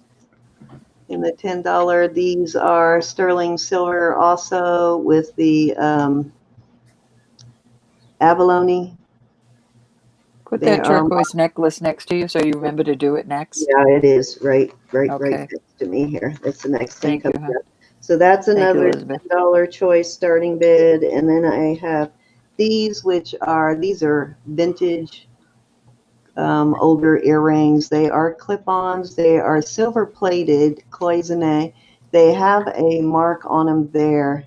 in the $10. These are sterling silver also with the abalone. Put that turquoise necklace next to you so you remember to do it next. Yeah, it is right next to me here. That's the next thing coming up. So that's another $10 choice starting bid. And then I have these, these are vintage older earrings. They are clip-ons. They are silver plated cloisonne. They have a mark on them there.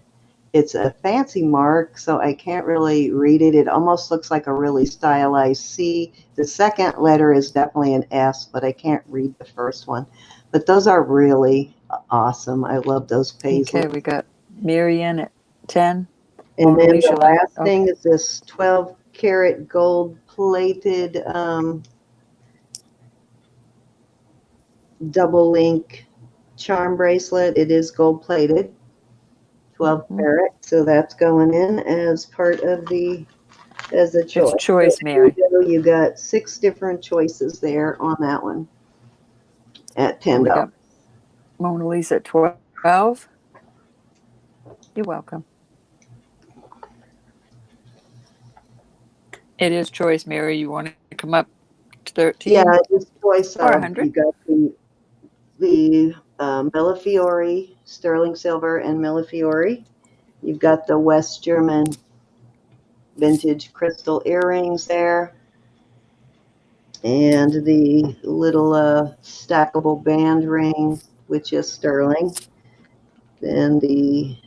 It's a fancy mark, so I can't really read it. It almost looks like a really stylized C. The second letter is definitely an S, but I can't read the first one. But those are really awesome. I love those paisley. Okay, we got Marianne at 10. And then the last thing is this 12 karat gold plated double link charm bracelet. It is gold plated, 12 karat. So that's going in as part of as a choice. It's choice, Mary. You got 6 different choices there on that one at $10. We got Mona Lisa at 12. You're welcome. It is choice, Mary. You want to come up to 13? Yeah, it's choice. Or 100. You got the Millefiori, sterling silver and Millefiori. You've got the West German vintage crystal earrings there. And the little stackable band ring, which is sterling. Then the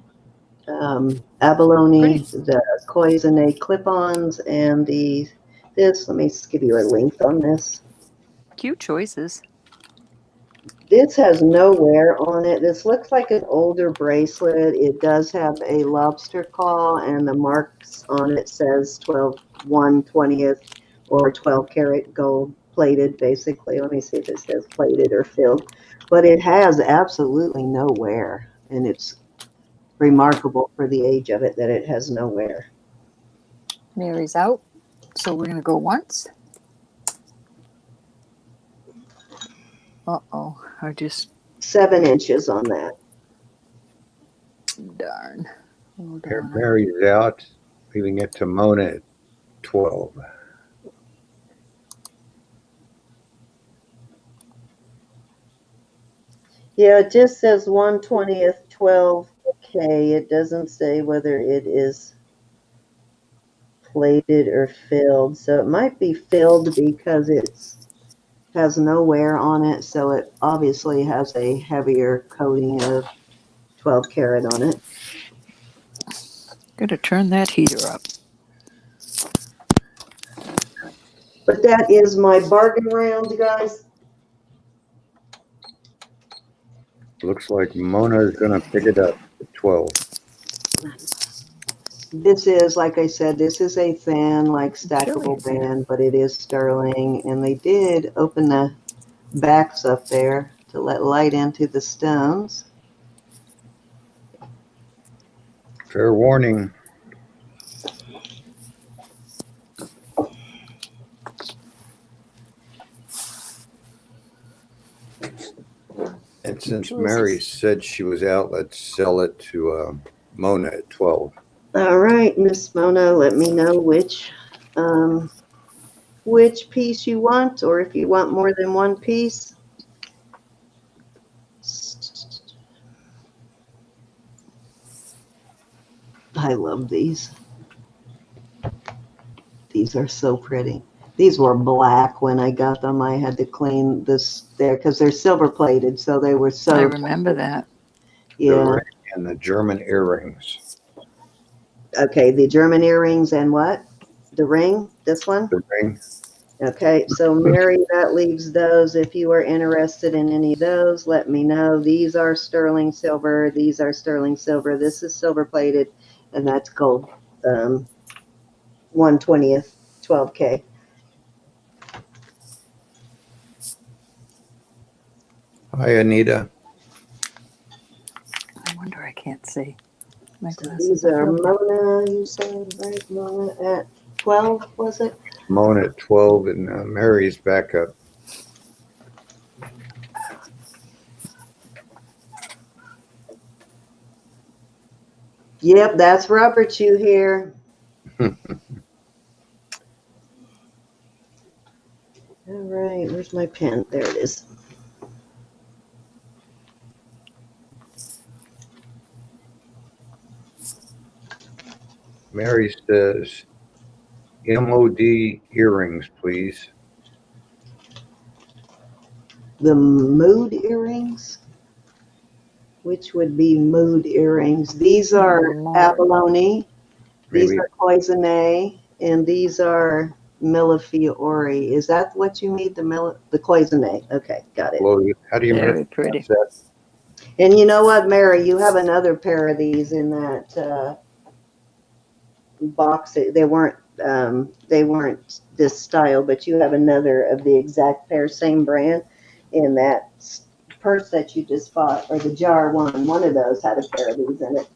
abalone, the cloisonne clip-ons, and this. Let me just give you a length on this. Cute choices. This has no wear on it. This looks like an older bracelet. It does have a lobster claw, and the marks on it says 1/20th or 12 karat gold plated, basically. Let me see if it says plated or filled. But it has absolutely no wear, and it's remarkable for the age of it that it has no wear. Mary's out, so we're going to go once. Uh-oh, I just... 7 inches on that. Darn. Mary's out, leaving it to Mona at 12. Yeah, it just says 1/20th 12K. It doesn't say whether it is plated or filled. So it might be filled because it has no wear on it. So it obviously has a heavier coating of 12 karat on it. Gotta turn that heater up. But that is my bargain round, guys. Looks like Mona is going to pick it up at 12. This is, like I said, this is a thin, like Chilly in stackable here. band, but it is sterling. And they did open the backs up there to let light into the stones. Fair warning. And since Mary said she was out, let's sell it to Mona at 12. All right, Miss Mona, let me know which piece you want, or if you want more than one piece. I love these. These are so pretty. These were black when I got them. I had to clean this there because they're silver plated, so they were so. I remember that. The Yeah. ring and the German earrings. Okay, the German earrings and what? The ring? This one? The ring. Okay, so Mary, that leaves those. If you are interested in any of those, let me know. These are sterling silver. These are sterling silver. This is silver plated, and that's gold. 1/20th, 12K. Hi, Anita. I wonder, I can't see. My So glasses these are are filthy. Mona, you said, right? Mona at 12, was it? Mona at 12 and Mary's back up. Yep, that's rubber chew here. All right, where's my pen? There it is. Mary says, MOD earrings, please. The mood earrings, which would be mood earrings. These are abalone, these Maybe. are cloisonne, and these are millefiori. Is that what you need? The cloisonne? Okay, got it. Well, how do you Very pretty. that? And you know what, Mary? You have another pair of these in that box. They weren't this style, but you have another of the exact pair, same brand, in that purse that you just bought, or the jar one. One of those had a pair of these in it.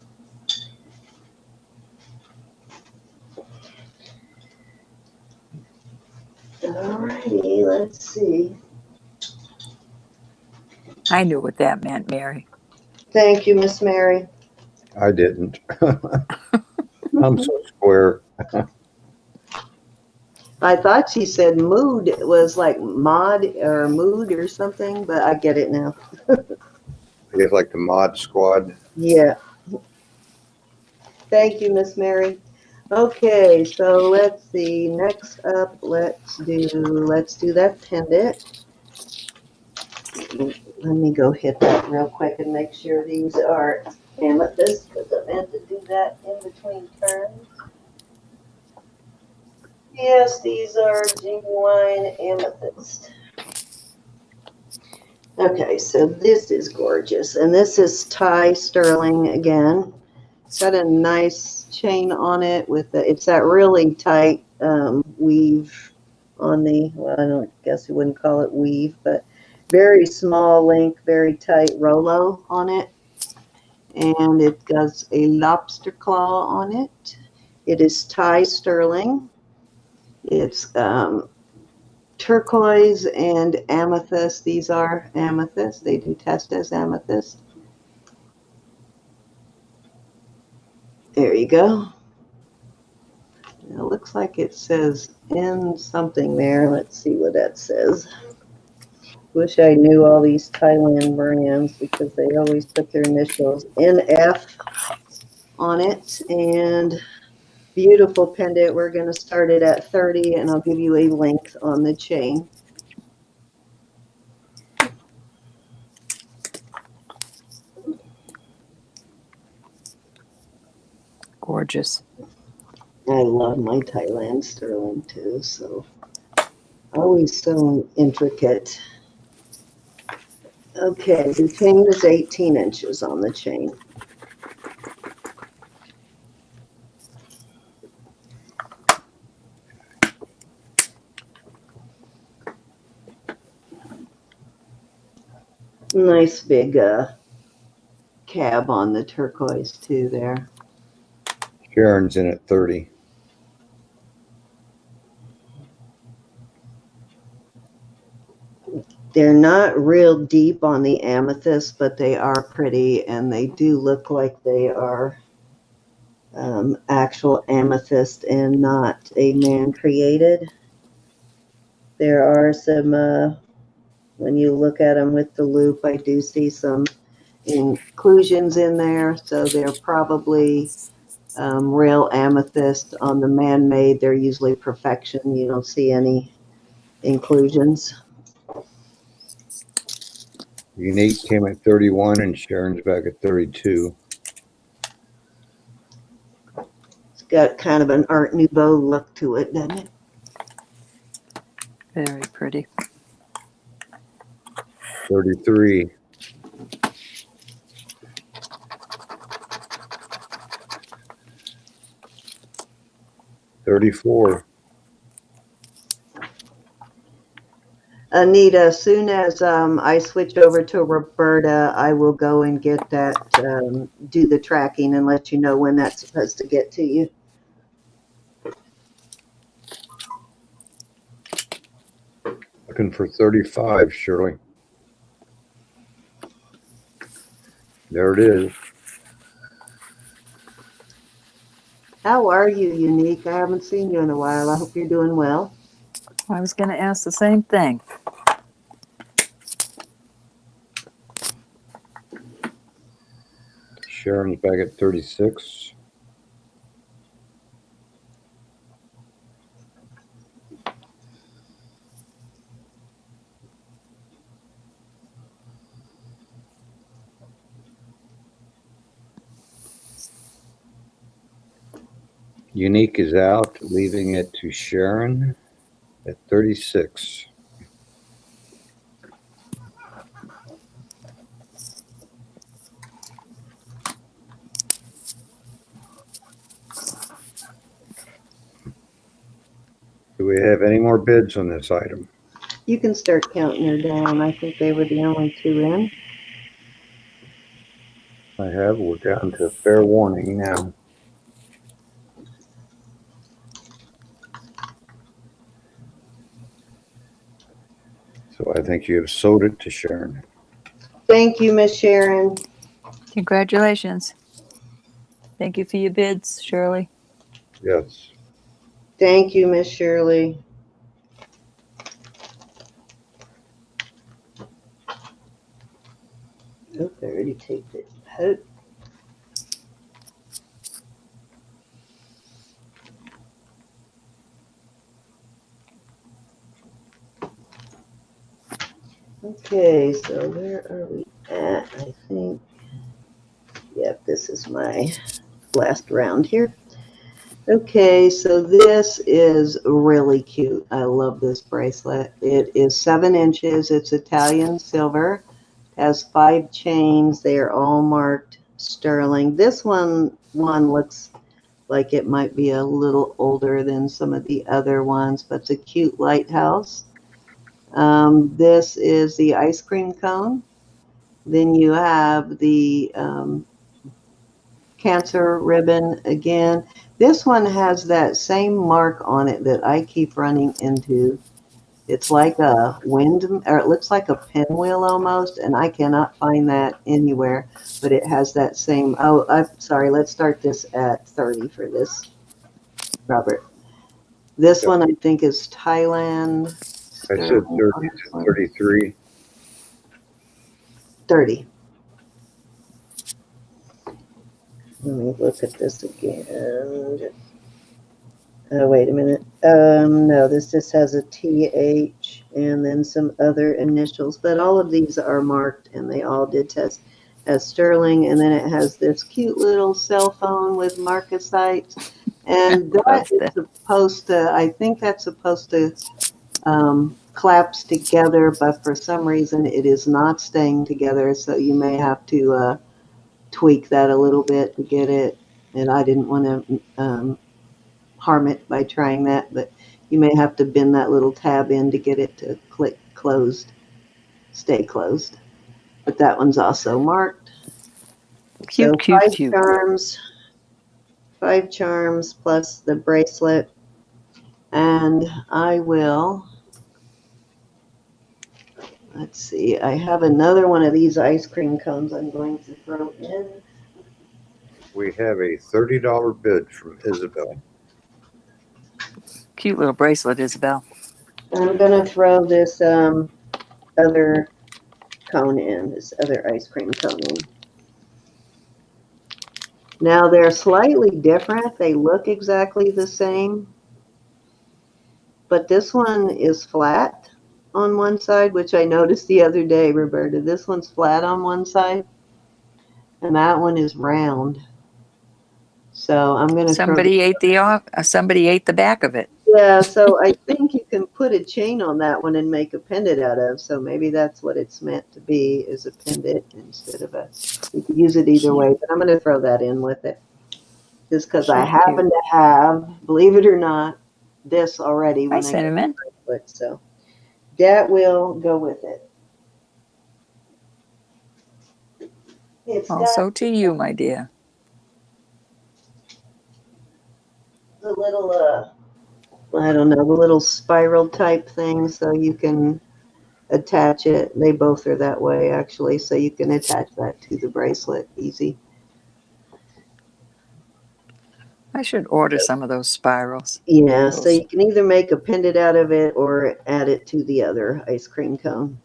Alrighty, let's see. I knew what that meant, Mary. Thank you, Miss Mary. I didn't. I'm so square. I thought she said mood was like mod or mood or something, but I get it now. It's like the Mod Squad. Yeah. Thank you, Miss Mary. Okay, so let's see. Next up, let's do that pendant. Let me go hit that real quick and make sure these are amethyst, because I meant to do that in between turns. Yes, these are genuine amethyst. Okay, so this is gorgeous, and this is Thai sterling again. It's got a nice chain on it with it's that really tight weave on the, well, I don't guess you wouldn't call it weave, but very small link, very tight Rolo on it. And it does a lobster claw on it. It is Thai sterling. It's turquoise and amethyst. These are amethyst. They do test as amethyst. There you go. It looks like it says N something there. Let's see what that says. Wish I knew all these Thailand brands because they always put their initials NF on it. And beautiful pendant. We're going to start it at 30, and I'll give you a length on the chain. Gorgeous. I love my Thailand sterling too, so always so intricate. Okay, the chain is 18 inches on the chain. Nice big cab on the turquoise too there. Sharon's in at 30. They're not real deep on the amethyst, but they are pretty, and they do look like they are actual amethyst and not a man-created. There are some, when you look at them with the loop, I do see some inclusions in there, so they're probably real amethyst. On the man-made, they're usually perfection. You don't see any inclusions. Unique came at 31 and Sharon's back at 32. It's got kind of an Art Nouveau look to it, doesn't it? Very pretty. 33. $34. Anita, as soon as I switch over to Roberta, I will go and get that, do the tracking and let you know when that's supposed to get to you. Looking for 35, Shirley. There it is. How are you, Unique? I haven't seen you in a while. I hope you're doing well. I was going to ask the same thing. Sharon's back at 36. Unique is out, leaving it to Sharon at 36. Do we have any more bids on this item? You can start counting her down. I think they were the only two in. I have. We're down to fair warning now. So I think you have sold it to Sharon. Thank you, Miss Sharon. Congratulations. Thank you for your bids, Shirley. Yes. Thank you, Miss Shirley. Oh, I already taped it. Oh. Okay, so where are we at? I think, yep, this is my last round here. Okay, so this is really cute. I love this bracelet. It is 7 inches. It's Italian silver. Has 5 chains. They are all marked sterling. This one looks like it might be a little older than some of the other ones, but it's a cute lighthouse. This is the ice cream cone. Then you have the Cancer ribbon again. This one has that same mark on it that I keep running into. It's like a wind, or it looks like a pinwheel almost, and I cannot find that anywhere, but it has that same, oh, I'm sorry, let's start this at 30 for this, Robert. This one I think is Thailand. I said 30 to 33. 30. Let me look at this again. Oh, wait a minute. No, this just has a TH and then some other initials, but all of these are marked and they all did test as sterling. And then it has this cute little cell phone with marcasite. And that is supposed to, I think that's supposed to collapse together, but for some reason it is not staying together. So you may have to tweak that a little bit to get it. And I didn't want to harm it by trying that, but you may have to bend that little tab in to get it to click closed, stay closed. but that one's also marked. Cute, So cute, cute. Five charms plus the bracelet. And I will, let's see, I have another one of these ice cream cones I'm going to throw in. We have a $30 bid from Isabel. Cute little bracelet, Isabel. I'm going to throw this other cone in, this other ice cream cone in. Now they're slightly different. They look exactly the same, but this one is flat on one side, which I noticed the other day, Roberta. This one's flat on one side, and that one is round. So I'm going to throw. Somebody ate the back of it. Yeah, so I think you can put a chain on that one and make a pendant out of. So maybe that's what it's meant to be, is a pendant instead of a. You could use it either way, but I'm going to throw that in with it, just because I happen to have, believe it or not, this already when Hi, I Cinnamon. get it. So that will go with it. It's Also got to you, my dear. the little I don't know, the little spiral type thing, so you can attach it. They both are that way, actually, so you can attach that to the bracelet easy. I should order some of those spirals. Yeah, so you can either make a pendant out of it or add it to the other ice cream cone.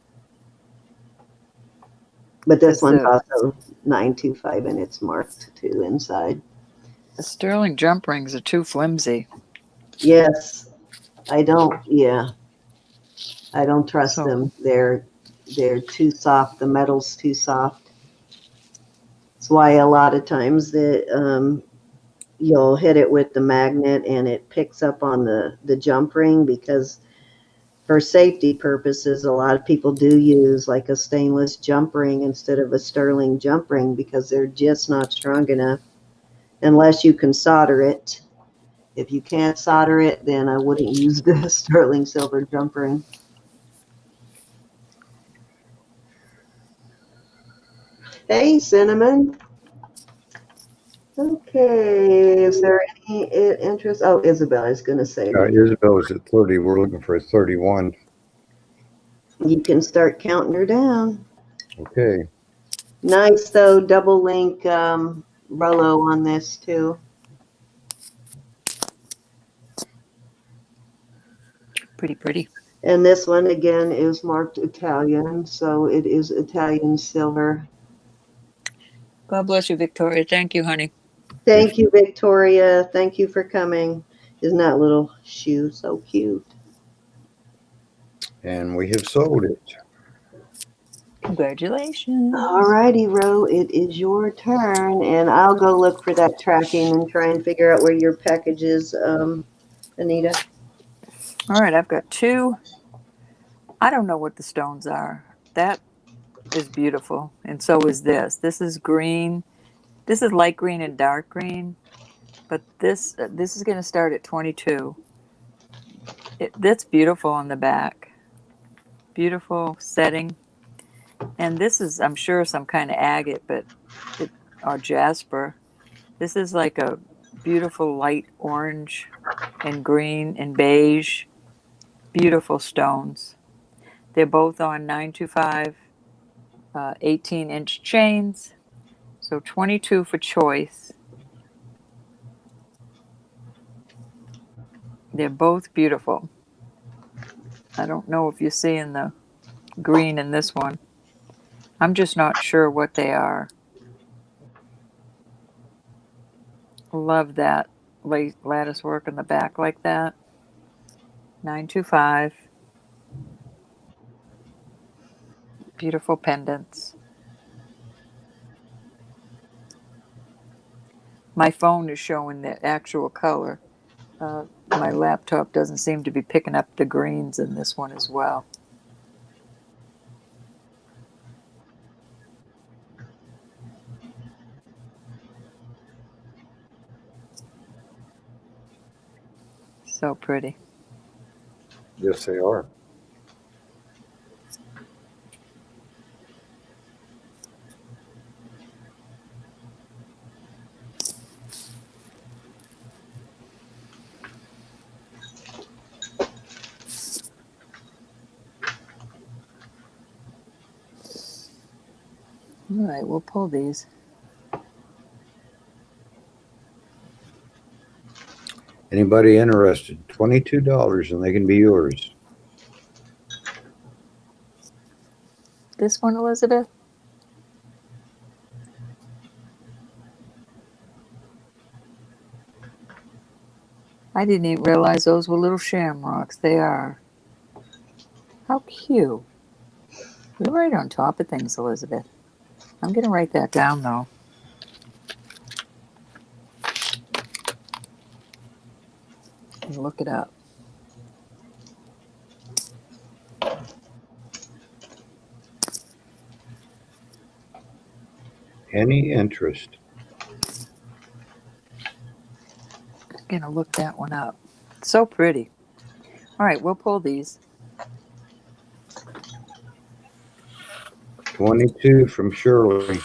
But this one's also 925 and it's marked too inside. The sterling jump rings are too flimsy. Yes, I don't trust them. They're too soft. The metal's too soft. That's why a lot of times you'll hit it with the magnet and it picks up on the jump ring, because for safety purposes, a lot of people do use like a stainless jump ring instead of a sterling jump ring, because they're just not strong enough unless you can solder it. If you can't solder it, then I wouldn't use the sterling silver jump ring. Hey, Cinnamon. Okay, is there any interest? Oh, Isabel is going to say. Isabel is at 30. We're looking for a 31. You can start counting her down. Okay. Nice, though, double link Rollo on this, too. Pretty, pretty. And this one, again, is marked Italian, so it is Italian silver. God bless you, Victoria. Thank you, honey. Thank you, Victoria. Thank you for coming. Isn't that little shoe so cute? And we have sold it. Congratulations. All righty, Ro, it is your turn, and I'll go look for that tracking and try and figure out where your package is, Anita. All right, I've got two. I don't know what the stones are. That is beautiful, and so is this. This is green. This is light green and dark green, but this is going to start at 22. That's beautiful on the back. Beautiful setting. And this is, I'm sure, some kind of agate, or jasper. This is like a beautiful light orange and green and beige. Beautiful stones. They're both on 925 18-inch chains. So 22 for choice. They're both beautiful. I don't know if you're seeing the green in this one. I'm just not sure what they are. Love that lattice work in the back like that. 925. Beautiful pendants. My phone is showing the actual color. My laptop doesn't seem to be picking up the greens in this one as well. So pretty. Yes, they are. All right, we'll pull these. Anybody interested? $22 and they can be yours. This one, Elizabeth? I didn't even realize those were little shamrocks. They are. How cute. You're right on top of things, Elizabeth. I'm going to write that down, though. And look it up. Any interest? I'm going to look that one up. So pretty. All right, we'll pull these. 22 from Shirley.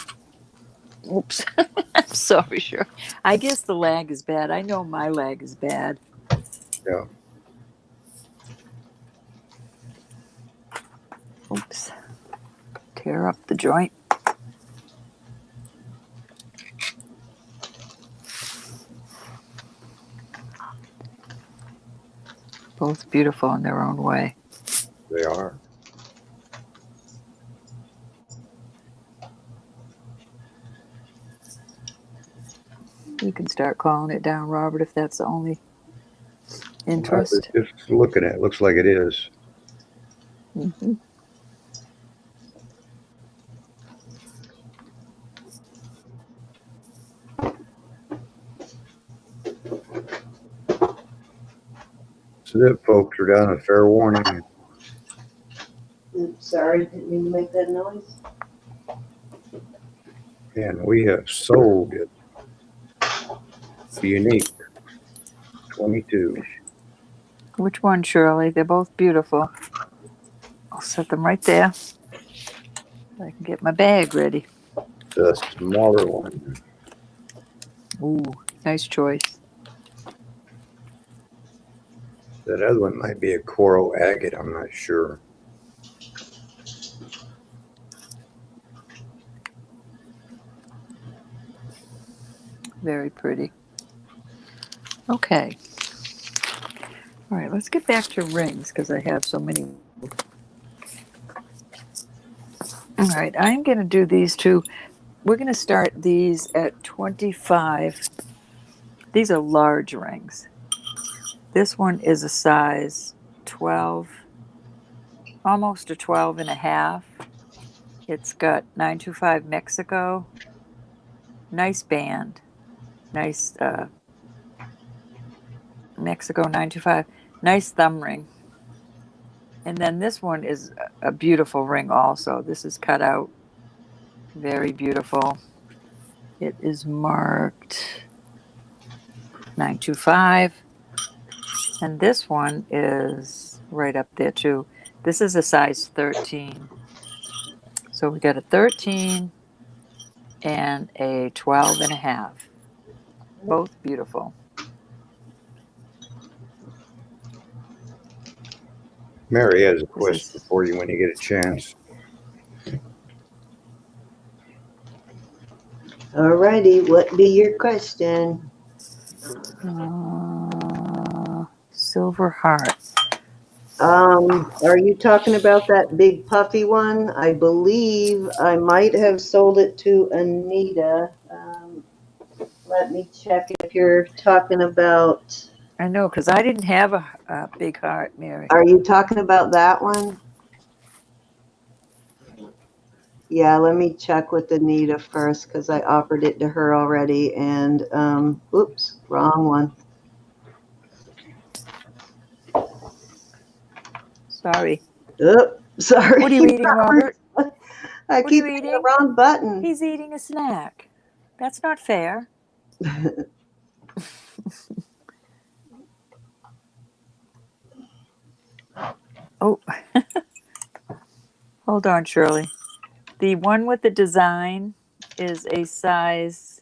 Oops. I'm sorry, sure. I guess the lag is bad. I know my lag is bad. Yeah. Oops. Tear up the joint. Both beautiful in their own way. They are. You can start calling it down, Robert, if that's the only interest. Just looking at it, looks like it is. Mm-hmm. So that, folks, are down a fair warning. Oops, sorry, didn't mean to make that noise. And we have sold it. Unique. 22. Which one, Shirley? They're both beautiful. I'll set them right there. I can get my bag ready. The smaller one. Ooh, nice choice. That other one might be a coral agate, I'm not sure. Very pretty. Okay. All right, let's get back to rings because I have so many. All right, I'm going to do these two. We're going to start these at 25. These are large rings. This one is a size 12, almost a 12 and a half. It's got 925 Mexico. Nice band. Nice Mexico 925. Nice thumb ring. And then this one is a beautiful ring also. This is cut out. Very beautiful. It is marked 925. And this one is right up there too. This is a size 13. So we got a 13 and a 12 and a half. Both beautiful. Mary has a question for you when you get a chance. Alrighty, what be your question? Silver heart. Are you talking about that big puffy one? I believe I might have sold it to Anita. Let me check if you're talking about. I know, because I didn't have a big heart, Mary. Are you talking about that one? Yeah, let me check with Anita first because I offered it to her already. And oops, wrong one. Sorry. Oops, sorry. What are you eating, Robert? I keep hitting the wrong button. He's eating a snack. That's not fair. Oh, hold on, Shirley. The one with the design is a size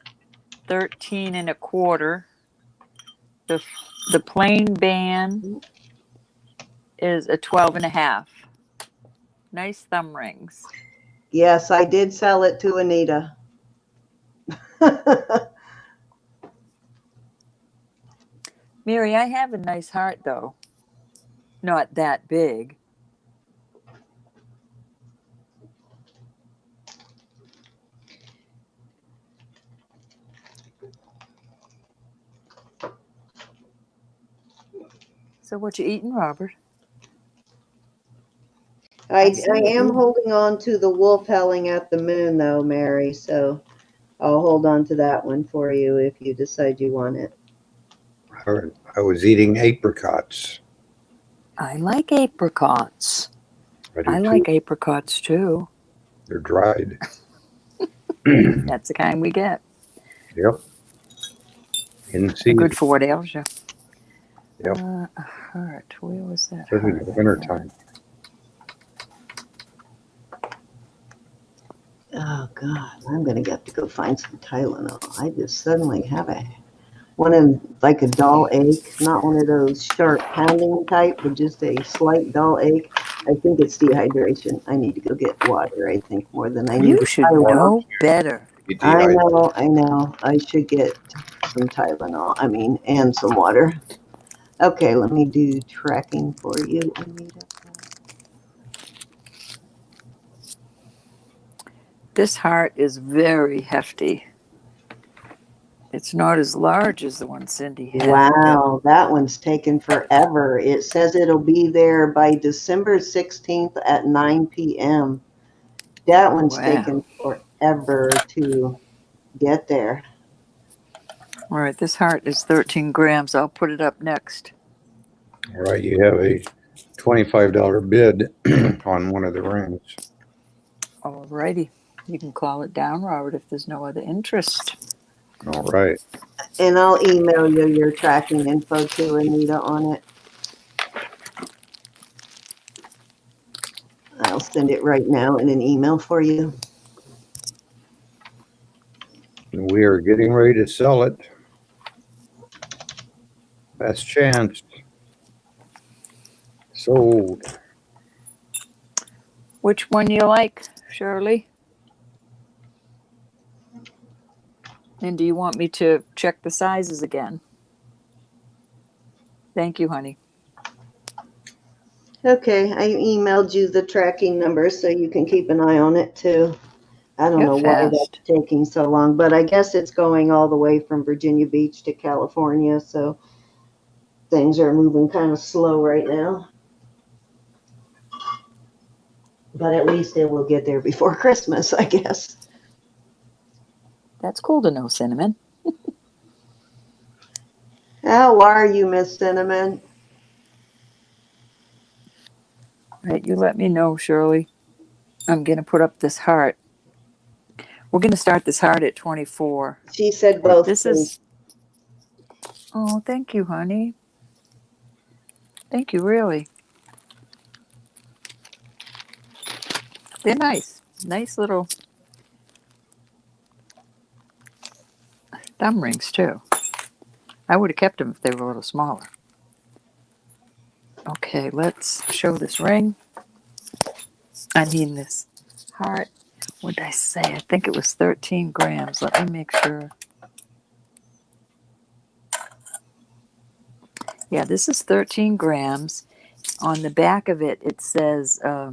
13 and a quarter. The plain band is a 12 and a half. Nice thumb rings. Yes, I did sell it to Anita. Mary, I have a nice heart though. Not that big. So what you eating, Robert? I see you am eating. holding on to the wolf howling at the moon, though, Mary. So I'll hold on to that one for you if you decide you want it. I was eating apricots. I like apricots. I do I too. like apricots too. They're dried. That's the kind we get. Yep. In They're season, good for what ails you. Yep. A heart. Where was that especially heart? in the wintertime. Oh God, I'm gonna have to go find some Tylenol. I just suddenly have one of like a dull ache, not one of those sharp pounding type, but just a slight dull ache. I think it's dehydration. I need to go get water. I think more than I need You the should Tylenol. know better. Be I dehydrated. know, I know. I should get some Tylenol. And some water. Okay, let me do tracking for you, Anita. This heart is very hefty. It's not as large as the one Cindy had. Wow, that one's taken forever. It says it'll be there by December 16th at 9 p.m. That one's taken forever to get there. All right, this heart is 13 grams. I'll put it up next. All right, you have a $25 bid on one of the rings. All righty. You can call it down, Robert, if there's no other interest. All right. And I'll email you your tracking info too, Anita, on it. I'll send it right now in an email for you. And we are getting ready to sell it. Best chance. Sold. Which one you like, Shirley? And do you want me to check the sizes again? Thank you, honey. Okay, I emailed you the tracking number so you can keep an eye on it too. I don't know why that's taking so long, but I guess it's going all the way from Virginia Beach to California, so things are moving kind of slow right now. But at least it will get there before Christmas, I guess. That's cool to know, Cinnamon. How are you, Miss Cinnamon? Right, you let me know, Shirley. I'm going to put up this heart. We're going to start this heart at 24. She said both. This is... Oh, thank you, honey. Thank you, really. They're nice. Nice little thumb rings, too. I would have kept them if they were a little smaller. Okay, let's show this ring. I mean this heart. What did I say? I think it was 13 grams. Let me make sure. Yeah, this is 13 grams. On the back of it, it says, I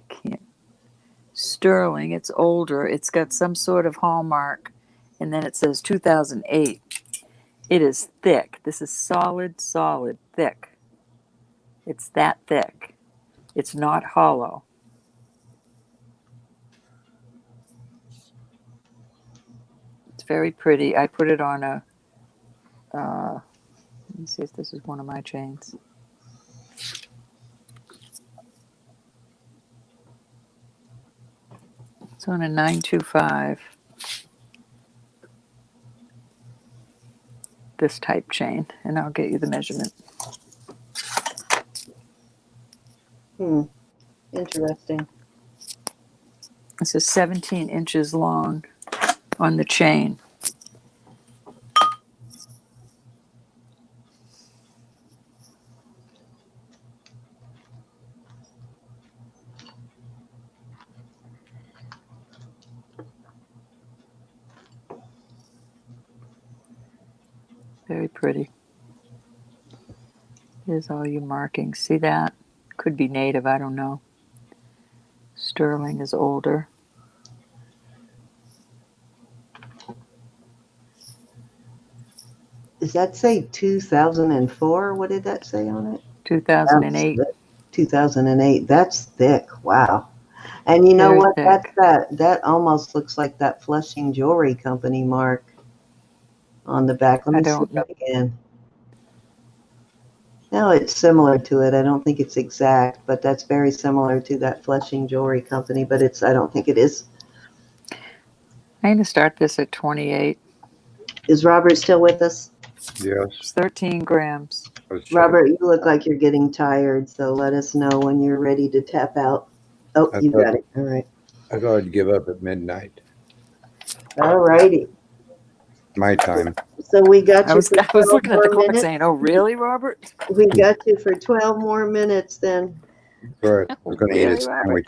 can't, sterling. It's older. It's got some sort of hallmark. And then it says 2008. It is thick. This is solid, solid, thick. It's that thick. It's not hollow. It's very pretty. I put it on a, let me see if this is one of my chains. It's on a 925. This type chain, and I'll get you the measurement. Interesting. This is 17 inches long on the chain. Very pretty. Here's all your markings. See that? Could be native, I don't know. Sterling is older. Does that say 2004? What did that say on it? 2008. 2008. That's thick. Wow. And you know Very what? thick. That almost looks like that Flushing Jewelry Company mark on the back. Let I me see don't know. that again. No, it's similar to it. I don't think it's exact, but that's very similar to that Flushing Jewelry Company, but I don't think it is. I'm going to start this at 28. Is Robert still with us? Yes. It's 13 grams. I was checking. Robert, you look like you're getting tired, so let us know when you're ready to tap out. Oh, you got it. All right. I thought I'd give up at midnight. All righty. My time. So we got I you was, for I was 12 looking at the more clock minutes. saying, oh, really, Robert? We got you for 12 more minutes then. Sorry, I was going to eat Really, a Robert? sandwich.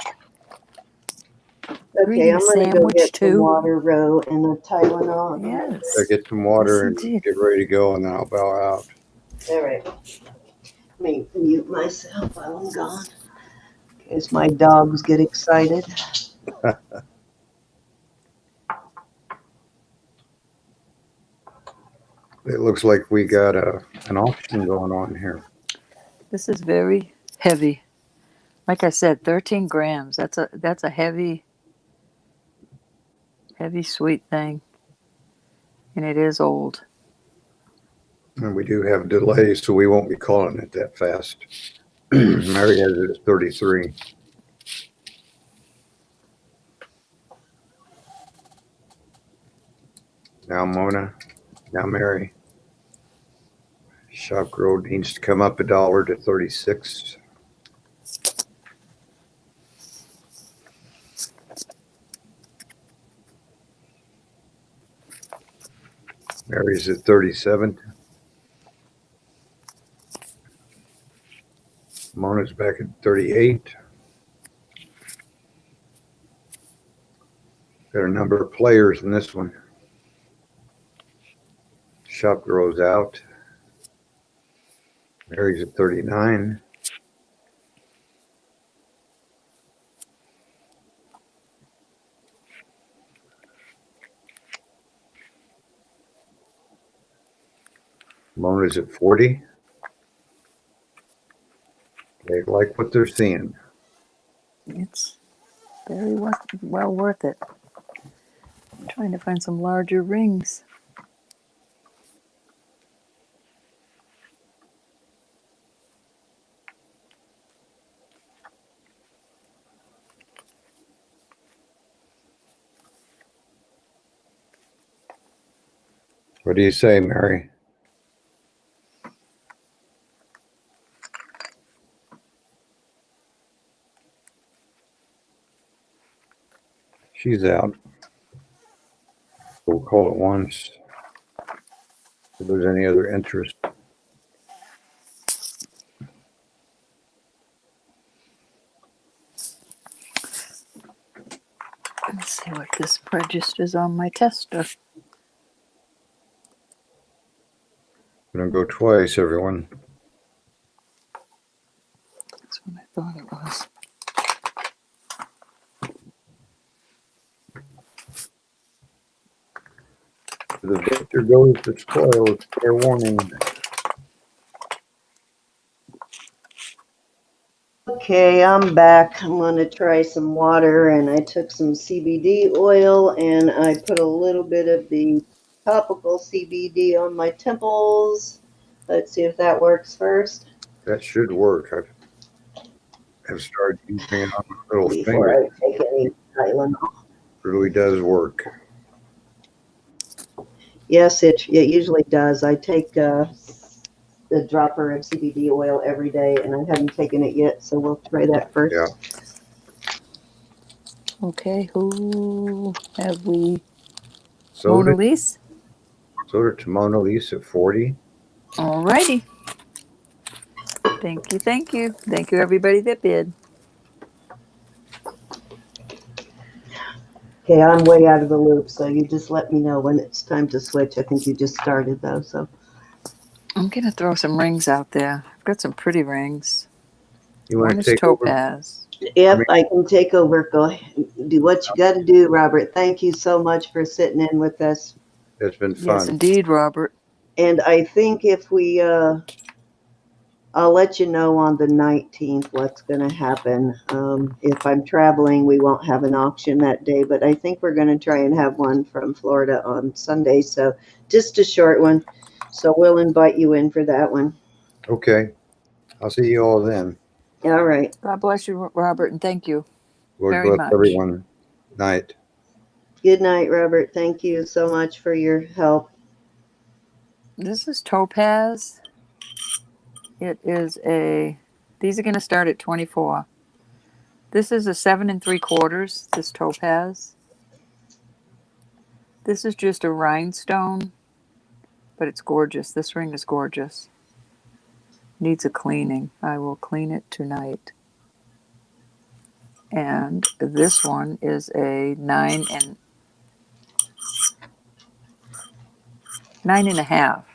You're Okay, eating I'm a going to go sandwich get some too? water, Roe, and a Tylenol. Yes. I get some water Yes, and indeed. get ready to go, and then I'll bow out. All right. Let me mute myself while I'm gone. In case my dogs get excited. It looks like we got an auction going on here. This is very heavy. Like I said, 13 grams. That's a heavy, sweet thing. And it is old. And we do have delays, so we won't be calling it that fast. Mary has it at 33. Now Mona, now Mary. Shop Girl needs to come up $1 to 36. Mary's at 37. Mona's back at 38. Got a number of players in this one. Shop Girl's out. Mary's at 39. Mona's at 40. They like what they're seeing. It's very well worth it. I'm trying to find some larger rings. What do you say, Mary? She's out. We'll call it once. If there's any other interest. Let's see what this registers on my tester. I'm gonna go twice, everyone. That's what I thought it was. The victor goes to spoils. Fair warning. Okay, I'm back. I'm going to try some water, and I took some CBD oil and I put a little bit of the topical CBD on my temples. Let's see if that works first That should work. I've started using it on my little before finger. I take any Tylenol. It really does work. Yes, it usually does. I take a dropper of CBD oil every day, and I haven't taken it yet, so we'll try that first. Yeah. Okay, who have we? So Mona did, Lisa? so did Mona Lisa at 40. Alrighty. Thank you, thank you. Thank you, everybody that bid. Okay, I'm way out of the loop, so you just let me know when it's time to switch. I think you just started, though, so. I'm going to throw some rings out there. I've got some pretty rings. You One want is to take over? topaz. Yep, I can take over. Go ahead. Do what you got to do, Robert. Thank you so much for sitting in with us. It's been Yes, fun. indeed, Robert. And I think if we, I'll let you know on the 19th what's going to happen. If I'm traveling, we won't have an auction that day, but I think we're going to try and have one from Florida on Sunday. So just a short one. So we'll invite you in for that one. Okay. I'll see you all then. All right. God bless you, Robert, and thank you. Lord Very bless much. everyone. Night. Good night, Robert. Thank you so much for your help. This is topaz. It is these are going to start at 24. This is a 7 3/4, this topaz. This is just a rhinestone, but it's gorgeous. This ring is gorgeous. Needs a cleaning. I will clean it tonight. And this one is a 9.5.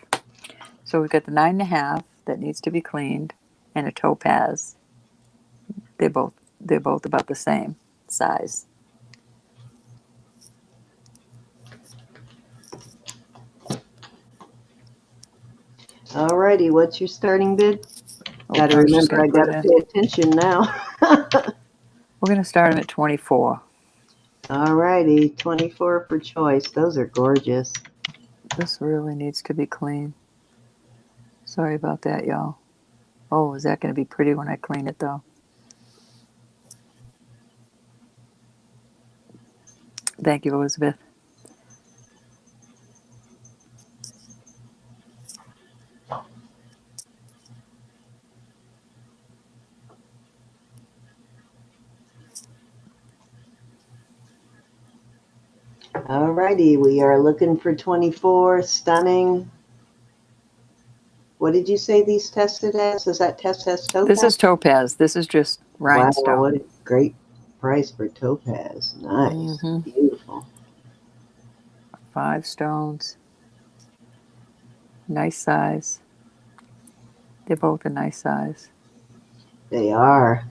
So we've got the 9.5 that needs to be cleaned, and a topaz. They're both about the same size. All righty. What's your starting bid? Got to I was just remember, I gonna got put to it in. pay attention now. We're going to start them at 24. All righty. 24 for choice. Those are gorgeous. This really needs to be clean. Sorry about that, y'all. Oh, is that going to be pretty when I clean it, though? Thank you, Elizabeth. All righty. We are looking for 24. Stunning. What did you say these tested as? Is that test as topaz? This is topaz. This is just rhinestone. Wow, what a great price for topaz. Nice. Mm-hmm. Beautiful. 5 stones. Nice size. They're both a nice size. They are.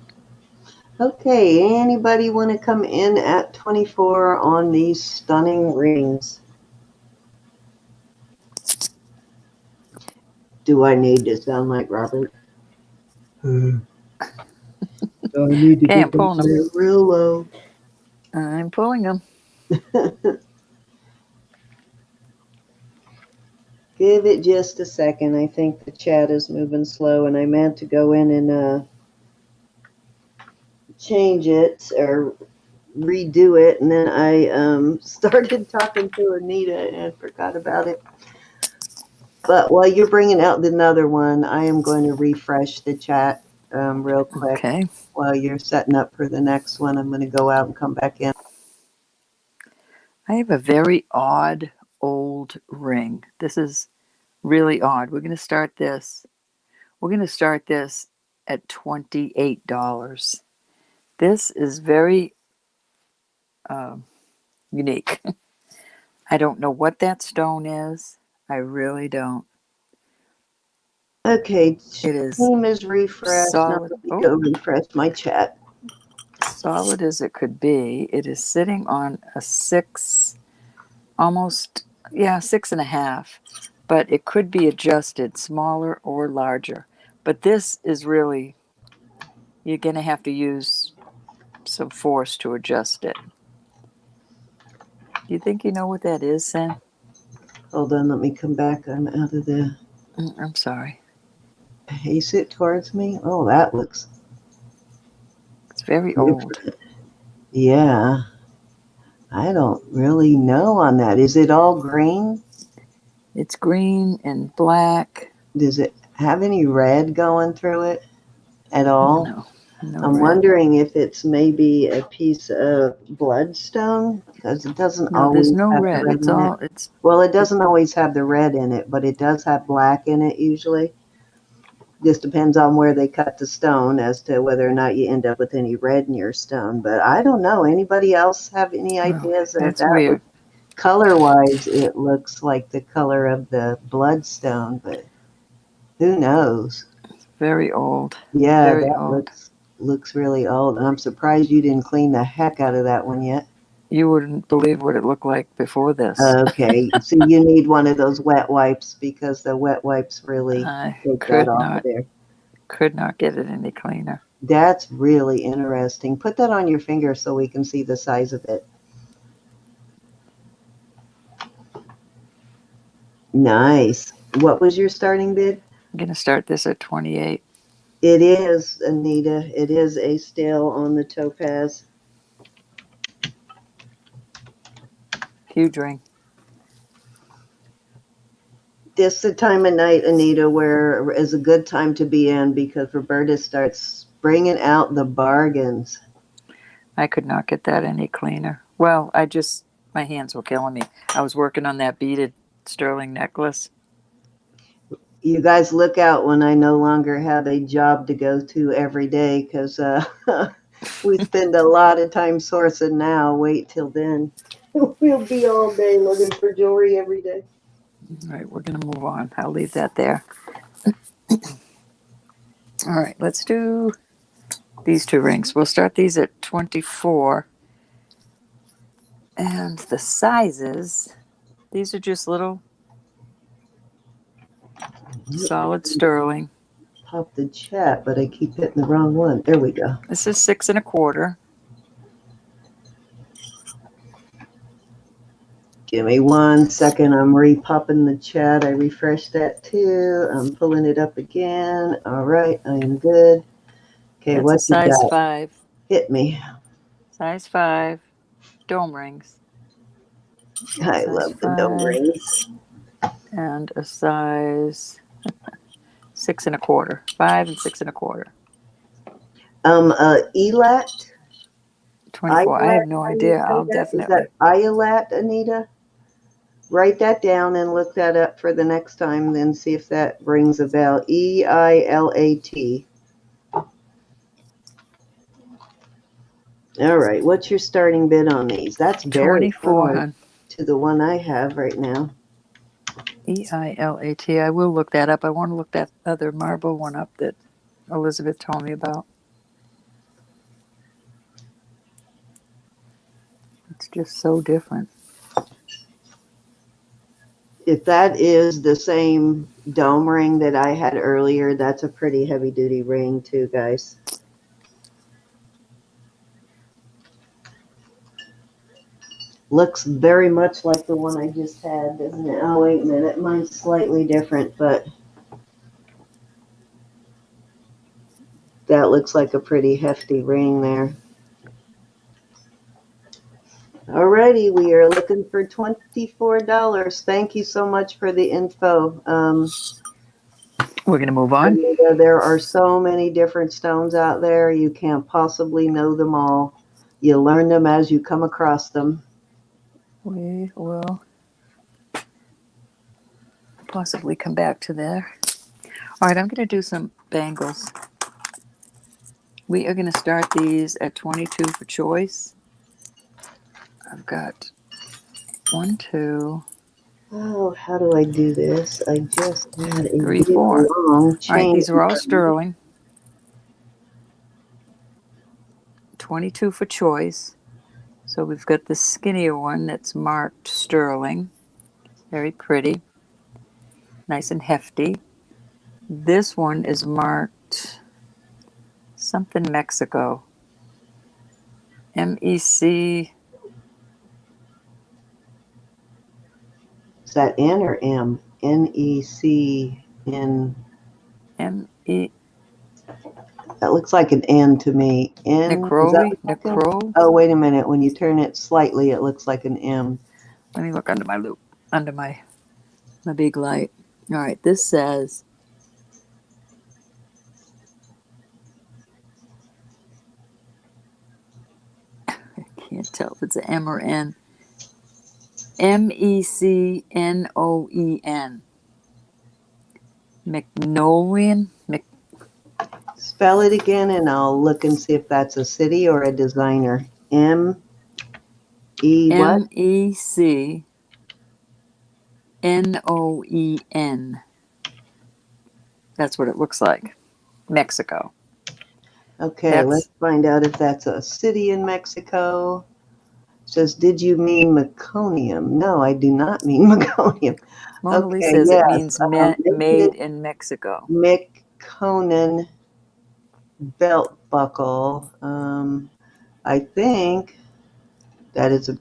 Okay, anybody want to come in at 24 on these stunning rings? Do I need to sound like Robert? Do I need to Okay, I'm get them pulling them. real low? I'm pulling them. Give it just a second. I think the chat is moving slow, and I meant to go in and change it or redo it, and then I started talking to Anita and forgot about it. But while you're bringing out another one, I am going to refresh the chat real quick. Okay. While you're setting up for the next one, I'm going to go out and come back in. I have a very odd old ring. This is really odd. We're going to start this. We're going to start this at $28. This is very unique. I don't know what that stone is. I really don't. Okay, It is team is refreshed. Now solid. let me go refresh my chat. Solid as it could be. It is sitting on a 6, almost, 6.5. But it could be adjusted smaller or larger. But this is really, you're going to have to use some force to adjust it. Do you think you know what that is, Sam? Hold on, let me come back. I'm out of the. I'm sorry. Pace it towards me. Oh, that looks. It's very old. Yeah. I don't really know on that. Is it all green? It's green and black. Does it have any red going through it at all? No I'm red. wondering if it's maybe a piece of bloodstone, because it doesn't No, always there's no have red. the red It's in all, it. it's, Well, it doesn't always have the red in it, but it does have black in it usually. Just depends on where they cut the stone as to whether or not you end up with any red in your stone. But I don't know. Anybody else have any ideas of that's that? weird. Color-wise, it looks like the color of the bloodstone, but Who knows? Very old. Yeah, Very that old. looks really old. And I'm surprised you didn't clean the heck out of that one yet. You wouldn't believe what it looked like before this. Okay, so you need one of those wet wipes because the wet wipes really I take that could off of not there. get it any cleaner. That's really interesting. Put that on your finger so we can see the size of it. Nice. What was your starting bid? I'm gonna start this at 28. It is, Anita. It is a stale on the topaz. Huge ring. This the time of night, Anita, where is a good time to be in because Roberta starts bringing out the bargains. I could not get that any cleaner. Well, my hands were killing me. I was working on that beaded sterling necklace. You guys look out when I no longer have a job to go to every day because we spend a lot of time sourcing now. Wait till then. We'll be all day looking for jewelry every day. All right, we're gonna move on. I'll leave that there. All right, let's do these two rings. We'll start these at 24. And the sizes, these are just little solid sterling. Pop the chat, but I keep hitting the wrong one. There we go. This is 6 1/4. Give me 1 second. I'm re-popping the chat. I refreshed that too. I'm pulling it up again. All right, I am good. Okay, That's what a you size got? 5. Hit me. Size 5 dome rings. I Size love the dome 5 rings. and a size 6 1/4. 5 and 6 1/4. Elat? 24. I have Iolat, no how do you idea. say I'll that? Is definitely. that Iolat, Anita? Write that down and look that up for the next time, then see if that rings a bell. Eilat. All right, what's your starting bid on these? That's very 24, similar hon. to the one I have right now. EILAT. I will look that up. I want to look that other marble one up that Elizabeth told me about. It's just so different. If that is the same dome ring that I had earlier, that's a pretty heavy duty ring too, guys. Looks very much like the one I just had, doesn't it? Oh, wait a minute. Mine's slightly different, but that looks like a pretty hefty ring there. Alrighty, we are looking for $24. Thank you so much for the info. We're going to move on. There are so many different stones out there. You can't possibly know them all. You learn them as you come across them. We will possibly come back to there. All right, I'm going to do some bangles. We are going to start these at 22 for choice. I've got 1, 2, Oh, how do I do this? I just had a 3, big 4. long All right, chain. these are all sterling. 22 for choice. So we've got the skinnier one that's marked sterling. Very pretty. Nice and hefty. This one is marked something Mexico. MEC. Is that N or M? Necn. M-E. That looks like an N to me. N. Is that Necroli? what that is? Necro? Oh, wait a minute. When you turn it slightly, it looks like an M. Let me look under my loop. Under my big light. All right, this says I can't tell if it's an M or N. MECNOEN. McNolian? Spell it again, and I'll look and see if that's a city or a designer. M-E what? MECNOEN. That's what it looks like. Mexico. Okay, let's find out if that's a city in Mexico. It says, did you mean meconium? No, I do not mean meconium. Mona Lee Okay, says yes. it means made in Mexico. McConan belt buckle. I think that is a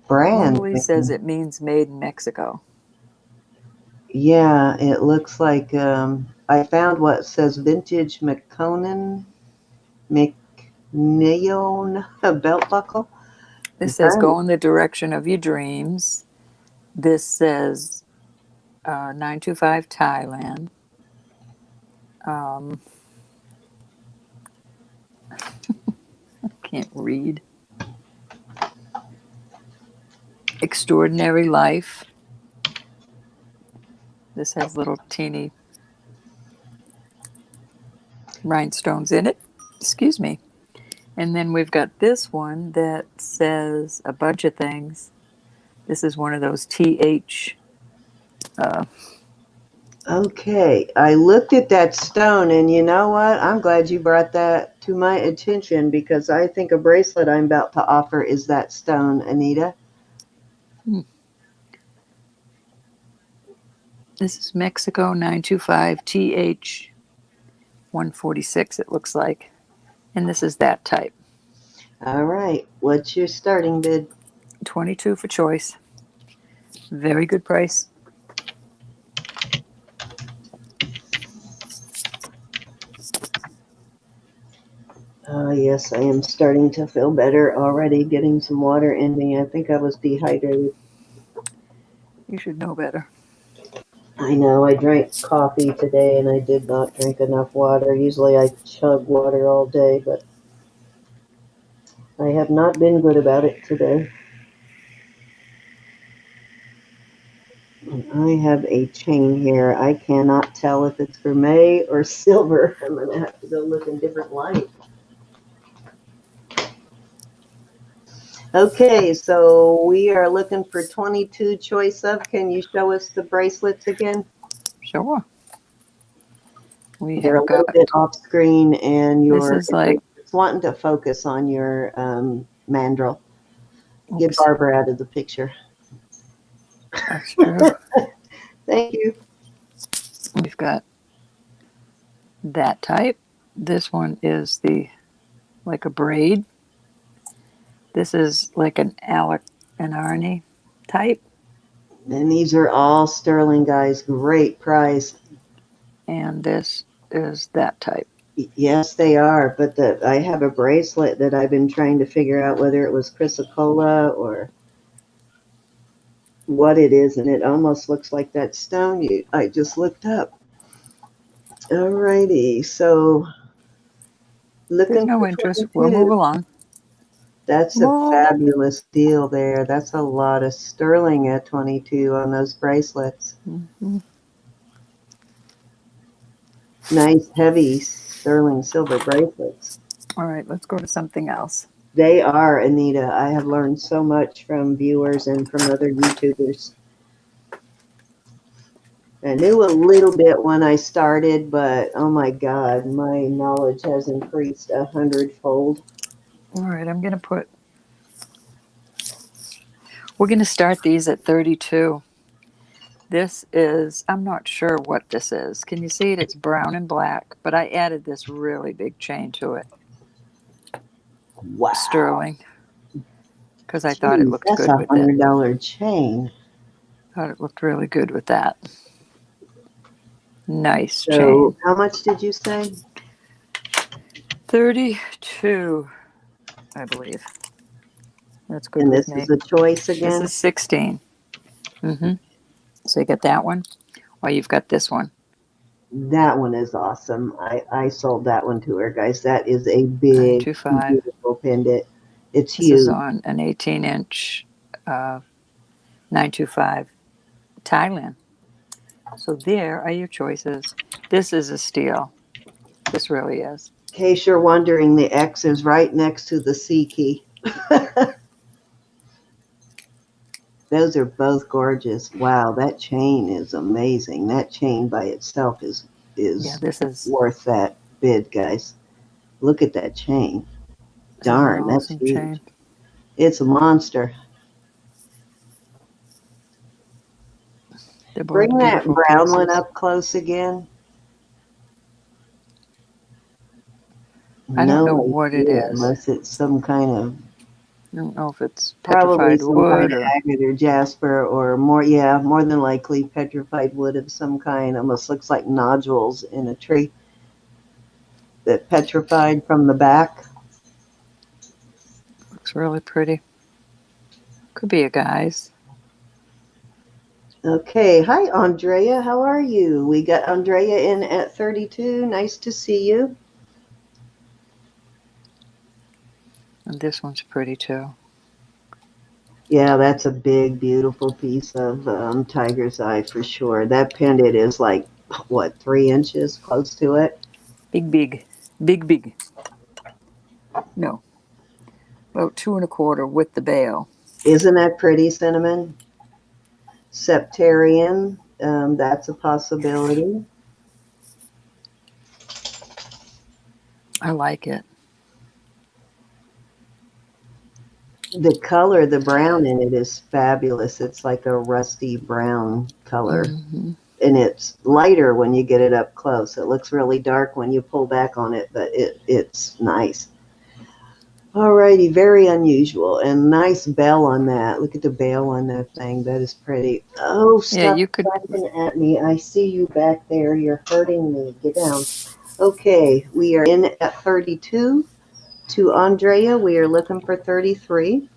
brand. Mona Lee says it means made in Mexico. Yeah, it looks like I found what says vintage McConan McNeon belt buckle. This says go in the direction of your dreams. This says 925 Thailand. I can't read. Extraordinary Life. This has little teeny rhinestones in it. Excuse me. And then we've got this one that says a bunch of things. This is one of those TH. Okay, I looked at that stone, and you know what? I'm glad you brought that to my attention because I think a bracelet I'm about to offer is that stone, Anita. This is Mexico 925 TH 146, it looks like. And this is that type. All right, what's your starting bid? 22 for choice. Very good price. Yes, I am starting to feel better already, getting some water in me. I think I was dehydrated. You should know better. I know, I drank coffee today and I did not drink enough water. Usually I chug water all day, but I have not been good about it today. I have a chain here. I cannot tell if it's vermeil or silver. I'm going to have to go look in different light. Okay, so we are looking for 22 choice of. Can you show us the bracelets again? Sure. They're a little bit off screen, and This is like it's wanting to focus on your mandrel. Oops. Get Barbara out of the picture. That's true. Thank you. We've got that type. This one is like a braid. This is like an Alec and Arnie type. And these are all sterling, guys. Great price. And this is that type. Yes, they are. But I have a bracelet that I've been trying to figure out whether it was chrysocolla or what it is, and it almost looks like that stone I just looked up. Alrighty, so looking. There's no interest. We'll move along. That's a fabulous deal there. That's a lot of sterling at 22 on those bracelets. Mm-hmm. Nice, heavy sterling silver bracelets. All right, let's go to something else. They are, Anita. I have learned so much from viewers and from other YouTubers. I knew a little bit when I started, but oh my God, my knowledge has increased 100-fold. All right, we're going to start these at 32. This is, I'm not sure what this is. Can you see it? It's brown and black, but I added this really big chain to it. Wow. Sterling. Because I thought it looked good with it. That's a $100 chain. Thought it looked really good with that. Nice chain. So how much did you say? 32, I believe. That's good. And this is a choice again? This is 16. Mm-hmm. So you got that one, or you've got this one. That one is awesome. I sold that one to her, guys. That is a big, beautiful pendant. It's huge. This is on an 18-inch 925 Thailand. So there are your choices. This is a steal. This really is. In case you're wondering, the X is right next to the C key. Those are both gorgeous. Wow, that chain is amazing. That chain by itself Yeah, is this is worth that bid, guys. Look at that chain. this is an Darn, that's awesome huge. chain. It's a monster. They're both Bring that beautiful brown one pieces. up close again. I don't know No what it idea, is. unless it's some kind of, I don't know if it's probably petrified some kind wood of or agate or jasper or more, yeah, more than likely petrified wood of some kind. Almost looks like nodules in a tree that petrified from the back. looks really pretty. Could be a guy's. Okay, hi Andrea, how are you? We got Andrea in at 32. Nice to see you. And this one's pretty too. Yeah, that's a big, beautiful piece of tiger's eye for sure. That pendant is like, what, 3 inches close to it? Big, big. Big, big. No. About 2.25 with the bail. Isn't that pretty, Cinnamon? Septarian, that's a possibility. I like it. The color, the brown in it is fabulous. It's like a rusty brown color. Mm-hmm. And it's lighter when you get it up close. It looks really dark when you pull back on it, but it's nice. Alrighty, very unusual and nice bell on that. Look at the bell on that thing. That is pretty. Oh, Yeah, stop you could. laughing at me. I see you back there. You're hurting me. Get down. Okay, we are in at 32. To Andrea, we are looking for 33.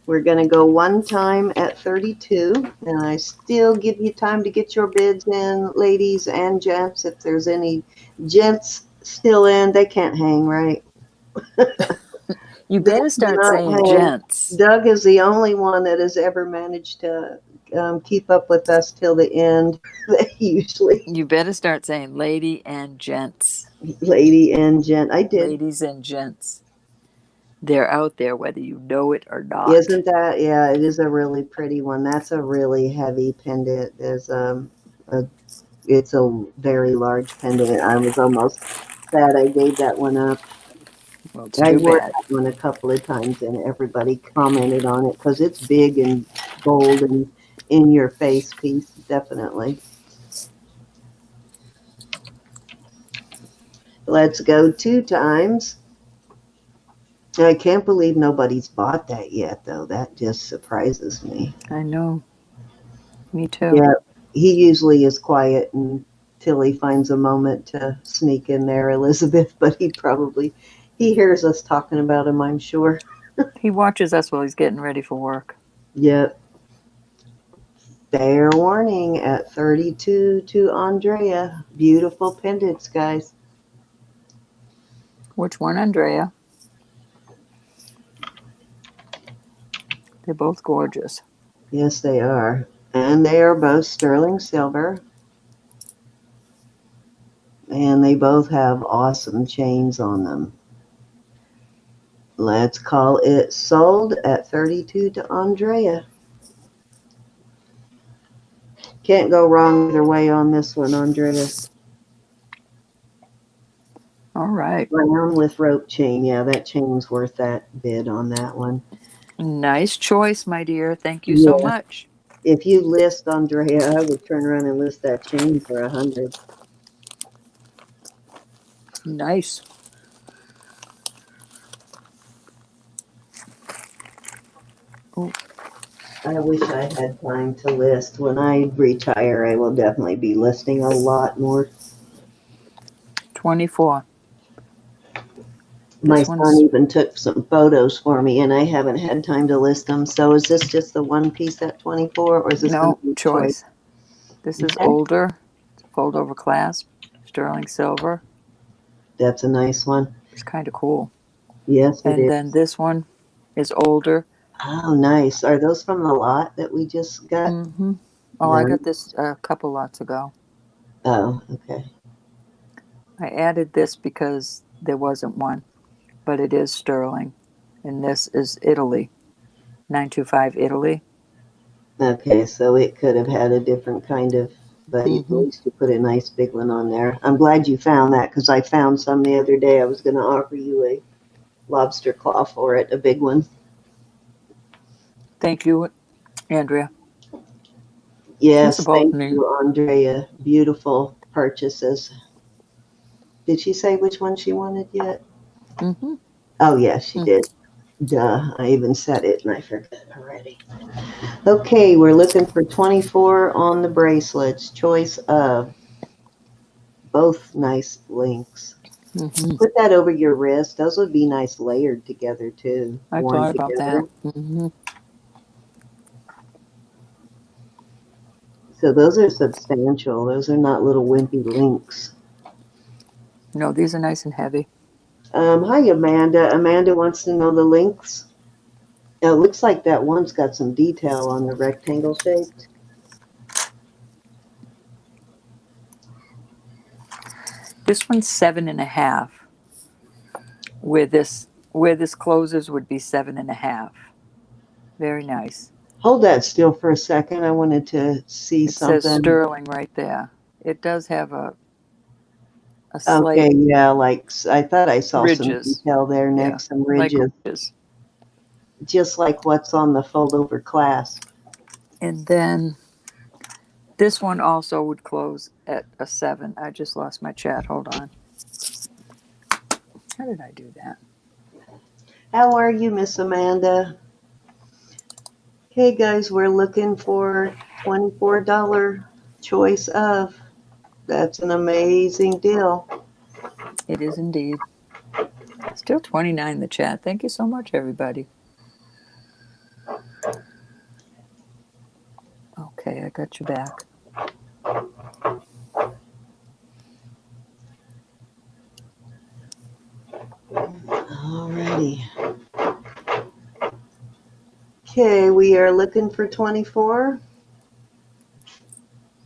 We're going to go one time at 32, and I still give you time to get your bids in, ladies and gents. If there's any gents still in, they can't hang, right? You They better start cannot saying hang. gents. Doug is the only one that has ever managed to keep up with us till the end. Usually, You better start saying lady and gents. lady and gent. I did. Ladies and gents. They're out there whether you know it or not. Isn't that? Yeah, it is a really pretty one. That's a really heavy pendant. It's a very large pendant. I was almost sad I gave that one up. Well, it's I too wore bad. that one a couple of times and everybody commented on it because it's big and bold and in your face piece, definitely. Let's go 2 times. I can't believe nobody's bought that yet, though. That just surprises me. I know. Me too. Yeah, he usually is quiet until he finds a moment to sneak in there, Elizabeth, but he hears us talking about him, I'm sure. He watches us while he's getting ready for work. Yep. Fair warning at 32 to Andrea. Beautiful pendants, guys. Which one, Andrea? They're both gorgeous. Yes, they are. And they are both sterling silver. And they both have awesome chains on them. Let's call it sold at 32 to Andrea. Can't go wrong either way on this one, Andrea. All right. Brown with rope chain. Yeah, that chain's worth that bid on that one. Nice choice, my dear. Thank you so Yeah. much. If you list Andrea, I would turn around and list that chain for 100. Nice. Oh, I wish I had time to list. When I retire, I will definitely be listing a lot more. 24. My This son one's even took some photos for me, and I haven't had time to list them. So is this just the one piece at 24, or is this going no to be a choice? choice. This is Okay. older. It's a fold over clasp. Sterling silver. That's a nice one. It's kind of cool. Yes, it And is. then this one is older. Oh, nice. Are those from the lot that we just got? Mm-hmm. Oh, No. I got this a couple lots ago. Oh, okay. I added this because there wasn't one, but it is sterling. And this is Italy. 925 Italy. Okay, so it could have had a different kind of, but at Mm-hmm. least you put a nice big one on there. I'm glad you found that because I found some the other day. I was going to offer you a lobster claw for it, a big one. Thank you, Andrea. These are Yes, both thank neat. you, Andrea. Beautiful purchases. Did she say which one she wanted yet? Mm-hmm. Oh, yeah, she did. Duh, I even said it and I forgot already. Okay, we're looking for 24 on the bracelets. Choice of both nice links. Mm-hmm. Put that over your wrist. Those would be nice layered together too, I worn thought about that. together. Mm-hmm. So those are substantial. Those are not little wimpy links. No, these are nice and heavy. Hi, Amanda. Amanda wants to know the links. Now, it looks like that one's got some detail on the rectangle shaped. This one's 7.5. Where this closes would be 7.5. Very nice. Hold that still for a second. I wanted to see It says something. sterling right there. It does have a slight Okay, yeah, like I thought I saw some ridges. detail there Yeah, next, some like ridges, ridges. just like what's on the fold over clasp. And then this one also would close at a 7. I just lost my chat. Hold on. How did I do that? How are you, Miss Amanda? Hey guys, we're looking for $24 choice of. That's an amazing deal. It is indeed. Still 29 in the chat. Thank you so much, everybody. Okay, I got you back. Alrighty. Okay, we are looking for 24.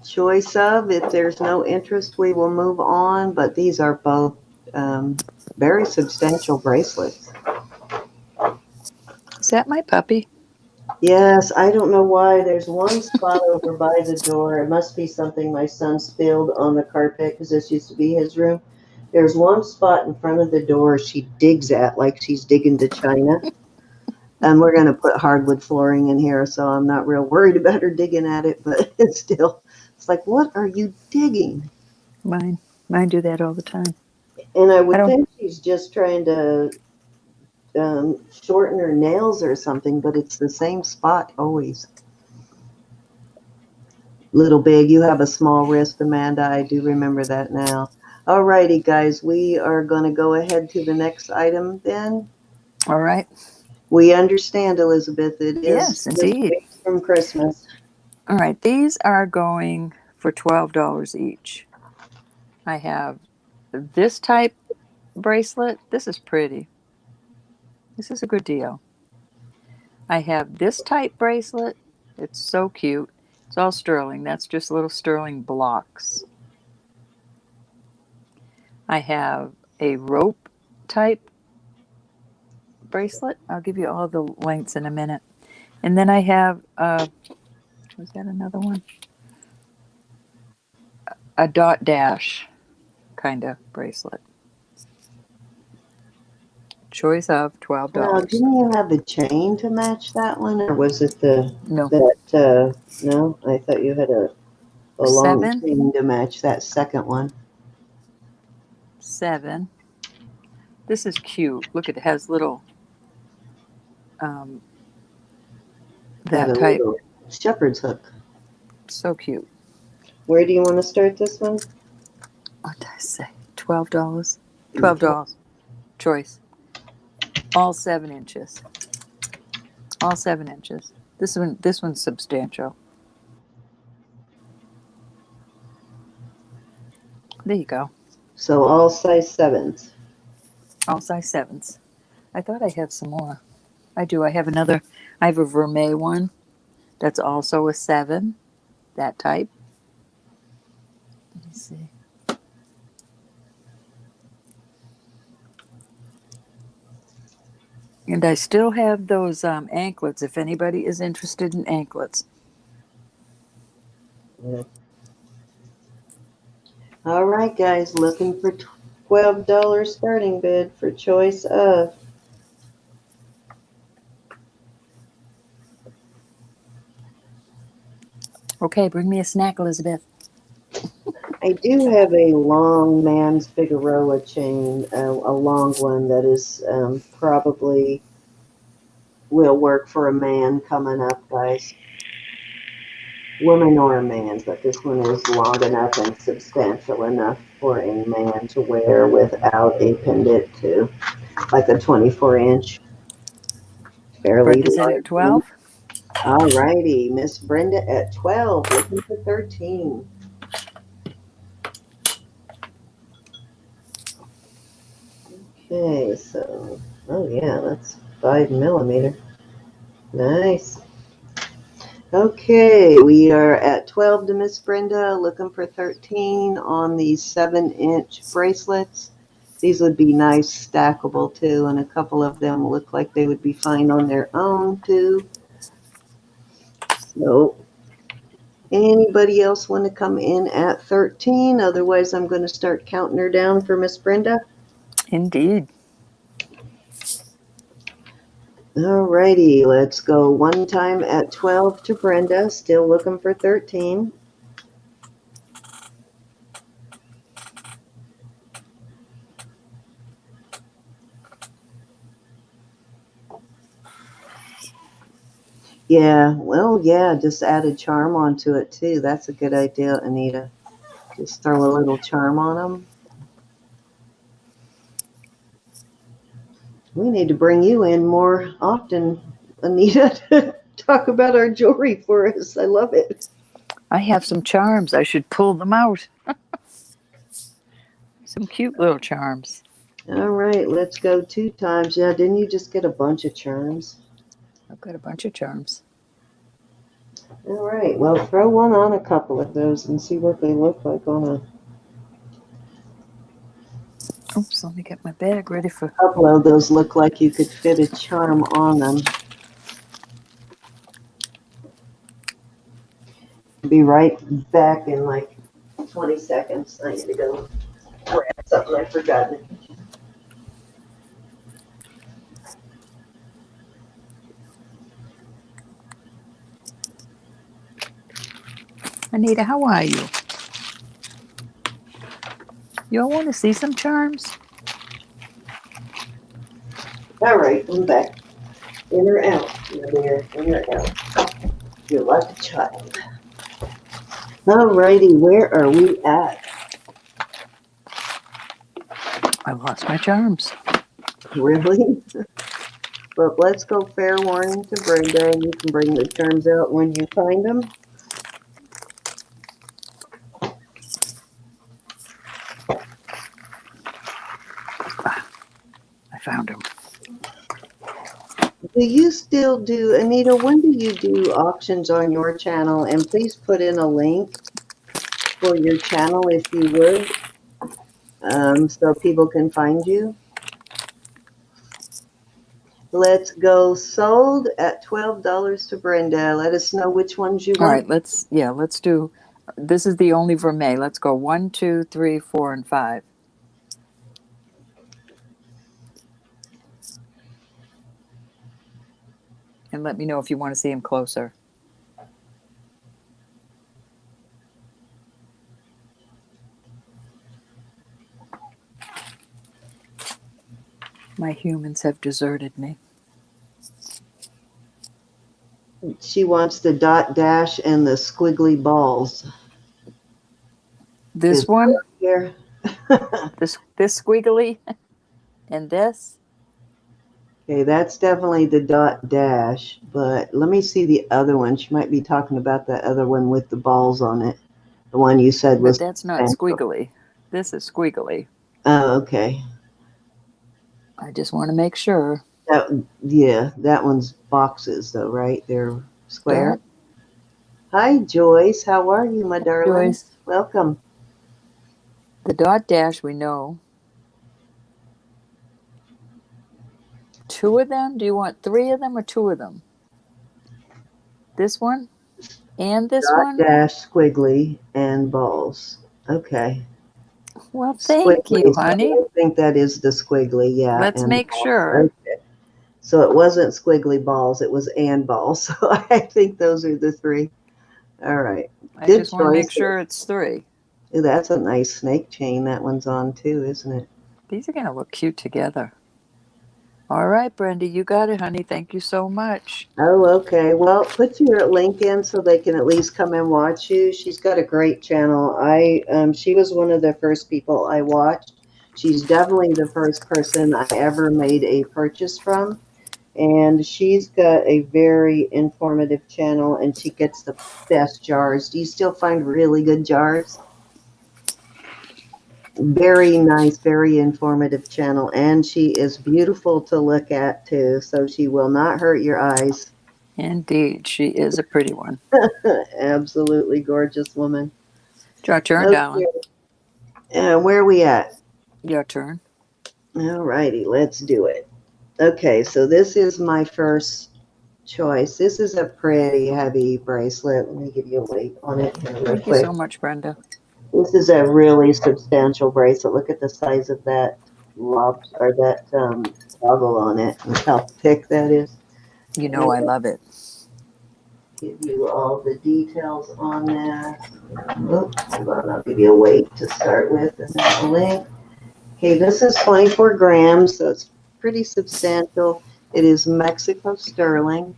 Choice of. If there's no interest, we will move on, but these are both very substantial bracelets. Is that my puppy? Yes, I don't know why. There's one spot over by the door. It must be something my son spilled on the carpet because this used to be his room. There's one spot in front of the door she digs at like she's digging to China. And we're going to put hardwood flooring in here, so I'm not real worried about her digging at it, but it's still, it's like, what are you digging? Mine do that all the time. And I I would don't. think she's just trying to shorten her nails or something, but it's the same spot always. Little big. You have a small wrist, Amanda. I do remember that now. All righty, guys. We are going to go ahead to the next item then. All right. We understand, Elizabeth. It is Yes, just indeed. weeks from Christmas. All right. These are going for $12 each. I have this type bracelet. This is pretty. This is a good deal. I have this type bracelet. It's so cute. It's all sterling. That's just little sterling blocks. I have a rope type bracelet. I'll give you all the lengths in a minute. And then I have, was that another one? A dot dash kind of bracelet. Choice of Now, $12. didn't you have a chain to match that one, or was it the No. that? No, I thought you had a long 7. chain to match that second one. 7. This is cute. Look, it has little Got that a type. little shepherd's hook. So cute. Where do you want to start this one? What did I say? $12. $12. Choice. All 7 inches. All 7 inches. This one's substantial. There you go. So all size 7s. All size 7s. I thought I had some more. I do. I have another. I have a vermeil one that's also a 7. That type. Let me see. And I still have those anklets if anybody is interested in anklets. All right, guys, looking for $12 starting bid for choice of. Okay, bring me a snack, Elizabeth. I do have a long man's Figueroa chain, a long one that is probably will work for a man coming up, guys. Woman or a man, but this one is long enough and substantial enough for a man to wear without a pendant too, like a 24-inch, fairly Brenda's it large at one. 12? All righty, Miss Brenda at 12, looking for 13. Okay, so, oh yeah, that's 5 millimeter. Nice. Okay, we are at 12 to Miss Brenda, looking for 13 on these 7-inch bracelets. These would be nice stackable too, and a couple of them look like they would be fine on their own too. So, anybody else want to come in at 13? Otherwise, I'm going to start counting her down for Miss Brenda. Indeed. Alrighty, let's go one time at 12 to Brenda, still looking for 13. Yeah, well, yeah, just add a charm onto it too. That's a good idea, Anita. Just throw a little charm on them. We need to bring you in more often, Anita, to talk about our jewelry for us. I love it. I have some charms. I should pull them out. Some cute little charms. All right, let's go 2 times. Yeah, didn't you just get a bunch of charms? I've got a bunch of charms. All right, well, throw one on a couple of those and see what they look like on a Oops, let me get my bag ready for. couple of those. Look like you could fit a charm on them. Be right back in like 20 seconds. I need to go grab something I've forgotten. Anita, how are you? You all want to see some charms? All right, I'm back. In or out, my dear, in or out. You're like a child. All righty, where are we at? I lost my charms. Really? But let's go fair warning to Brenda, and you can bring the charms out when you find them. I found them. Do you still do, Anita, when do you do auctions on your channel? And please put in a link for your channel if you would, so people can find you. Let's go sold at $12 to Brenda. Let us know which ones you All want. right, let's do. This is the only vermeil. Let's go 1, 2, 3, 4, and 5. And let me know if you want to see them closer. My humans have deserted me. She wants the dot dash and the squiggly balls. This Is one, here. this squiggly, and this. Okay, that's definitely the dot dash, but let me see the other one. She might be talking about that other one with the balls on it. The one you said was. But that's not squiggly. This is squiggly. Oh, okay. I just want to make sure. Yeah, that one's boxes though, right? They're square. Dot. Hi, Joyce. How are you, my darling? Joyce. Welcome. The dot dash we know. 2 of them? Do you want 3 of them or 2 of them? This one? And this Dot one? dash squiggly and balls. Okay. Well, thank you, Squiggly. So honey. I think that is the squiggly, yeah. Let's And make sure. okay. So it wasn't squiggly balls, it was and balls. So I think those are the three. All right. I Good just want to make choice. sure it's 3. Ooh, that's a nice snake chain that one's on too, isn't it? These are going to look cute together. All right, Brenda, you got it, honey. Thank you so much. Oh, okay. Well, put your link in so they can at least come and watch you. She's got a great channel. She was one of the first people I watched. She's definitely the first person I ever made a purchase from. And she's got a very informative channel and she gets the best jars. Do you still find really good jars? Very nice, very informative channel. And she is beautiful to look at too. So she will not hurt your eyes. Indeed, she is a pretty one. Absolutely gorgeous woman. It's your turn, darling. Okay. Where are we at? Your turn. All righty, let's do it. Okay, so this is my first choice. This is a pretty heavy bracelet. Let me give you a weight on it here real Thank you quick. so much, Brenda. This is a really substantial bracelet. Look at the size of that toggle on it and how thick that is. You know I love it. Give you all the details on that. Oops, hold on, I'll give you a weight to start with and then a link. Okay, this is 24 grams, so it's pretty substantial. It is Mexico sterling.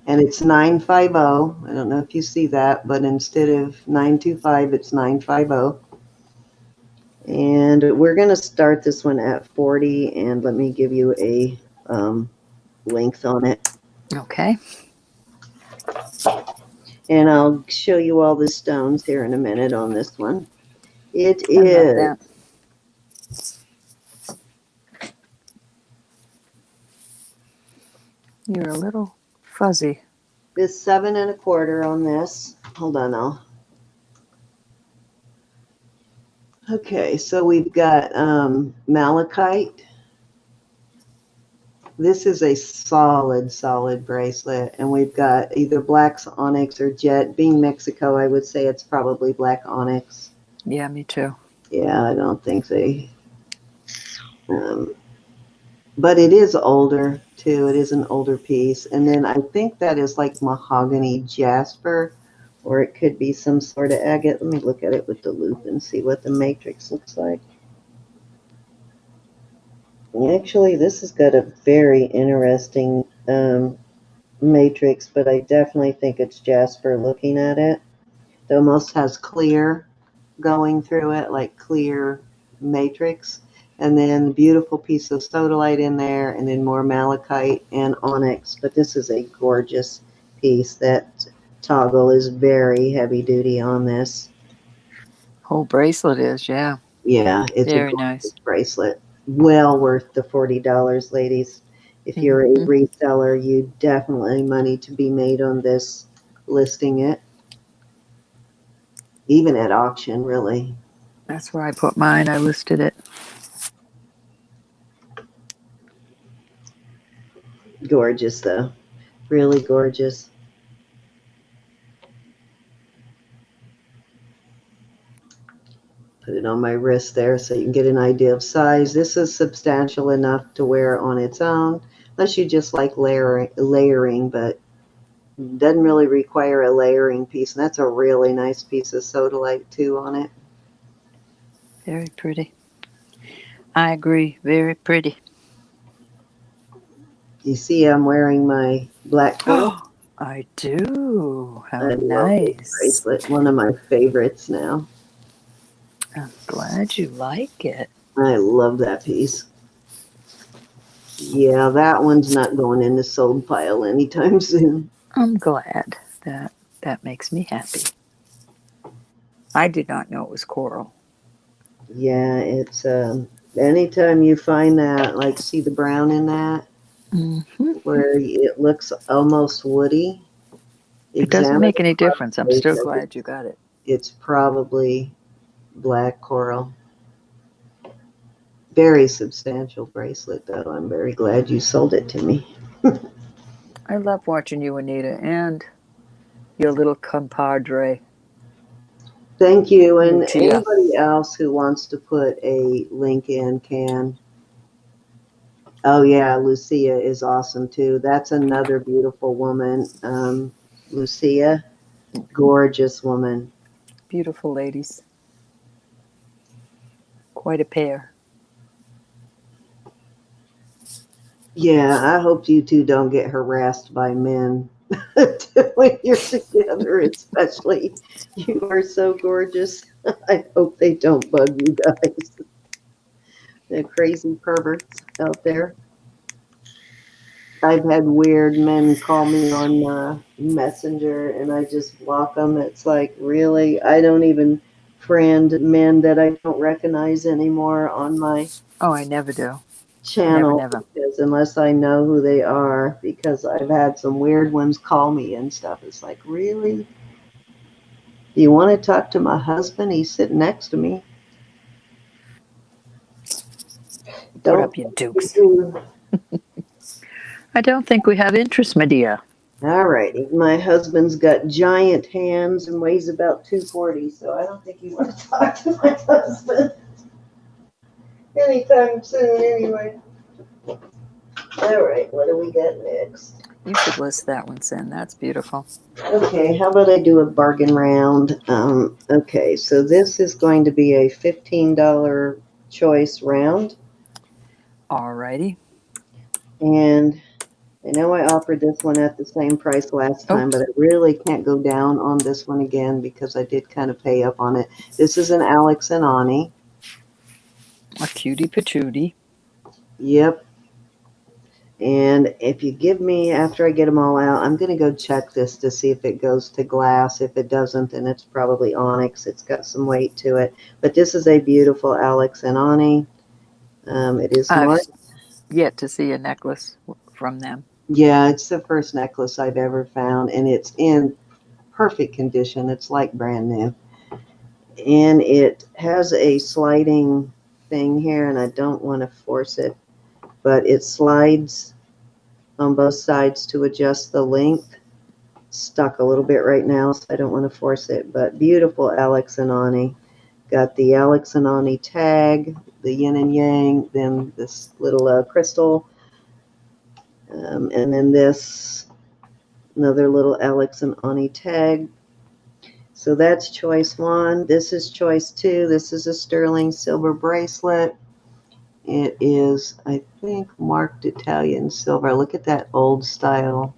And it's 950. I don't know if you see that, but instead of 925, it's 950. And we're going to start this one at 40, and let me give you a length on it. Okay. And I'll show you all the stones here in a minute on this one. It I love is, that. You're a little fuzzy. this 7 1/4 on this. Hold on now. Okay, so we've got malachite. This is a solid bracelet, and we've got either black onyx or jet. Being Mexico, I would say it's probably black onyx. Yeah, me too. Yeah, I don't think they. But it is older too. It is an older piece, and then I think that is like mahogany jasper, or it could be some sort of agate. Let me look at it with the loop and see what the matrix looks like. Actually, this has got a very interesting matrix, but I definitely think it's jasper looking at it. It almost has clear going through it, like clear matrix. And then the beautiful piece of sodalite in there, and then more malachite and onyx. But this is a gorgeous piece. That toggle is very heavy duty on this. Whole bracelet is, yeah. Yeah, it's Very a gorgeous nice. bracelet. Well worth the $40, ladies. If you're a reseller, you definitely money to be made on this, listing it. Even at auction, really. That's where I put mine. I listed it. Gorgeous, though. Really gorgeous. Put it on my wrist there so you can get an idea of size. This is substantial enough to wear on its own, unless you just like layering, but doesn't really require a layering piece. And that's a really nice piece of sodalite too on it. Very pretty. I agree. Very pretty. You see I'm wearing my black coral. I do. How I love nice. this bracelet. One of my favorites now. I'm glad you like it. I love that piece. Yeah, that one's not going in the sold pile anytime soon. I'm glad. That makes me happy. I did not know it was coral. Yeah, it's anytime you find that, like, see the brown in that, where it looks almost woody. It doesn't make any difference. I'm still glad you got it. It's probably black coral. Very substantial bracelet, though. I'm very glad you sold it to me. I love watching you, Anita, and your little compadre. Thank you. And Lucia. anybody else who wants to put a link in can. Oh yeah, Lucia is awesome too. That's another beautiful woman. Lucia, gorgeous woman. Beautiful ladies. Quite a pair. Yeah, I hope you two don't get harassed by men when you're together, especially. You are so gorgeous. I hope they don't bug you guys. The crazy perverts out there. I've had weird men call me on Messenger and I just block them. It's like, really? I don't even friend men that I don't recognize anymore on my Oh, I never do. channel Never. because unless I know who they are, because I've had some weird ones call me and stuff. It's like, really? Do you want to talk to my husband? He's sitting next to me. Put Don't up your dukes. I don't think we have interest, my dear. All righty. My husband's got giant hands and weighs about 240, so I don't think you want to talk to my husband anytime soon, anyway. All right, what do we got next? You should list that one, Sin. That's beautiful. Okay, how about I do a bargain round? Okay, so this is going to be a $15 choice round. Alrighty. And I know I offered this one at the same price last time, but I really can't go down on this one again because I did kind of pay up on it. This is an Alex and Ani. A cutie patootie. Yep. And if you give me, after I get them all out, I'm going to go check this to see if it goes to glass. If it doesn't, then it's probably onyx. It's got some weight to it. But this is a beautiful Alex and Ani. It is marked. Yet to see a necklace from them. Yeah, it's the first necklace I've ever found, and it's in perfect condition. It's like brand new. And it has a sliding thing here, and I don't want to force it, but it slides on both sides to adjust the length. Stuck a little bit right now, so I don't want to force it, but beautiful Alex and Ani. Got the Alex and Ani tag, the yin and yang, then this little crystal, and then this another little Alex and Ani tag. So that's choice one. This is choice two. This is a sterling silver bracelet. It is, I think, marked Italian silver. Look at that old style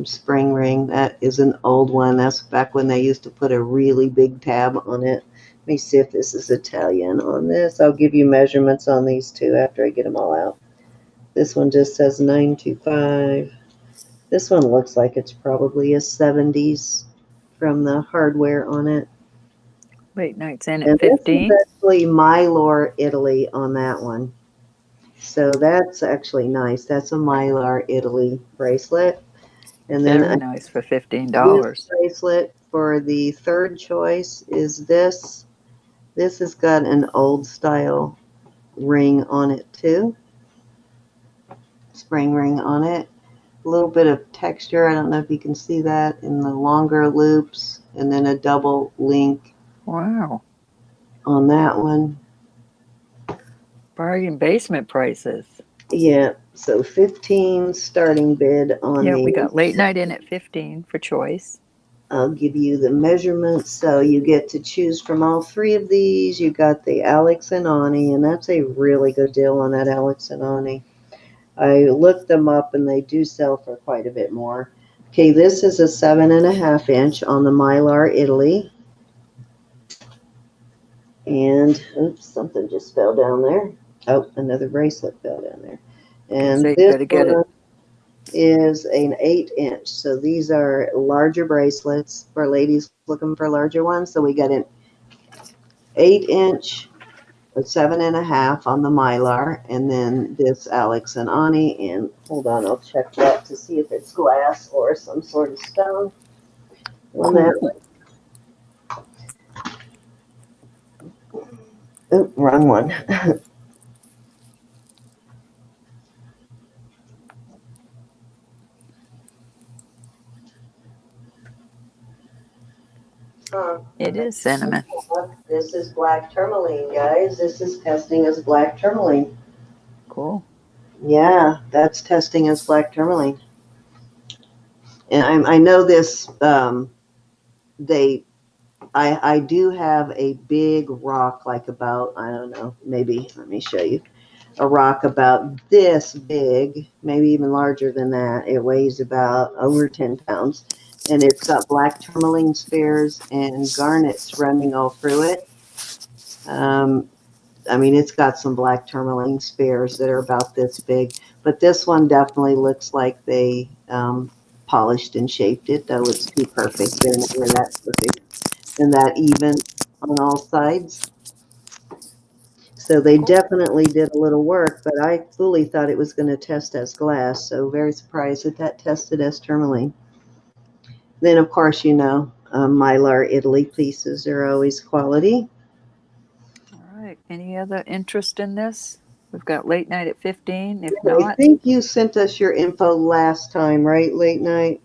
spring ring. That is an old one. That's back when they used to put a really big tab on it. Let me see if this is Italian on this. I'll give you measurements on these two after I get them all out. This one just says 925. This one looks like it's probably a 70s from the hardware on it. Late nights in And at 15. this is actually Mylar, Italy on that one. So that's actually nice. That's a Mylar, Italy bracelet. And then Very nice for $15. This bracelet for the third choice is this. This has got an old style ring on it too. Spring ring on it. A little bit of texture. I don't know if you can see that in the longer loops. And then a double link. Wow. On that one. Bargain basement prices. Yeah, so 15 starting bid on Yeah, these. we got late night in at 15 for choice. I'll give you the measurements. So you get to choose from all three of these. You got the Alex and Ani, and that's a really good deal on that Alex and Ani. I looked them up and they do sell for quite a bit more. Okay, this is a 7.5 inch on the Mylar, Italy. And oops, something just fell down there. Oh, another bracelet fell down there. And So this better get one it. is an 8 inch. So these are larger bracelets for ladies looking for larger ones. So we got an 8 inch, a 7.5 on the Mylar, and then this Alex and Ani. And hold on, I'll check that to see if it's glass or some sort of stone on that one. Oh, wrong one. Huh. It is cinnamon. This is black tourmaline, guys. This is testing as black tourmaline. Cool. Yeah, that's testing as black tourmaline. And I know this, I do have a big rock, like about, I don't know, maybe, let me show you. A rock about this big, maybe even larger than that. It weighs about over 10 pounds. And it's got black tourmaline spears and garnets running all through it. I mean, it's got some black tourmaline spears that are about this big. But this one definitely looks like they polished and shaped it, though it's too perfect. They're never that perfect and that even on all sides. So they definitely did a little work, but I fully thought it was going to test as glass. So very surprised that that tested as tourmaline. Then, of course, you know, Mylar Italy pieces are always quality. All right. Any other interest in this? We've got late night at 15. If I not, think you sent us your info last time, right? Late night.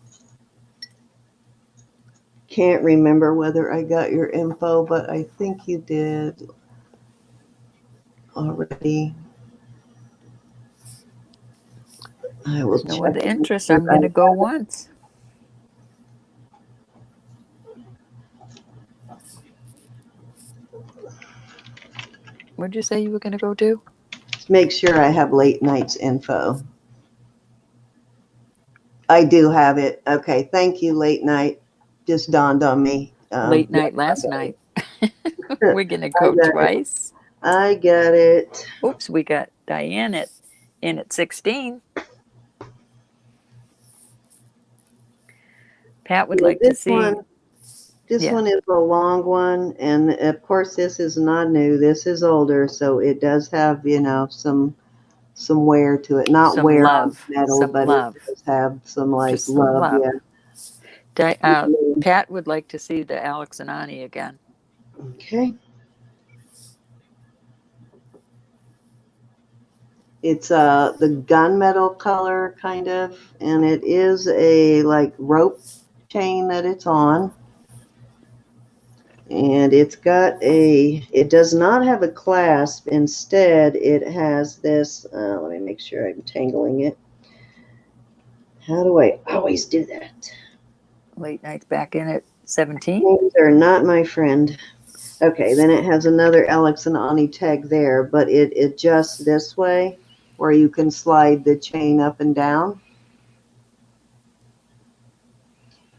Can't remember whether I got your info, but I think you did already. I will there's no check. other interest. I'm going to go once. What'd you say you were going to go do? Make sure I have late night's info. I do have it. Okay, thank you, late night. Just dawned on me. Late night last night. We're going to go twice. I got it. Oops, we got Diane in at 16. Pat would like to see. This one is a long one, and of course this is not new. This is older, so it does have, you know, some wear to it. Not some wear love, on metal, some but love. it does have some like just some love. Yeah. Pat would like to see the Alex and Ani again. Okay. It's the gunmetal color kind of, and it is a like rope chain that it's on. And it's got it does not have a clasp. Instead, it has this, let me make sure I'm tangling it. How do I always do that? Late night's back in at 17. Names are not my friend. Okay, then it has another Alex and Ani tag there, but it adjusts this way where you can slide the chain up and down.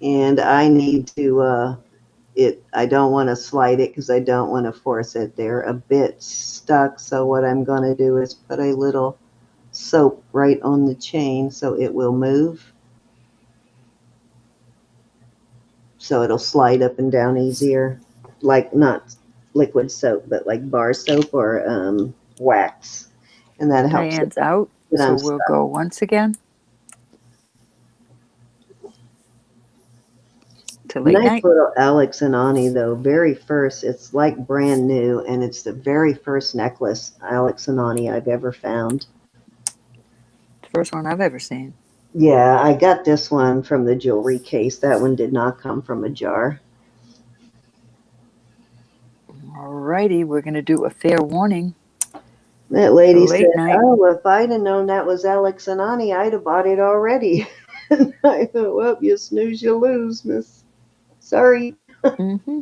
And I need to, I don't want to slide it because I don't want to force it. They're a bit stuck. So what I'm going to do is put a little soap right on the chain so it will move. So it'll slide up and down easier. Like not liquid soap, but like bar soap or wax. And that helps. Diane's out, so we'll go once again. To late night. Little Alex and Ani though, very first, it's like brand new, and it's the very first necklace Alex and Ani I've ever found. The first one I've ever seen. Yeah, I got this one from the jewelry case. That one did not come from a jar. Alrighty, we're going to do a fair warning. That lady said, "Oh, if I'd have known that was Alex and Ani, I'd have bought it already." And I thought, well, you snooze, you lose, miss. Sorry. Mm-hmm.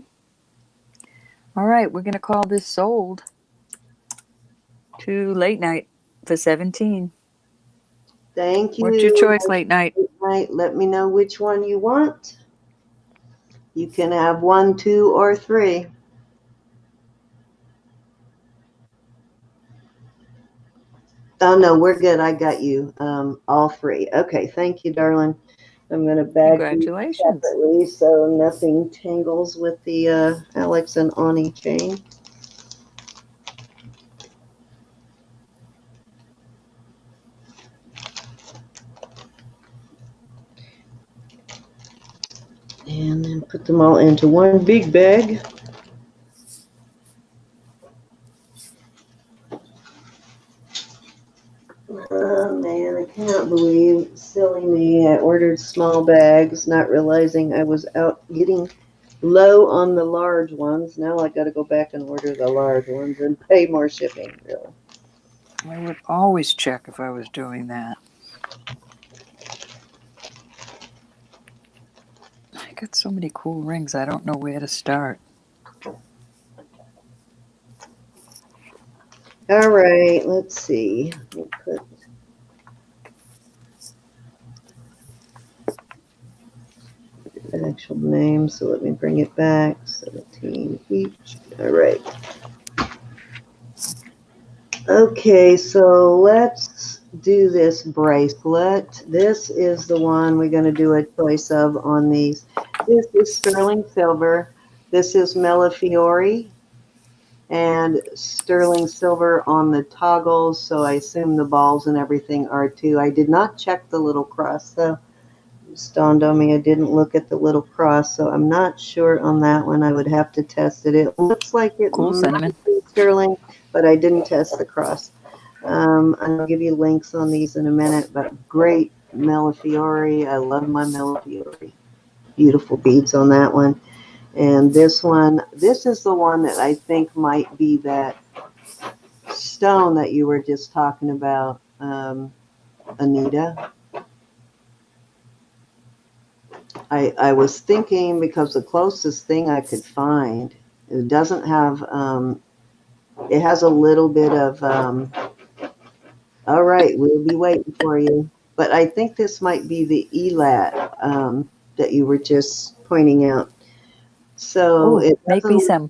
All right, we're going to call this sold to late night for 17. Thank you. What's your choice, late night? Let me know which one you want. You can have 1, 2, or 3. Oh, no, we're good. I got you. All 3. Okay, thank you, darling. I'm going to bag these separately so nothing tangles with the Alex and Ani chain. And then put them all into one big bag. Oh man, I cannot believe, silly me, I ordered small bags, not realizing I was out getting low on the large ones. Now I got to go back and order the large ones and pay more shipping. Really. I would always check if I was doing that. I got so many cool rings, I don't know where to start. All right, let's see. We'll put the actual name, so let me bring it back. 17 each. All right. Okay, so let's do this bracelet. This is the one we're going to do a choice of on these. This is sterling silver. This is Millefiori and sterling silver on the toggles, so I assume the balls and everything are too. I did not check the little cross, though. Just dawned on me I didn't look at the little cross, so I'm not sure on that one. I would have to test it. It looks like it Cool, might cinnamon. be sterling, but I didn't test the cross. I'll give you links on these in a minute, but great Millefiori. I love my Millefiori. Beautiful beads on that one. And this one, this is the one that I think might be that stone that you were just talking about, Anita. I was thinking because the closest thing I could find, it doesn't have, it has a little bit of, all right, we'll be waiting for you. But I think this might be the elat that you were just pointing out. So Oh, it make me some.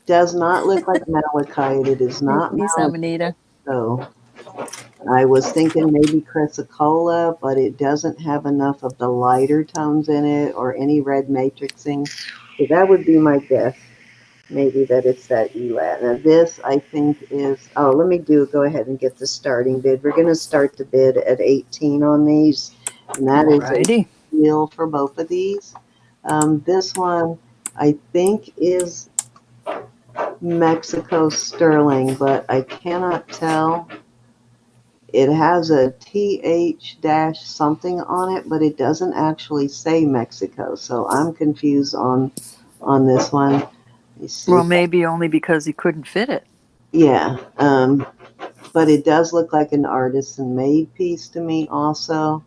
does not look like malachite. It is Make not me some, malachite. Anita. So I was thinking maybe chrysocolla, but it doesn't have enough of the lighter tones in it or any red matrixing. So that would be my guess. Maybe that it's that elat. Now this I think is, oh, let me go ahead and get the starting bid. We're going to start the bid at 18 on these, and that is Alrighty. a deal for both of these. This one I think is Mexico sterling, but I cannot tell. It has a TH dash something on it, but it doesn't actually say Mexico. So I'm confused on this one. Let me see. Well, maybe only because he couldn't fit it. Yeah, but it does look like an artisan made piece to me also.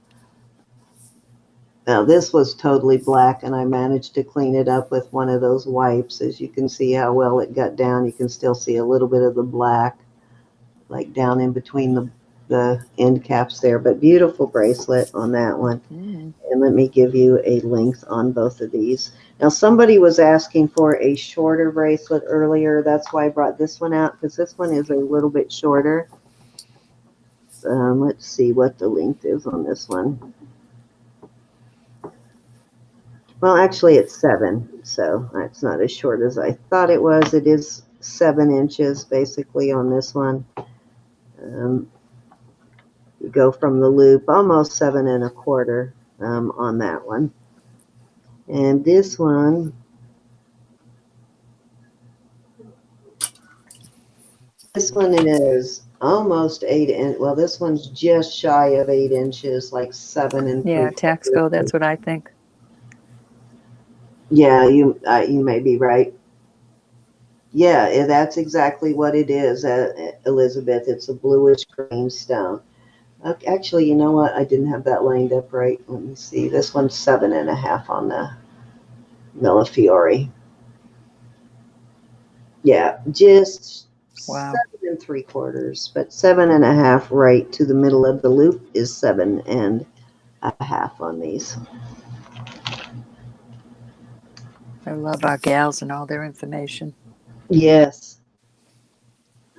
Now this was totally black and I managed to clean it up with one of those wipes. As you can see how well it got down, you can still see a little bit of the black like down in between the end caps there, but beautiful bracelet on that one. And let me give you a length on both of these. Now somebody was asking for a shorter bracelet earlier. That's why I brought this one out, because this one is a little bit shorter. Let's see what the length is on this one. Well, actually it's 7, so it's not as short as I thought it was. It is 7 inches basically on this one. You go from the loop almost 7 1/4 on that one. And this one is almost 8 inch. Well, this one's just shy of 8 inches, like 7 Yeah, 3/4. Taxco, that's what I think. Yeah, you may be right. Yeah, that's exactly what it is, Elizabeth. It's a bluish green stone. Actually, you know what? I didn't have that lined up right. Let me see. This one's 7 1/2 on the Millefiori. Yeah, just Wow. 7 3/4, but 7 1/2 right to the middle of the loop is 7 1/2 on these. I love our gals and all their information. Yes,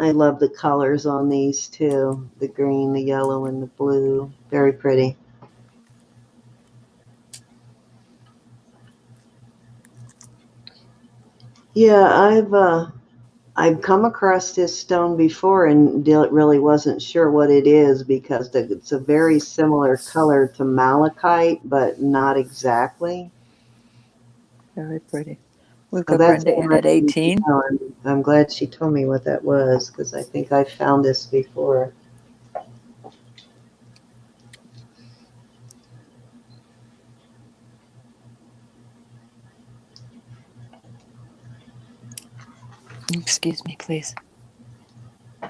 I love the colors on these too. The green, the yellow, and the blue. Very pretty. Yeah, I've come across this stone before and really wasn't sure what it is because it's a very similar color to malachite, but not exactly. Very pretty. We've So got that's Brenda in at 18. I'm glad she told me what that was because I think I found this before. Excuse me, please. Oh,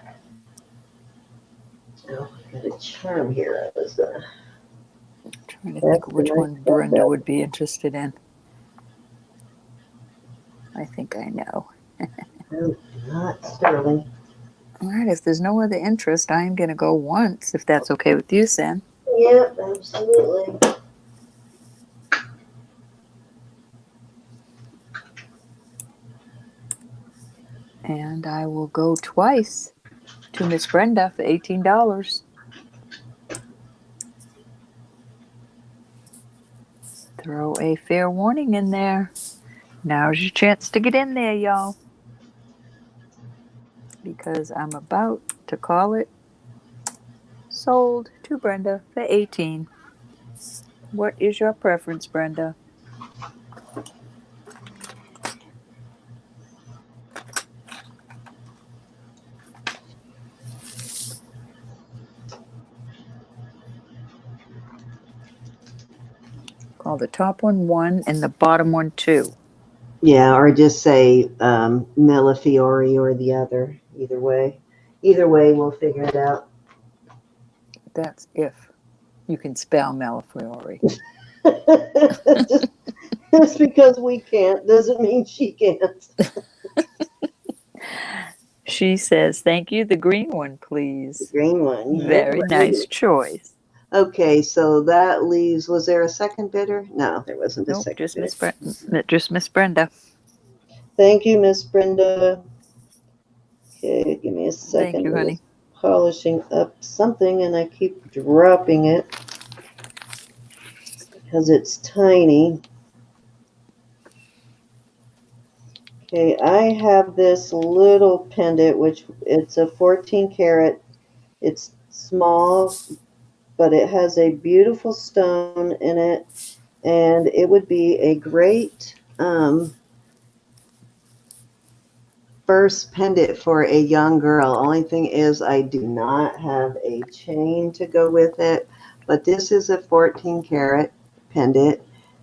I got a charm here. I was gonna. Trying to think That's of the which nice one stuff Brenda that. would be interested in. I think I know. No, not sterling. All right, if there's no other interest, I'm going to go once, if that's okay with you, Sam. Yep, absolutely. And I will go twice to Miss Brenda for $18. Throw a fair warning in there. Now's your chance to get in there, y'all. Because I'm about to call it sold to Brenda for 18. What is your preference, Brenda? Call the top one 1 and the bottom one 2. Yeah, or just say Millefiori or the other. Either way. Either way, we'll figure it out. That's if you can spell Millefiori. Just because we can't doesn't mean she can't. She says, thank you. The green one, The please. green one. Yeah. Very nice choice. Okay, so that leaves, was there a second bidder? No, there wasn't a Nope, second just bidder. Just Miss Brenda. Thank you, Miss Brenda. Okay, give me a Thank second. you, I'm honey. just polishing up something and I keep dropping it because it's tiny. Okay, I have this little pendant, which it's a 14 karat. It's small, but it has a beautiful stone in it, and it would be a great first pendant for a young girl. Only thing is I do not have a chain to go with it, but this is a 14 karat pendant,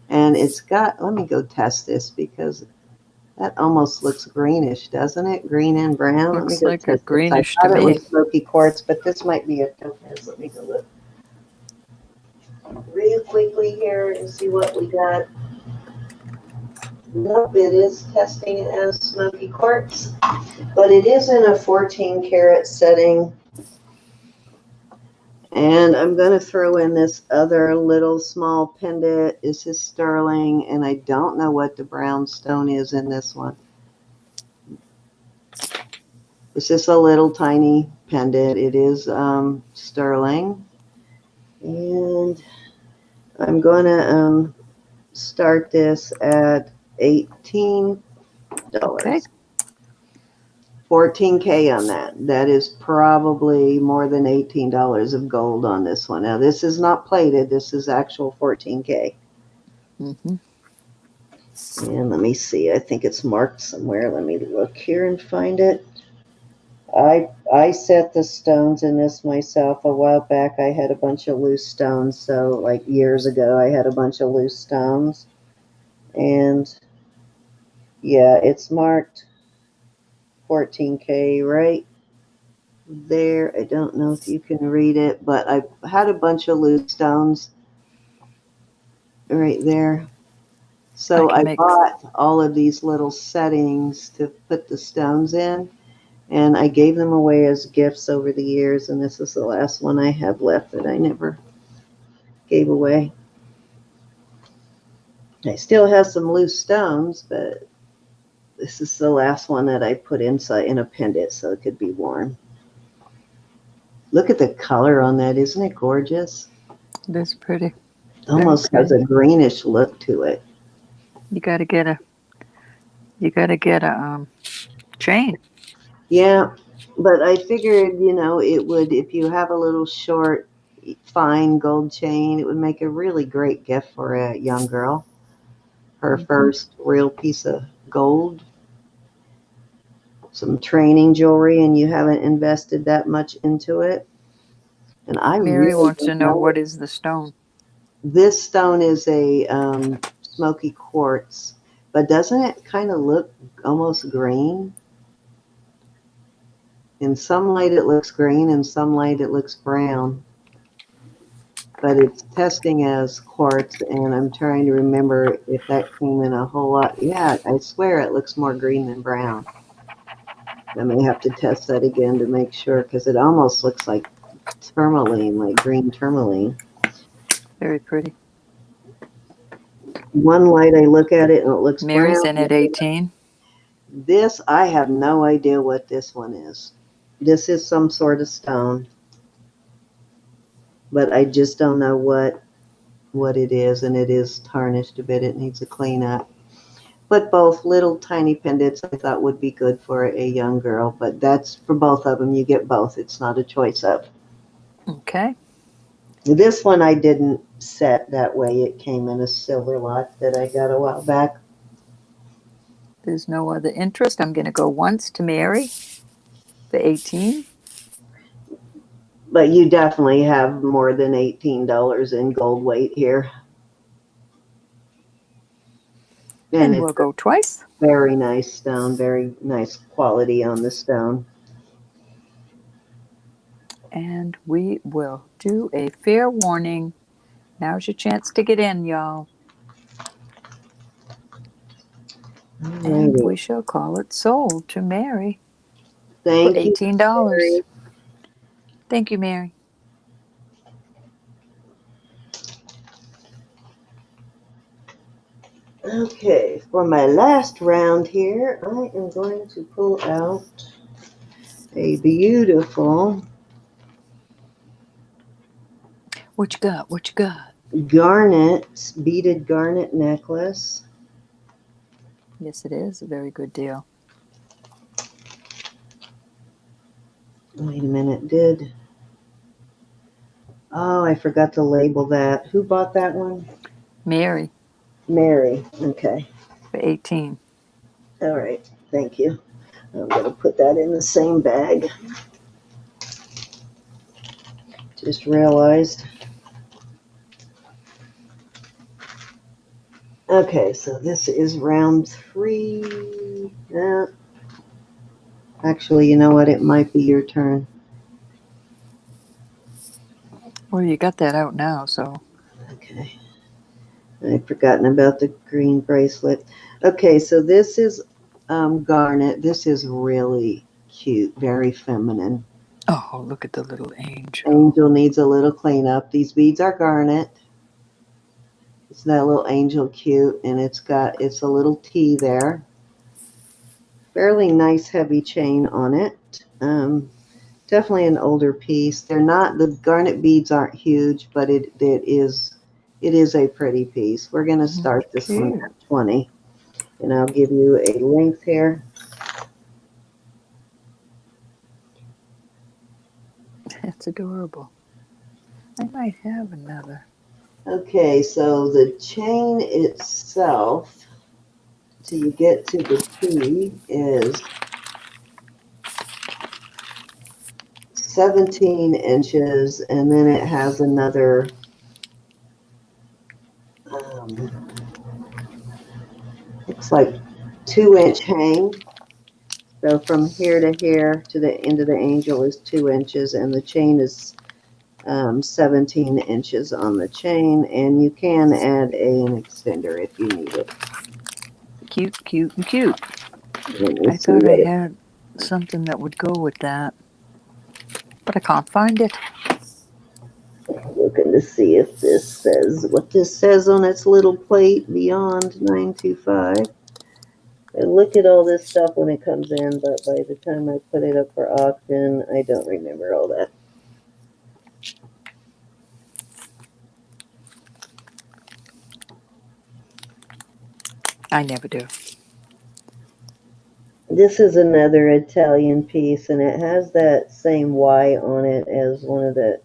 and it's got, let me go test this because that almost looks greenish, doesn't it? Green and brown. Let me Looks go like a test this. I greenish to thought it me. was smoky quartz, but this might be a topaz. Let me go look real quickly here and see what we got. Nope, it is testing it as smoky quartz, but it is in a 14 karat setting. And I'm going to throw in this other little small pendant. This is sterling, and I don't know what the brown stone is in this one. It's just a little tiny pendant. It is sterling. And I'm going to start this at $18. Okay. 14K on that. That is probably more than $18 of gold on this one. Now, this is not plated. This is actual 14K. Mm-hmm. And let me see. I think it's marked somewhere. Let me look here and find it. I set the stones in this myself a while back. I had a bunch of loose stones. So like years ago, I had a bunch of loose stones. And yeah, it's marked 14K right there. I don't know if you can read it, but I had a bunch of loose stones right there. So I bought all of these little settings to put the stones in, and I gave them away as gifts over the years, and this is the last one I have left that I never gave away. I still have some loose stones, but this is the last one that I put inside in a pendant so it could be worn. Look at the color on that. Isn't it gorgeous? It is pretty. Almost has a greenish look to it. You gotta get a chain. Yeah, but I figured, it would, if you have a little short, fine gold chain, it would make a really great gift for a young girl. Her first real piece of gold. Some training jewelry, and you haven't invested that much into it. And I Mary really wants to don't know know. what is the stone. This stone is a smoky quartz, but doesn't it kind of look almost green? In some light it looks green, in some light it looks brown. But it's testing as quartz, and I'm trying to remember if that came in a whole lot. Yeah, I swear it looks more green than brown. I may have to test that again to make sure, because it almost looks like tourmaline, like green tourmaline. Very pretty. One light I look at it and it looks Mary's brown. in at 18. This, I have no idea what this one is. This is some sort of stone, but I just don't know what it is, and it is tarnished a bit. It needs a clean up. But both little tiny pendants I thought would be good for a young girl, but that's for both of them. You get both. It's not a choice of. Okay. This one I didn't set that way. It came in a silver lot that I got a while back. There's no other interest. I'm going to go once to Mary for 18. But you definitely have more than $18 in gold weight here. And it's we'll go twice. very nice stone, very nice quality on the stone. And we will do a fair warning. Now's your chance to get in, y'all. And we shall call it sold to Mary Thank for you, $18. Mary. Thank you, Mary. Okay, for my last round here, I am going to pull out a beautiful What you got? What you got? garnet, beaded garnet necklace. Yes, it is a very good deal. Wait a minute, oh, I forgot to label that. Who bought that one? Mary Mary. Okay. for 18. All right. Thank you. I'm going to put that in the same bag. Just realized. Okay, so this is round 3. Actually, you know what? It might be your turn. Well, you got that out now, so. Okay. I've forgotten about the green bracelet. Okay, so this is garnet. This is really cute, very feminine. Oh, look at the little angel. Angel needs a little cleanup. These beads are garnet. Isn't that little angel cute? And it's a little T there. Fairly nice heavy chain on it. Definitely an older piece. They're not, the garnet beads aren't huge, but it is a pretty piece. We're going to start this one at 20. And I'll give you a length here. That's adorable. I might have another. Okay, so the chain itself, till you get to the T, is 17 inches, and then it has another it's like 2-inch hang. So from here to here to the end of the angel is 2 inches, and the chain is 17 inches on the chain, and you can add an extender if you need it. Cute, cute, and cute. I thought I had something that would go with that, but I can't find it. Looking to see if this says what this says on its little plate, beyond 925. I look at all this stuff when it comes in, but by the time I put it up for auction, I don't remember all that. I never do. This is another Italian piece, and it has that same Y on it as one of the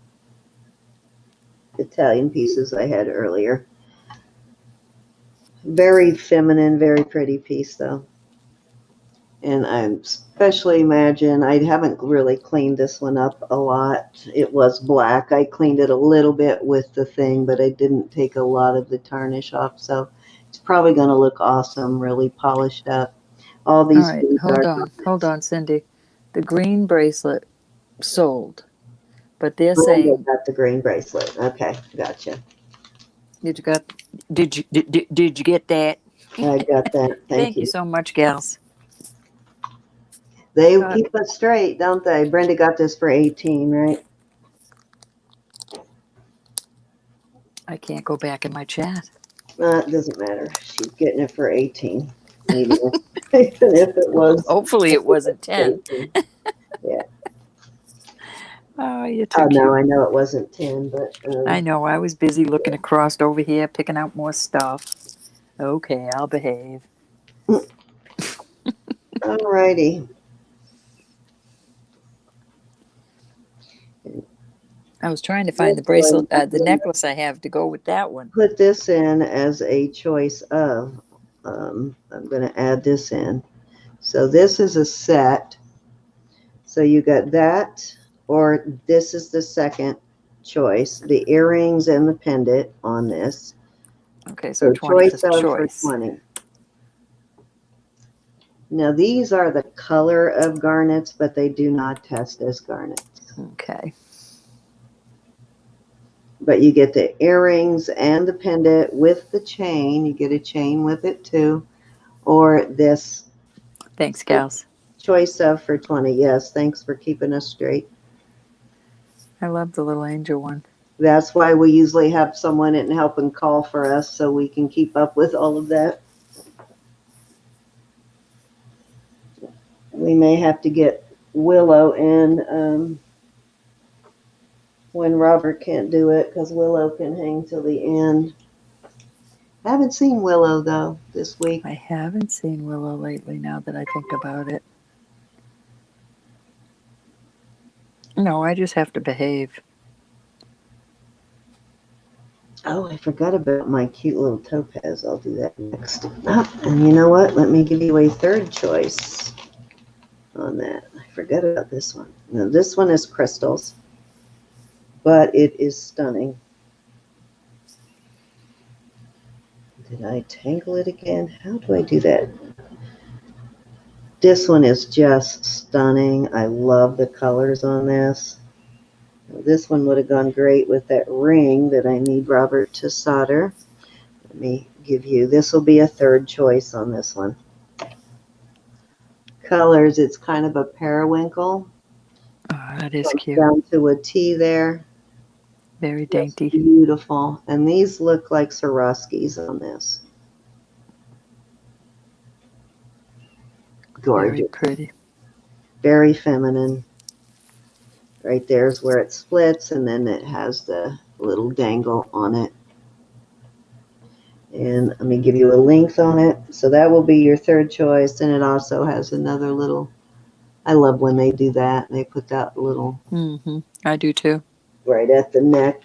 Italian pieces I had earlier. Very feminine, very pretty piece, though. And I especially imagine, I haven't really cleaned this one up a lot. It was black. I cleaned it a little bit with the thing, but I didn't take a lot of the tarnish off, so it's probably going to look awesome, really polished up. All these All right, hold on, Cindy. The green bracelet sold, but they're Brenda saying, got the green bracelet. Okay, gotcha. did you get that? I got that. Thank Thank you you. so much, gals. They God, keep us straight, don't they? Brenda got this for 18, right? I can't go back in my chat. It doesn't matter. She's getting it for 18. Even if it was Hopefully it wasn't 10. 18. Yeah. Oh, you're Oh, too no, cute. I know it wasn't 10, but I know, I was busy looking across over here, picking out more stuff. Okay, I'll behave. alrighty. I was trying to find the bracelet, the necklace I have to go with that one. Put this in as a choice of. I'm going to add this in. So this is a set. So you got that, or this is the second choice, the earrings and the pendant on this. Okay, so 20 choice for of for choice. 20. Now these are the color of garnets, but they do not test as garnets. Okay. But you get the earrings and the pendant with the chain. You get a chain with it too. Or this Thanks, gals. choice of for 20. Yes, thanks for keeping us straight. I love the little angel one. That's why we usually have someone in help and call for us so we can keep up with all of that. We may have to get Willow in when Robert can't do it because Willow can hang till the end. I haven't seen Willow though this week. I haven't seen Willow lately now that I think about it. No, I just have to behave. Oh, I forgot about my cute little topaz. I'll do that next. Oh, and you know what? Let me give you a third choice on that. I forgot about this one. Now, this one is crystals, but it is stunning. Did I tangle it again? How do I do that? This one is just stunning. I love the colors on this. This one would have gone great with that ring that I need Robert to solder. Let me give you, this will be a third choice on this one. Colors, it's kind of a periwinkle. Oh, that is Comes cute. down to a T there. Very Just dainty. beautiful. And these look like Swarovskis on this. Gorgeous. Very pretty. Very feminine. Right there's where it splits, and then it has the little dangle on it. And let me give you a length on it. So that will be your third choice. And it also has another little, I love when they do that. They put that little I do too. right at the neck.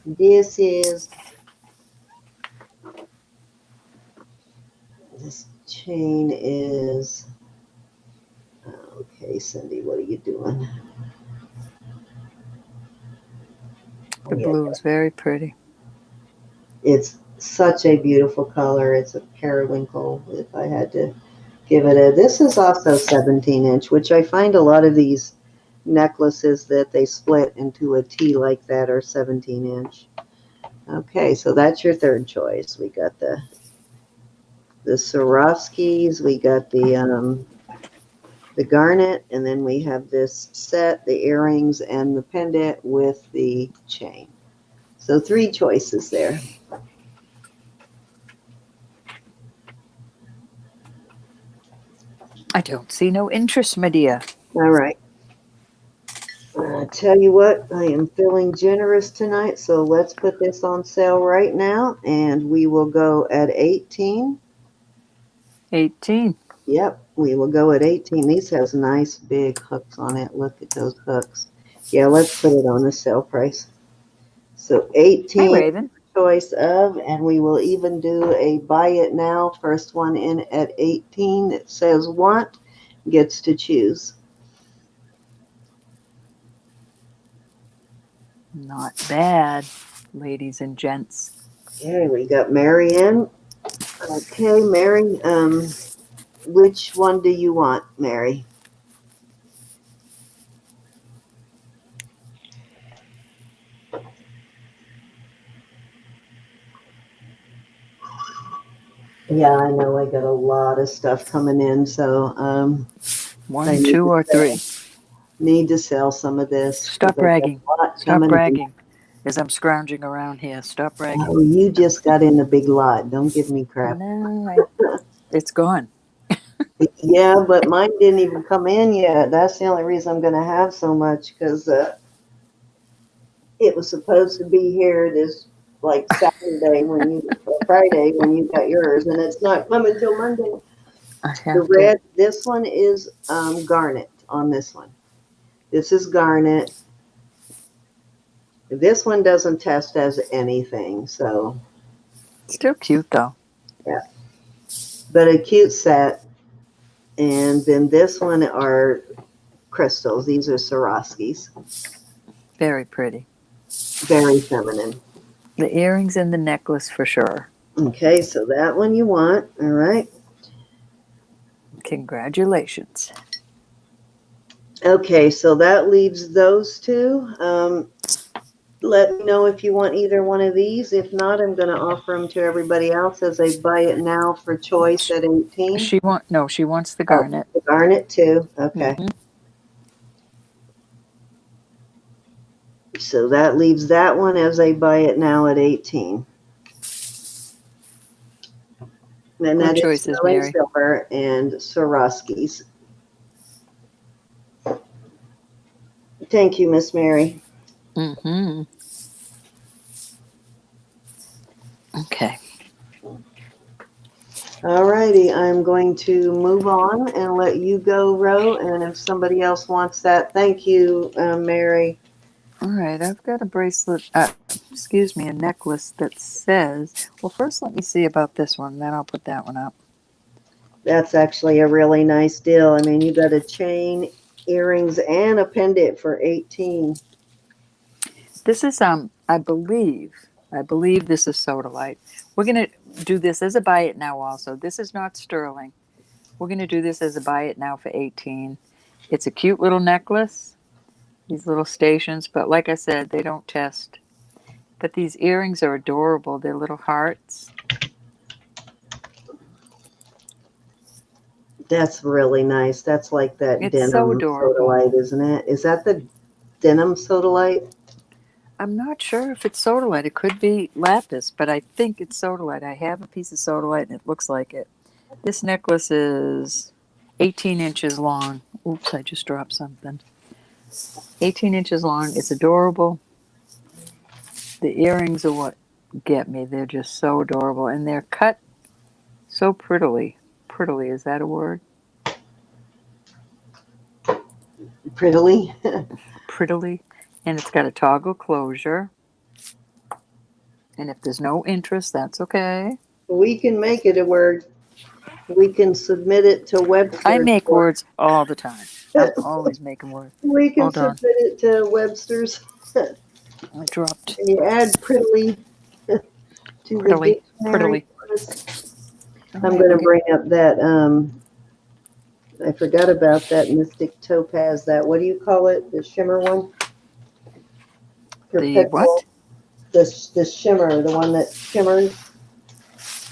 This chain is, okay, Cindy, what are you doing? The blue is very pretty. It's such a beautiful color. It's a periwinkle. If I had to give it a, this is also 17-inch, which I find a lot of these necklaces that they split into a T like that are 17-inch. Okay, so that's your third choice. We got the Swarovskis, we got the garnet, and then we have this set, the earrings and the pendant with the chain. So 3 choices there. I don't see no interest, my dear. All right. I tell you what, I am feeling generous tonight, so let's put this on sale right now, and we will go at 18. 18. Yep, we will go at 18. These has nice big hooks on it. Look at those hooks. Yeah, let's put it on the sale price. So 18 Hey, Raven. choice of, and we will even do a buy it now. First one in at 18 that says want gets to choose. Not bad, ladies and gents. Okay, we got Marianne. Okay, Mary, Which one do you want, Mary? Yeah, I know. I got a lot of stuff coming in, so One, I two, or three. need to sell some of this. Stop 'cause I got bragging. a lot Stop coming in. bragging. As I'm scrounging around here. Stop bragging. Oh, you just got in a big lot. Don't give me crap. No, it's gone. Yeah, but mine didn't even come in yet. That's the only reason I'm going to have so much, because it was supposed to be here this like Saturday or Friday when you got yours, and it's not coming till Monday. I The have red, this one is garnet on this one. This is garnet. This one doesn't test as anything, so Still cute though. yeah. But a cute set. And then this one are crystals. These are Swarovskis. Very pretty. Very feminine. The earrings and the necklace for sure. Okay, so that one you want. All right. Congratulations. Okay, so that leaves those two. Let me know if you want either one of these. If not, I'm going to offer them to everybody else as a buy it now for choice at 18. She wants the garnet. The garnet too. Okay. Mhm. So that leaves that one as a buy it now at 18. And Good that is choices, sterling Mary. silver and Swarovskis. Thank you, Miss Mary. Mm-hmm. Okay. All righty, I'm going to move on and let you go, Ro. And if somebody else wants that, thank you, Mary. All right. I've got a bracelet. A necklace that says. Well, first let me see about this one. Then I'll put that one up. That's actually a really nice deal. I mean, you got a chain, earrings, and a pendant for 18. This is I believe this is sodalite. We're gonna do this as a buy it now also. This is not sterling. We're gonna do this as a buy it now for 18. It's a cute little necklace. These little stations, but like I said, they don't test. But these earrings are adorable. They're little hearts. That's really nice. That's like that It's denim so adorable. sodalite, isn't it? Is that the denim sodalite? I'm not sure if it's sodalite. It could be lapis, but I think it's sodalite. I have a piece of sodalite and it looks like it. This necklace is 18 inches long. Oops, I just dropped something. 18 inches long. It's adorable. The earrings are what get me. They're just so adorable. And they're cut so prettily. Prettily, is that a word? Prettily. Prettily. And it's got a toggle closure. And if there's no interest, that's okay. We can make it a word. We can submit it to Webster. I make words all the time. I'm always making words. We can Hold on. submit it to Webster's. I dropped. And you add prettily to Prettily. the Prettily. dictionary. I'm going to bring up that, I forgot about that Mystic Topaz, that, what do you call it? The shimmer one? The what? The shimmer, the one that shimmers.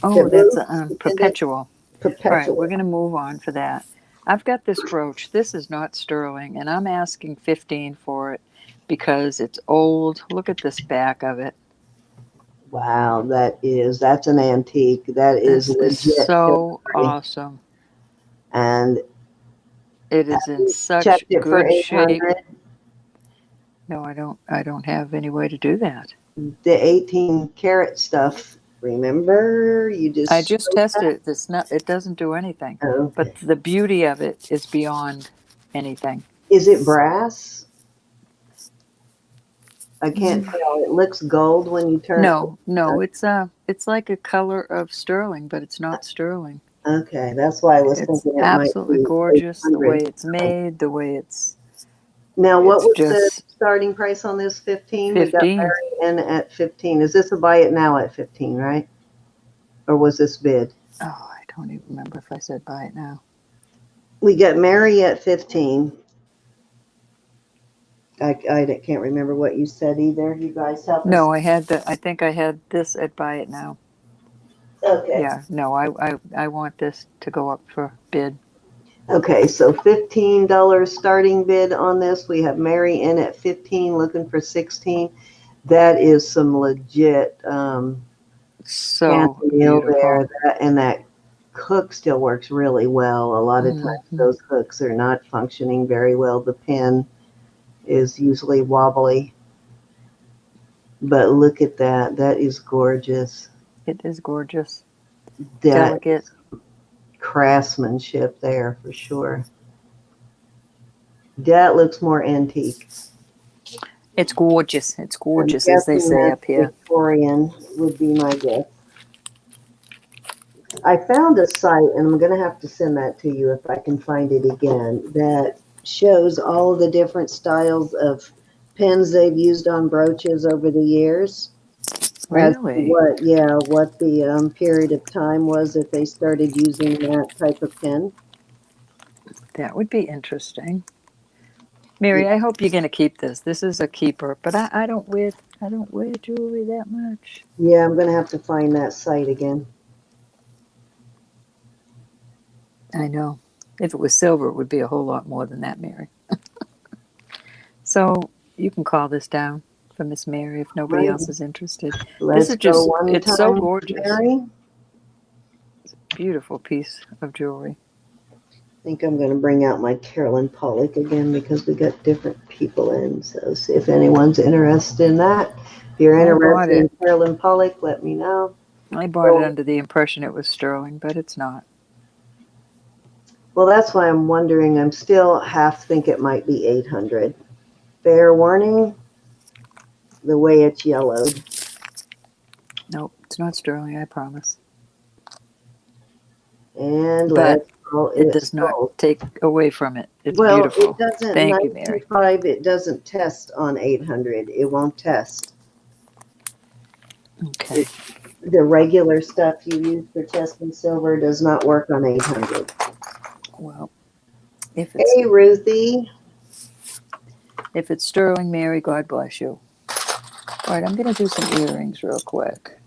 Oh, that that's moves, perpetual. Perpetual. All right, we're going to move on for that. I've got this brooch. This is not sterling, and I'm asking 15 for it because it's old. Look at this back of it. Wow, that's an antique. That is This legit. is so jewelry. awesome. And It is in such checked it for good shape. 800. No, I don't have any way to do that. The 18 karat stuff. Remember, I just tested it. It doesn't do anything. Okay. But the beauty of it is beyond anything. Is it brass? I can't tell. It looks gold when you turn it. No, it's like a color of sterling, but it's not sterling. Okay, that's why I was It's thinking it absolutely might be gorgeous. The 800. way it's made, the way it's. Now, what it's was the just starting price on this? 15? 15. We got Mary in at 15. Is this a buy it now at 15, right? Or was this bid? Oh, I Don't even remember if I said buy it now. We got Mary at 15. I can't remember what you said either. You guys help us. No, I think I had this at buy it now. Okay. Yeah, no, I want this to go up for bid. Okay, so $15 starting bid on this. We have Mary in at 15, looking for 16. That is some legit So meal beautiful. there. And that hook still works really well. A lot of times those hooks are not functioning very well. The pin is usually wobbly. But look at that. That is gorgeous. It is gorgeous. That Delicate. craftsmanship there for sure. That looks more antique. It's gorgeous. It's gorgeous, I'm as they guessing say that's up here. Victorian would be my guess. I found a site, and I'm going to have to send that to you if I can find it again, that shows all the different styles of pins they've used on brooches over the years. Really? What the period of time was that they started using that type of pin. That would be interesting. Mary, I hope you're going to keep this. This is a keeper, but I don't wear jewelry that much. Yeah, I'm going to have to find that site again. I know. If it was silver, it would be a whole lot more than that, Mary. So you can call this down for Miss Mary if nobody else is interested. Let's This is just, go one it's time, so gorgeous. Mary. Beautiful piece of jewelry. I think I'm going to bring out my Carolyn Pollock again because we got different people in. So see if anyone's interested in that. If you're interested in Carolyn Pollock, let me know. I bought it under the impression it was sterling, but it's not. Well, that's why I'm wondering. I'm still half think it might be 800. Fair warning, the way it's yellowed. Nope, it's not sterling, I promise. And but it does not take away from it. It's beautiful. It doesn't. Thank you, Mary. It doesn't test on 800. It won't test. Okay. The regular stuff you use for testing silver does not work on 800. Well, if it's, hey, Ruthie. If it's sterling, Mary, God bless you. All right, I'm going to do some earrings real quick.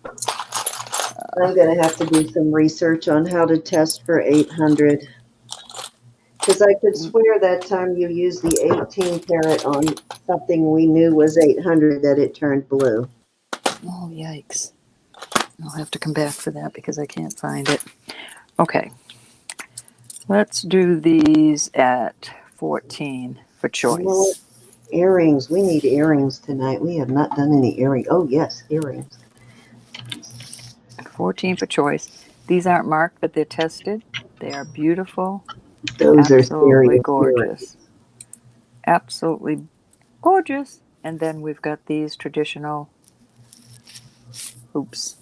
I'm going to have to do some research on how to test for 800. Because I could swear that time you used the 18 karat on something we knew was 800 that it turned blue. Oh, yikes. I'll have to come back for that because I can't find it. Okay. Let's do these at 14 for choice. You know what? Earrings. We need earrings tonight. We have not done any earrings. Oh, yes, earrings. 14 for choice. These aren't marked, but they're tested. They are beautiful. Those absolutely are gorgeous. earrings. Absolutely gorgeous. And then we've got these traditional hoops.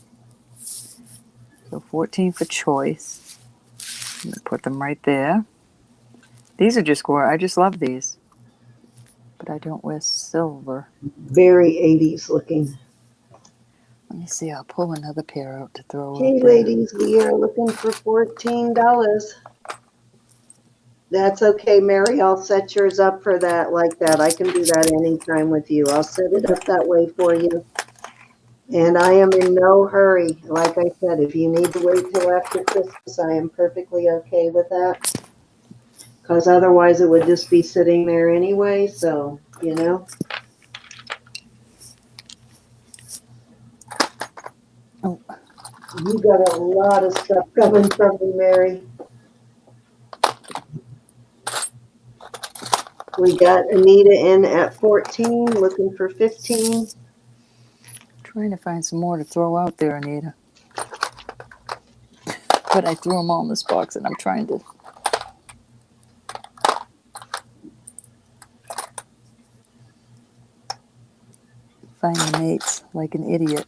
So 14 for choice. I'm going to put them right there. These are just gorgeous. I just love these. But I don't wear silver. Very 80s looking. Let me see. I'll pull another pair out to throw Hey, up ladies, we are looking for $14. That's okay, Mary. I'll set yours up for that like that. I can do that anytime with you. I'll set it up that way for you. And I am in no hurry. Like I said, if you need to wait till after Christmas, I am perfectly okay with that. Because otherwise it would just be sitting there anyway. So, you know. Oh. You got a lot of stuff coming from me, Mary. We got Anita in at 14, looking for 15. Trying to find some more to throw out there, Anita. But I threw them all in this box and I'm trying to find the mates like an idiot.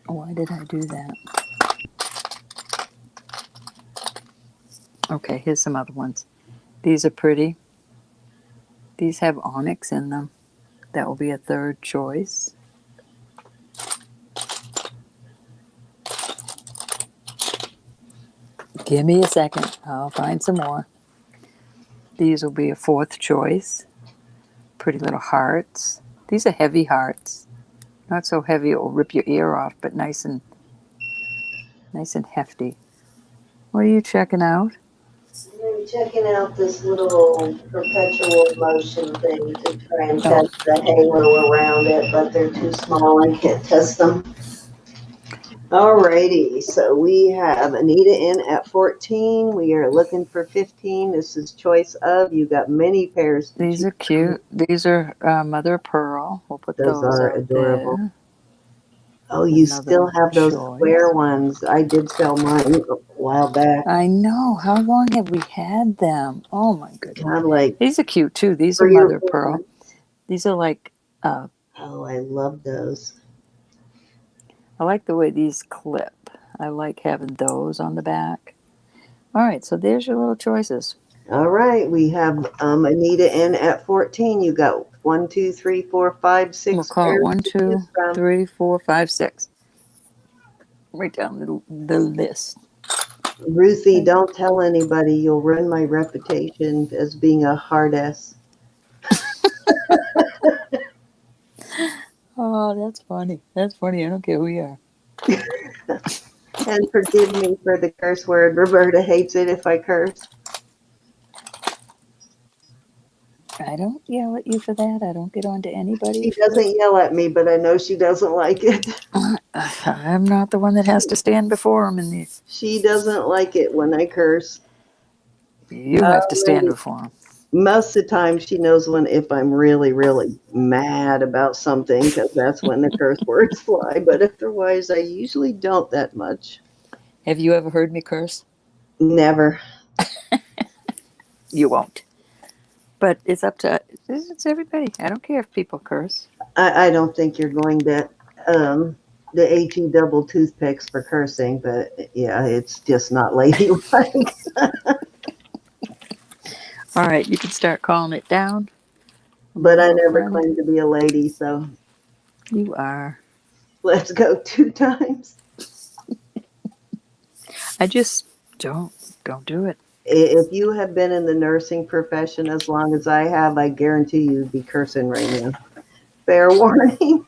Why did I do that? Okay, here's some other ones. These are pretty. These have onyx in them. That will be a third choice. Give me a second. I'll find some more. These will be a fourth choice. Pretty little hearts. These are heavy hearts. Not so heavy it will rip your ear off, but nice and hefty. What are you checking out? I'm checking out this little perpetual motion thing to try and test the halo around it, but they're too small. I can't test them. Alrighty, so we have Anita in at 14. We are looking for 15. This is choice of. You got many pairs. These are cute. These are mother of pearl. We'll put Those are out adorable. there. Oh, you Another still have those choice. square ones. I did sell mine a while back. I know. How long have we had them? Oh my goodness. Kind of like These are cute too. These are 3 or mother of 4 pearl. months. These are like Oh, I love those. I like the way these clip. I like having those on the back. All right, so there's your little choices. All right, we have Anita in at 14. You got 1, 2, 3, 4, 5, 6 We'll call it pairs 1, to 2, choose from. 3, 4, 5, 6. Right down the list. Ruthie, don't tell anybody. You'll ruin my reputation as being a hard ass. Oh, that's funny. That's funny. I don't care who you are. And forgive me for the curse word. Roberta hates it if I curse. I don't yell at you for that. I don't get on to anybody. She doesn't yell at me, but I know she doesn't like it. I'm not the one that has to stand before him in these. She doesn't like it when I curse. You have to stand before him. Most of the time, she knows if I'm really, really mad about something, because that's when the curse words fly. But otherwise, I usually don't that much. Have you ever heard me curse? Never. You won't. But it's up to everybody. I don't care if people curse. I don't think you're going to the HE double toothpicks for cursing, but yeah, it's just not ladylike. All right, you can start calling it down. But I never claimed to be a lady, so you are. Let's go 2 times. I just don't do it. If you have been in the nursing profession as long as I have, I guarantee you'd be cursing right now. Fair warning.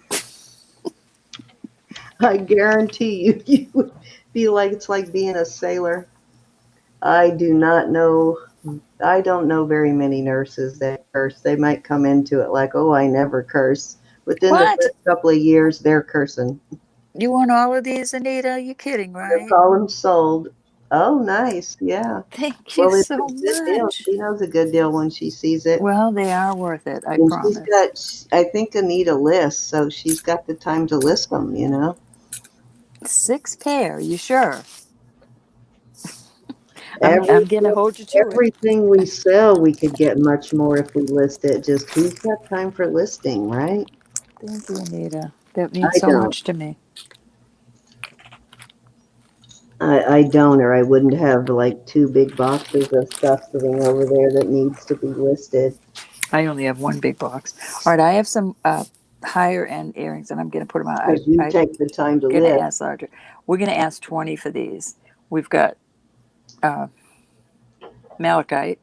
I guarantee you would be like, it's like being a sailor. I don't know very many nurses that curse. They might come into it like, oh, I never curse. Within the first couple of years, they're cursing. You want all of these, Anita? You're kidding, right? I call them sold. Oh, nice. Yeah. Thank you so much. She knows a good deal when she sees it. Well, they are worth it. I promise. I think Anita lists, so she's got the time to list them, 6 pair. You sure? I'm going to hold you to everything we sell, we could get much more if we list it. Just who's got time for listing, right? Thank you, Anita. That means so much to me. I don't, or I wouldn't have like 2 big boxes of stuff sitting over there that needs to be listed. I only have 1 big box. All right, I have some higher end earrings, and I'm going to put them out. Because you take the time to list. Ask larger. We're going to ask 20 for these. We've got malachite.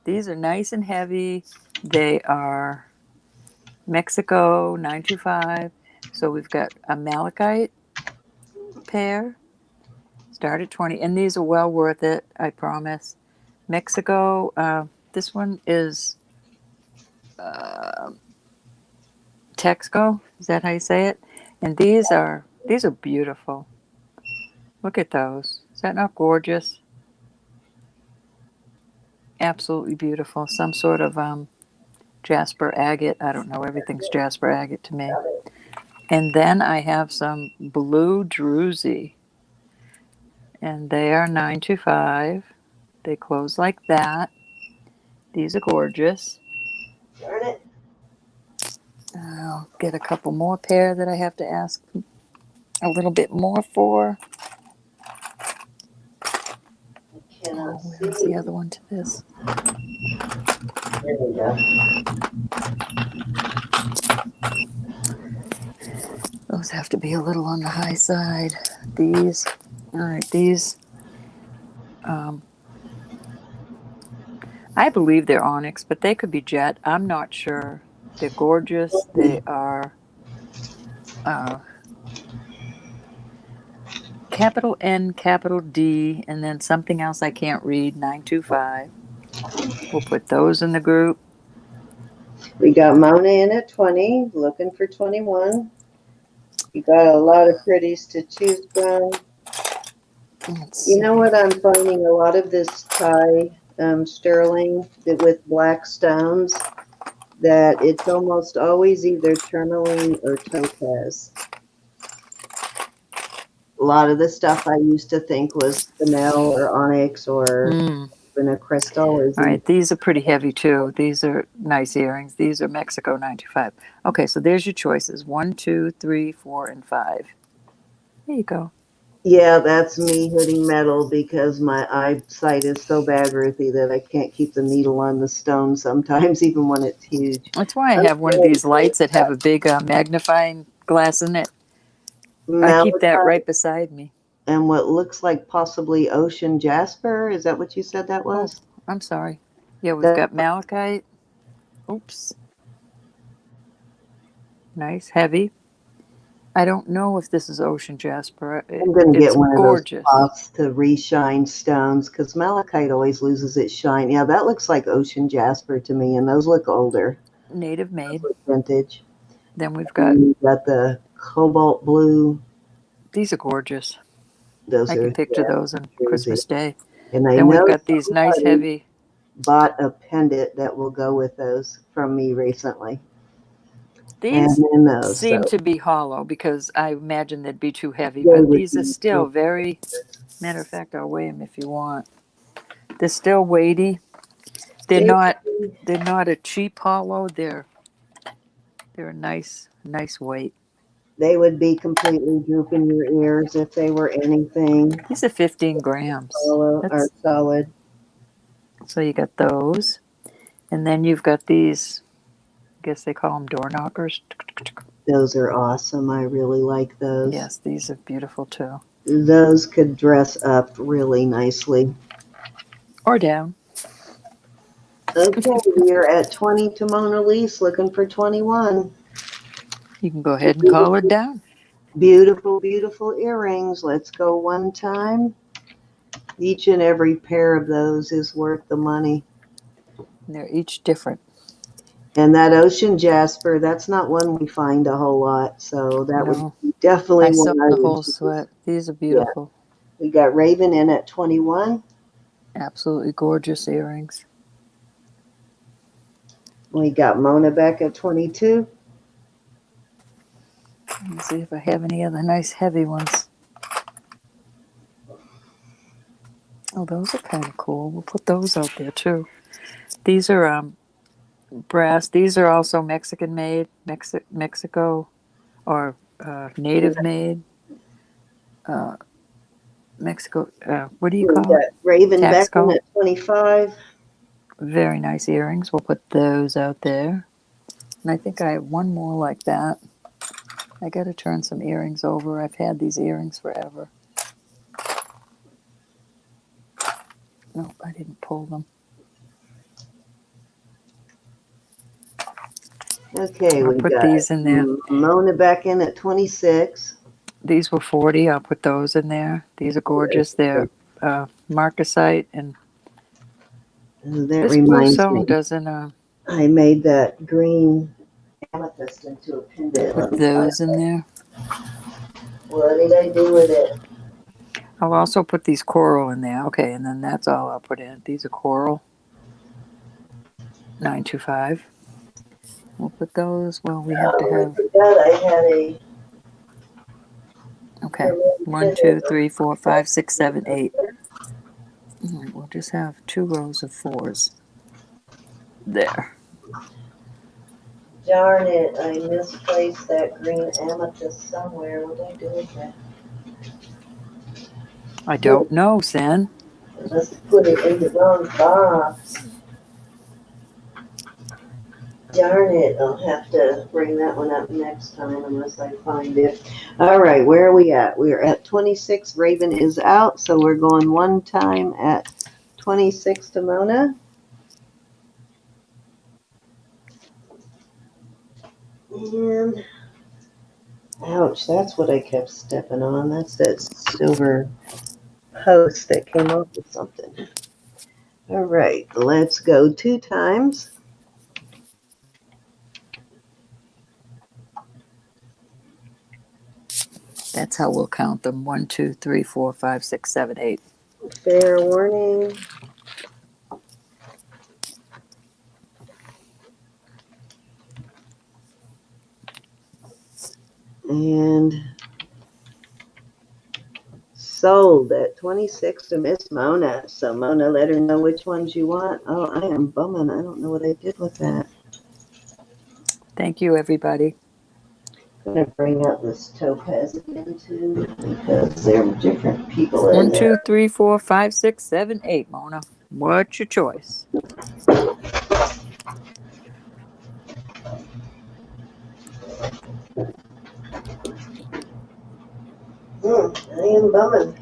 These are nice and heavy. They are Mexico 925. So we've got a malachite pair. Start at 20. And these are well worth it, I promise. Mexico, this one is Texco. Is that how you say it? And these are beautiful. Look at those. Is that not gorgeous? Absolutely beautiful. Some sort of jasper agate. I don't know. Everything's jasper agate to me. And then I have some blue druzy. And they are 925. They close like that. These are gorgeous. Darn it. I'll get a couple more pair that I have to ask a little bit more for. Where's the other one to this? There we go. Those have to be a little on the high side. These, all right, these I believe they're onyx, but they could be jet. I'm not sure. They're gorgeous. They are capital N, capital D, and then something else I can't read, 925. We'll put those in the group. We got Mona in at 20, looking for 21. You got a lot of pretties to choose from. Let's You see. know what I'm finding? A lot of this Thai sterling with black stones, that it's almost always either tourmaline or topaz. A lot of the stuff I used to think was fennel or onyx or even a crystal is All right, these are pretty heavy too. These are nice earrings. These are Mexico 925. Okay, so there's your choices. 1, 2, 3, 4, and 5. There you go. Yeah, that's me hitting metal because my eyesight is so bad, Ruthie, that I can't keep the needle on the stone sometimes, even when it's huge. That's why I have one of these lights that have a big magnifying glass in it. I keep that right beside me. And what looks like possibly ocean jasper. Is that what you said that was? Oh, I'm sorry. Yeah, we've got malachite. Oops. Nice, heavy. I don't know if this is ocean jasper. I'm going to get one gorgeous. of those cloths to reshine stones because malachite always loses its shine. Yeah, that looks like ocean jasper to me, and those look older. Native made. Vintage. Then we've got the cobalt blue. These are gorgeous. Those I can picture those on Christmas Day. And then we've got these nice heavy. Bought a pendant that will go with those from me recently. These seem to be hollow because I imagine they'd be too heavy, but these are still very, matter of fact, I'll weigh them if you want. They're still weighty. They're not a cheap hollow. They're a nice weight. They would be completely drooping your ears if they were anything. These are 15 grams. Are solid. So you got those. And then you've got these, I guess they call them door knockers. Those are awesome. I really like those. Yes, these are beautiful too. Those could dress up really nicely. Or down. Okay, we're at 20 to Mona Lisa, looking for 21. You can go ahead and call it down. Beautiful, beautiful earrings. Let's go one time. Each and every pair of those is worth the money. And they're each different. And that ocean jasper, that's not one we find a whole lot. So that would be definitely I saw one the whole sweat. These are beautiful. Yeah. We got Raven in at 21. Absolutely gorgeous earrings. We got Mona back at 22. Let me see if I have any other nice heavy ones. Oh, those are kind of cool. We'll put those out there too. These are brass. These are also Mexican made, Mexico, or native made. Mexico. What do you call it? Raven back in at 25. Very nice earrings. We'll put those out there. And I think I have one more like that. I got to turn some earrings over. I've had these earrings forever. Nope, I didn't pull them. Okay, I'll put these in there. Mona back in at 26. These were 40. I'll put those in there. These are gorgeous. They're marcasite, and that reminds me. Doesn't. I made that green amethyst into a pendant. Put those in there. What did I do with it? I'll also put these coral in there. Okay, and then that's all I'll put in. These are coral. 925. We'll put those. Well, we have to have. I forgot I had a. Okay. 1, 2, 3, 4, 5, 6, 7, 8. All right, we'll just have 2 rows of 4s. There. Darn it, I misplaced that green amethyst somewhere. What did I do with that? I don't know, Sen. I must have put it in the wrong box. Darn it, I'll have to bring that one up next time unless I find it. All right, where are we at? We're at 26. Raven is out, so we're going one time at 26 to Mona. And, ouch, that's what I kept stepping on. That's that silver post that came off with something. All right, let's go 2 times. That's how we'll count them. 1, 2, 3, 4, 5, 6, 7, 8. Fair warning. And sold at 26 to Miss Mona. So Mona, let her know which ones you want. Oh, I am bumming. I don't know what I did with that. Thank you, everybody. I'm going to bring out this topaz again too because there are different people 1, in 2, there. 3, 4, 5, 6, 7, 8, Mona. What's your choice? I am bumming.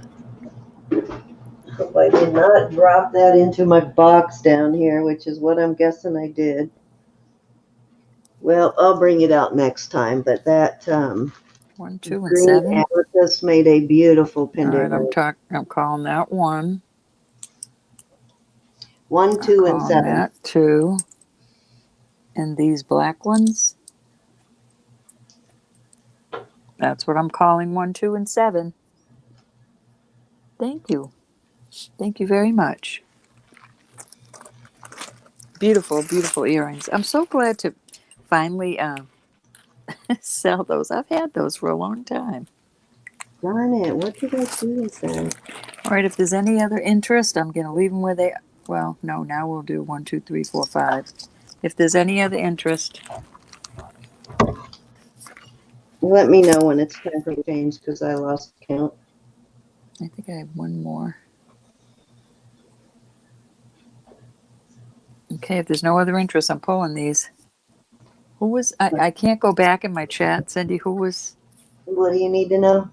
Hope I did not drop that into my box down here, which is what I'm guessing I did. Well, I'll bring it out next time, but that 1, 2, and green 7. amethyst made a beautiful All pendant right, ring. I'm calling that 1. 1, I'm 2, and calling 7. that 2. And these black ones, that's what I'm calling 1, 2, and 7. Thank you. Thank you very much. Beautiful, beautiful earrings. I'm so glad to finally sell those. I've had those for a long time. Darn it, what did I do with that? All right, if there's any other interest, I'm going to leave them where they. Well, no, now we'll do 1, 2, 3, 4, 5. If there's any other interest, Let me know when it's time for change because I lost count. I think I have one more. Okay, if there's no other interest, I'm pulling these. Who was? I can't go back in my chat, Cindy. Who was What do you need to know?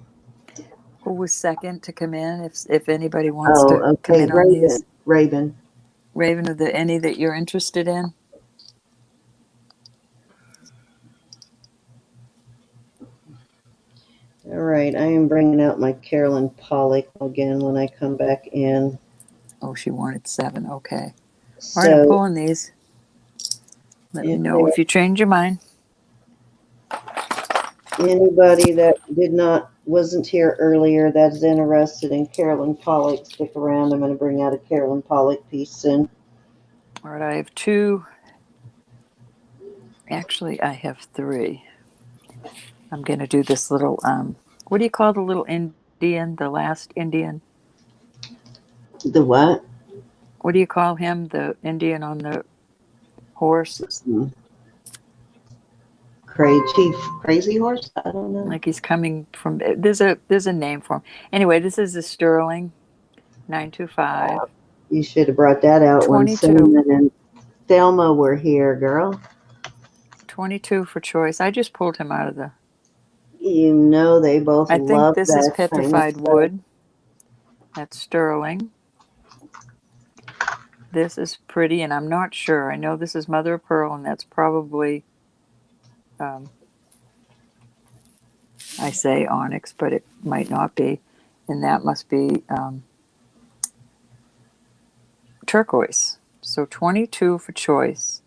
second to come in? If anybody wants Oh, to come okay, in on these, Raven. Raven, are there any that you're interested in? All right, I am bringing out my Carolyn Pollock again when I come back in. Oh, she wanted 7. Okay. All right, I'm So pulling these. Let me if know if you change your mind. anybody that wasn't here earlier that's interested in Carolyn Pollock, stick around. I'm going to bring out a Carolyn Pollock piece soon. All right, I have 2. Actually, I have 3. I'm going to do this little, what do you call the little Indian, the last Indian? The what? What do you call him, the Indian on the horse? Crazy horse? I don't know. Like he's coming from, there's a name for him. Anyway, this is a sterling 925. You should have brought that out when 22. Cinnamon and Thelma were here, girl. 22 for choice. I just pulled him out of the, You know they both I think love this is that kind of petrified stuff. wood. That's sterling. This is pretty, and I'm not sure. I know this is mother of pearl, and that's probably, I say onyx, but it might not be. And that must be turquoise. So 22 for choice.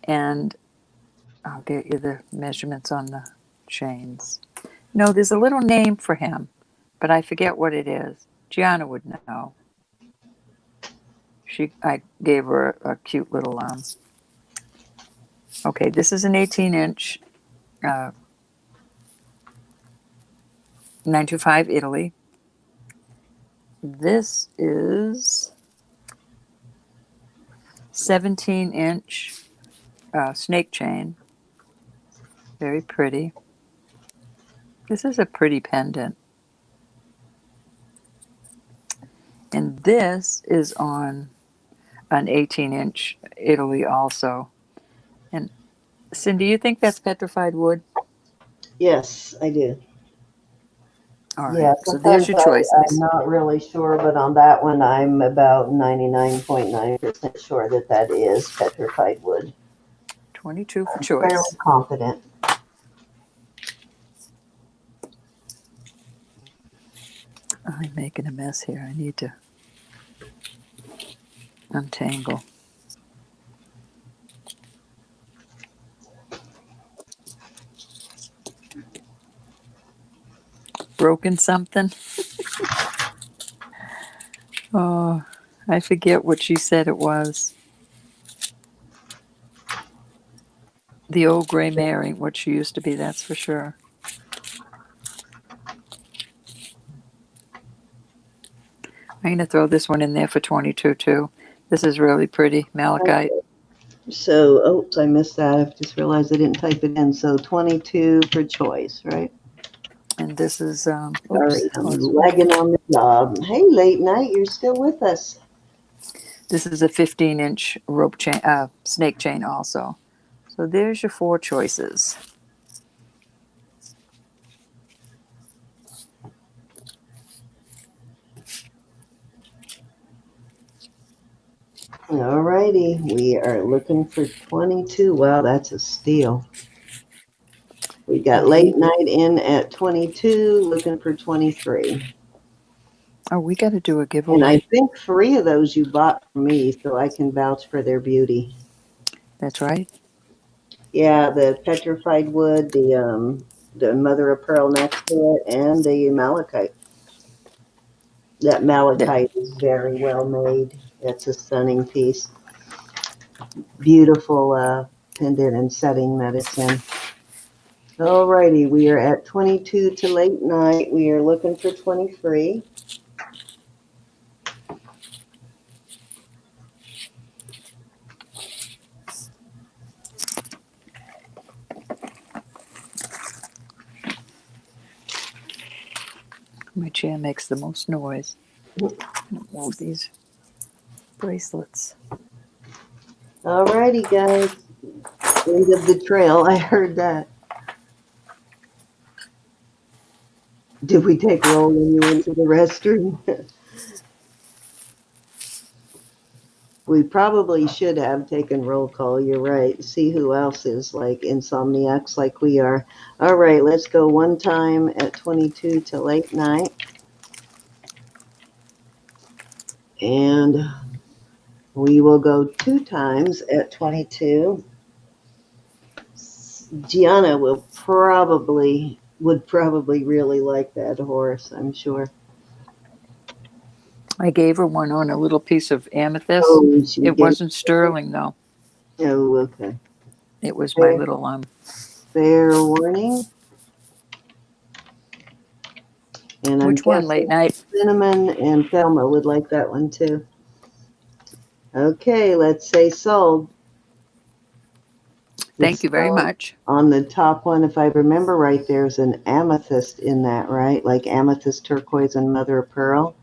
And I'll get you the measurements on the chains. No, there's a little name for him, but I forget what it is. Gianna would know. I gave her a cute little okay, this is an 18-inch 925 Italy. This is 17-inch snake chain. Very pretty. This is a pretty pendant. And this is on an 18-inch Italy also. And Cindy, you think that's petrified wood? Yes, I do. All right, Yeah, so there's sometimes your I'm choices. not really sure, but on that one, I'm about 99.9% sure that that is petrified wood. 22 for I'm fairly choice. confident. I'm making a mess here. I need to untangle. Broken something? Oh, I forget what she said it was. The old gray mare ain't what she used to be, that's for sure. I'm going to throw this one in there for 22 too. This is really pretty. Malachite. So, oops, I missed that. I just realized I didn't type it in. So 22 for choice, right? And this is, Sorry, I'm lagging on the job. Hey, late night, you're still with us. this is a 15-inch rope chain, snake chain also. So there's your 4 choices. All righty, we are looking for 22. Wow, that's a steal. We got late night in at 22, looking for 23. Oh, we got to do a And giveaway. I think 3 of those you bought from me, so I can vouch for their beauty. That's right. Yeah, the petrified wood, the mother of pearl next to it, and the malachite. That malachite is very well made. It's a stunning piece. Beautiful pendant and setting that it's in. Alrighty, we are at 22 to late night. We are looking for 23. My chair makes the most noise. Move these bracelets. Alrighty, guys. End of the trail. I heard that. Did we take roll when you went to the restroom? We probably should have taken roll call. You're right. See who else is like insomniacs like we are. All right, let's go one time at 22 to late night. And we will go 2 times at 22. Gianna would probably really like that horse, I'm sure. I gave her one on a little piece of amethyst. Oh, It wasn't sterling though. Oh, okay. It was my little fair warning. And which one? Late night. Cinnamon and Thelma would like that one too. Okay, let's say sold. Thank you very much. On the top one, if I remember right, there's an amethyst in that, right? Like amethyst, turquoise, and mother of pearl.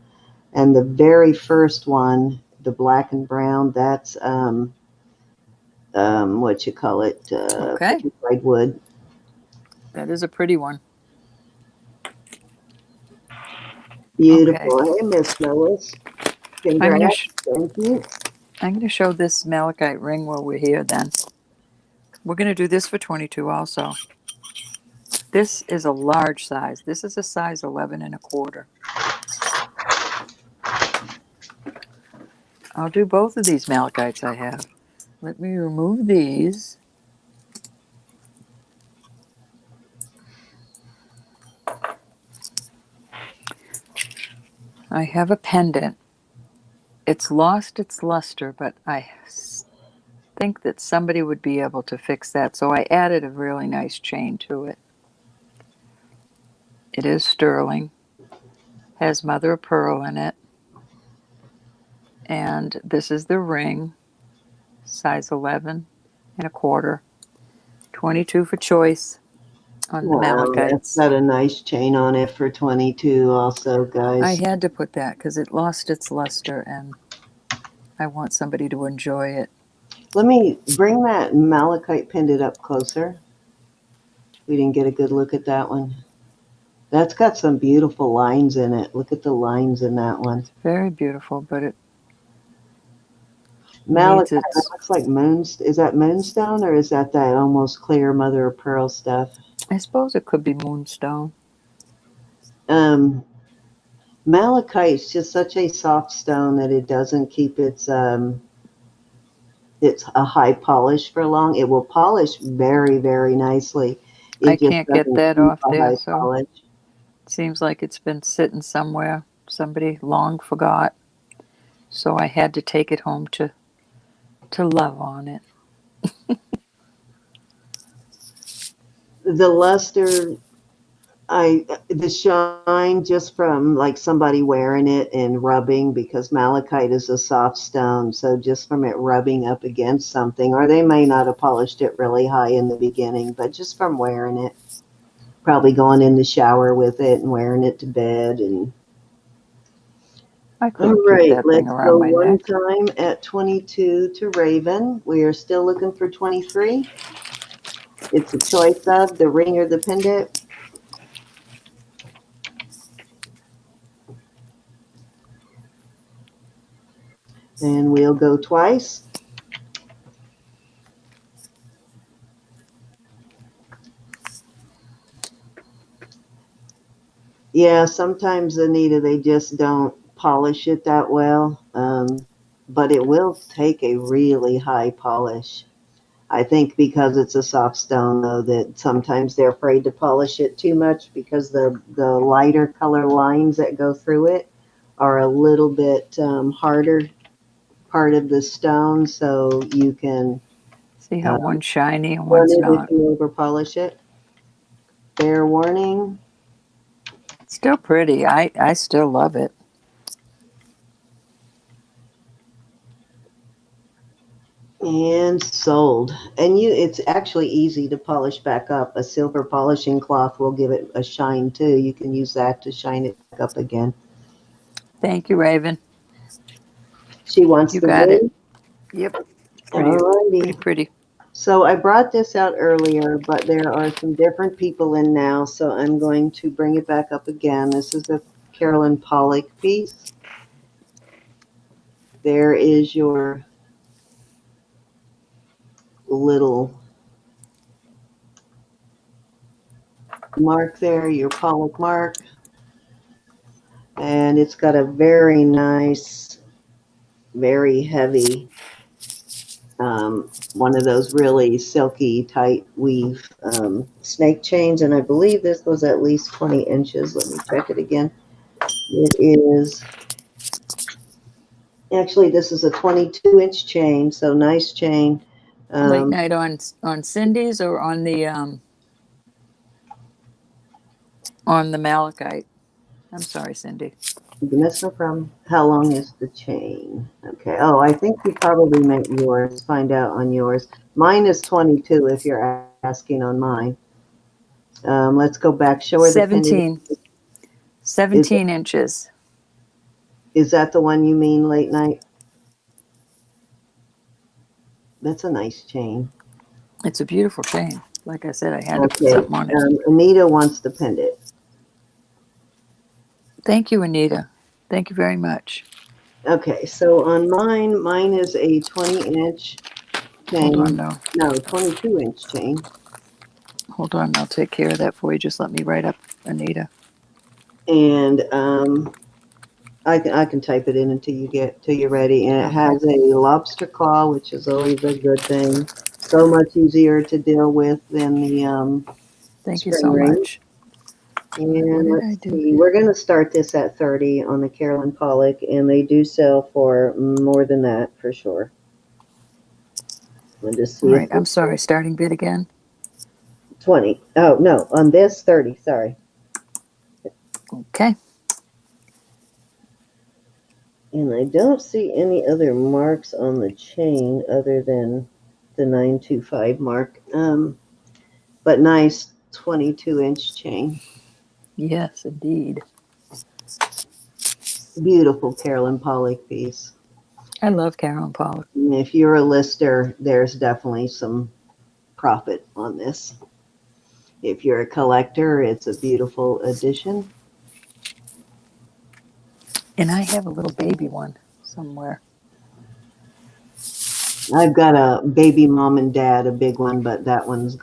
And the very first one, the black and brown, that's what you call it, petrified wood. That is a pretty one. Beautiful. Okay. Hey, Miss Lois. Congrats. Thank you. I'm going to show this malachite ring while we're here then. We're going to do this for 22 also. This is a large size. This is a size 11 1/4. I'll do both of these malachites I have. Let me remove these. I have a pendant. It's lost its luster, but I think that somebody would be able to fix that. So I added a really nice chain to it. It is sterling. Has mother of pearl in it. And this is the ring. Size 11 1/4. 22 for choice on the malachites. It's got a nice chain on it for 22 also, guys. I had to put that because it lost its luster and I want somebody to enjoy it. Let me bring that malachite pendant up closer. We didn't get a good look at that one. That's got some beautiful lines in it. Look at the lines in that one. Very beautiful, but it Malachite, needs its. looks like is that moonstone or is that almost clear mother of pearl stuff? I suppose it could be moonstone. Um, Malachite is just such a soft stone that it doesn't keep its a high polish for long. It will polish very, very nicely. I It just can't get doesn't that keep off a there, high so polish. it seems like it's been sitting somewhere. Somebody long forgot, so I had to take it home to love on it. The luster, the shine just from like somebody wearing it and rubbing, because malachite is a soft stone, so just from it rubbing up against something, or they may not have polished it really high in the beginning, but just from wearing it, probably going in the shower with it and wearing it to bed. And I all couldn't keep right, that thing let's go around my one neck. time at 22 to Raven. We are still looking for 23. It's a choice of the ring or the pendant. And we'll go twice. Yeah, sometimes, Anita, they just don't polish it that well. But it will take a really high polish. I think because it's a soft stone, though, that sometimes they're afraid to polish it too much because the lighter color lines that go through it are a little bit harder part of the stone, so you can See how one's shiny and burn one's it if not. you over polish it. Fair warning. Still pretty. I still love it. And sold. And it's actually easy to polish back up. A silver polishing cloth will give it a shine too. You can use that to shine it back up again. Thank you, Raven. She wants You the got it. ring. Yep. Pretty, pretty, Alrighty. pretty. So I brought this out earlier, but there are some different people in now, so I'm going to bring it back up again. This is a Carolyn Pollock piece. There is your little mark there, your Pollock mark. And it's got a very nice, very heavy, one of those really silky, tight weave snake chains. And I believe this was at least 20 inches. Let me check it again. It is, actually, this is a 22-inch chain, so nice chain. Late night on Cindy's or on the malachite. I'm sorry, Cindy. That's no problem. How long is the chain? Okay. Oh, I think you probably meant yours. Find out on yours. Mine is 22 if you're asking on mine. Let's go back. Show her the pendant. 17. Is, 17 inches. is that the one you mean, late night? That's a nice chain. It's a beautiful chain. Like I said, I had to put Okay. something on it. Anita wants the pendant. Thank you, Anita. Thank you very much. Okay. So on mine is a 20-inch Hold on chain. now. No, 22-inch chain. Hold on. I'll take care of that for you. Just let me write up Anita. And I can type it in until you're ready. And it has a lobster claw, which is always a good thing. So much easier to deal with than the Thank you spring so ring. much. And What did I let's do see, here? we're going to start this at 30 on the Carolyn Pollock, and they do sell for more than that for sure. We'll just All see right. if I'm sorry. Starting bid again. 20. Oh no, on this 30. Sorry. Okay. And I don't see any other marks on the chain other than the 925 mark. But nice 22-inch chain. Yes, indeed. Beautiful Carolyn Pollock piece. I love Carolyn Pollock. And if you're a lister, there's definitely some profit on this. If you're a collector, it's a beautiful addition. And I have a little baby one somewhere. I've got a baby mom and dad, a big one, but that one's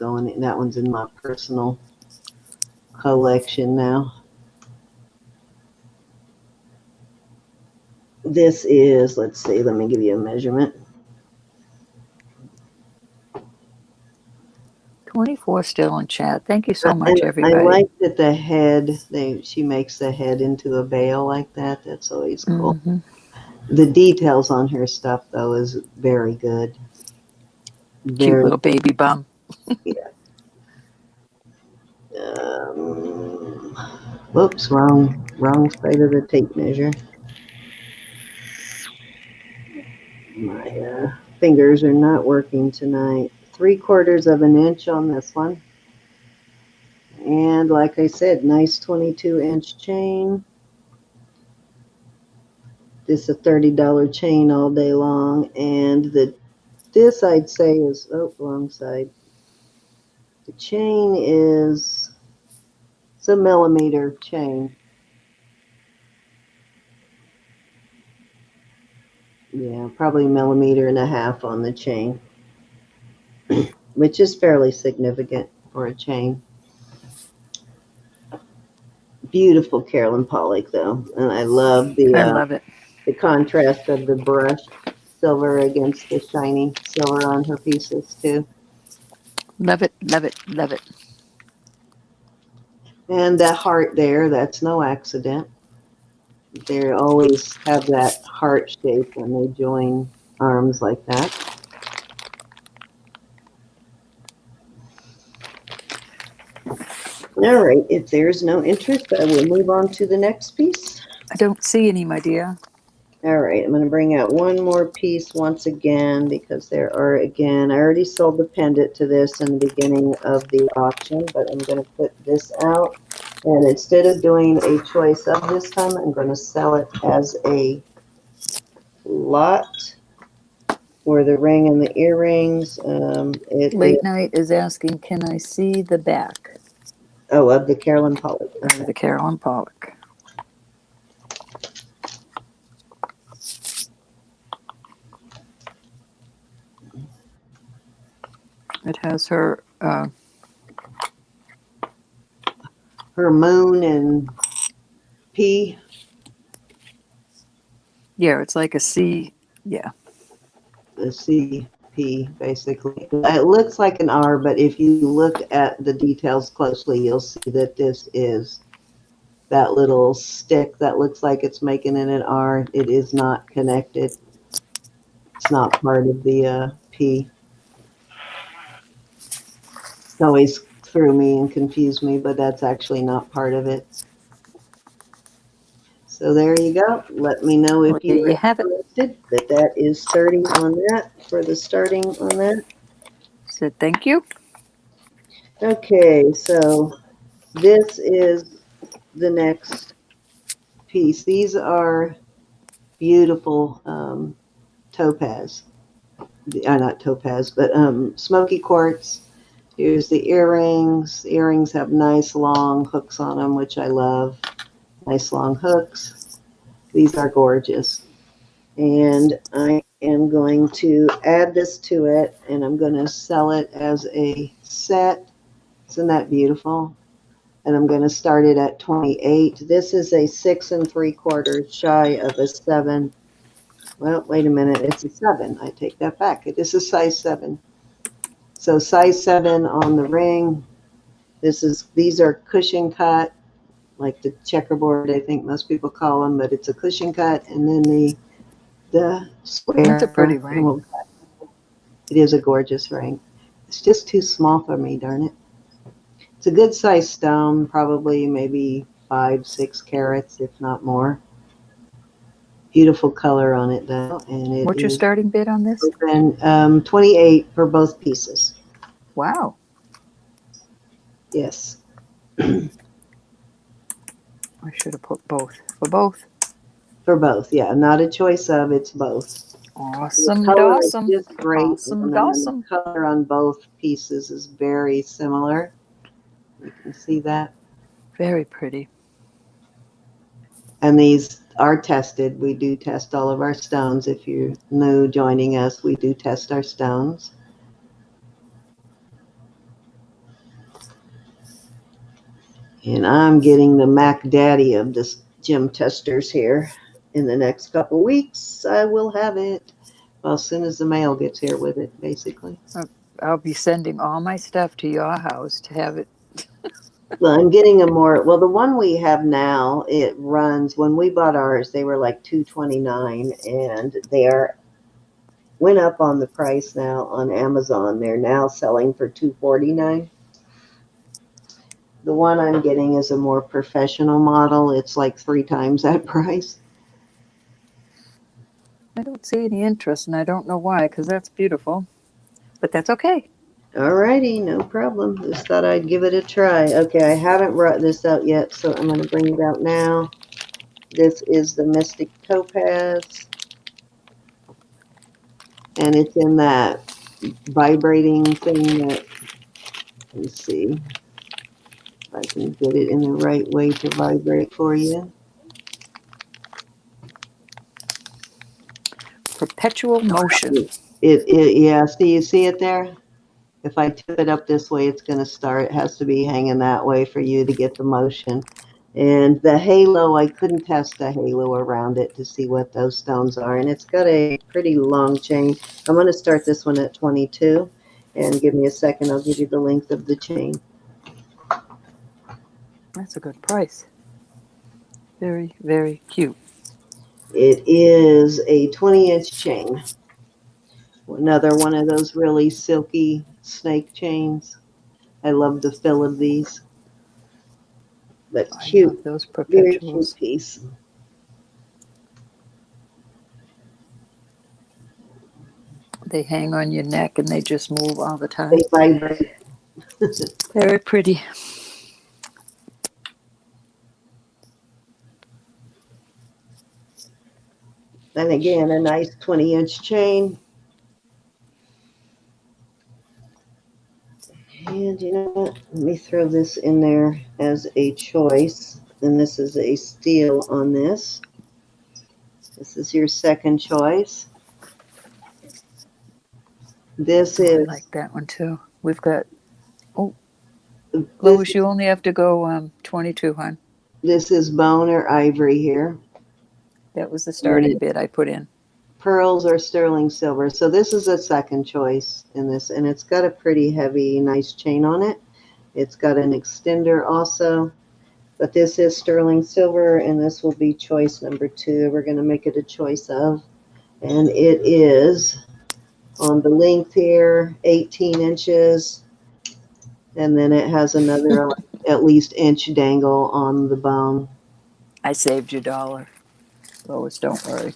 in my personal collection now. This is, let's see, let me give you a measurement. 24 still in chat. Thank you so much, I everybody. like that the head, she makes the head into a veil like that. That's always cool. Mm-hmm. The details on her stuff, though, is very good. Cute little baby bum. Yeah. Whoops, wrong side of the tape measure. My fingers are not working tonight. 3/4 of an inch on this one. And like I said, nice 22-inch chain. This is a $30 chain all day long. And this I'd say is, oh, wrong side. The chain is, it's a millimeter chain. Yeah, probably 1.5 millimeters on the chain, which is fairly significant for a chain. Beautiful Carolyn Pollock, though, and I love I love it. the contrast of the brushed silver against the shiny silver on her pieces too. Love it, love it, love it. And that heart there, that's no accident. They always have that heart shape when they join arms like that. All right, if there's no interest, I will move on to the next piece. I don't see any, my dear. All right, I'm going to bring out one more piece once again because there are, again, I already sold the pendant to this in the beginning of the auction, but I'm going to put this out. And instead of doing a choice of this time, I'm going to sell it as a lot for the ring and the earrings. Late Night is asking, can I see the back? Oh, of the Carolyn Pollock. Okay. Of the Carolyn Pollock. It has her moon and P. Yeah, it's like a C. Yeah. The CP, basically. It looks like an R, but if you look at the details closely, you'll see that this is that little stick that looks like it's making it an R. It is not connected. It's not part of the P. It always threw me and confused me, but that's actually not part of it. So there you go. Let me know if you have it. Interested. That is 30 on that for the starting on that. So thank you. Okay, so this is the next piece. These are beautiful topaz. Not topaz, but smoky quartz. Here's the earrings. The earrings have nice long hooks on them, which I love. Nice long hooks. These are gorgeous. And I am going to add this to it, and I'm going to sell it as a set. Isn't that beautiful? And I'm going to start it at 28. This is a 6 3/4 shy of a 7. Well, wait a minute. It's a 7. I take that back. This is size 7. So size 7 on the ring. These are cushion cut, like the checkerboard, I think most people call them, but it's a cushion cut. And then the square. That's a pretty ring. It is a gorgeous ring. It's just too small for me, darn it. It's a good size stone, probably maybe 5, 6 carats, if not more. Beautiful color on it, though. And what's your starting bid on this? And 28 for both pieces. Wow. Yes. I should have put both. For both. For both, yeah. Not a choice of, it's both. Awesome, The color is dawsome. just great. Awesome, And then the dawsome. color on both pieces is very similar. You can see that. Very pretty. And these are tested. We do test all of our stones. If you're new joining us, we do test our stones. And I'm getting the Mac Daddy of this gem testers here. In the next couple weeks, I will have it. Well, as soon as the mail gets here with it, basically. I'll be sending all my stuff to your house to have it. Well, I'm getting a more, well, the one we have now, it runs, when we bought ours, they were like $229, and they're went up on the price now on Amazon. They're now selling for $249. The one I'm getting is a more professional model. It's like 3 times that price. I don't see any interest, and I don't know why, because that's beautiful. But that's okay. Alrighty, no problem. Just thought I'd give it a try. Okay, I haven't brought this out yet, so I'm going to bring it out now. This is the Mystic Topaz. And it's in that vibrating thing that, let me see if I can get it in the right way to vibrate for you. Perpetual motion. Yeah, you see it there? If I tip it up this way, it's going to start. It has to be hanging that way for you to get the motion. And the halo, I couldn't test the halo around it to see what those stones are. And it's got a pretty long chain. I'm going to start this one at 22. And give me a second, I'll give you the length of the chain. That's a good price. Very, very cute. It is a 20-inch chain. Another one of those really silky snake chains. I love the feel of these. But I cute. love those Very perpetuals. cute piece. They hang on your neck and they just move all the time. They vibrate. Very pretty. And again, a nice 20-inch chain. And you know what? Let me throw this in there as a choice. And this is a steal on this. This is your second choice. This I is, like that one too. We've got, this, Lois, you only have to go 22, hon. this is bone or ivory here. That was the starting bid I put in. Pearls or sterling silver. So this is a second choice in this, and it's got a pretty heavy, nice chain on it. It's got an extender also, but this is sterling silver, and this will be choice number 2. We're going to make it a choice of, and it is on the length here, 18 inches, and then it has another at least inch dangle on the bone. I saved you $1. Lois, don't worry.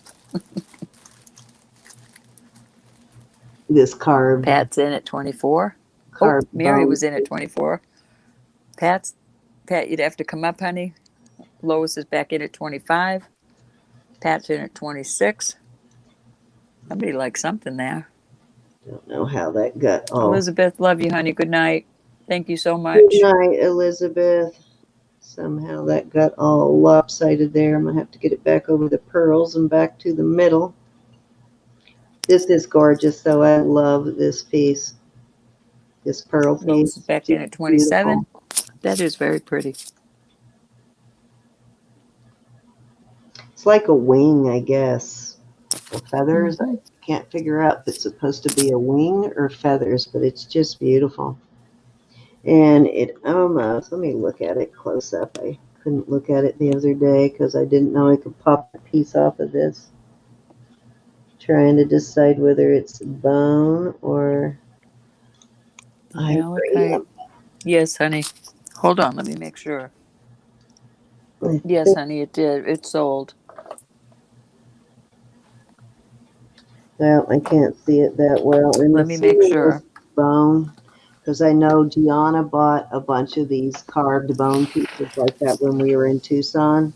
This carved. Pat's in at 24. Carved Mary bone. was in at 24. Pat, you'd have to come up, honey. Lois is back in at 25. Pat's in at 26. Somebody likes something there. Don't know how that got all. Elizabeth, love you, honey. Good night. Thank you so much. Good night, Elizabeth. Somehow that got all lopsided there. I'm going to have to get it back over the pearls and back to the middle. This is gorgeous, though. I love this piece. This pearl piece. Lois is back in at 27. Beautiful. That is very pretty. It's like a wing, I guess. The feathers. Mm-hmm. I can't figure out if it's supposed to be a wing or feathers, but it's just beautiful. And it almost, let me look at it close up. I couldn't look at it the other day because I didn't know I could pop a piece off of this. Trying to decide whether it's bone or ivory. Yes, honey. Hold on, let me make sure. Yes, honey, it did. It sold. Well, I can't see it that well. And let me make sure. Bone. Because I know Gianna bought a bunch of these carved bone pieces like that when we were in Tucson.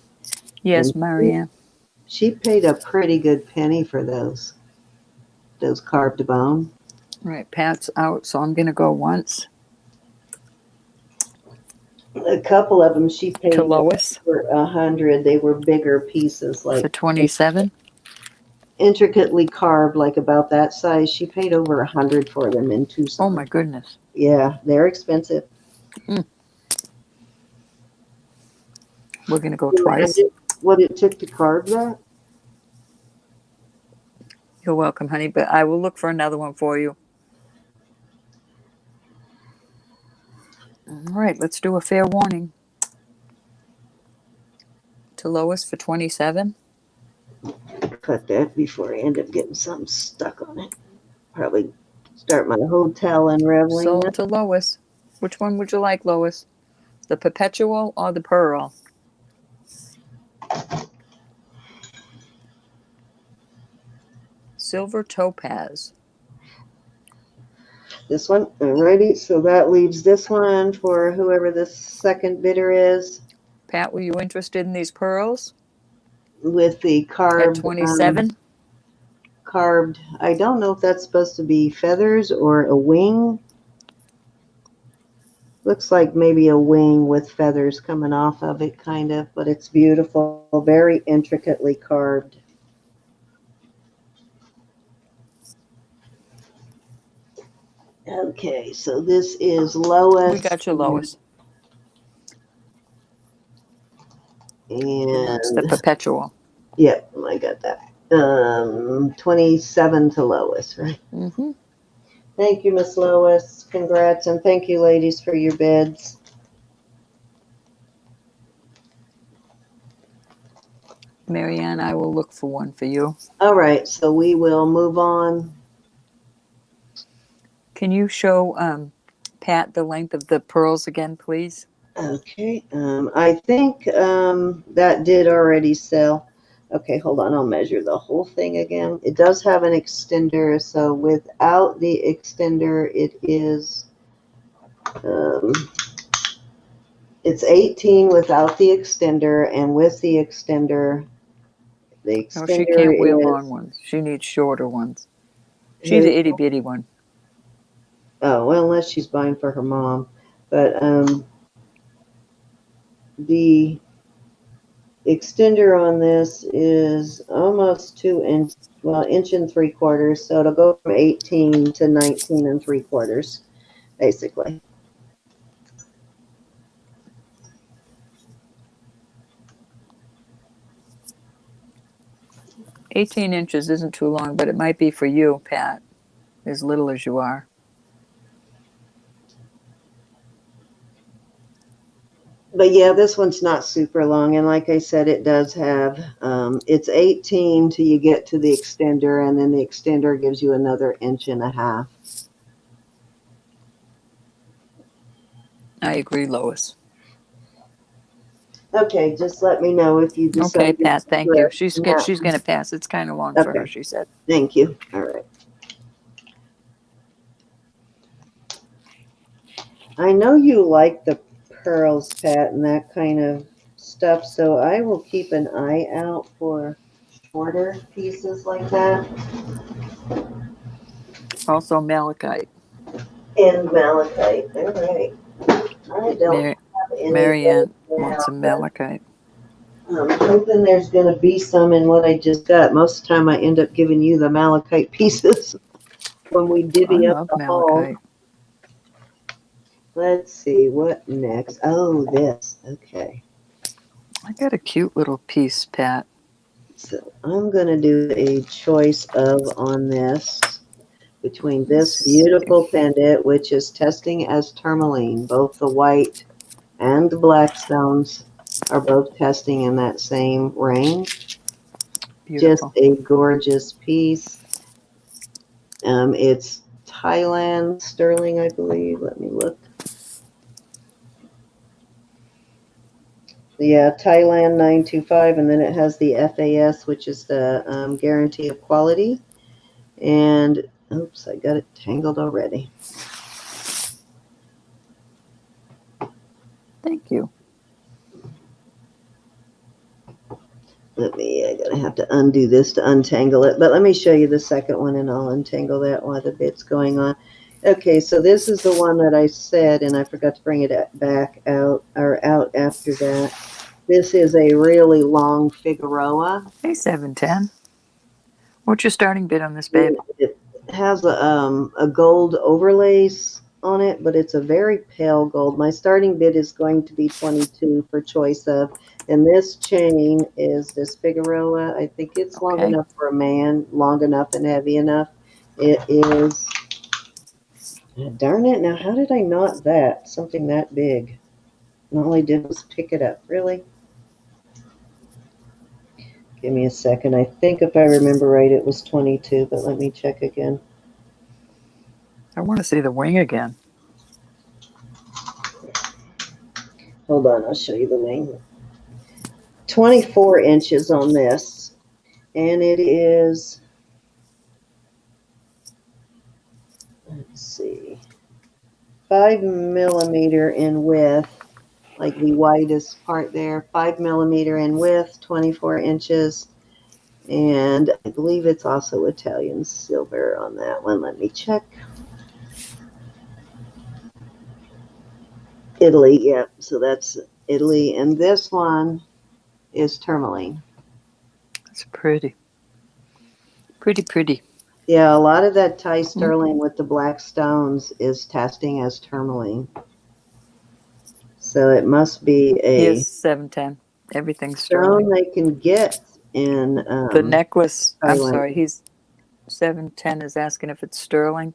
Yes, Marianne. She paid a pretty good penny for those. those carved bone. Right, Pat's out, so I'm going to go once A couple of them she paid to Lois for 100. They were bigger pieces, for like 27. intricately carved, like about that size. She paid over 100 for them in Tucson. Oh my goodness. Yeah, they're expensive. We're going to go Can you twice. imagine what it took to carve that? You're welcome, honey, but I will look for another one for you. All right, let's do a fair warning. To Lois for 27. Cut that before I end up getting something stuck on it. Probably start my hotel unraveling. Sold to Lois. Which one would you like, Lois? The perpetual or the pearl? Silver topaz. This one, alrighty. So that leaves this one for whoever the second bidder is, Pat, were you interested in these pearls with the at carved 27? carved. I don't know if that's supposed to be feathers or a wing. Looks like maybe a wing with feathers coming off of it, kind of, but it's beautiful, very intricately carved. Okay, so this is Lois. We got you, Lois. And that's the And perpetual. yep, I got that. 27 to Lois, right? Mm-hmm. Thank you, Miss Lois. Congrats, and thank you, ladies, for your bids. Marianne, I will look for one for you. All right, so we will move on. Can you show Pat the length of the pearls again, please? Okay, I think that did already sell. Okay, hold on, I'll measure the whole thing again. It does have an extender, so without the extender, it is, it's 18 without the extender, and with the extender No, she can't wear long is, ones. She needs shorter ones. She's an itty bitty one. oh, well, unless she's buying for her mom. But the extender on this is almost 2 inch, well, inch and 3/4. So it'll go from 18 to 19 and 3/4, basically. "18 inches isn't too long, but it might be for you, Pat, as little as you are." But yeah, this one's not super long. And like I said, it does have, it's 18 till you get to the extender, and then the extender gives you another 1.5 inches. I agree, Lois. Okay, just let me know if you decide. Okay, Pat, thank you. She's Yeah. going to pass. It's kind of long for her, Okay. she said. Thank you. All right. I know you like the pearls, Pat, and that kind of stuff, so I will keep an eye out for shorter pieces like that. Also malachite. And malachite. All right. I don't have any Marianne of those wants now, some but malachite. I'm hoping there's going to be some in what I just got. Most of the time I end up giving you the malachite pieces when we I divvy up love the malachite. haul. Let's see, what next? Oh, this. Okay. I got a cute little piece, Pat. So I'm going to do a choice of on this between this beautiful pendant, which is testing as tourmaline. Both the white and the black stones are both testing in that same range. Beautiful. Just a gorgeous piece. It's Thailand sterling, I believe. Let me look. Yeah, Thailand 925, and then it has the FAS, which is the guarantee of quality. And oops, I got it tangled already. Thank you. I'm gonna have to undo this to untangle it, but let me show you the second one and I'll untangle that while the bit's going on. Okay, so this is the one that I said, and I forgot to bring it back out, or out after that. This is a really long Figueroa. Hey, 710. What's your starting bid on this, babe? It has a gold overlace on it, but it's a very pale gold. My starting bid is going to be 22 for choice of. And this chain is this Figueroa. I think it's long Okay. enough for a man, long enough and heavy enough. It is, darn it, now how did I knot that? Something that big. And all I did was pick it up. Really? Give me a second. I think if I remember right, it was 22, but let me check again. I want to see the wing again. Hold on, I'll show you the wing. 24 inches on this, and it is, let's see, 5 millimeter in width, like the widest part there, 5 millimeter in width, 24 inches, and I believe it's also Italian silver on that one. Let me check. Italy, yeah, so that's Italy, and this one is tourmaline. It's pretty. Pretty. Yeah, a lot of that Thai sterling with the black stones is testing as tourmaline. So it must be a Here's 710. Everything's stone sterling. they can get in The necklace, I'm Thailand. sorry, he's 710 is asking if it's sterling.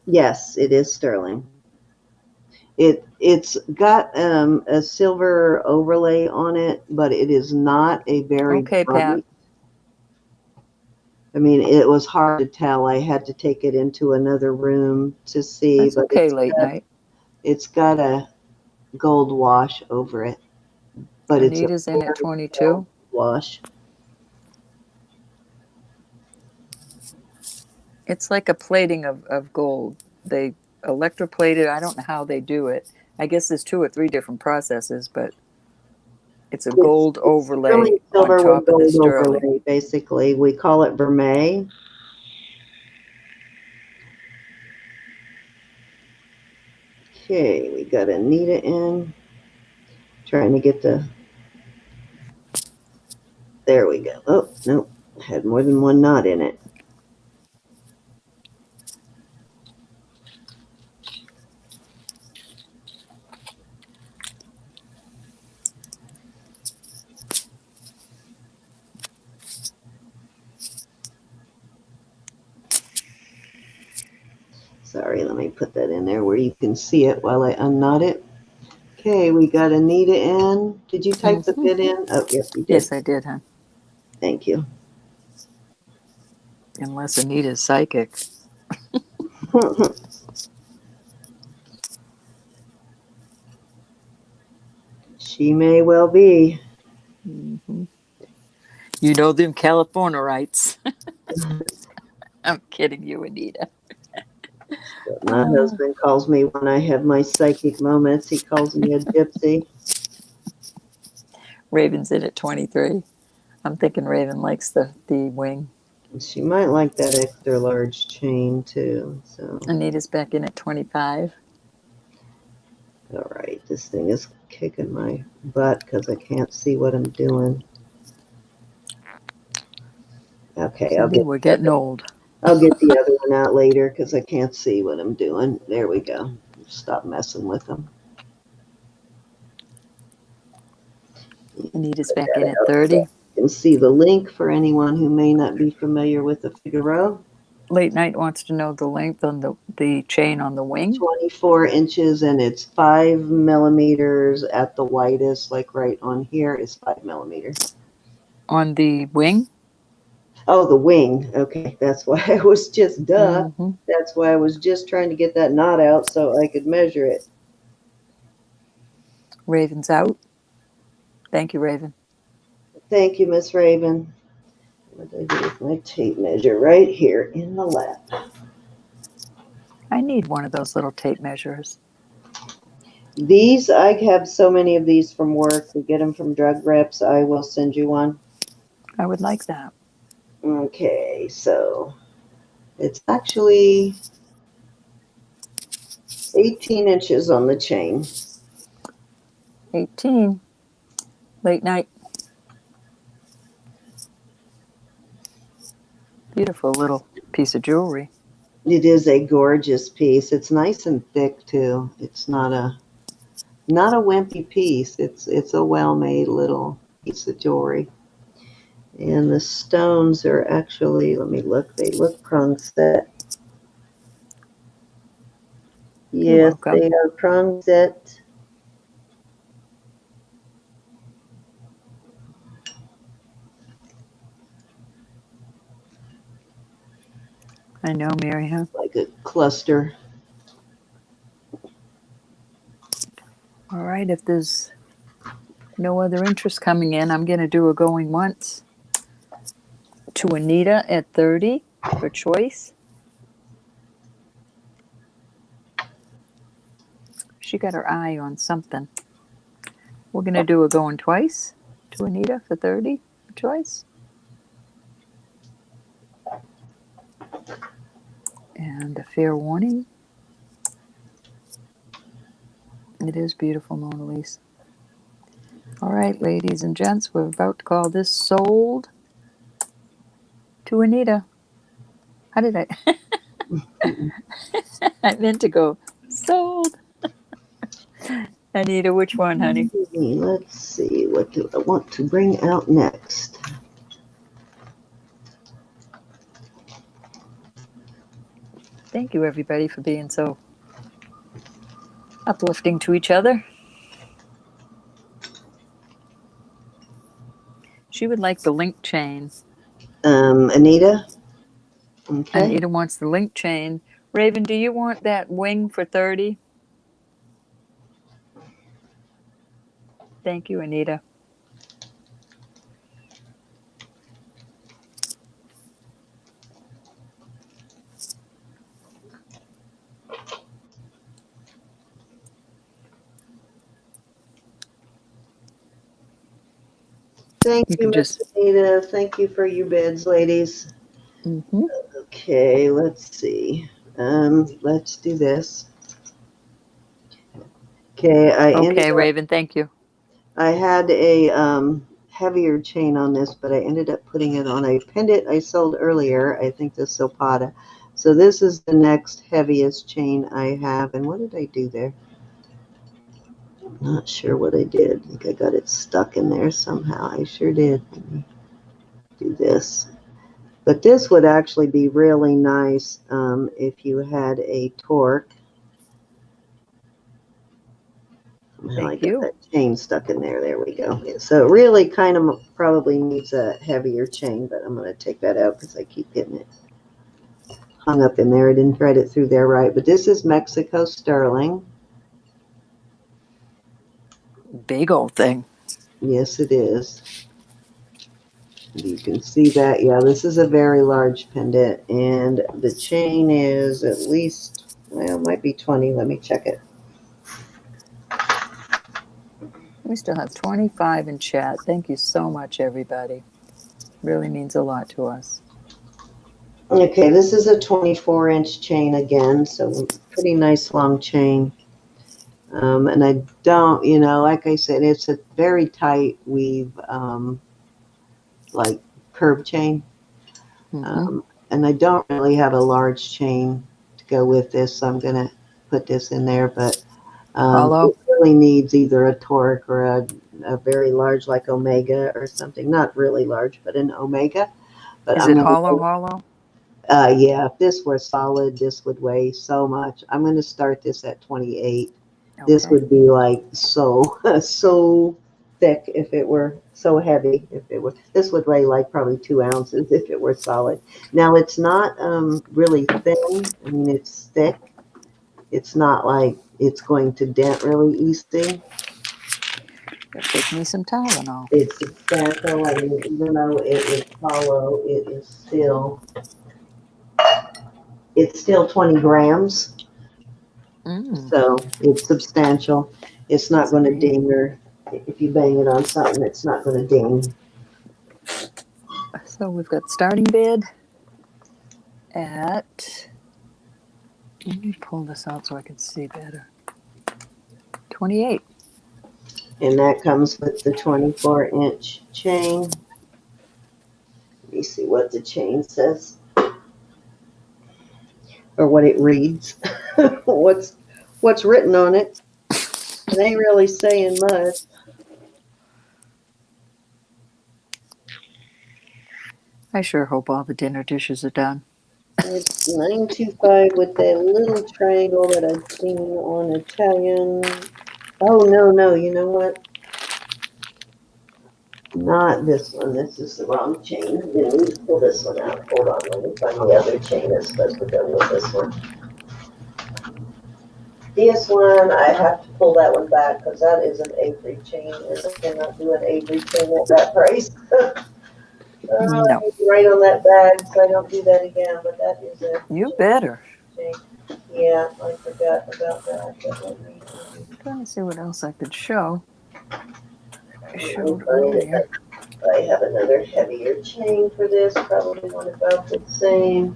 Yes, it is sterling. It's got a silver overlay on it, but it is not a very Okay, bright. Pat. I mean, it was hard to tell. I had to take it into another room to see. That's but okay, late night. It's got a gold wash over it, but it's a Anita's in at very 22. pale wash. It's like a plating of gold. They electroplate it. I don't know how they do it. I guess there's 2 or 3 different processes, but it's a gold overlay Sterling on silver top with of the gold sterling. overlay, basically. We call it vermeil. Okay, we got Anita in. Trying to get the. There we go. Oh, no. Had more than one knot in it. Sorry, let me put that in there where you can see it while I unknot it. Okay, we got Anita in. Did you type the bid in? Oh, yes, you did. Yes, I did, huh? Thank you. Unless Anita's psychic. She may well be. Mm-hmm. You know them Californiarites. I'm kidding you, Anita. My husband calls me when I have my psychic moments. He calls me a gypsy. Raven's in at 23. I'm thinking Raven likes the wing. She might like that extra large chain too. So Anita's back in at 25. all right, this thing is kicking my butt because I can't see what I'm doing. Okay, We're getting old. I'll get the other one out later because I can't see what I'm doing. There we go. Stop messing with them. Anita's back in at 30. You can see the link for anyone who may not be familiar with the Figaro. Late Night wants to know the length on the chain on the wing. 24 inches, and it's 5 millimeters at the widest, like right on here is 5 millimeters. On the wing? Oh, the wing. Okay, that's why I was just, duh. Mm-hmm. That's why I was just trying to get that knot out so I could measure it. Raven's out. Thank you, Raven. Thank you, Miss Raven. What did I do with my tape measure? Right here in the lap. I need one of those little tape measures. These, I have so many of these from work. We get them from drug reps. I will send you one. I would like that. Okay, so it's actually 18 inches on the chain. 18. Late night. Beautiful little piece of jewelry. It is a gorgeous piece. It's nice and thick too. It's not a wimpy piece. It's a well-made little piece of jewelry. And the stones are actually, let me look, they look prong set. You're Yes, welcome. they are prong set. I know, Mary, huh? Like a cluster. All right, if there's no other interest coming in, I'm going to do a going once to Anita at 30 for choice. She got her eye on something. We're going to do a going twice to Anita for 30 for choice. And a fair warning. It is beautiful, Mona Lisa. All right, ladies and gents, we're about to call this sold to Anita. How did I? I meant to go sold. Anita, which one, honey? Let's see, what do I want to bring out next? Thank you, everybody, for being so uplifting to each other. She would like the link chain. Anita? Okay. Anita wants the link chain. Raven, do you want that wing for 30? Thank you, Anita. Thank You you, can Miss just. Anita. Thank you for your bids, ladies. Mhm. Okay, let's see. Let's do this. Okay, Okay, Raven, thank you. I had a heavier chain on this, but I ended up putting it on a pendant I sold earlier. I think the Silpada. So this is the next heaviest chain I have. And what did I do there? Not sure what I did. I think I got it stuck in there somehow. I sure did. Let me do this. But this would actually be really nice if you had a torque. Somehow I Thank got you. that chain stuck in there. There we go. So it really kind of probably needs a heavier chain, but I'm going to take that out because I keep getting it hung up in there. I didn't thread it through there right. But this is Mexico sterling. Big old thing. Yes, it is. You can see that. Yeah, this is a very large pendant. And the chain is at least, well, it might be 20. Let me check it. We still have 25 in chat. Thank you so much, everybody. Really means a lot to us. Okay, this is a 24-inch chain again, so pretty nice long chain. And I don't, like I said, it's a very tight weave, like curb chain. Mm-hmm. And I don't really have a large chain to go with this, so I'm going to put this in there. But it really needs either a torque or a very large, like Omega or something. Not really large, but an Omega. But Is it hollow? Yeah, if this were solid, this would weigh so much. I'm going to start this at 28. Okay. This would be like so thick if it were so heavy. This would weigh like probably 2 ounces if it were solid. Now it's not really thin. I mean, it's thick. It's not like it's going to dent really easy. Take me some Tylenol. It's substantial. I mean, even though it is hollow, it's still 20 grams. So it's substantial. It's not going to ding, or if you bang it on something, it's not going to ding. So we've got starting bid at, let me pull this out so I can see better. 28. And that comes with the 24-inch chain. Let me see what the chain says. Or what it reads. what's written on it. It ain't really saying much. I sure hope all the dinner dishes are done. It's 925 with that little triangle that I've seen on Italian. Oh, no, you know what? Not this one. This is the wrong chain. Let me pull this one out. Hold on. Let me find the other chain that's supposed to go with this one. This one, I have to pull that one back because that is an Avery chain, and I cannot do an Avery chain at that price. No. I need to write on that bag so I don't do that again, but that is a You better. chain. Yeah, I forgot about that. I'm trying to see what else I could show. I showed Let me find it. earlier. I have another heavier chain for this, probably one about the same.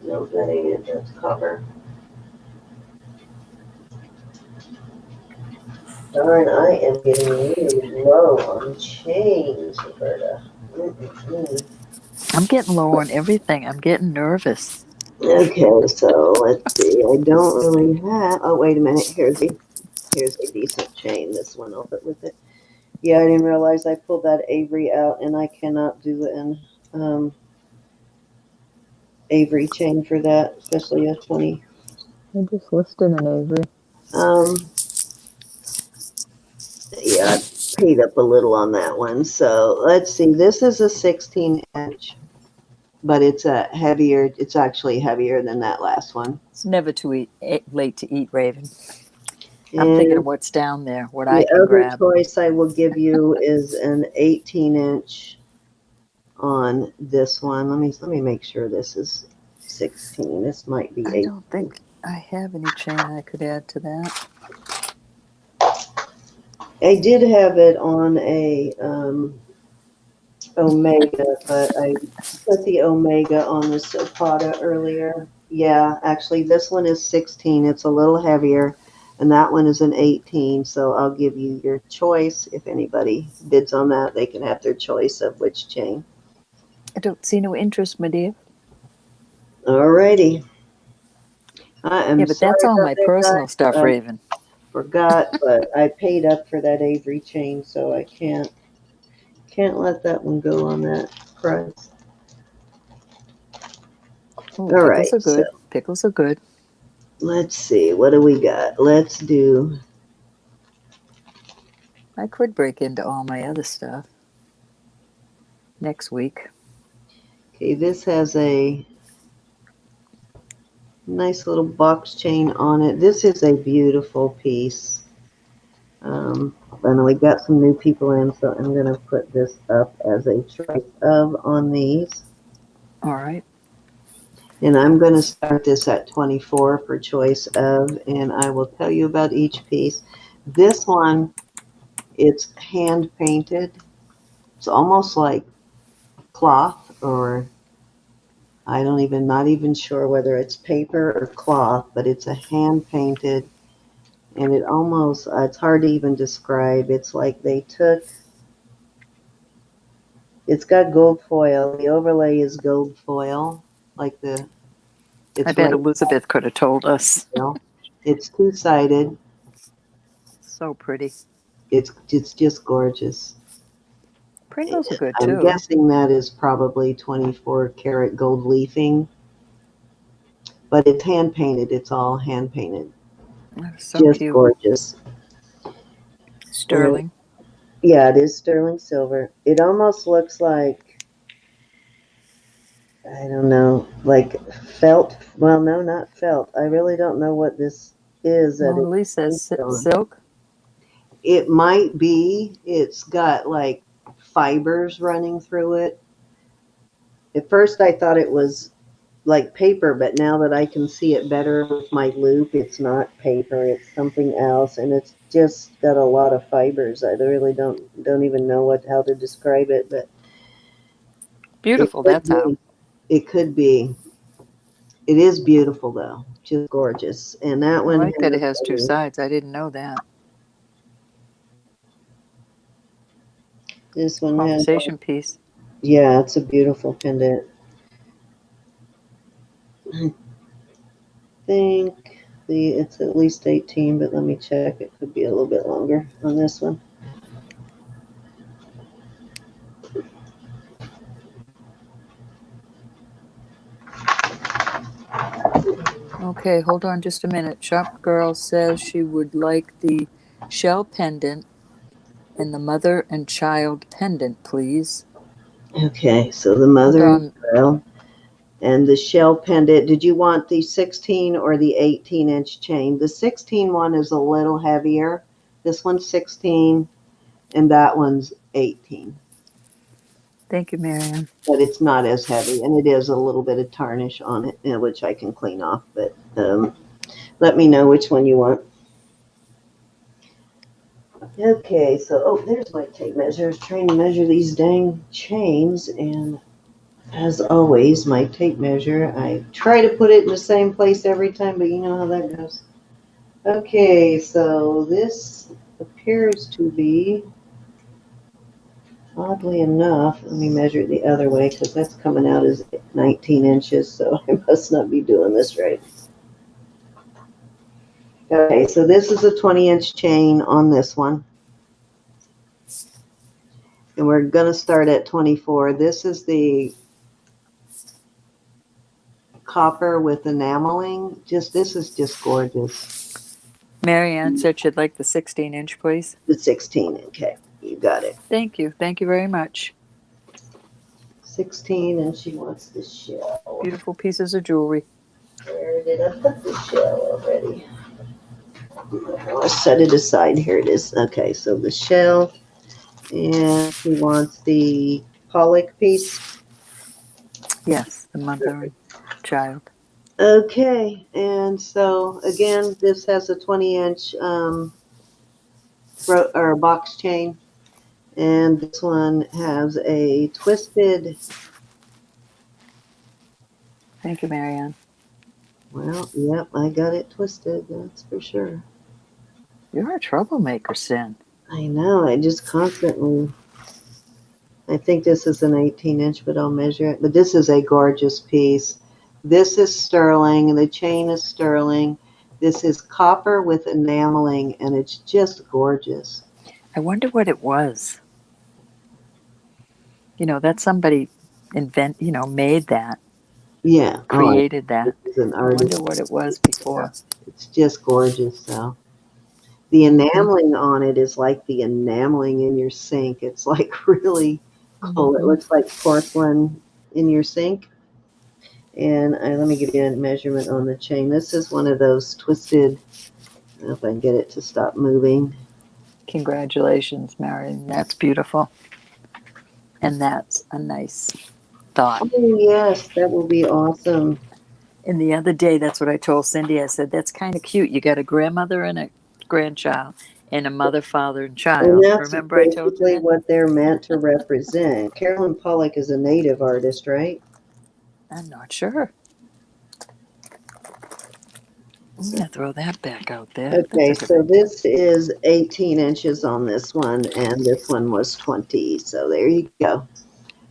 No, that ain't it. That's copper. Darn, I am getting really low on chains, Roberta. I'm getting low on everything. I'm getting nervous. Okay, so let's see. I don't really have. Oh, wait a minute. Here's a decent chain. This one, I'll put with it. Yeah, I didn't realize I pulled that Avery out, and I cannot do an Avery chain for that, especially a 20. I just listed an Avery. Yeah, I paid up a little on that one. So let's see. This is a 16-inch, but it's a heavier. It's actually heavier than that last one. It's never too late to eat, Raven. I'm And thinking of what's down there, what I the can other grab. choice I will give you is an 18-inch on this one. Let me make sure this is 16. This might be 18. I don't think I have any chain I could add to that. I did have it on a Omega, but I put the Omega on the Silpada earlier. Yeah, actually, this one is 16. It's a little heavier, and that one is an 18. So I'll give you your choice. If anybody bids on that, they can have their choice of which chain. I don't see no interest, my dear. Alrighty. I am Yeah, but sorry that's all about my that, personal guys. stuff, I Raven. forgot, but I paid up for that Avery chain, so I can't let that one go on that price. Ooh, All pickles right, are good. so Pickles are good. let's see. What do we got? Let's do. I could break into all my other stuff next week. Okay, this has a nice little box chain on it. This is a beautiful piece. And we got some new people in, so I'm going to put this up as a choice of on these. All right. And I'm going to start this at 24 for choice of, and I will tell you about each piece. This one, it's hand painted. It's almost like cloth, or not even sure whether it's paper or cloth, but it's a hand painted, and it's hard to even describe. It's like it's got gold foil. The overlay is gold foil, I it's bet right. Elizabeth could have told us. It's two-sided. So pretty. It's just gorgeous. Pringles are good I'm too. guessing that is probably 24 karat gold leafing, but it's hand painted. It's all hand painted. That's so Just cute. gorgeous. Sterling. Yeah, it is sterling silver. It almost looks like, I don't know, like felt. Well, no, not felt. I really don't know what this is. Mona Lisa says silk. It might be. It's got like fibers running through it. At first, I thought it was like paper, but now that I can see it better with my loop, it's not paper. It's something else, and it's just got a lot of fibers. I really don't even know how to describe it, but Beautiful, that's how. It could be. It is beautiful though, just gorgeous. And that I one like that it has has two sides. I didn't know that. this one has, Conversation piece. yeah, it's a beautiful pendant. I think it's at least 18, but let me check. It could be a little bit longer on this one. Okay, hold on just a minute. Shop Girl says she would like the shell pendant and the mother and child pendant, please. Okay, so the Hold mother and on. child and the shell pendant. Did you want the 16 or the 18-inch chain? The 16 one is a little heavier. This one's 16 and that one's 18. Thank you, Marianne. But it's not as heavy, and it is a little bit of tarnish on it, which I can clean off. But let me know which one you want. Okay, so there's my tape measure. I was trying to measure these dang chains, and as always, my tape measure, I try to put it in the same place every time, but you know how that goes. Okay, so this appears to be, oddly enough, let me measure it the other way because that's coming out as 19 inches, so I must not be doing this right. Okay, so this is a 20-inch chain on this one. And we're going to start at 24. This is the copper with enameling. This is just gorgeous. Marianne said she'd like the 16-inch, please. The 16, okay, you got it. Thank you. Thank you very much. 16, and she wants the shell. Beautiful pieces of jewelry. Where did I put the shell already? I'll set it aside. Here it is. Okay, so the shell, and she wants the Pollock piece. Yes, the mother and child. Okay, and so again, this has a 20-inch box chain, and this one has a twisted. Thank you, Marianne. Well, yep, I got it twisted. That's for sure. You're a troublemaker, Sin. I know. I just constantly. I think this is an 18-inch, but I'll measure it. But this is a gorgeous piece. This is sterling, and the chain is sterling. This is copper with enameling, and it's just gorgeous. I wonder what it was. You know, that somebody made that. Yeah. Created that. This is an I artist. wonder what it was before. It's just gorgeous, so. The enameling on it is like the enameling in your sink. It's like really cool. It looks like porcelain in your sink. And let me give you a measurement on the chain. This is one of those twisted. I don't know if I can get it to stop moving. Congratulations, Marion. That's beautiful. And that's a nice thought. Oh, yes, that will be awesome. And the other day, that's what I told Cindy. I said, that's kind of cute. You got a grandmother and a grandchild, and a mother, father, and child. And that's Remember I told you basically that? what they're meant to represent. Carolyn Pollock is a native artist, right? I'm not sure. I'm going to throw that back out there. Okay, so this is 18 inches on this one, and this one was 20. So there you go.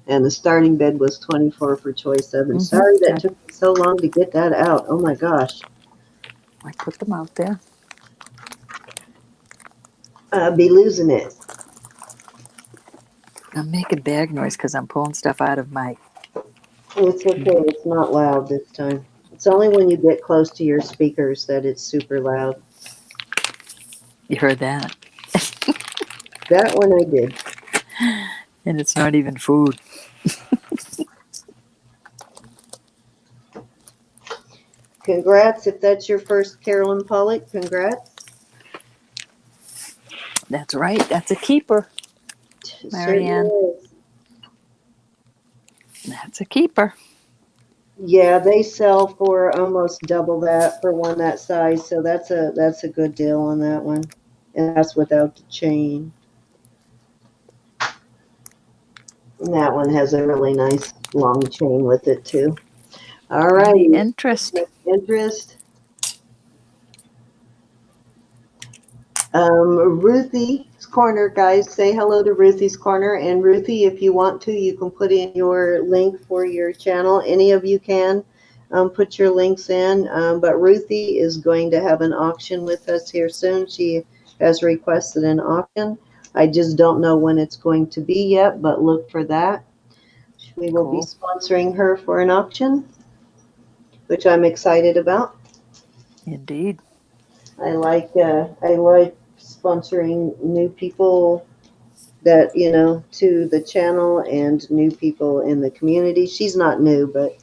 And the starting bid was 24 for choice 7. Sorry that took me so long to get that out. Oh my gosh. I put them out there. I'll be losing it. I'm making bag noise because I'm pulling stuff out of my... It's okay. It's not loud this time. It's only when you get close to your speakers that it's super loud. You heard that? That one I did. And it's not even food. Congrats. If that's your first Carolyn Pollock, congrats. That's right. That's a keeper. Marianne. That's a keeper. Yeah, they sell for almost double that for one that size, so that's a good deal on that one. And that's without the chain. And that one has a really nice long chain with it too. All right. Any interest? Interest. Ruthie's Corner, guys, say hello to Ruthie's Corner. And Ruthie, if you want to, you can put in your link for your channel. Any of you can put your links in. But Ruthie is going to have an auction with us here soon. She has requested an auction. I just don't know when it's going to be yet, but look for that. We will be sponsoring her for an auction, which I'm excited about. Indeed. I like sponsoring new people that, you know, to the channel and new people in the community. She's not new, but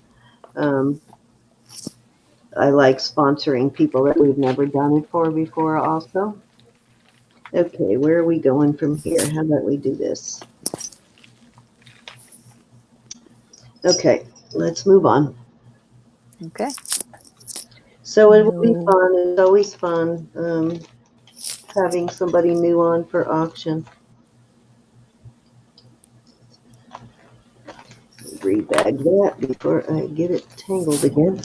I like sponsoring people that we've never done it for before also. Okay, where are we going from here? How about we do this? Okay, let's move on. Okay. So it will be fun. It's always fun having somebody new on for auction. Rebag that before I get it tangled again.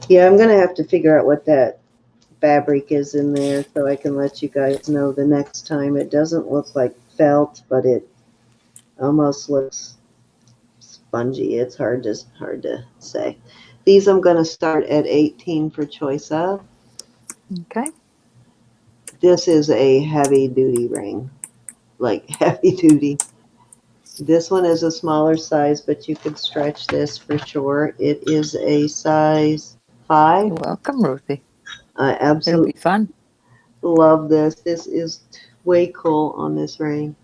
Yeah, I'm going to have to figure out what that fabric is in there so I can let you guys know the next time. It doesn't look like felt, but it almost looks spongy. It's hard to say. These I'm going to start at 18 for choice of. Okay. This is a heavy duty ring, like heavy duty. This one is a smaller size, but you could stretch this for sure. It is a size 5. You're welcome, Ruthie. I absolutely It'll be fun. love this. This is way cool on this ring.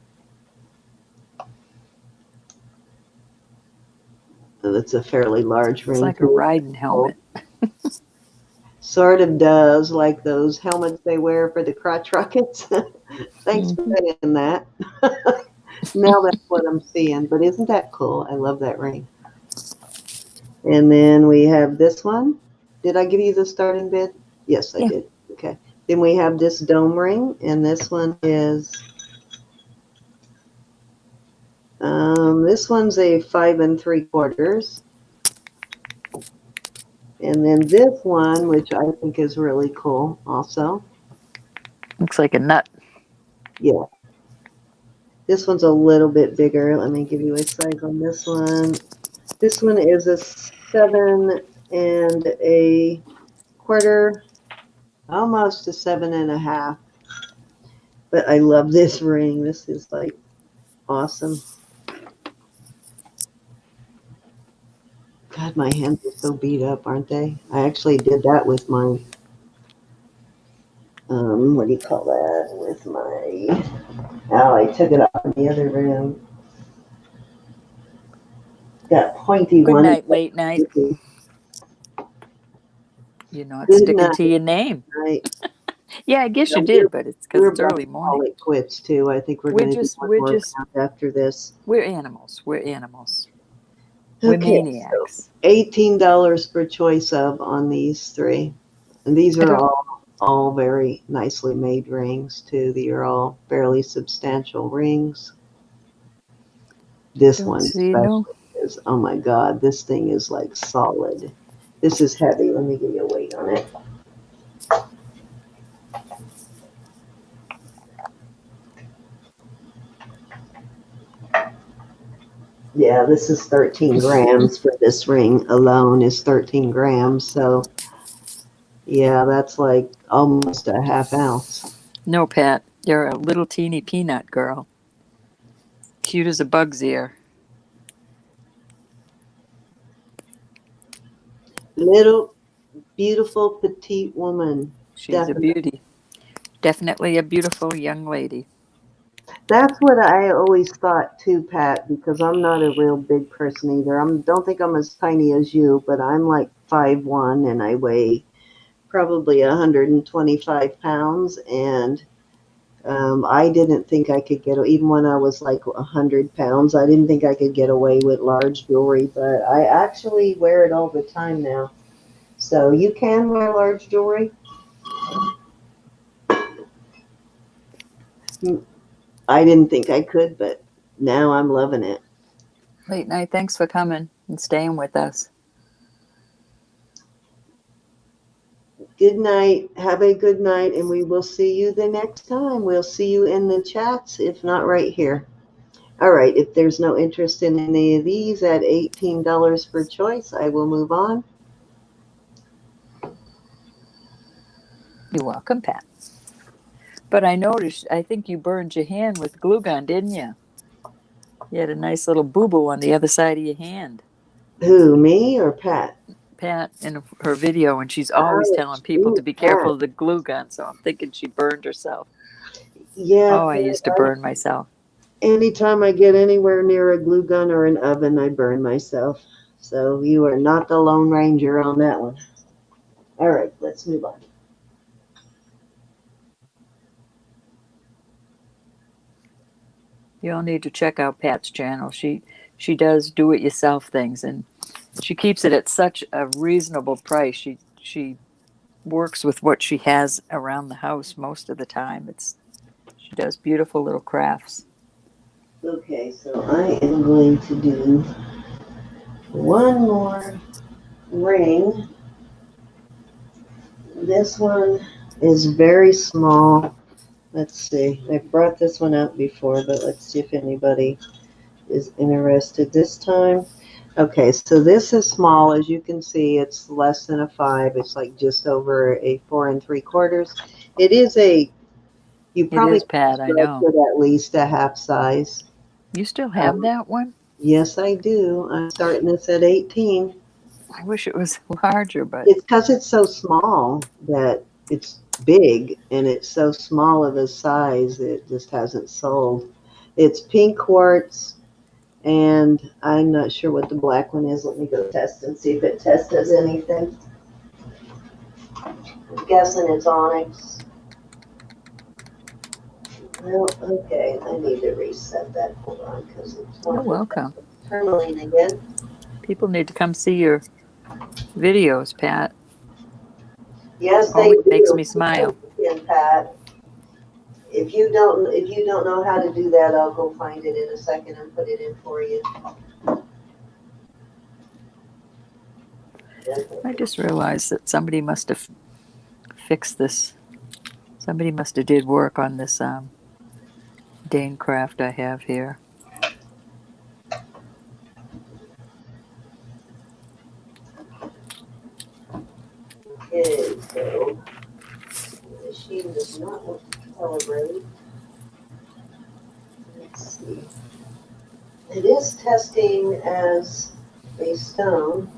And it's a fairly large ring. It's like a riding helmet. Sort of does, like those helmets they wear for the crotch rockets. Thanks for saying that. Now that's what I'm seeing. But isn't that cool? I love that ring. And then we have this one. Did I give you the starting bid? Yes, I did. Okay. Then we have this dome ring, and this one is this one's a 5 3/4. And then this one, which I think is really cool also. Looks like a nut. Yeah. This one's a little bit bigger. Let me give you a size on this one. This one is a 7 1/4, almost a 7 1/2. But I love this ring. This is like awesome. God, my hands are so beat up, aren't they? I actually did that with my, what do you call that? With my, oh, I took it out in the other room. That pointy Good one. night, late night. You're not Good sticking night. to your name. Right. Yeah, I guess you did, but it's because it's early Call morning. it quits too. I think we're going to do one more count after this. We're animals. We're animals. We're maniacs. So $18 per choice of on these 3. And these are all very nicely made rings too. They are all fairly substantial rings. This one especially is, oh my God, this thing is like solid. This is heavy. Let me give you a weight on it. Yeah, this is 13 grams for this ring alone is 13 grams. So yeah, that's like almost a half ounce. No, Pat, you're a little teeny peanut girl. Cute as a bug's ear. Little, beautiful, petite woman. She's a beauty. Definitely a beautiful young lady. That's what I always thought too, Pat, because I'm not a real big person either. Don't think I'm as tiny as you, but I'm like 5'1" and I weigh probably 125 pounds. And I didn't think I could get, even when I was like 100 pounds, I didn't think I could get away with large jewelry, but I actually wear it all the time now. So you can wear large jewelry. I didn't think I could, but now I'm loving it. Late night. Thanks for coming and staying with us. Good night. Have a good night, and we will see you the next time. We'll see you in the chats, if not right here. All right, if there's no interest in any of these at $18 per choice, I will move on. You're welcome, Pat. But I noticed, I think you burned your hand with glue gun, didn't you? You had a nice little boo-boo on the other side of your hand. Who, me or Pat? Pat, in her video, and she's always telling people to be careful of the glue gun, so I'm thinking she burned herself. Yeah. Oh, I used to burn myself. Anytime I get anywhere near a glue gun or an oven, I burn myself. So you are not the Lone Ranger on that one. All right, let's move on. You all need to check out Pat's channel. She does do-it-yourself things, and she keeps it at such a reasonable price. She works with what she has around the house most of the time. She does beautiful little crafts. Okay, so I am going to do one more ring. This one is very small. Let's see. I brought this one out before, but let's see if anybody is interested this time. Okay, so this is small. As you can see, it's less than a 5. It's like just over a 4 3/4. It is a, you probably It is, Pat, I know. put at least a half size. You still have that one? Yes, I do. I'm starting this at 18. I wish it was larger, but It's because it's so small that it's big, and it's so small of a size it just hasn't sold. It's pink quartz, and I'm not sure what the black one is. Let me go test and see if it tests anything. I'm guessing it's onyx. Well, okay, I need to reset that. Hold on, because it's you're welcome. tourmaline again. People need to come see your videos, Pat. Yes, they Always do. makes me smile. And Pat, if you don't know how to do that, I'll go find it in a second and put it in for you. I just realized that somebody must have fixed this. Somebody must have did work on this Dane craft I have here. Okay, so the machine does not want to calibrate. Let's see. It is testing as a stone.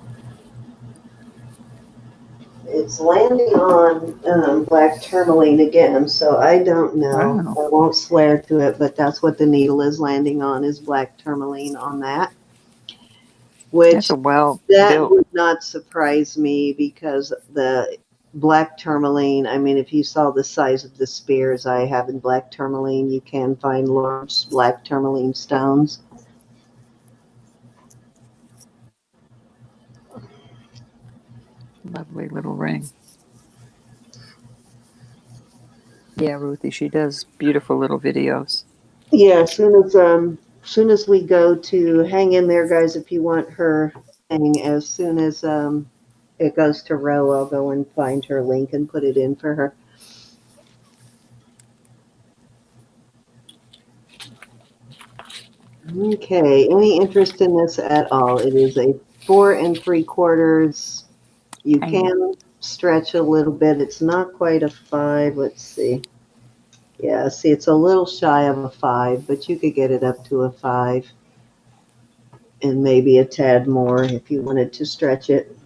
It's landing on black tourmaline again, so I don't know. Wow. I won't swear to it, but that's what the needle is landing on, is black tourmaline on that. Which That's a well that built. would not surprise me, because the black tourmaline, I mean, if you saw the size of the spears I have in black tourmaline, you can find large black tourmaline stones. Lovely little ring. Yeah, Ruthie, she does beautiful little videos. Yeah, as soon as we go to, hang in there, guys, if you want her thing, as soon as it goes to row, I'll go and find her link and put it in for her. Okay, any interest in this at all? It is a 4 3/4. You can stretch a little bit. It's not quite a 5. Let's see. Yeah, see, it's a little shy of a 5, but you could get it up to a 5 and maybe a tad more if you wanted to stretch it.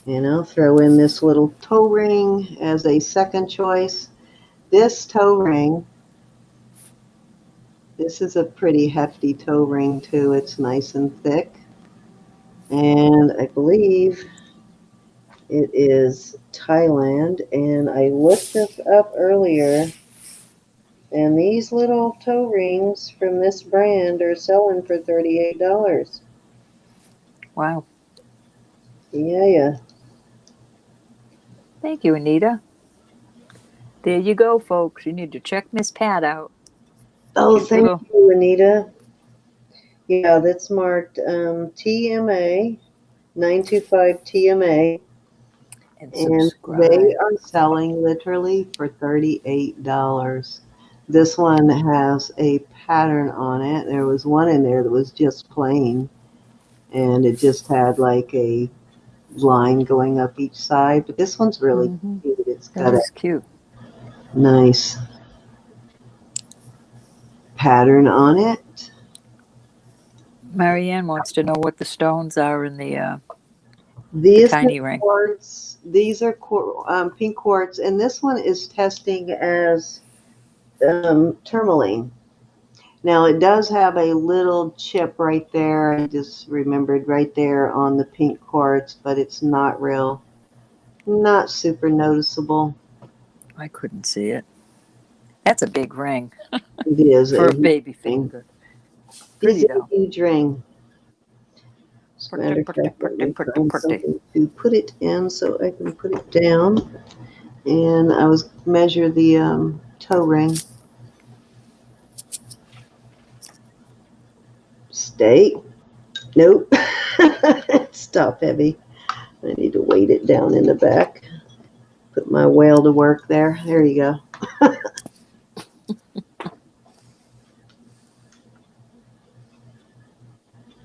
And I'll throw in this little toe ring as a second choice. This toe ring, this is a pretty hefty toe ring too. It's nice and thick. And I believe it is Thailand. And I looked this up earlier. And these little toe rings from this brand are selling for $38. Wow. Yeah. Thank you, Anita. There you go, folks. You need to check Miss Pat out. Oh, Cute thank little. you, Anita. Yeah, that's marked TMA, 925 TMA. And And they subscribe. are selling literally for $38. This one has a pattern on it. There was one in there that was just plain, and it just had like a line going up each side. But this one's really Mm-hmm. cute. It's That got a is cute. nice pattern on it. Marianne wants to know what the stones are in the These are tiny ring. quartz. These are pink quartz, and this one is testing as tourmaline. Now it does have a little chip right there. I just remembered right there on the pink quartz, but it's not super noticeable. I couldn't see it. That's a big ring It is for a a huge baby ring. finger. It's Pretty a though. huge ring. As a matter of fact, let me find something to put it in so I can put it down. And I was measure the toe ring. Stay. Nope. It's top heavy. I need to weight it down in the back. Put my whale to work there. There you go.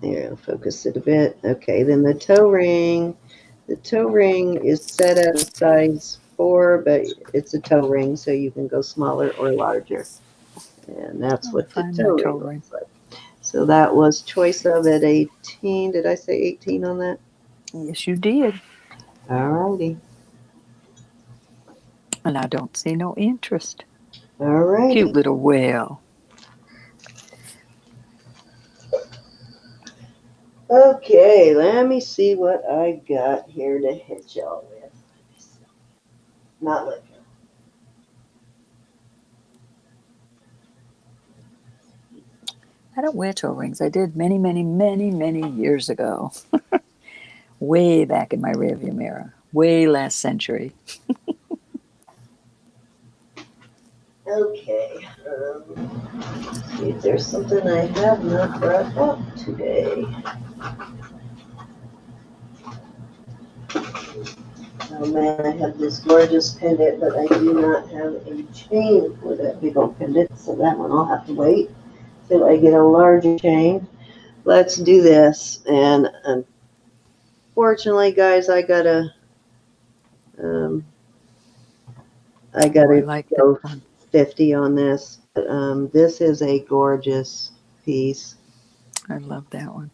There, I'll focus it a bit. Okay, then the toe ring. The toe ring is set at a size 4, but it's a toe ring, so you can go smaller or larger. And that's I'll what the find my toe toe ring ring. looks like. So that was choice of at 18. Did I say 18 on that? Yes, you did. Alrighty. And I don't see no interest. Alrighty. Cute little whale. Okay, let me see what I got here to hit y'all with. Not let go. I don't wear toe rings. I did many, many, many, many years ago. Way back in my rearview mirror. Way last century. Okay. See if there's something I have not brought up today. Oh man, I have this gorgeous pendant, but I do not have a chain for that big old pendant, so that one I'll have to wait till I get a larger chain. Let's do this. And unfortunately, guys, I gotta Oh, I like that go one. 50 on this. But, this is a gorgeous piece. I love that one.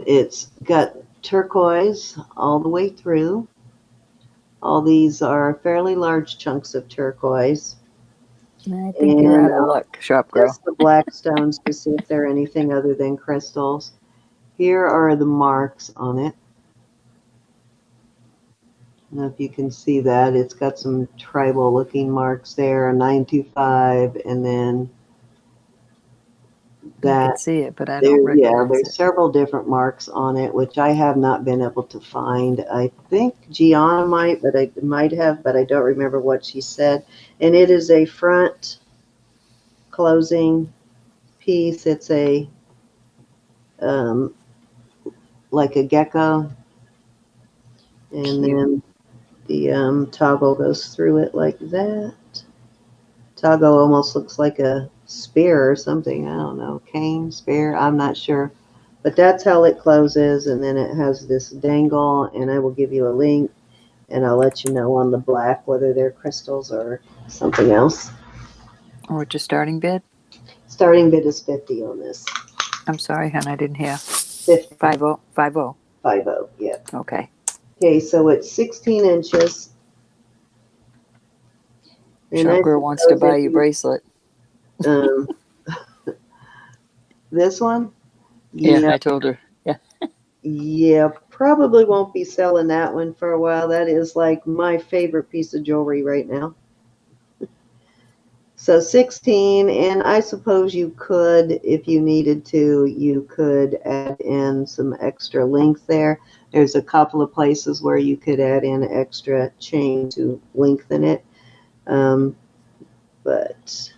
It's got turquoise all the way through. All these are fairly large chunks of turquoise. I think you're And out of luck, shop girl. test the black stones to see if they're anything other than crystals. Here are the marks on it. I don't know if you can see that. It's got some tribal looking marks there, a 925, and then I can that. see it, but I don't recognize There's it. several different marks on it, which I have not been able to find. I think Gianna might, but I might have, but I don't remember what she said. And it is a front closing piece. It's a like a gecko, and Cute. then the toggle goes through it like that. Toggle almost looks like a spear or something. I don't know, cane, spear, I'm not sure. But that's how it closes, and then it has this dangle, and I will give you a link, and I'll let you know on the black whether they're crystals or something else. What's your starting bid? Starting bid is 50 on this. I'm sorry, hon, I didn't hear. 50. 50. 50. 50, yeah. Okay. Okay, so it's 16 inches. And Shop I girl wants to suppose buy if you a you, bracelet. um, this one, Yeah, yeah, I told her. Yeah. yeah, probably won't be selling that one for a while. That is like my favorite piece of jewelry right now. So 16, and I suppose you could, if you needed to, you could add in some extra length there. There's a couple of places where you could add in extra chain to lengthen it. Um, but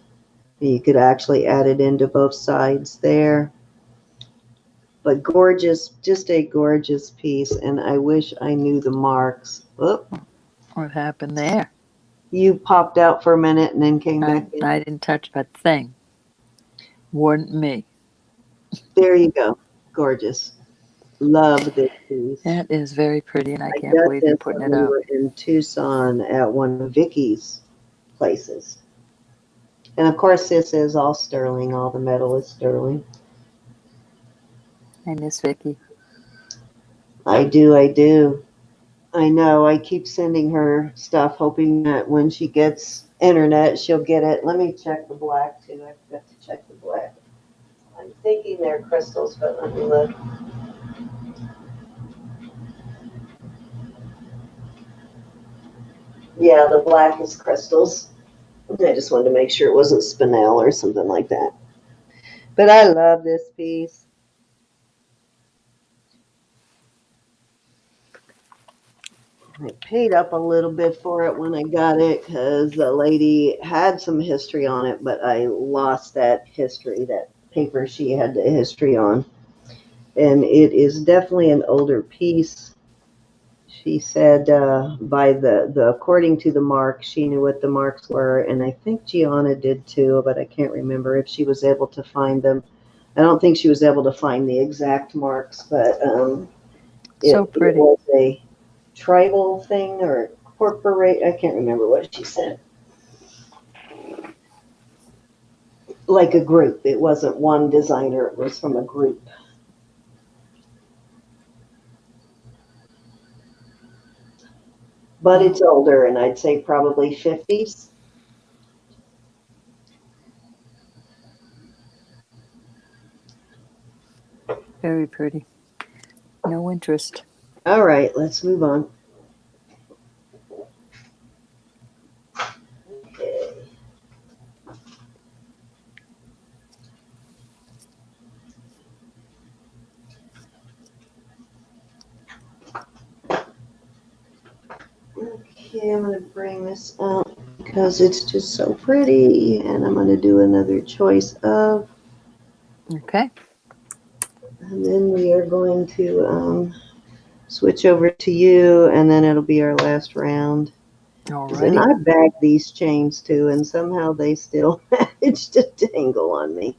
you could actually add it into both sides there. But gorgeous, just a gorgeous piece. And I wish I knew the marks. Oop, What happened there? you popped out for a minute and then came back in. I didn't touch a thing. Wasn't me. There you go. Gorgeous. Love this piece. That is very pretty, and I can't got believe you're this putting when it we up. were in Tucson at one of Vicki's places. And of course, this is all sterling. All the metal is sterling. I miss Vicki. I do. I know. I keep sending her stuff, hoping that when she gets internet, she'll get it. Let me check the black, too. I forgot to check the black. I'm thinking they're crystals, but let me look. Yeah, the black is crystals. I just wanted to make sure it wasn't spinel or something like that. But I love this piece. I paid up a little bit for it when I got it because the lady had some history on it, but I lost that history, that paper she had the history on. And it is definitely an older piece. She said by the according to the marks, she knew what the marks were, and I think Gianna did too, but I can't remember if she was able to find them. I don't think she was able to find the exact marks, but So it pretty. was a tribal thing or corporate. I can't remember what she said. Like a group. It wasn't one designer. It was from a group. But it's older, and I'd say probably 50s. Very pretty. No interest. All right, let's move on. Okay. Okay, I'm going to bring this up because it's just so pretty, and I'm going to do another choice of, Okay. and then we are going to switch over to you, and then it'll be our last round. And Alrighty. I bagged these chains too, and somehow they still managed to tangle on me.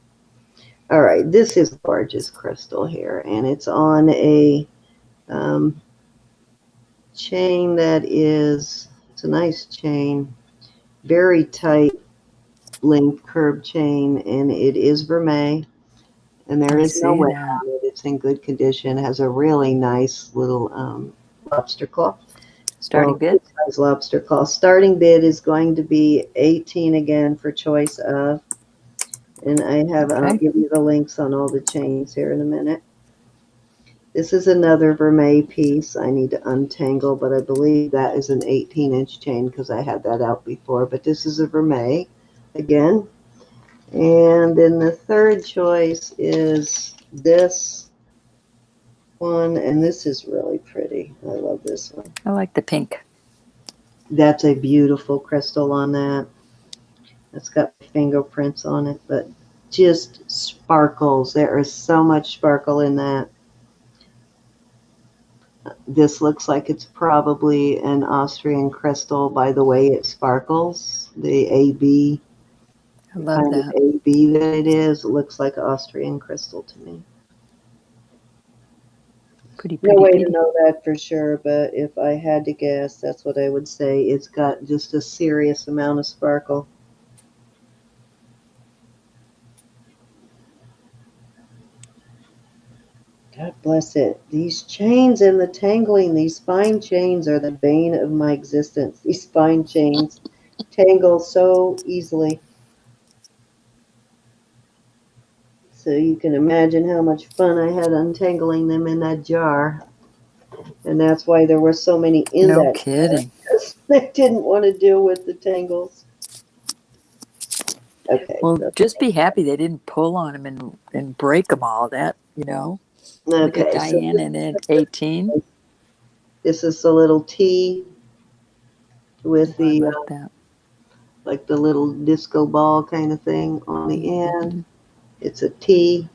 All right, this is gorgeous crystal here, and it's on a chain that is, it's a nice chain, very tight length curved chain, and it is vermeil, and there I is no see wear that. on it. It's in good condition. It has a really nice little lobster claw. Starting bid? Size lobster claw. Starting bid is going to be 18 again for choice of. And I'll give you the links on all the chains here in a minute. This is another vermeil piece I need to untangle, but I believe that is an 18-inch chain because I had that out before. But this is a vermeil again. And then the third choice is this one, and this is really pretty. I love this one. I like the pink. That's a beautiful crystal on that. It's got fingerprints on it, but just sparkles. There is so much sparkle in that. This looks like it's probably an Austrian crystal by the way it sparkles. The AB, I love that. AB that it is, it looks like Austrian crystal to me. Pretty. No way to know that for sure, but if I had to guess, that's what I would say. It's got just a serious amount of sparkle. God bless it. These chains and the tangling, these spine chains are the bane of my existence. These spine chains tangle so easily. So you can imagine how much fun I had untangling them in that jar. And that's why there were so many in No that kidding. jar. They didn't want to deal with the tangles. Okay. Well, just be happy they didn't pull on them and break them all. That, you know. Look at Okay. Diane and at 18. This is the little T with I the like that. like the little disco ball kind of thing on the end. It's a T.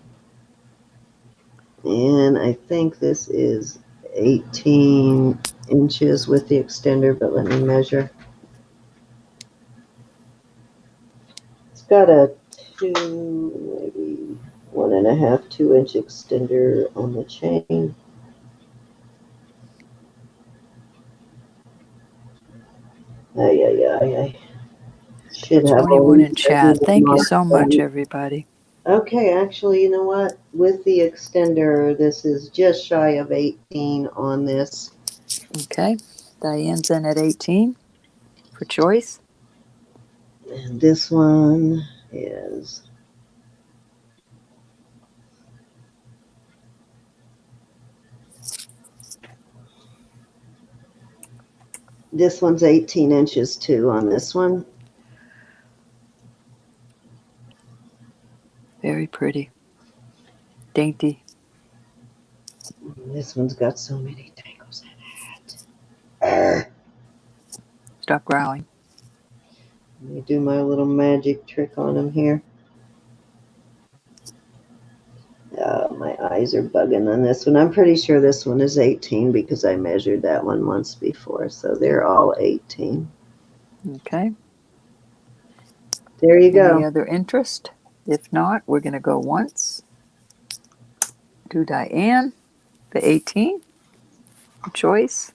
And I think this is 18 inches with the extender, but let me measure. It's got a 1.5, 2 inch extender on the chain. I should have all 21 these in chat. measurements Thank you marked. so much, everybody. Okay, actually, you know what? With the extender, this is just shy of 18 on this. Okay. Diane's in at 18 for choice. And this one is this one's 18 inches too on this one. Very pretty. Dainty. This one's got so many tangles in it. Stop growling. Let me do my little magic trick on them here. Oh, my eyes are bugging on this one. I'm pretty sure this one is 18 because I measured that one once before. So they're all 18. Okay. There you go. Any other interest? If not, we're going to go once. To Diane, the 18 choice.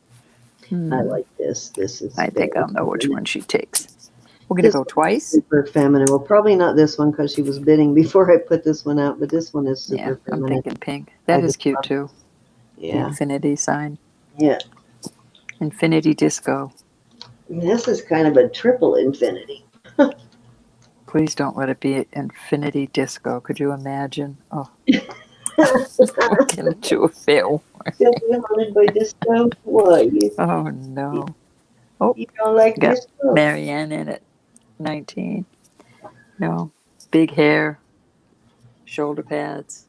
I like this. This is. I think I'll know which one she takes. We're going to This go twice. Super feminine. Well, probably not this one because she was bidding before I put this one out, but this one is super Yeah, I'm feminine. thinking pink. That is cute too. The Yeah. infinity sign. Yeah. Infinity disco. This is kind of a triple infinity. Please don't let it be infinity disco. Could you imagine? Oh, walk into a fair one. Still be haunted by disco? What? Oh no. Oh, You don't like got disco? Marianne in it. 19. No. Big hair. Shoulder pads.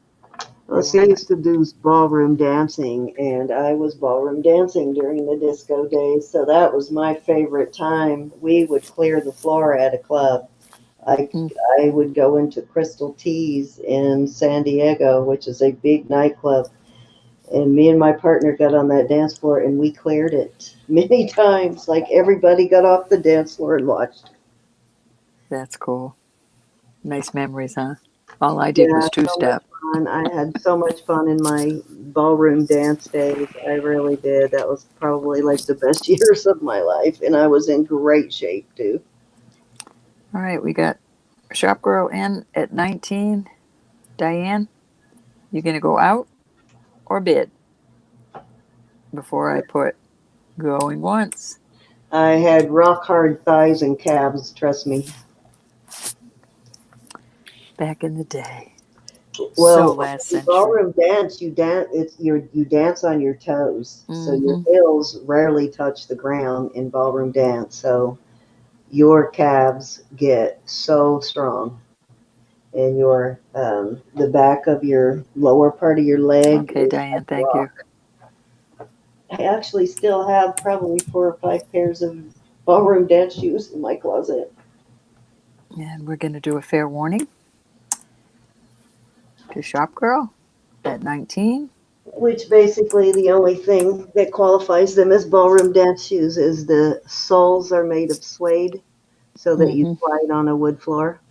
Well, see, I used to do ballroom dancing, and I was ballroom dancing during the disco days, so that was my favorite time. We would clear the floor at a club. I would go into Crystal Teas in San Diego, which is a big nightclub, and me and my partner got on that dance floor, and we cleared it many times. Like everybody got off the dance floor and watched. That's cool. Nice memories, huh? All I did was two-step. Fun. I had so much fun in my ballroom dance days. I really did. That was probably like the best years of my life, and I was in great shape too. All right, we got Shop Girl in at 19. Diane, you gonna go out or bid? Before I put going once. I had rock hard thighs and calves. Trust me. Back in the day. Well, So last century. ballroom dance, you dance on your toes, so your heels rarely touch the ground in ballroom dance. So your calves get so strong, and your the back of your lower part of your leg. Okay, Diane, thank you. I actually still have probably 4 or 5 pairs of ballroom dance shoes in my closet. And we're going to do a fair warning to Shop Girl at 19. Which basically the only thing that qualifies them as ballroom dance shoes is the soles are made of suede so that you slide on a wood floor.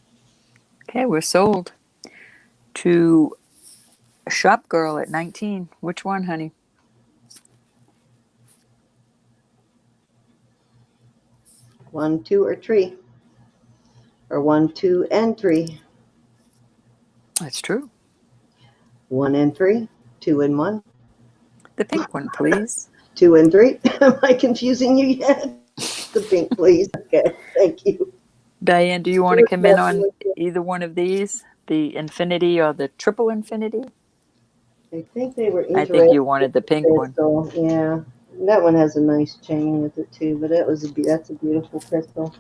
Okay, we're sold to Shop Girl at 19. Which one, honey? One, two, or three. Or 1, 2, and 3. That's true. 1 and 3. 2 and 1. The pink one, please. 2 and 3. Am I confusing you yet? The pink, please. Okay, thank you. Diane, do you want to come in on either one of these? The infinity or the triple infinity? I think they were I think you wanted the pink one. Yeah, that one has a nice chain with it too, but that's a beautiful crystal.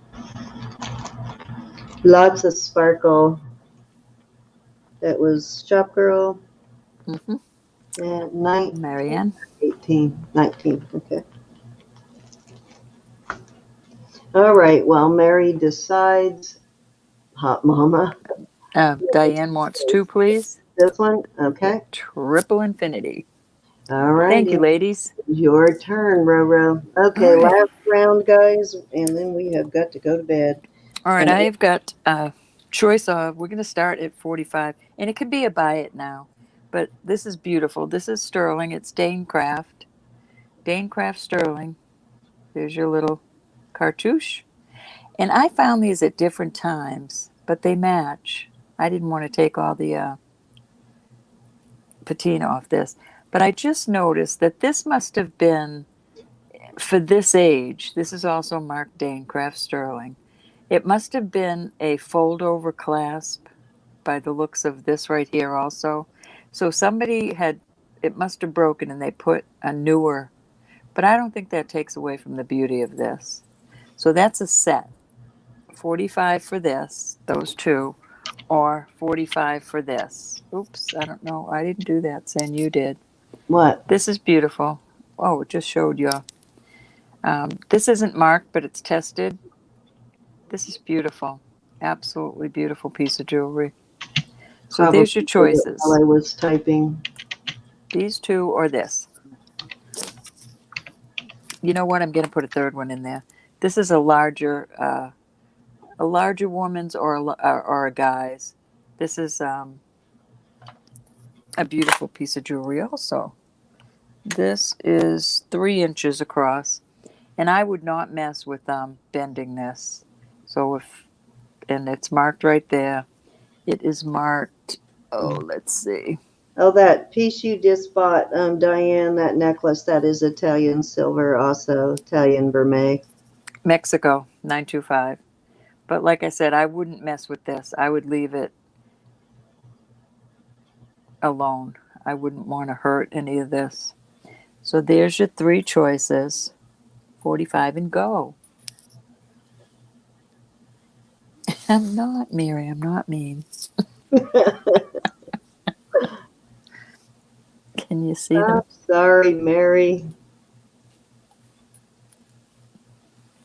Lots of sparkle. That was Shop Girl. And Marianne. 19. Okay. All right. Well, Mary decides. Hot Mama. Diane wants 2, please. This one? Okay. Triple infinity. All Thank righty. you, ladies. Your turn, Roro. Okay, All right. last round, guys, and then we have got to go to bed. All right, And I've got a choice of, we're going to start at 45, and it could be a buy it now, but this is beautiful. This is sterling. It's Danecraft. Danecraft sterling. There's your little cartouche. And I found these at different times, but they match. I didn't want to take all the patina off this, but I just noticed that this must have been, for this age, this is also marked Danecraft sterling. It must have been a fold over clasp by the looks of this right here also. So somebody had, it must have broken and they put a newer, but I don't think that takes away from the beauty of this. So that's a set. 45 for this, those two, or 45 for this. Oops, I don't know. I didn't do that, Sen, you did. what? This is beautiful. Oh, it just showed you. This isn't marked, but it's tested. This is beautiful. Absolutely beautiful piece of jewelry. So Probably there's your choices. while I was typing. These two or this. You know what? I'm going to put a third one in there. This is a larger woman's or a guy's. This is a beautiful piece of jewelry also. This is 3 inches across, and I would not mess with bending this. So and it's marked right there. It is marked. Oh, let's see. Oh, that piece you just bought, Diane, that necklace, that is Italian silver, also Italian vermeil. Mexico 925. But like I said, I wouldn't mess with this. I would leave it alone. I wouldn't want to hurt any of this. So there's your 3 choices. 45 and go. I'm not, Mary. I'm not mean. Can you see them? I'm sorry, Mary.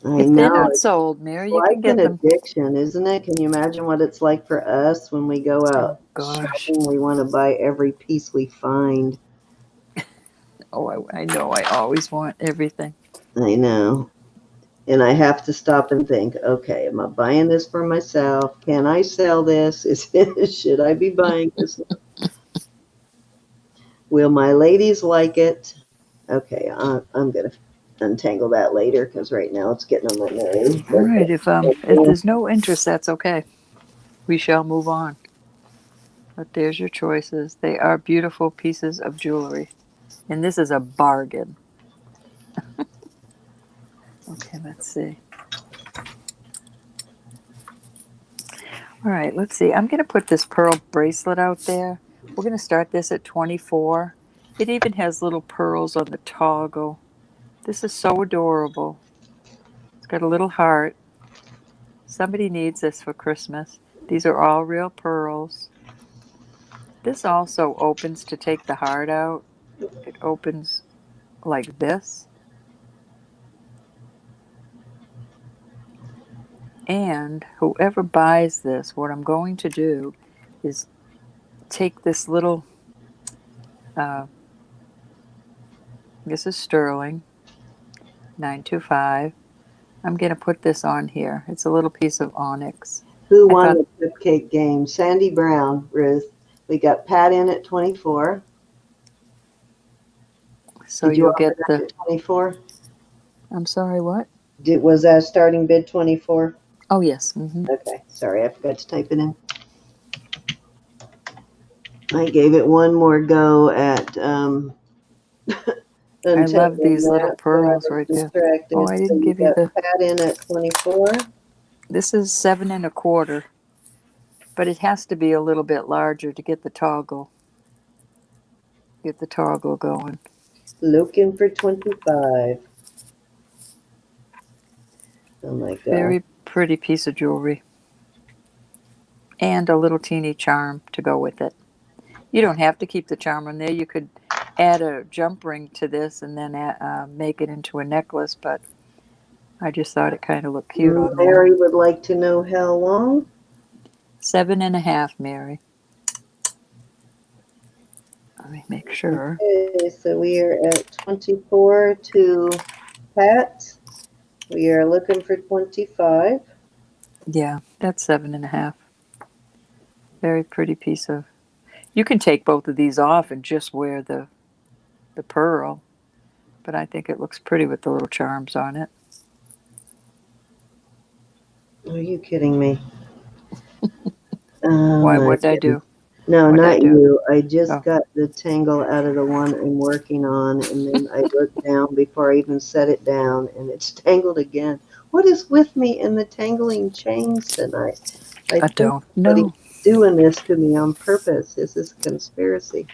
I If know. they're not sold, Mary, you can It's get like an them. addiction, isn't it? Can you imagine what it's like for us when we go out Gosh. shopping? We want to buy every piece we find. Oh, I know. I always want everything. I know. And I have to stop and think, okay, am I buying this for myself? Can I sell this? Should I be buying this? Will my ladies like it? Okay, I'm going to untangle that later because right now it's getting on my nerves. All right. If there's no interest, that's okay. We shall move on. But there's your choices. They are beautiful pieces of jewelry. And this is a bargain. Okay, let's see. All right, let's see. I'm going to put this pearl bracelet out there. We're going to start this at 24. It even has little pearls on the toggle. This is so adorable. It's got a little heart. Somebody needs this for Christmas. These are all real pearls. This also opens to take the heart out. It opens like this. And whoever buys this, what I'm going to do is take this little, this is sterling, 925. I'm going to put this on here. It's a little piece of onyx. Who won the cupcake game? Sandy Brown, Ruth. We got Pat in at 24. So you'll get the 24. I'm sorry, what? Was that starting bid 24? Oh, yes. Mm-hmm. Okay, sorry, I forgot to type it in. I gave it one more go at I love these little pearls right there. Oh, I didn't give you the Pat in at 24. This is 7 1/4, but it has to be a little bit larger to get the toggle. Get the toggle going. Looking for 25. Oh my God. Very pretty piece of jewelry. And a little teeny charm to go with it. You don't have to keep the charm on there. You could add a jump ring to this and then make it into a necklace, but I just thought it kind of looked cute on there. Mary would like to know how long. 7.5, Mary. Let me make sure. Okay, so we are at 24 to Pat. We are looking for 25. Yeah, that's 7.5. Very pretty piece of. You can take both of these off and just wear the pearl, but I think it looks pretty with the little charms on it. Are you kidding me? Why? My What'd I do? No, What'd I not do? you. I just Oh. got the tangle out of the one I'm working on, and then I looked down before I even set it down, and it's tangled again. What is with me in the tangling chains tonight? I think don't somebody's know. doing this to me on purpose. This is a conspiracy.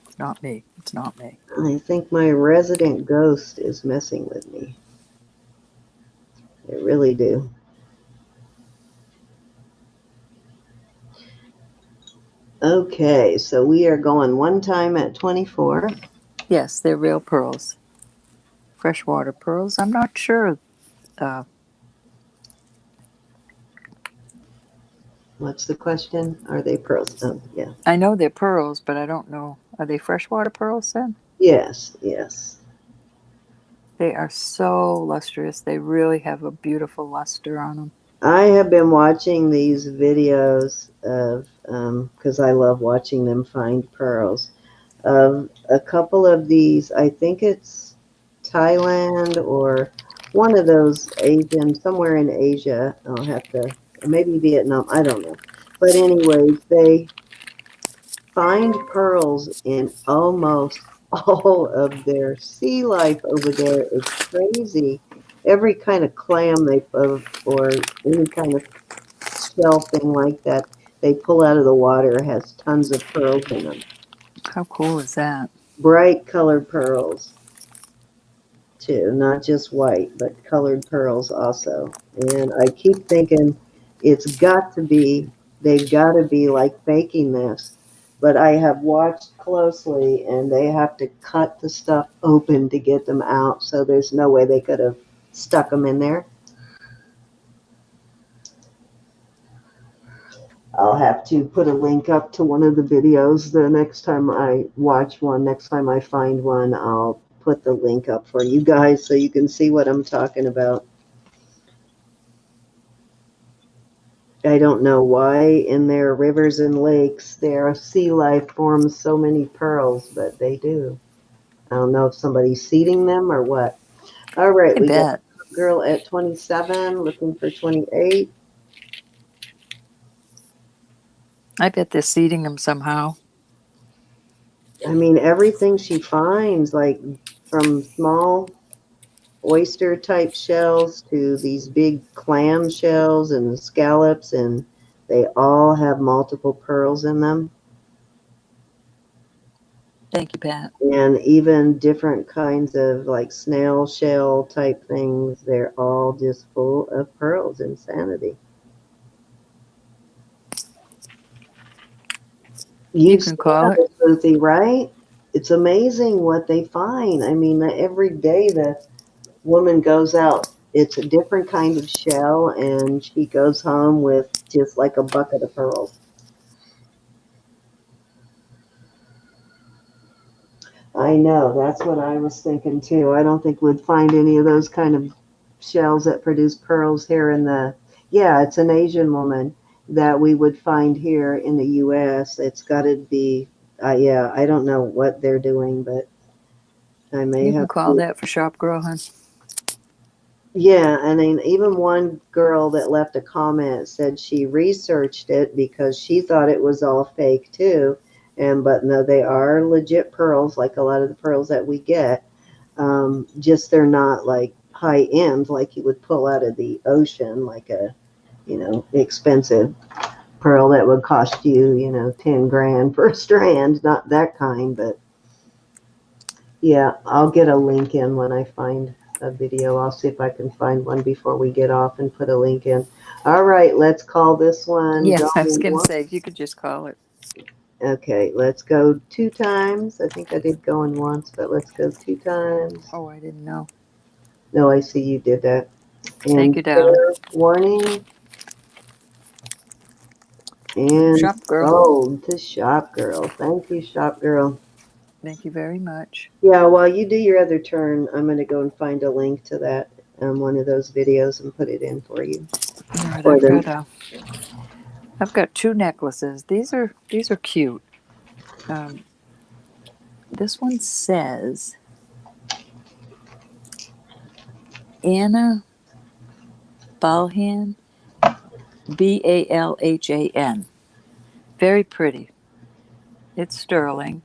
It's not me. It's not me. I think my resident ghost is messing with me. I really do. Okay, so we are going one time at 24. Yes, they're real pearls. Freshwater pearls. I'm not sure. What's the question? Are they pearls? Oh, yeah. I know they're pearls, but I don't know. Are they freshwater pearls then? Yes, yes. They are so lustrous. They really have a beautiful luster on them. I have been watching these videos of, because I love watching them find pearls, of a couple of these. I think it's Thailand or one of those Asian, somewhere in Asia. I'll have to, maybe Vietnam, I don't know. But anyways, they find pearls in almost all of their sea life over there. It's crazy. Every kind of clam or any kind of shell thing like that they pull out of the water has tons of pearls in them. How cool is that? Bright colored pearls too, not just white, but colored pearls also. And I keep thinking they've got to be like baking this. But I have watched closely and they have to cut the stuff open to get them out. So there's no way they could have stuck them in there. I'll have to put a link up to one of the videos the next time I watch one. Next time I find one, I'll put the link up for you guys so you can see what I'm talking about. I don't know why in their rivers and lakes their sea life forms so many pearls, but they do. I don't know if somebody's seeding them or what. All right, I we got bet. a girl at 27 looking for 28. I bet they're seeding them somehow. I mean, everything she finds, like from small oyster type shells to these big clam shells and scallops, and they all have multiple pearls in them. Thank you, Pat. And even different kinds of like snail shell type things, they're all just full of pearls. Insanity. You can call it. Ruthie, right? It's amazing what they find. I mean, every day the woman goes out, it's a different kind of shell, and she goes home with just like a bucket of pearls. I know, that's what I was thinking too. I don't think we'd find any of those kind of shells that produce pearls here in it's an Asian woman that we would find here in the U.S. It's got to be, I don't know what they're doing, but I may You have can call to. that for shop girl, hun. Yeah, and then even one girl that left a comment said she researched it because she thought it was all fake too. But no, they are legit pearls, like a lot of the pearls that we get. Just they're not like high end, like you would pull out of the ocean, like a, expensive pearl that would cost you, 10 grand for a strand. Not that kind, but yeah, I'll get a link in when I find a video. I'll see if I can find one before we get off and put a link in. All right, let's call this one. Yeah, I was going to say, if you could just call it. Okay, let's go 2 times. I think I did going once, but let's go 2 times. Oh, I didn't know. No, I see you did that. And Thank you, darling. fair warning. And Shop girl. sold to Shop Girl. Thank you, Shop Girl. Thank you very much. Yeah, while you do your other turn, I'm going to go and find a link to that one of those videos and put it in for you. All right, Or them. I've got 2 necklaces. These are cute. This one says Anna Balhan, Balhan. Very pretty. It's sterling.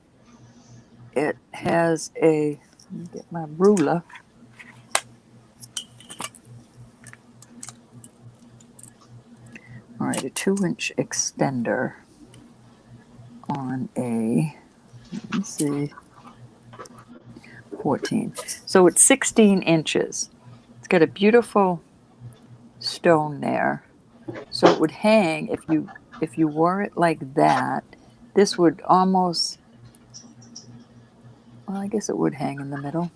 It has a, let me get my ruler. All right, a 2-inch extender on a, let me see, 14. So it's 16 inches. It's got a beautiful stone there. So it would hang if you wore it like that. This would almost, well, I guess it would hang in the middle.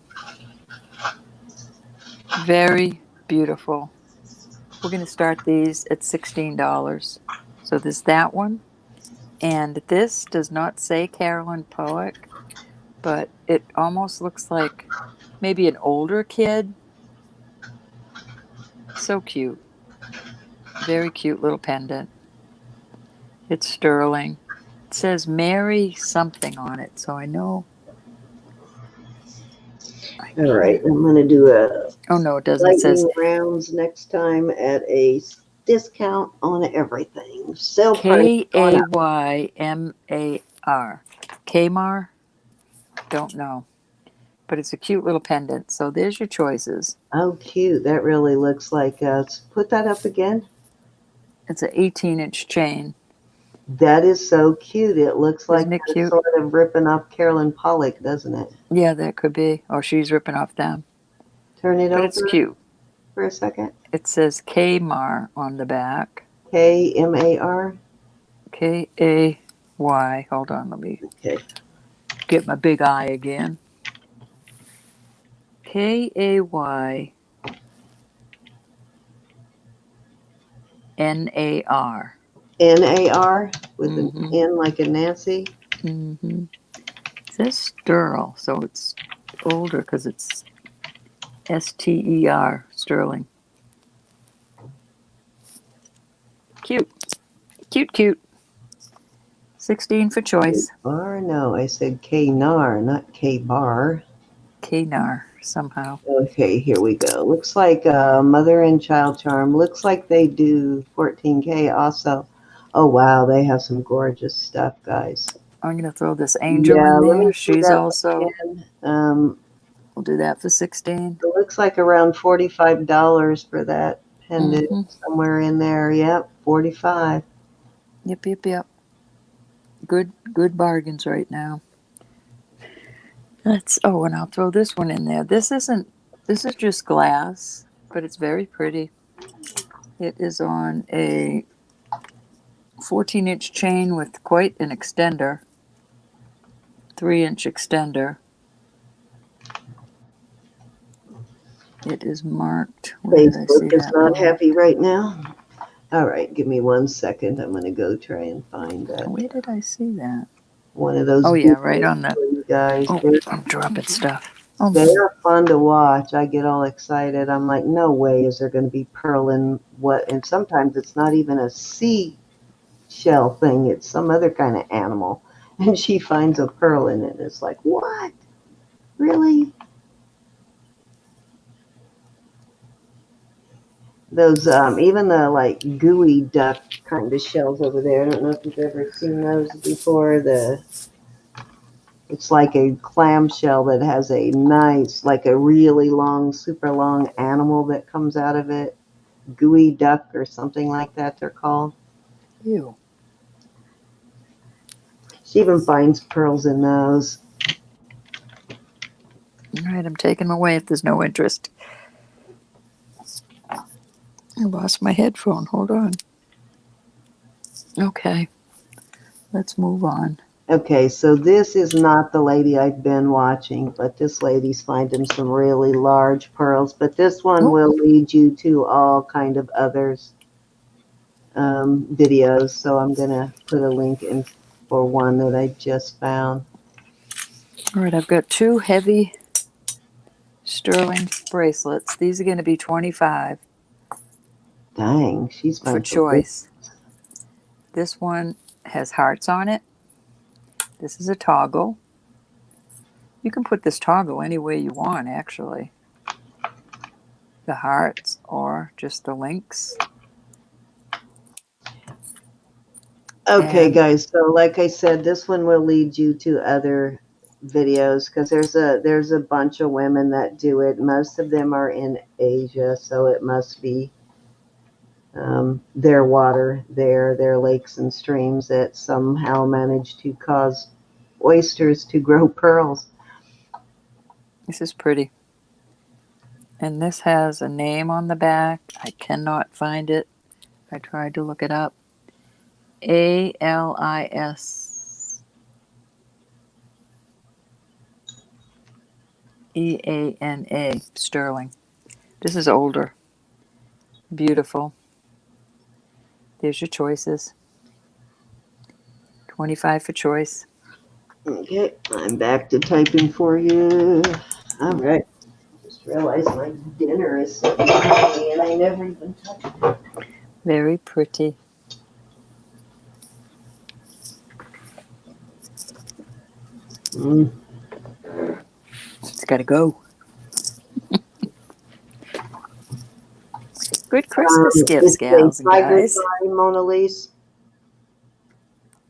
Very beautiful. We're going to start these at $16. So there's that one. And this does not say Carolyn Poet, but it almost looks like maybe an older kid. So cute. Very cute little pendant. It's sterling. It says Mary something on it, so I know. All right, I'm going to do a Oh no, it doesn't. It says lightning rounds next time at a discount on everything. Sale price on up. Kaymar. Kaymar? Don't know. But it's a cute little pendant. So there's your choices. Oh, cute. That really looks like, put that up again. It's an 18-inch chain. That is so cute. It looks like Isn't it it's cute? sort of ripping off Carolyn Pollock, doesn't it? Yeah, that could be. Or she's ripping off them. Turn it But over it's cute. for a second. It says Kaymar on the back. K-M-A-R? K-A-Y. Hold on, let me get my big eye again. K-A-Y N-A-R. N-A-R with an N like a Nancy. Mm-hmm. It says Sterl, so it's older because it's S-T-E-R, sterling. Cute. Cute, cute. 16 for choice. Bar? No, I said K-Nar, not K-Bar. K-Nar, somehow. Okay, here we go. Looks like Mother and Child Charm. Looks like they do 14K also. Oh, wow, they have some gorgeous stuff, guys. I'm going to throw this angel in let me there. see She's that also, again. we'll do that for 16. It looks like around $45 for that pendant. Somewhere in there. Yep, 45. Yep, yep, yep. Good bargains right now. Oh, and I'll throw this one in there. This is just glass, but it's very pretty. It is on a 14-inch chain with quite an extender. 3-inch extender. It is marked. Facebook is not happy right now. All right, give me 1 second. I'm going to go try and find that. Where did I see that? One of those. Oh yeah, right on that. You guys. Oh, I'm dropping stuff. They are fun to watch. I get all excited. I'm like, no way is there going to be pearl in what? And sometimes it's not even a sea shell thing. It's some other kind of animal. And she finds a pearl in it. It's like, what? Really? Those, even the like gooey duck kind of shells over there. I don't know if you've ever seen those before. It's like a clam shell that has a nice, like a really long, super long animal that comes out of it. Gooey duck or something like that they're called. Ew. She even finds pearls in those. All right, I'm taking them away if there's no interest. I lost my headphone. Hold on. Okay, let's move on. Okay, so this is not the lady I've been watching, but this lady's finding some really large pearls. But this one Oh, will lead you to all kind of others videos. So I'm gonna put a link in for one that I just found. all right. I've got two heavy sterling bracelets. These are going to be 25 Dang, she's for found some big. choice. This one has hearts on it. This is a toggle. You can put this toggle any way you want, actually. The hearts or just the links. Okay, And guys. So like I said, this one will lead you to other videos because there's a bunch of women that do it. Most of them are in Asia, so it must be their water there, their lakes and streams that somehow manage to cause oysters to grow pearls. this is pretty. And this has a name on the back. I cannot find it. I tried to look it up. ALISEANA, sterling. This is older. Beautiful. There's your choices. 25 for choice. Okay, I'm back to typing for you. All right. Just realized my dinner is sitting behind me and I never even touched it. Very pretty. It's got to go. Good Christmas gifts, It's gals a and tiger's guys. eye Mona Lisa.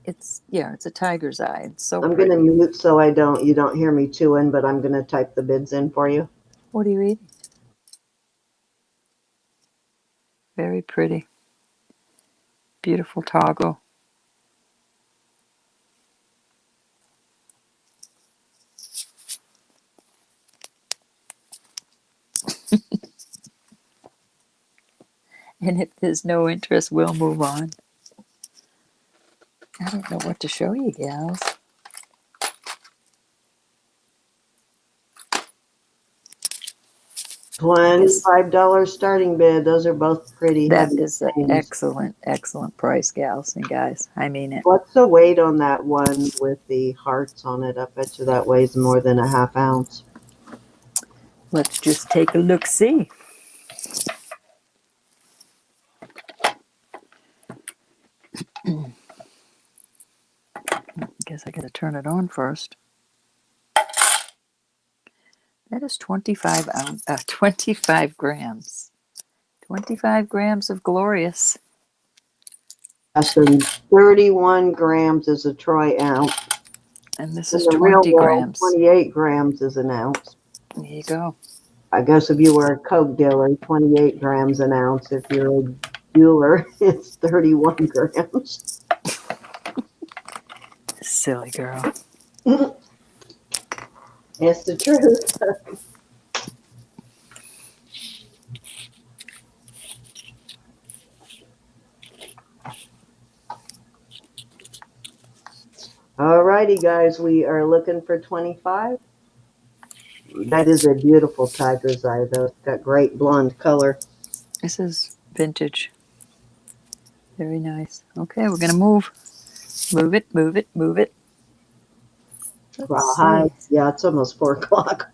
It's a tiger's eye. It's so I'm gonna pretty. mute so you don't hear me chewing, but I'm gonna type the bids in for you. What are you eating? Very pretty. Beautiful toggle. And if there's no interest, we'll move on. I don't know what to show you, gals. I guess $25 starting bid. Those are both pretty that heavy is an things. excellent, excellent price, gals and guys. I mean it. What's the weight on that one with the hearts on it? I bet you that weighs more than a half ounce. Let's just take a look, see. Guess I gotta turn it on first. That is 25 grams. 25 grams of glorious. So 31 grams is a troy ounce. And this In is the real 20 world, grams. 28 grams is an ounce. There you go. I guess if you were a Coke dealer, 28 grams an ounce. If you're a jeweler, it's 31 grams. Silly girl. It's the truth. Alrighty, guys, we are looking for 25. That is a beautiful tiger's eye, though. It's got great blonde color. This is vintage. Very nice. Okay, we're gonna move. Move it, move it, move it. Let's Hi. see. Yeah, it's almost 4 o'clock.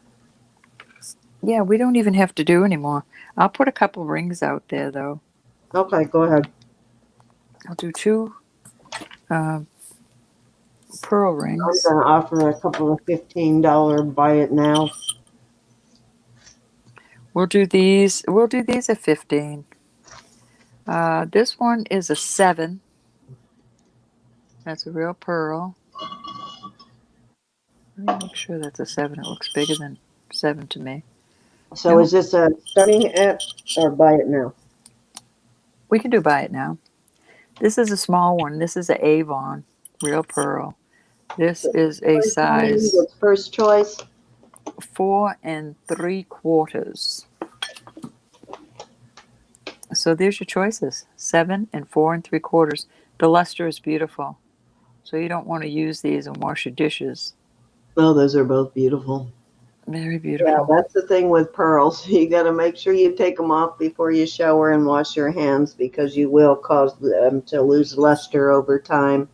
Yeah, we don't even have to do anymore. I'll put a couple rings out there, though. Okay, go ahead. I'll do two pearl I'm rings. going to offer a couple of $15 buy it now. We'll do these. We'll do these at 15. This one is a 7. That's a real pearl. Let me make sure that's a 7. It looks bigger than 7 to me. So Nope. is this a starting at or buy it now? We can do buy it now. This is a small one. This is a Avon real pearl. This is a size It's first choice. 4 3/4. So there's your choices: 7 and 4 3/4. The luster is beautiful. So you don't want to use these and wash your dishes. Oh, those are both beautiful. Very Yeah, beautiful. that's the thing with pearls. You got to make sure you take them off before you shower and wash your hands because you will cause them to lose luster over time.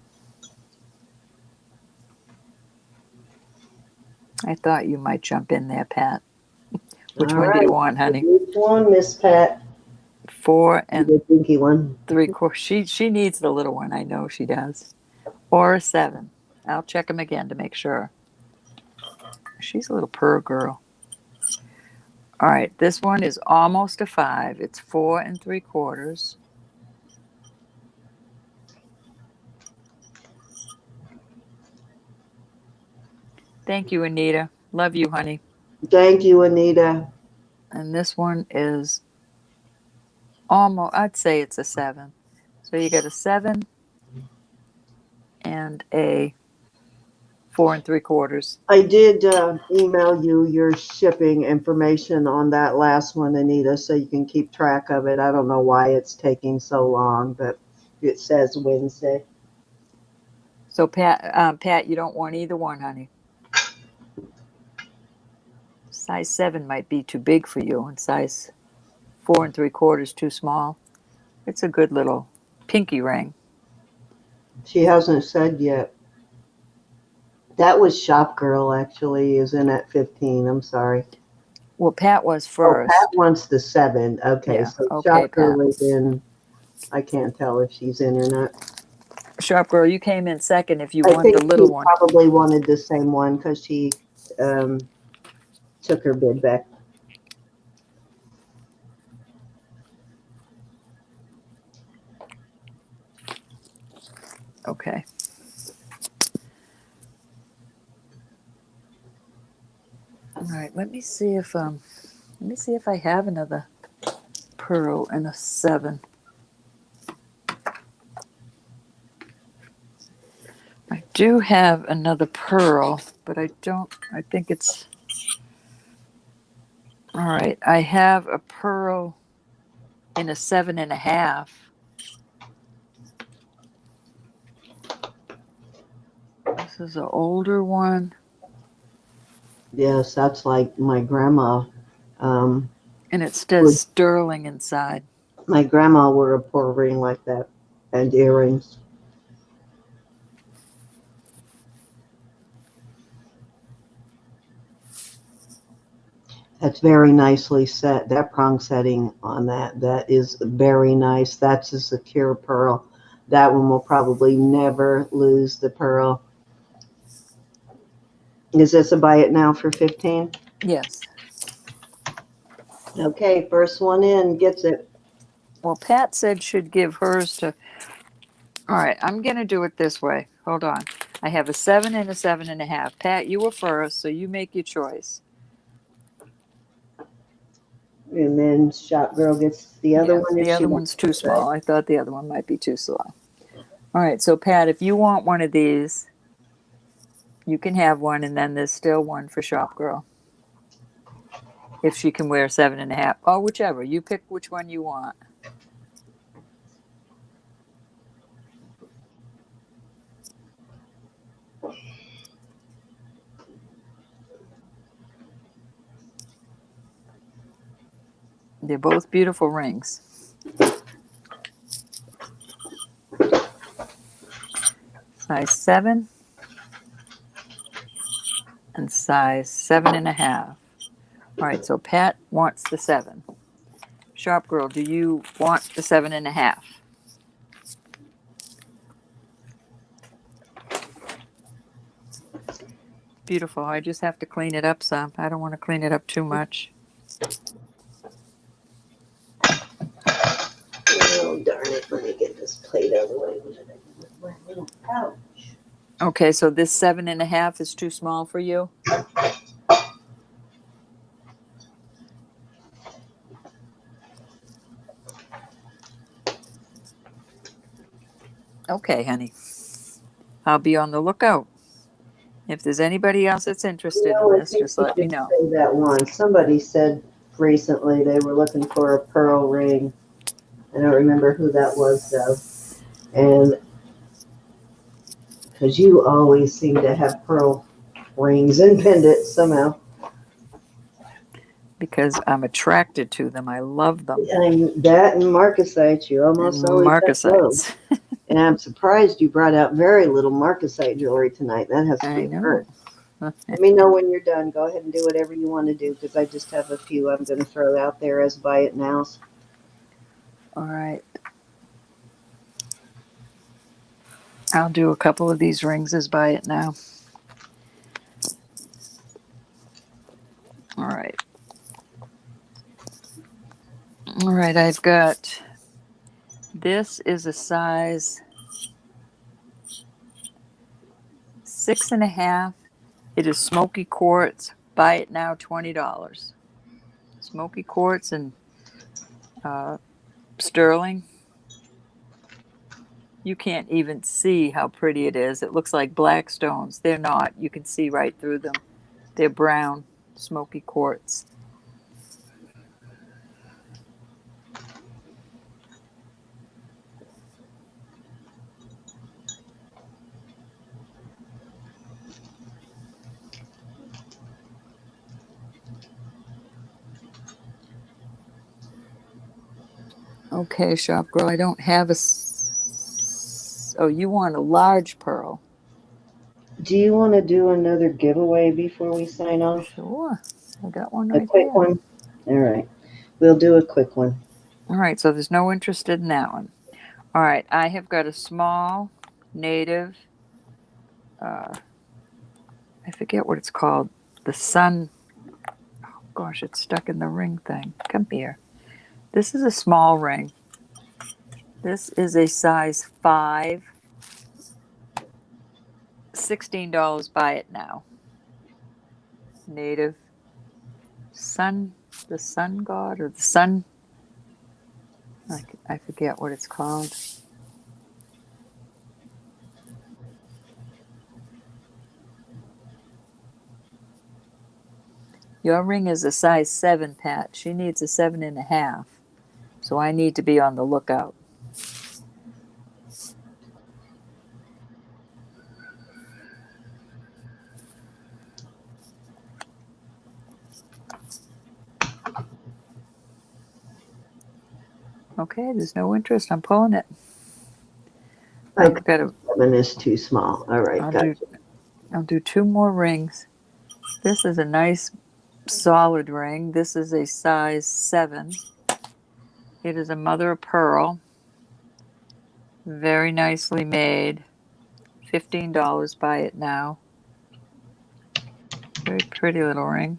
I thought you might jump in there, Pat. Which All one do you right. want, honey? Which one, Miss Pat? 4 and The pinky one. 3/4. She needs the little one. I know she does. Or a 7. I'll check them again to make sure. She's a little purr girl. All right, this one is almost a 5. It's 4 3/4. Thank you, Anita. Love you, honey. Thank you, Anita. And this one is almost, I'd say it's a 7. So you got a 7 and a 4 3/4. I did email you your shipping information on that last one, Anita, so you can keep track of it. I don't know why it's taking so long, but it says Wednesday. So Pat, you don't want either one, honey. Size 7 might be too big for you, and size 4 3/4 too small. It's a good little pinky ring. She hasn't said yet. That was Shop Girl, actually, is in at 15. I'm sorry. Well, Pat was Oh, first. Pat wants the 7. Okay, Yeah, so okay, Shop Girl Pat. is in. I can't tell if she's in or not. Sharp girl, you came in second if you I want think the little she one. probably wanted the same one because she took her bid back. Okay. All right, let me see if I have another pearl and a 7. I do have another pearl, but I think it's all right. I have a pearl in a 7.5. This is an older one. Yes, that's like my grandma. And it says sterling inside. My grandma wore a pearl ring like that and earrings. That's very nicely set. That prong setting on that is very nice. That's a secure pearl. That one will probably never lose the pearl. Is this a buy it now for 15? Yes. Okay, first one in gets it. Well, Pat said should give hers to. All right, I'm going to do it this way. Hold on. I have a 7 and a 7.5. Pat, you were first, so you make your choice. And then Shop Girl gets the other one. The other one's too small. I thought the other one might be too small. All right, so Pat, if you want one of these, you can have one, and then there's still one for Shop Girl. If she can wear 7.5. Oh, whichever. You pick which one you want. They're both beautiful rings. Size 7 and size 7.5. All right, so Pat wants the 7. Sharp Girl, do you want the 7.5? Beautiful. I just have to clean it up some. I don't want to clean it up too much. Oh, darn it. Let me get this plate out of the way. My little pouch. Okay, so this 7.5 is too small for you? Okay, honey. I'll be on the lookout. If there's anybody else that's interested in this, just let me know. Say that one. Somebody said recently they were looking for a pearl ring. I don't remember who that was though. And because you always seem to have pearl rings and pendants somehow. Because I'm attracted to them. I love them. And that and marcasite, you almost And always have those. marcasites. And I'm surprised you brought out very little marcasite jewelry tonight. That has to I be know. hurt. Let me know when you're done. Go ahead and do whatever you want to do because I just have a few I'm going to throw out there as buy it nows. All right. I'll do a couple of these rings as buy it now. All right. All right, I've got, this is a size 6.5. It is smoky quartz. Buy it now, $20. Smoky quartz and sterling. You can't even see how pretty it is. It looks like black stones. They're not. You can see right through them. They're brown, smoky quartz. Okay, shop girl, I don't have a. Oh, you want a large pearl? Do you want to do another giveaway before we sign off? Sure. I got one A right quick there. one? All right. We'll do a quick one. All right, so there's no interest in that one. All right, I have got a small native, I forget what it's called, the sun, oh gosh, it's stuck in the ring thing. Come here. This is a small ring. This is a size 5, $16, buy it now. Native sun, the sun god or the sun, I forget what it's called. Your ring is a size 7, Pat. She needs a 7.5. So I need to be on the lookout. Okay, there's no interest. I'm pulling it. Okay. I've got to. 7 is too small. All right. Gotcha. I'll do 2 more rings. This is a nice solid ring. This is a size 7. It is a mother of pearl. Very nicely made. $15, buy it now. Very pretty little ring.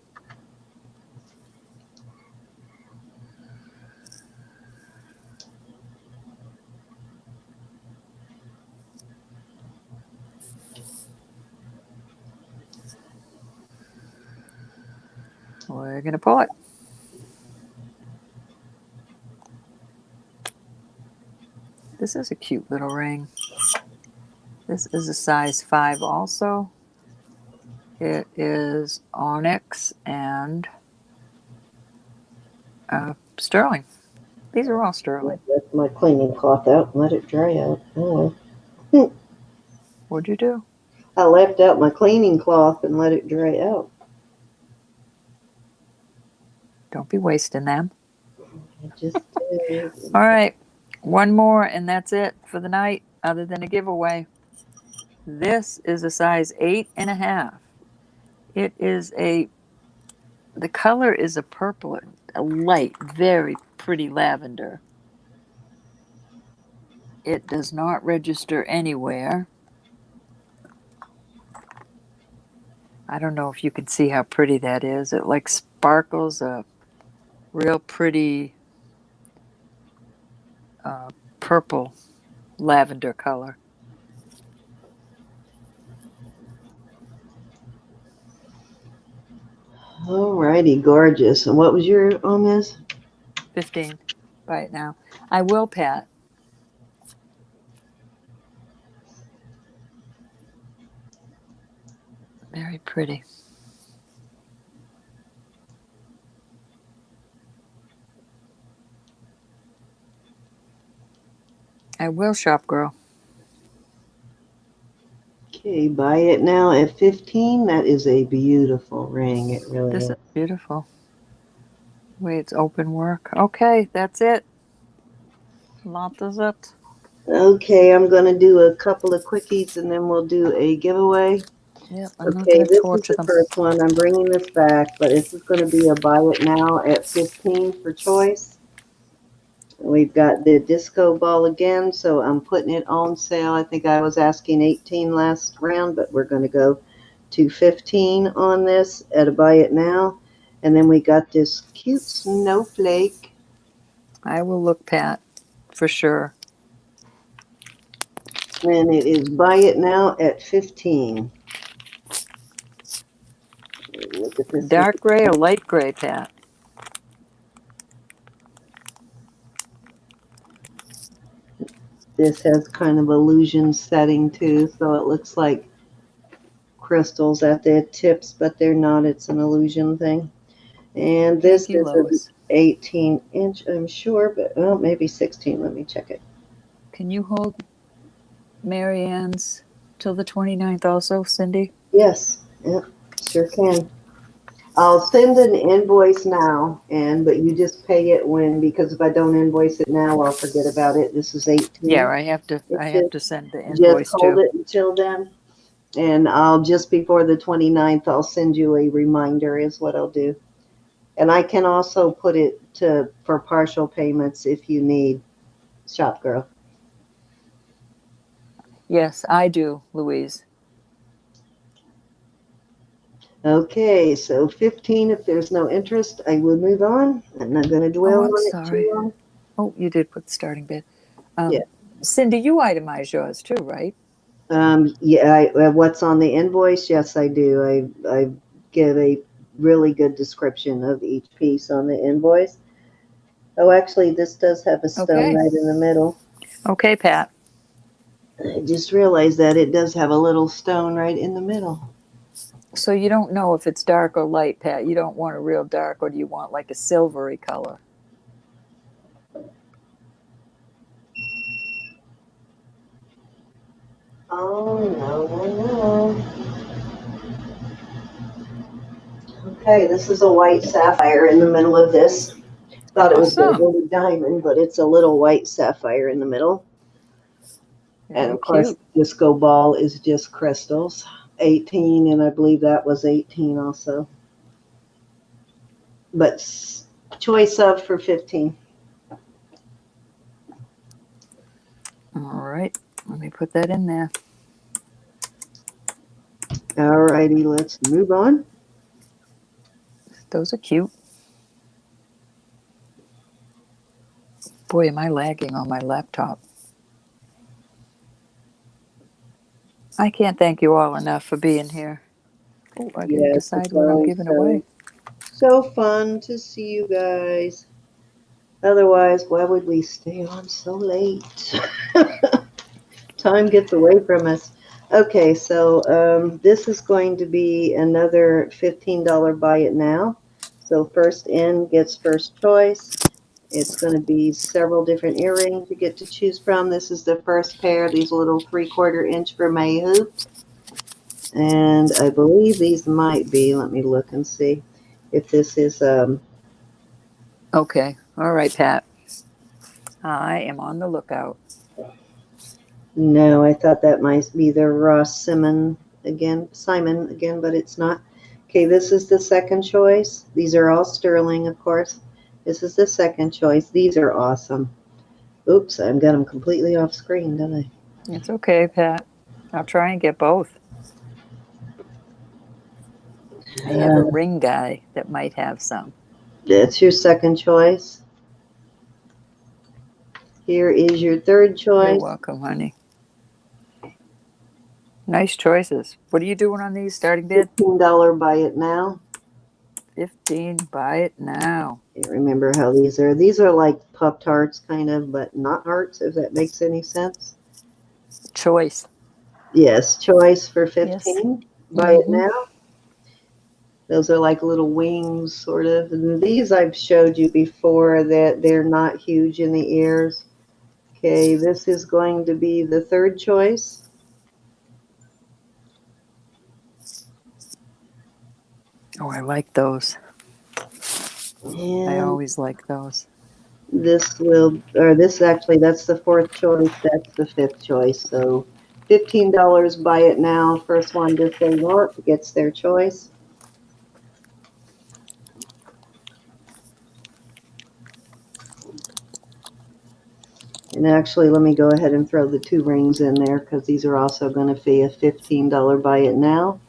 We're going to pull it. This is a cute little ring. This is a size 5 also. It is onyx and sterling. These are all sterling. Let my cleaning cloth out and let it dry out. Oh, well. What'd you do? I left out my cleaning cloth and let it dry out. Don't be wasting them. I just did. All right. One more and that's it for the night, other than a giveaway. This is a size 8.5. It is the color is a purple, a light, very pretty lavender. It does not register anywhere. I don't know if you can see how pretty that is. It like sparkles a real pretty purple lavender color. Alrighty, gorgeous. And what was your on this? 15. Buy it now. I will, Pat. Very pretty. I will, shop girl. Okay, buy it now at 15. That is a beautiful ring. It really This is. is beautiful. Wait, it's open work. Okay, that's it. That is it. Okay, I'm going to do a couple of quickies and then we'll do a giveaway. Yep, I'm not Okay, going to this is torture the them. first one. I'm bringing this back, but this is going to be a buy it now at 15 for choice. We've got the disco ball again, so I'm putting it on sale. I think I was asking 18 last round, but we're going to go to 15 on this at a buy it now. And then we got this cute snowflake. I will look, Pat, for sure. And it is buy it now at 15. Look at this. Dark gray or light gray, Pat? This has kind of illusion setting too, so it looks like crystals at the tips, but they're not. It's an illusion thing. And this Thank you, is an Lois. 18-inch, I'm sure, but well, maybe 16. Let me check it. Can you hold Mary Ann's till the 29th also, Cindy? Yes, yeah, sure can. I'll send an invoice now, but you just pay it when, because if I don't invoice it now, I'll forget about it. This is 18. Yeah, I have It's to send the just invoice hold too. it until then. And I'll just before the 29th, I'll send you a reminder is what I'll do. And I can also put it for partial payments if you need, shop girl. Yes, I do, Louise. Okay, so 15, if there's no interest, I will move on. I'm not going to dwell Oh, I'm on it sorry. too long. Oh, you did put the starting bid. Yeah. Cindy, you itemize yours too, right? Yeah, what's on the invoice? Yes, I do. I give a really good description of each piece on the invoice. Oh, actually, this does have a stone Okay. right in the middle. Okay, Pat. I just realized that it does have a little stone right in the middle. So you don't know if it's dark or light, Pat. You don't want a real dark, or do you want like a silvery color? Oh, no. Okay, this is a white sapphire in the middle of this. Thought it was going Awesome. to be diamond, but it's a little white sapphire in the middle. And Very of course, cute. disco ball is just crystals. 18, and I believe that was 18 also. But choice of for 15. All right. Let me put that in there. All righty, let's move on. Those are cute. Boy, am I lagging on my laptop. I can't thank you all enough for being here. Oh, I didn't Yes, decide it's what I'm always giving away. so fun to see you guys. Otherwise, why would we stay on so late? Time gets away from us. Okay, so this is going to be another $15 buy it now. So first in gets first choice. It's going to be several different earrings you get to choose from. This is the first pair, these little 3/4 inch vermeil hoops. And I believe these might be, let me look and see if this is, Okay. All right, Pat. I am on the lookout. no, I thought that might be the Simon again, but it's not. Okay, this is the second choice. These are all sterling, of course. This is the second choice. These are awesome. Oops, I've got them completely off screen, don't I? It's okay, Pat. I'll try and get both. I have a ring guy that might have some. That's your second choice. Here is your third You're choice. welcome, honey. Nice choices. What are you doing on these starting bid? $15 buy it now. 15. Buy it now. Can't remember how these are. These are like puffed hearts, kind of, but not hearts, if that makes any sense. Choice. Yes, choice for Yes. 15. Buy it now. Those are like little wings, sort of. And these I've showed you before that they're not huge in the ears. Okay, this is going to be the third choice. Oh, I like those. I And always like those. this actually, that's the fourth choice. That's the fifth choice. So $15, buy it now. First one to say what gets their choice. And actually, let me go ahead and throw the 2 rings in there because these are also going to be a $15 buy it now.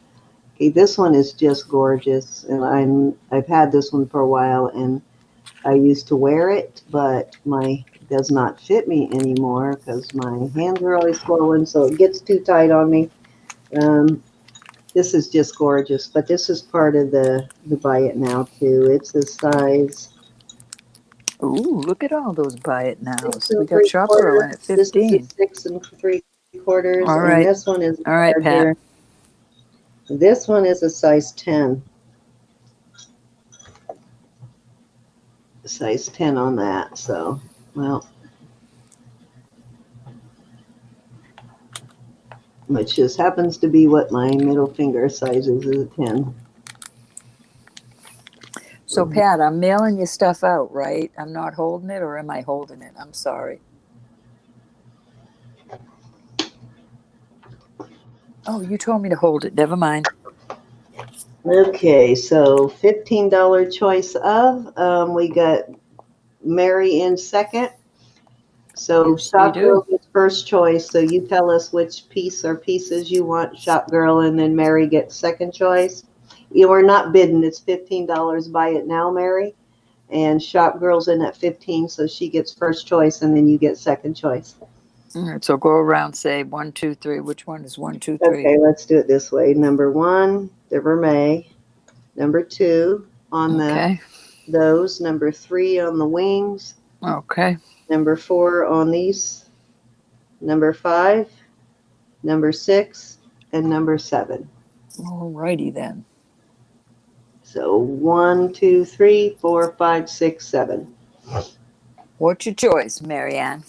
Okay, this one is just gorgeous, and I've had this one for a while, and I used to wear it, but it does not fit me anymore because my hands are always swollen, so it gets too tight on me. This is just gorgeous, but this is part of the buy it now too. It's a size Ooh, look at all those buy it 6 nows. We and got 3 Shop Girl in quarters. at This is a 15. 6 and 3/4, All and right. this one is All right, Pat. larger. This one is a size 10. Size 10 on that. So, well, which just happens to be what my middle finger size is a 10. So, Pat, I'm mailing you stuff out, right? I'm not holding it, or am I holding it? I'm sorry. Oh, you told me to hold it. Never mind. Okay, so $15 choice of. We got Mary in second. So Yes, we Shop Girl do. gets first choice. So you tell us which piece or pieces you want, Shop Girl, and then Mary gets second choice. You are not bidding. It's $15. Buy it now, Mary. And Shop Girl's in at 15, so she gets first choice, and then you get second choice. All right, so go around, say 1, 2, 3. Which one is 1, 2, 3? Okay, let's do it this way. Number 1, the vermeil. Number 2 on Okay. those. Number 3 on the wings. Okay. Number 4 on these. Number 5, number 6, and number 7. All righty then. So 1, 2, 3, 4, 5, 6, 7. What's your choice, Marianne?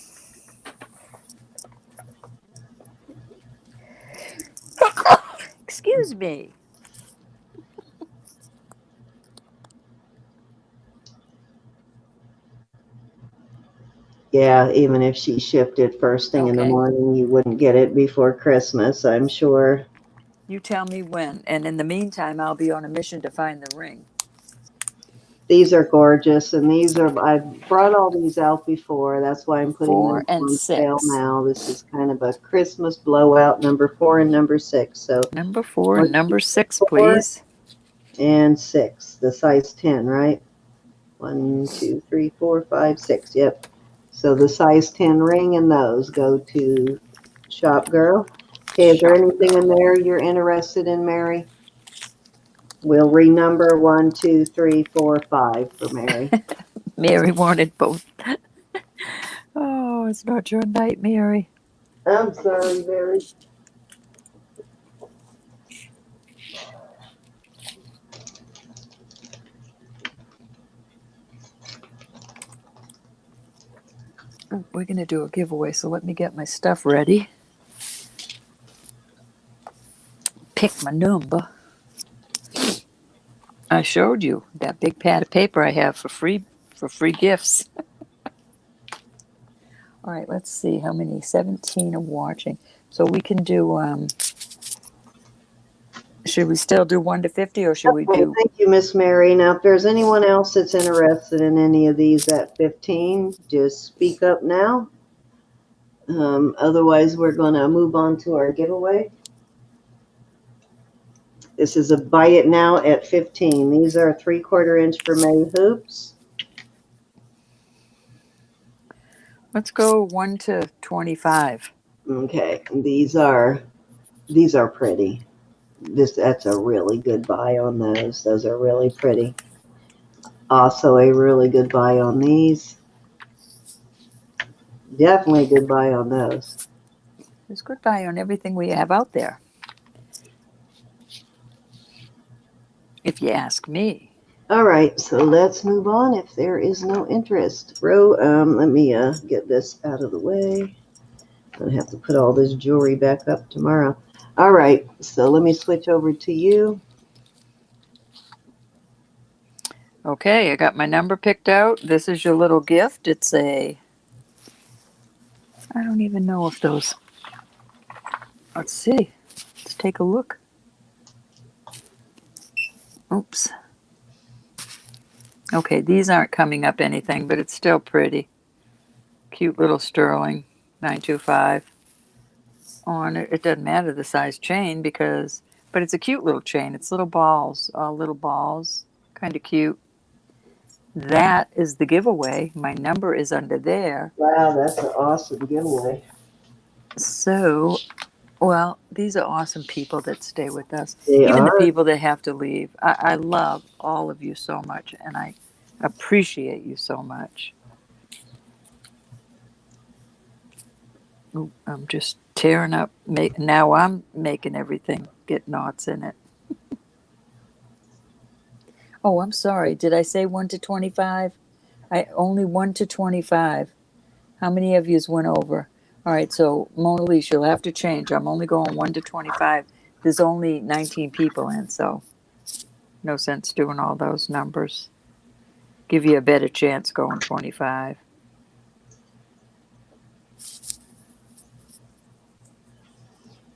Excuse me. Yeah, even if she shipped it first thing in the Okay. morning, you wouldn't get it before Christmas, I'm sure. You tell me when. And in the meantime, I'll be on a mission to find the ring. These are gorgeous, and I've brought all these out before. That's why I'm putting 4 them and on sale 6. now. This is kind of a Christmas blowout, number 4 and number 6. So Number 4 and 1, number 6, 4, please. and 6, the size 10, right? 1, 2, 3, 4, 5, 6. Yep. So the size 10 ring and those go to Shop Girl. Okay, is there Shop anything in Girl. there you're interested in, Mary? We'll renumber 1, 2, 3, 4, 5 for Mary. Mary wanted both. Oh, it's not your night, Mary. I'm sorry, Mary. We're going to do a giveaway, so let me get my stuff ready. Pick my number. I showed you that big pad of paper I have for free gifts. All right, let's see how many. 17 are watching. So we can do, should we still do 1 to 50, or should we Okay, do, thank you, Miss Mary. Now, if there's anyone else that's interested in any of these at 15, just speak up now. Otherwise, we're going to move on to our giveaway. This is a buy it now at 15. These are 3/4 inch vermeil hoops. let's go 1 to 25. Okay, these are pretty. That's a really good buy on those. Those are really pretty. Also a really good buy on these. Definitely a good buy on those. There's good buy on everything we have out there, if you ask me. All right, so let's move on if there is no interest. Let me get this out of the way. I'm gonna have to put all this jewelry back up tomorrow. All right, so let me switch over to you. Okay, I got my number picked out. This is your little gift. It's a, I don't even know if those, let's see. Let's take a look. Oops. Okay, these aren't coming up anything, but it's still pretty. Cute little sterling 925 on it. It doesn't matter the size chain because, but it's a cute little chain. It's little balls, all little balls. Kind of cute. That is the giveaway. My number is under there. Wow, that's an awesome giveaway. So, well, these are awesome people that stay with us. They Even the are. people that have to leave. I love all of you so much, and I appreciate you so much. Ooh, I'm just tearing up. Now I'm making everything get knots in it. Oh, I'm sorry. Did I say 1 to 25? I only 1 to 25. How many of yous went over? All right, so Mona Lisa, you'll have to change. I'm only going 1 to 25. There's only 19 people in, so no sense doing all those numbers. Give you a better chance going 25.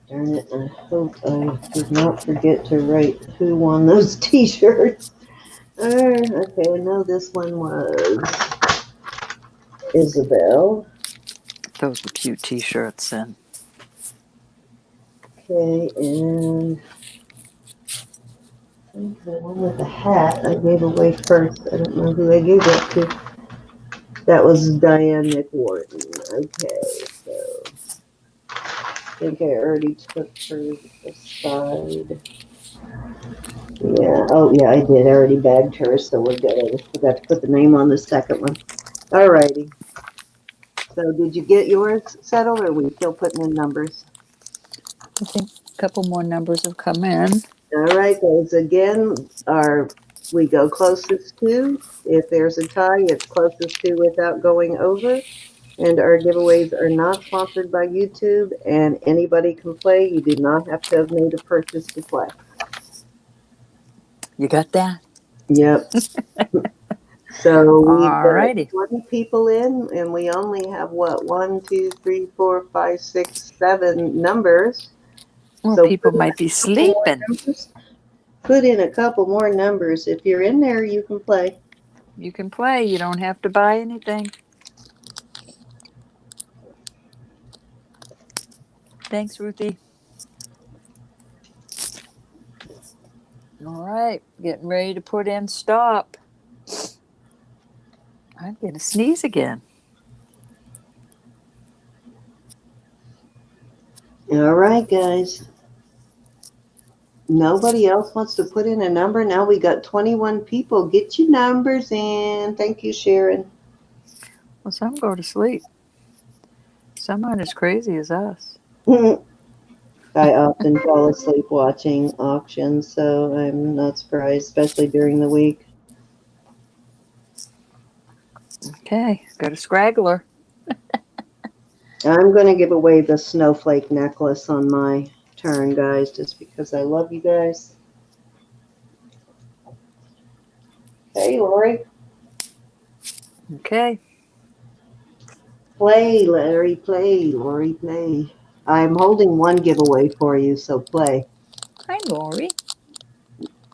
Darn it, I hope I did not forget to write who won those t-shirts. Okay, I know this one was Isabel. Those were cute t-shirts and Okay, and I think the one with the hat I gave away first. I don't know who I gave it to. That was Diane McWharton. Okay, so I think I already took her aside. Yeah, oh yeah, I did. I already bagged her, so we're good. I just forgot to put the name on the second one. Alrighty. So did you get yours settled, or are we still putting in numbers? I think a couple more numbers have come in. All right, guys. Again, we go closest to. If there's a tie, it's closest to without going over. And our giveaways are not sponsored by YouTube, and anybody can play. You do not have to have made a purchase to play. You got that? Yep. So we've got Alrighty. 20 people in, and we only have what, 1, 2, 3, 4, 5, 6, 7 numbers. Well, So people might be sleeping. Put in a couple more numbers. If you're in there, you can play. You can play. You don't have to buy anything. Thanks, Ruthie. All right, getting ready to put in stop. I'm going to sneeze again. All right, guys. Nobody else wants to put in a number. Now we got 21 people. Get your numbers in. Thank you, Sharon. Well, some go to sleep. Some aren't as crazy as us. I often fall asleep watching auctions, so I'm not surprised, especially during the week. Okay, got a scraggler. I'm going to give away the snowflake necklace on my turn, guys, just because I love you guys. Hey, Lori. Okay. Play, Larry, play. Lori, play. I'm holding one giveaway for you, so play. Hi, Lori.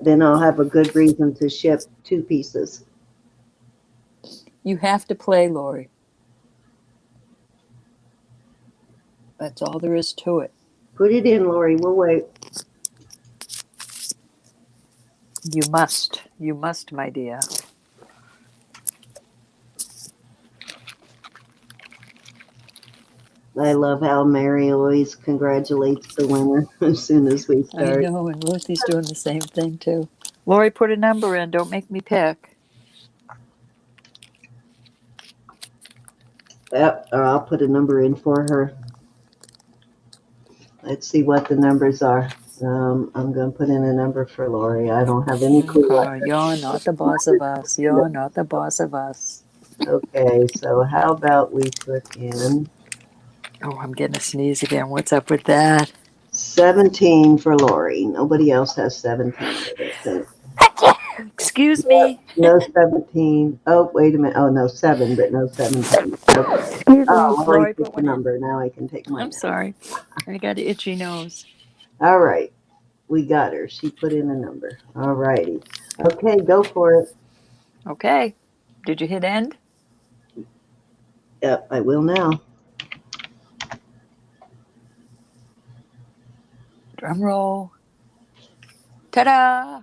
Then I'll have a good reason to ship 2 pieces. You have to play, Lori. That's all there is to it. Put it in, Lori. We'll wait. You must. You must, my dear. I love how Mary always congratulates the winner as soon as we I start. know, and Ruthie's doing the same thing, too. Lori, put a number in. Don't make me pick. Yep, or I'll put a number in for her. Let's see what the numbers are. I'm going to put in a number for Lori. I don't have any clue. You're not the boss of us. You're not the boss of us. Okay, so how about we put in Oh, I'm getting a sneeze again. What's up with that? 17 for Lori. Nobody else has 17. I don't think. Excuse me. No 17. Oh, wait a minute. Oh, no 7, but no 17. Okay. Excuse me. Oh, Lori Lori picked put the one in. number. Now I can take mine I'm sorry. I got an itchy nose. out. All right. We got her. She put in a number. All righty. Okay, go for it. Okay. Did you hit end? Yep, I will now. Drum roll. Ta-da!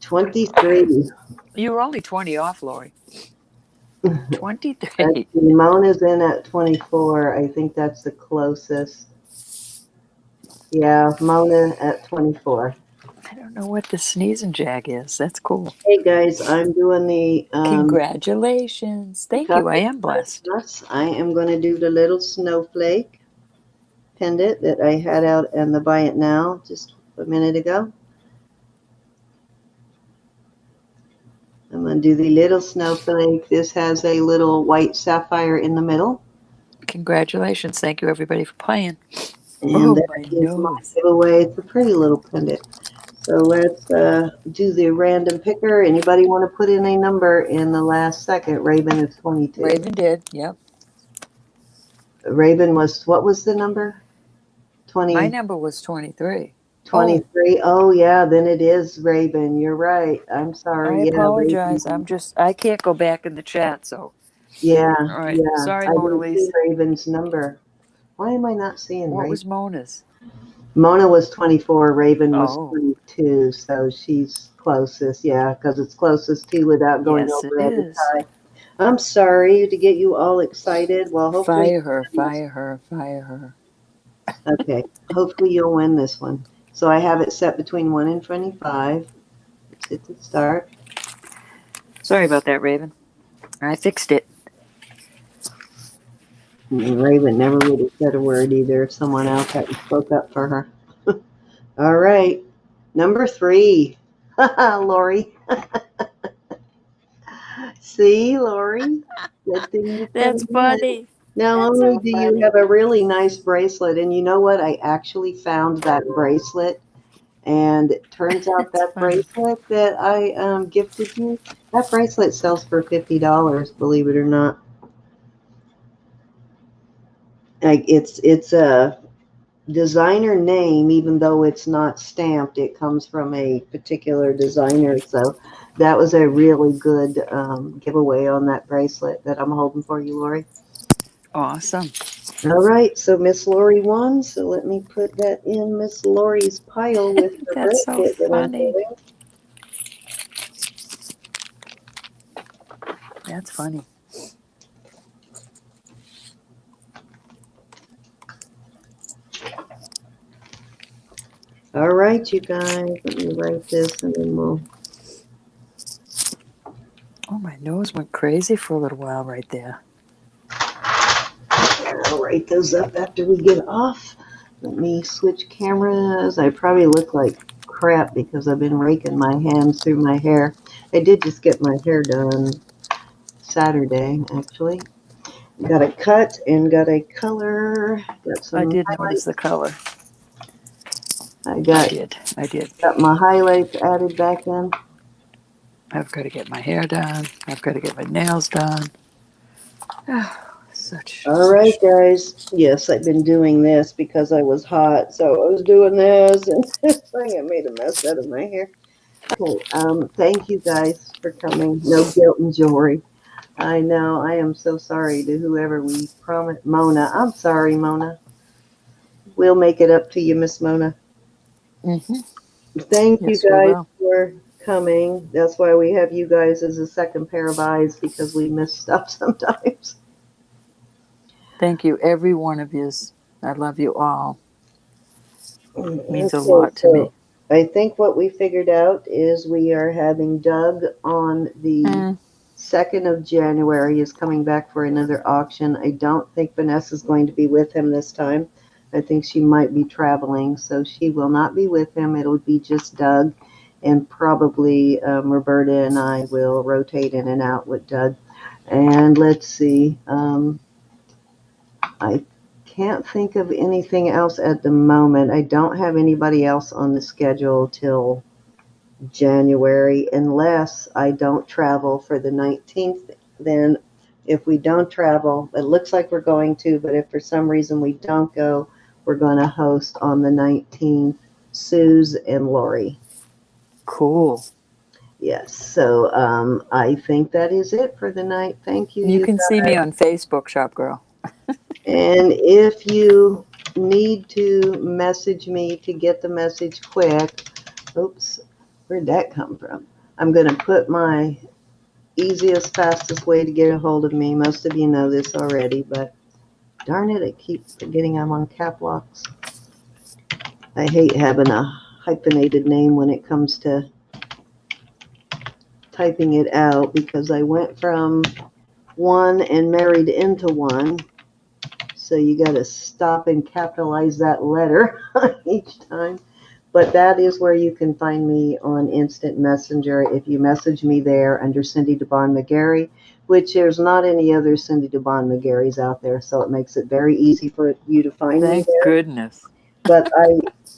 23. You were only 20 off, Lori. Let's 23. see, Mona's in at 24. I think that's the closest. Yeah, Mona at 24. I don't know what the sneeze and jag is. That's cool. Hey guys, I'm doing the Congratulations. Thank you. I am blessed. I am going to do the little snowflake pendant that I had out in the Buy It Now just a minute ago. I'm going to do the little snowflake. This has a little white sapphire in the middle. Congratulations. Thank you, everybody, for playing. And Oh, that my is my nose. giveaway. It's a pretty little pendant. So let's do the random picker. Anybody want to put in a number in the last second? Raven is 22. Raven did. Yep. Raven was, what was the number? 20. My number was 23. 23. Oh, yeah, then it is Raven. You're right. I'm sorry. I Yeah, apologize. Raven. I can't go back in the chat, so. Yeah, All right. yeah. Sorry, I Mona didn't see Lisa. Raven's number. Why am I not seeing What Raven? was Mona's? Mona was 24. Raven was Oh. 22. So she's closest. Yeah, because it's closest to without going Yes, it over every is. tie. I'm sorry to get you all excited. Well, hopefully. Fire her, fire her, fire her. Okay. Hopefully you'll win this one. So I have it set between 1 and 25. Let's hit the start. Sorry about that, Raven. I fixed it. Raven never would have said a word either if someone else hadn't spoke up for her. All right. Number 3. Lori. See, Lori? Good thing you That's put it in. funny. Not That's only so do you funny. have a really nice bracelet, and you know what? I actually found that bracelet, and it turns out That's that funny. bracelet that I gifted you, that bracelet sells for $50, believe it or not. Like it's a designer name, even though it's not stamped. It comes from a particular designer, so that was a really good giveaway on that bracelet that I'm holding for you, Lori. Awesome. All right, so Miss Lori won, so let me put that in Miss Lori's pile with the That's so bracelet that I'm funny. holding. That's funny. All right, you guys, let me write this and then we'll. Oh, my nose went crazy for a little while right there. I'll write those up after we get off. Let me switch cameras. I probably look like crap because I've been raking my hands through my hair. I did just get my hair done Saturday, actually. Got a cut and got a color. Got some I did highlights. notice the color. I did. got my highlights added back in. I've got to get my hair done. I've got to get my nails done. All right, guys. Yes, I've been doing this because I was hot, so I was doing this, and I made a mess out of my hair. Okay, thank you guys for coming. No guilt and jewelry. I know. I am so sorry to whoever we promised. Mona. I'm sorry, Mona. We'll make it up to you, Miss Mona. Mm-hmm. Thank Yes, you we guys will. for coming. That's why we have you guys as a second pair of eyes, because we miss stuff sometimes. Thank you, every one of you. I love you all. It means a Okay, lot to me. I think what we figured out is we are having Doug on the 2nd of January is coming back for another auction. I don't think Vanessa's going to be with him this time. I think she might be traveling, so she will not be with him. It'll be just Doug, and probably Roberta and I will rotate in and out with Doug. And let's see. I can't think of anything else at the moment. I don't have anybody else on the schedule till January, unless I don't travel for the 19th. Then if we don't travel, it looks like we're going to, but if for some reason we don't go, we're going to host on the 19th, Suze and Lori. Cool. Yes, so I think that is it for the night. Thank you. You can see me on Facebook, Shop Girl. And if you need to message me to get the message quick, oops, where'd that come from? I'm going to put my easiest, fastest way to get a hold of me. Most of you know this already, but darn it, I keep forgetting I'm on cap locks. I hate having a hyphenated name when it comes to typing it out because I went from one and married into one. So you got to stop and capitalize that letter each time. But that is where you can find me on Instant Messenger. If you message me there under Cindy DeBon McGarry, which there's not any other Cindy DeBon McGarrys out there, so it makes it very easy for you to find me Thank there. goodness. But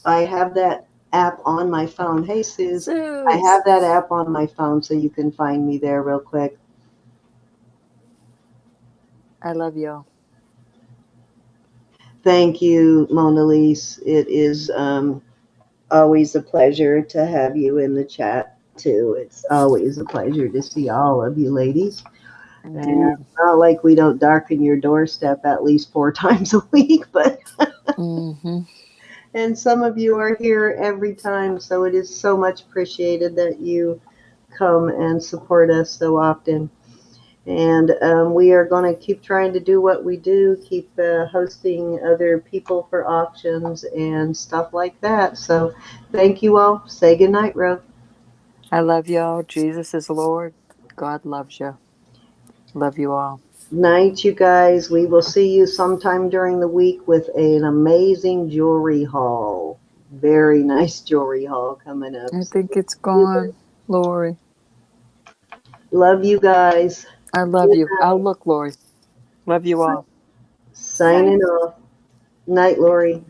I have that app on my phone. Hey, Suze. I have that app on my phone, so you can find me there real quick. I love y'all. Thank you, Mona Lisa. It is always a pleasure to have you in the chat, too. It's always a pleasure to see all of you ladies. Indeed. And it's not like we don't darken your doorstep at least 4 times a week, but and some of you are here every time, so it is so much appreciated that you come and support us so often. And we are going to keep trying to do what we do, keep hosting other people for auctions and stuff like that. So thank you all. Say goodnight, Ro. I love y'all. Jesus is Lord. God loves you. Love you all. Night, you guys. We will see you sometime during the week with an amazing jewelry haul. Very nice jewelry haul coming up. I think it's gone, Lori. Love you guys. I love you. I'll look, Lori. Love you all. Signing off. Night, Lori.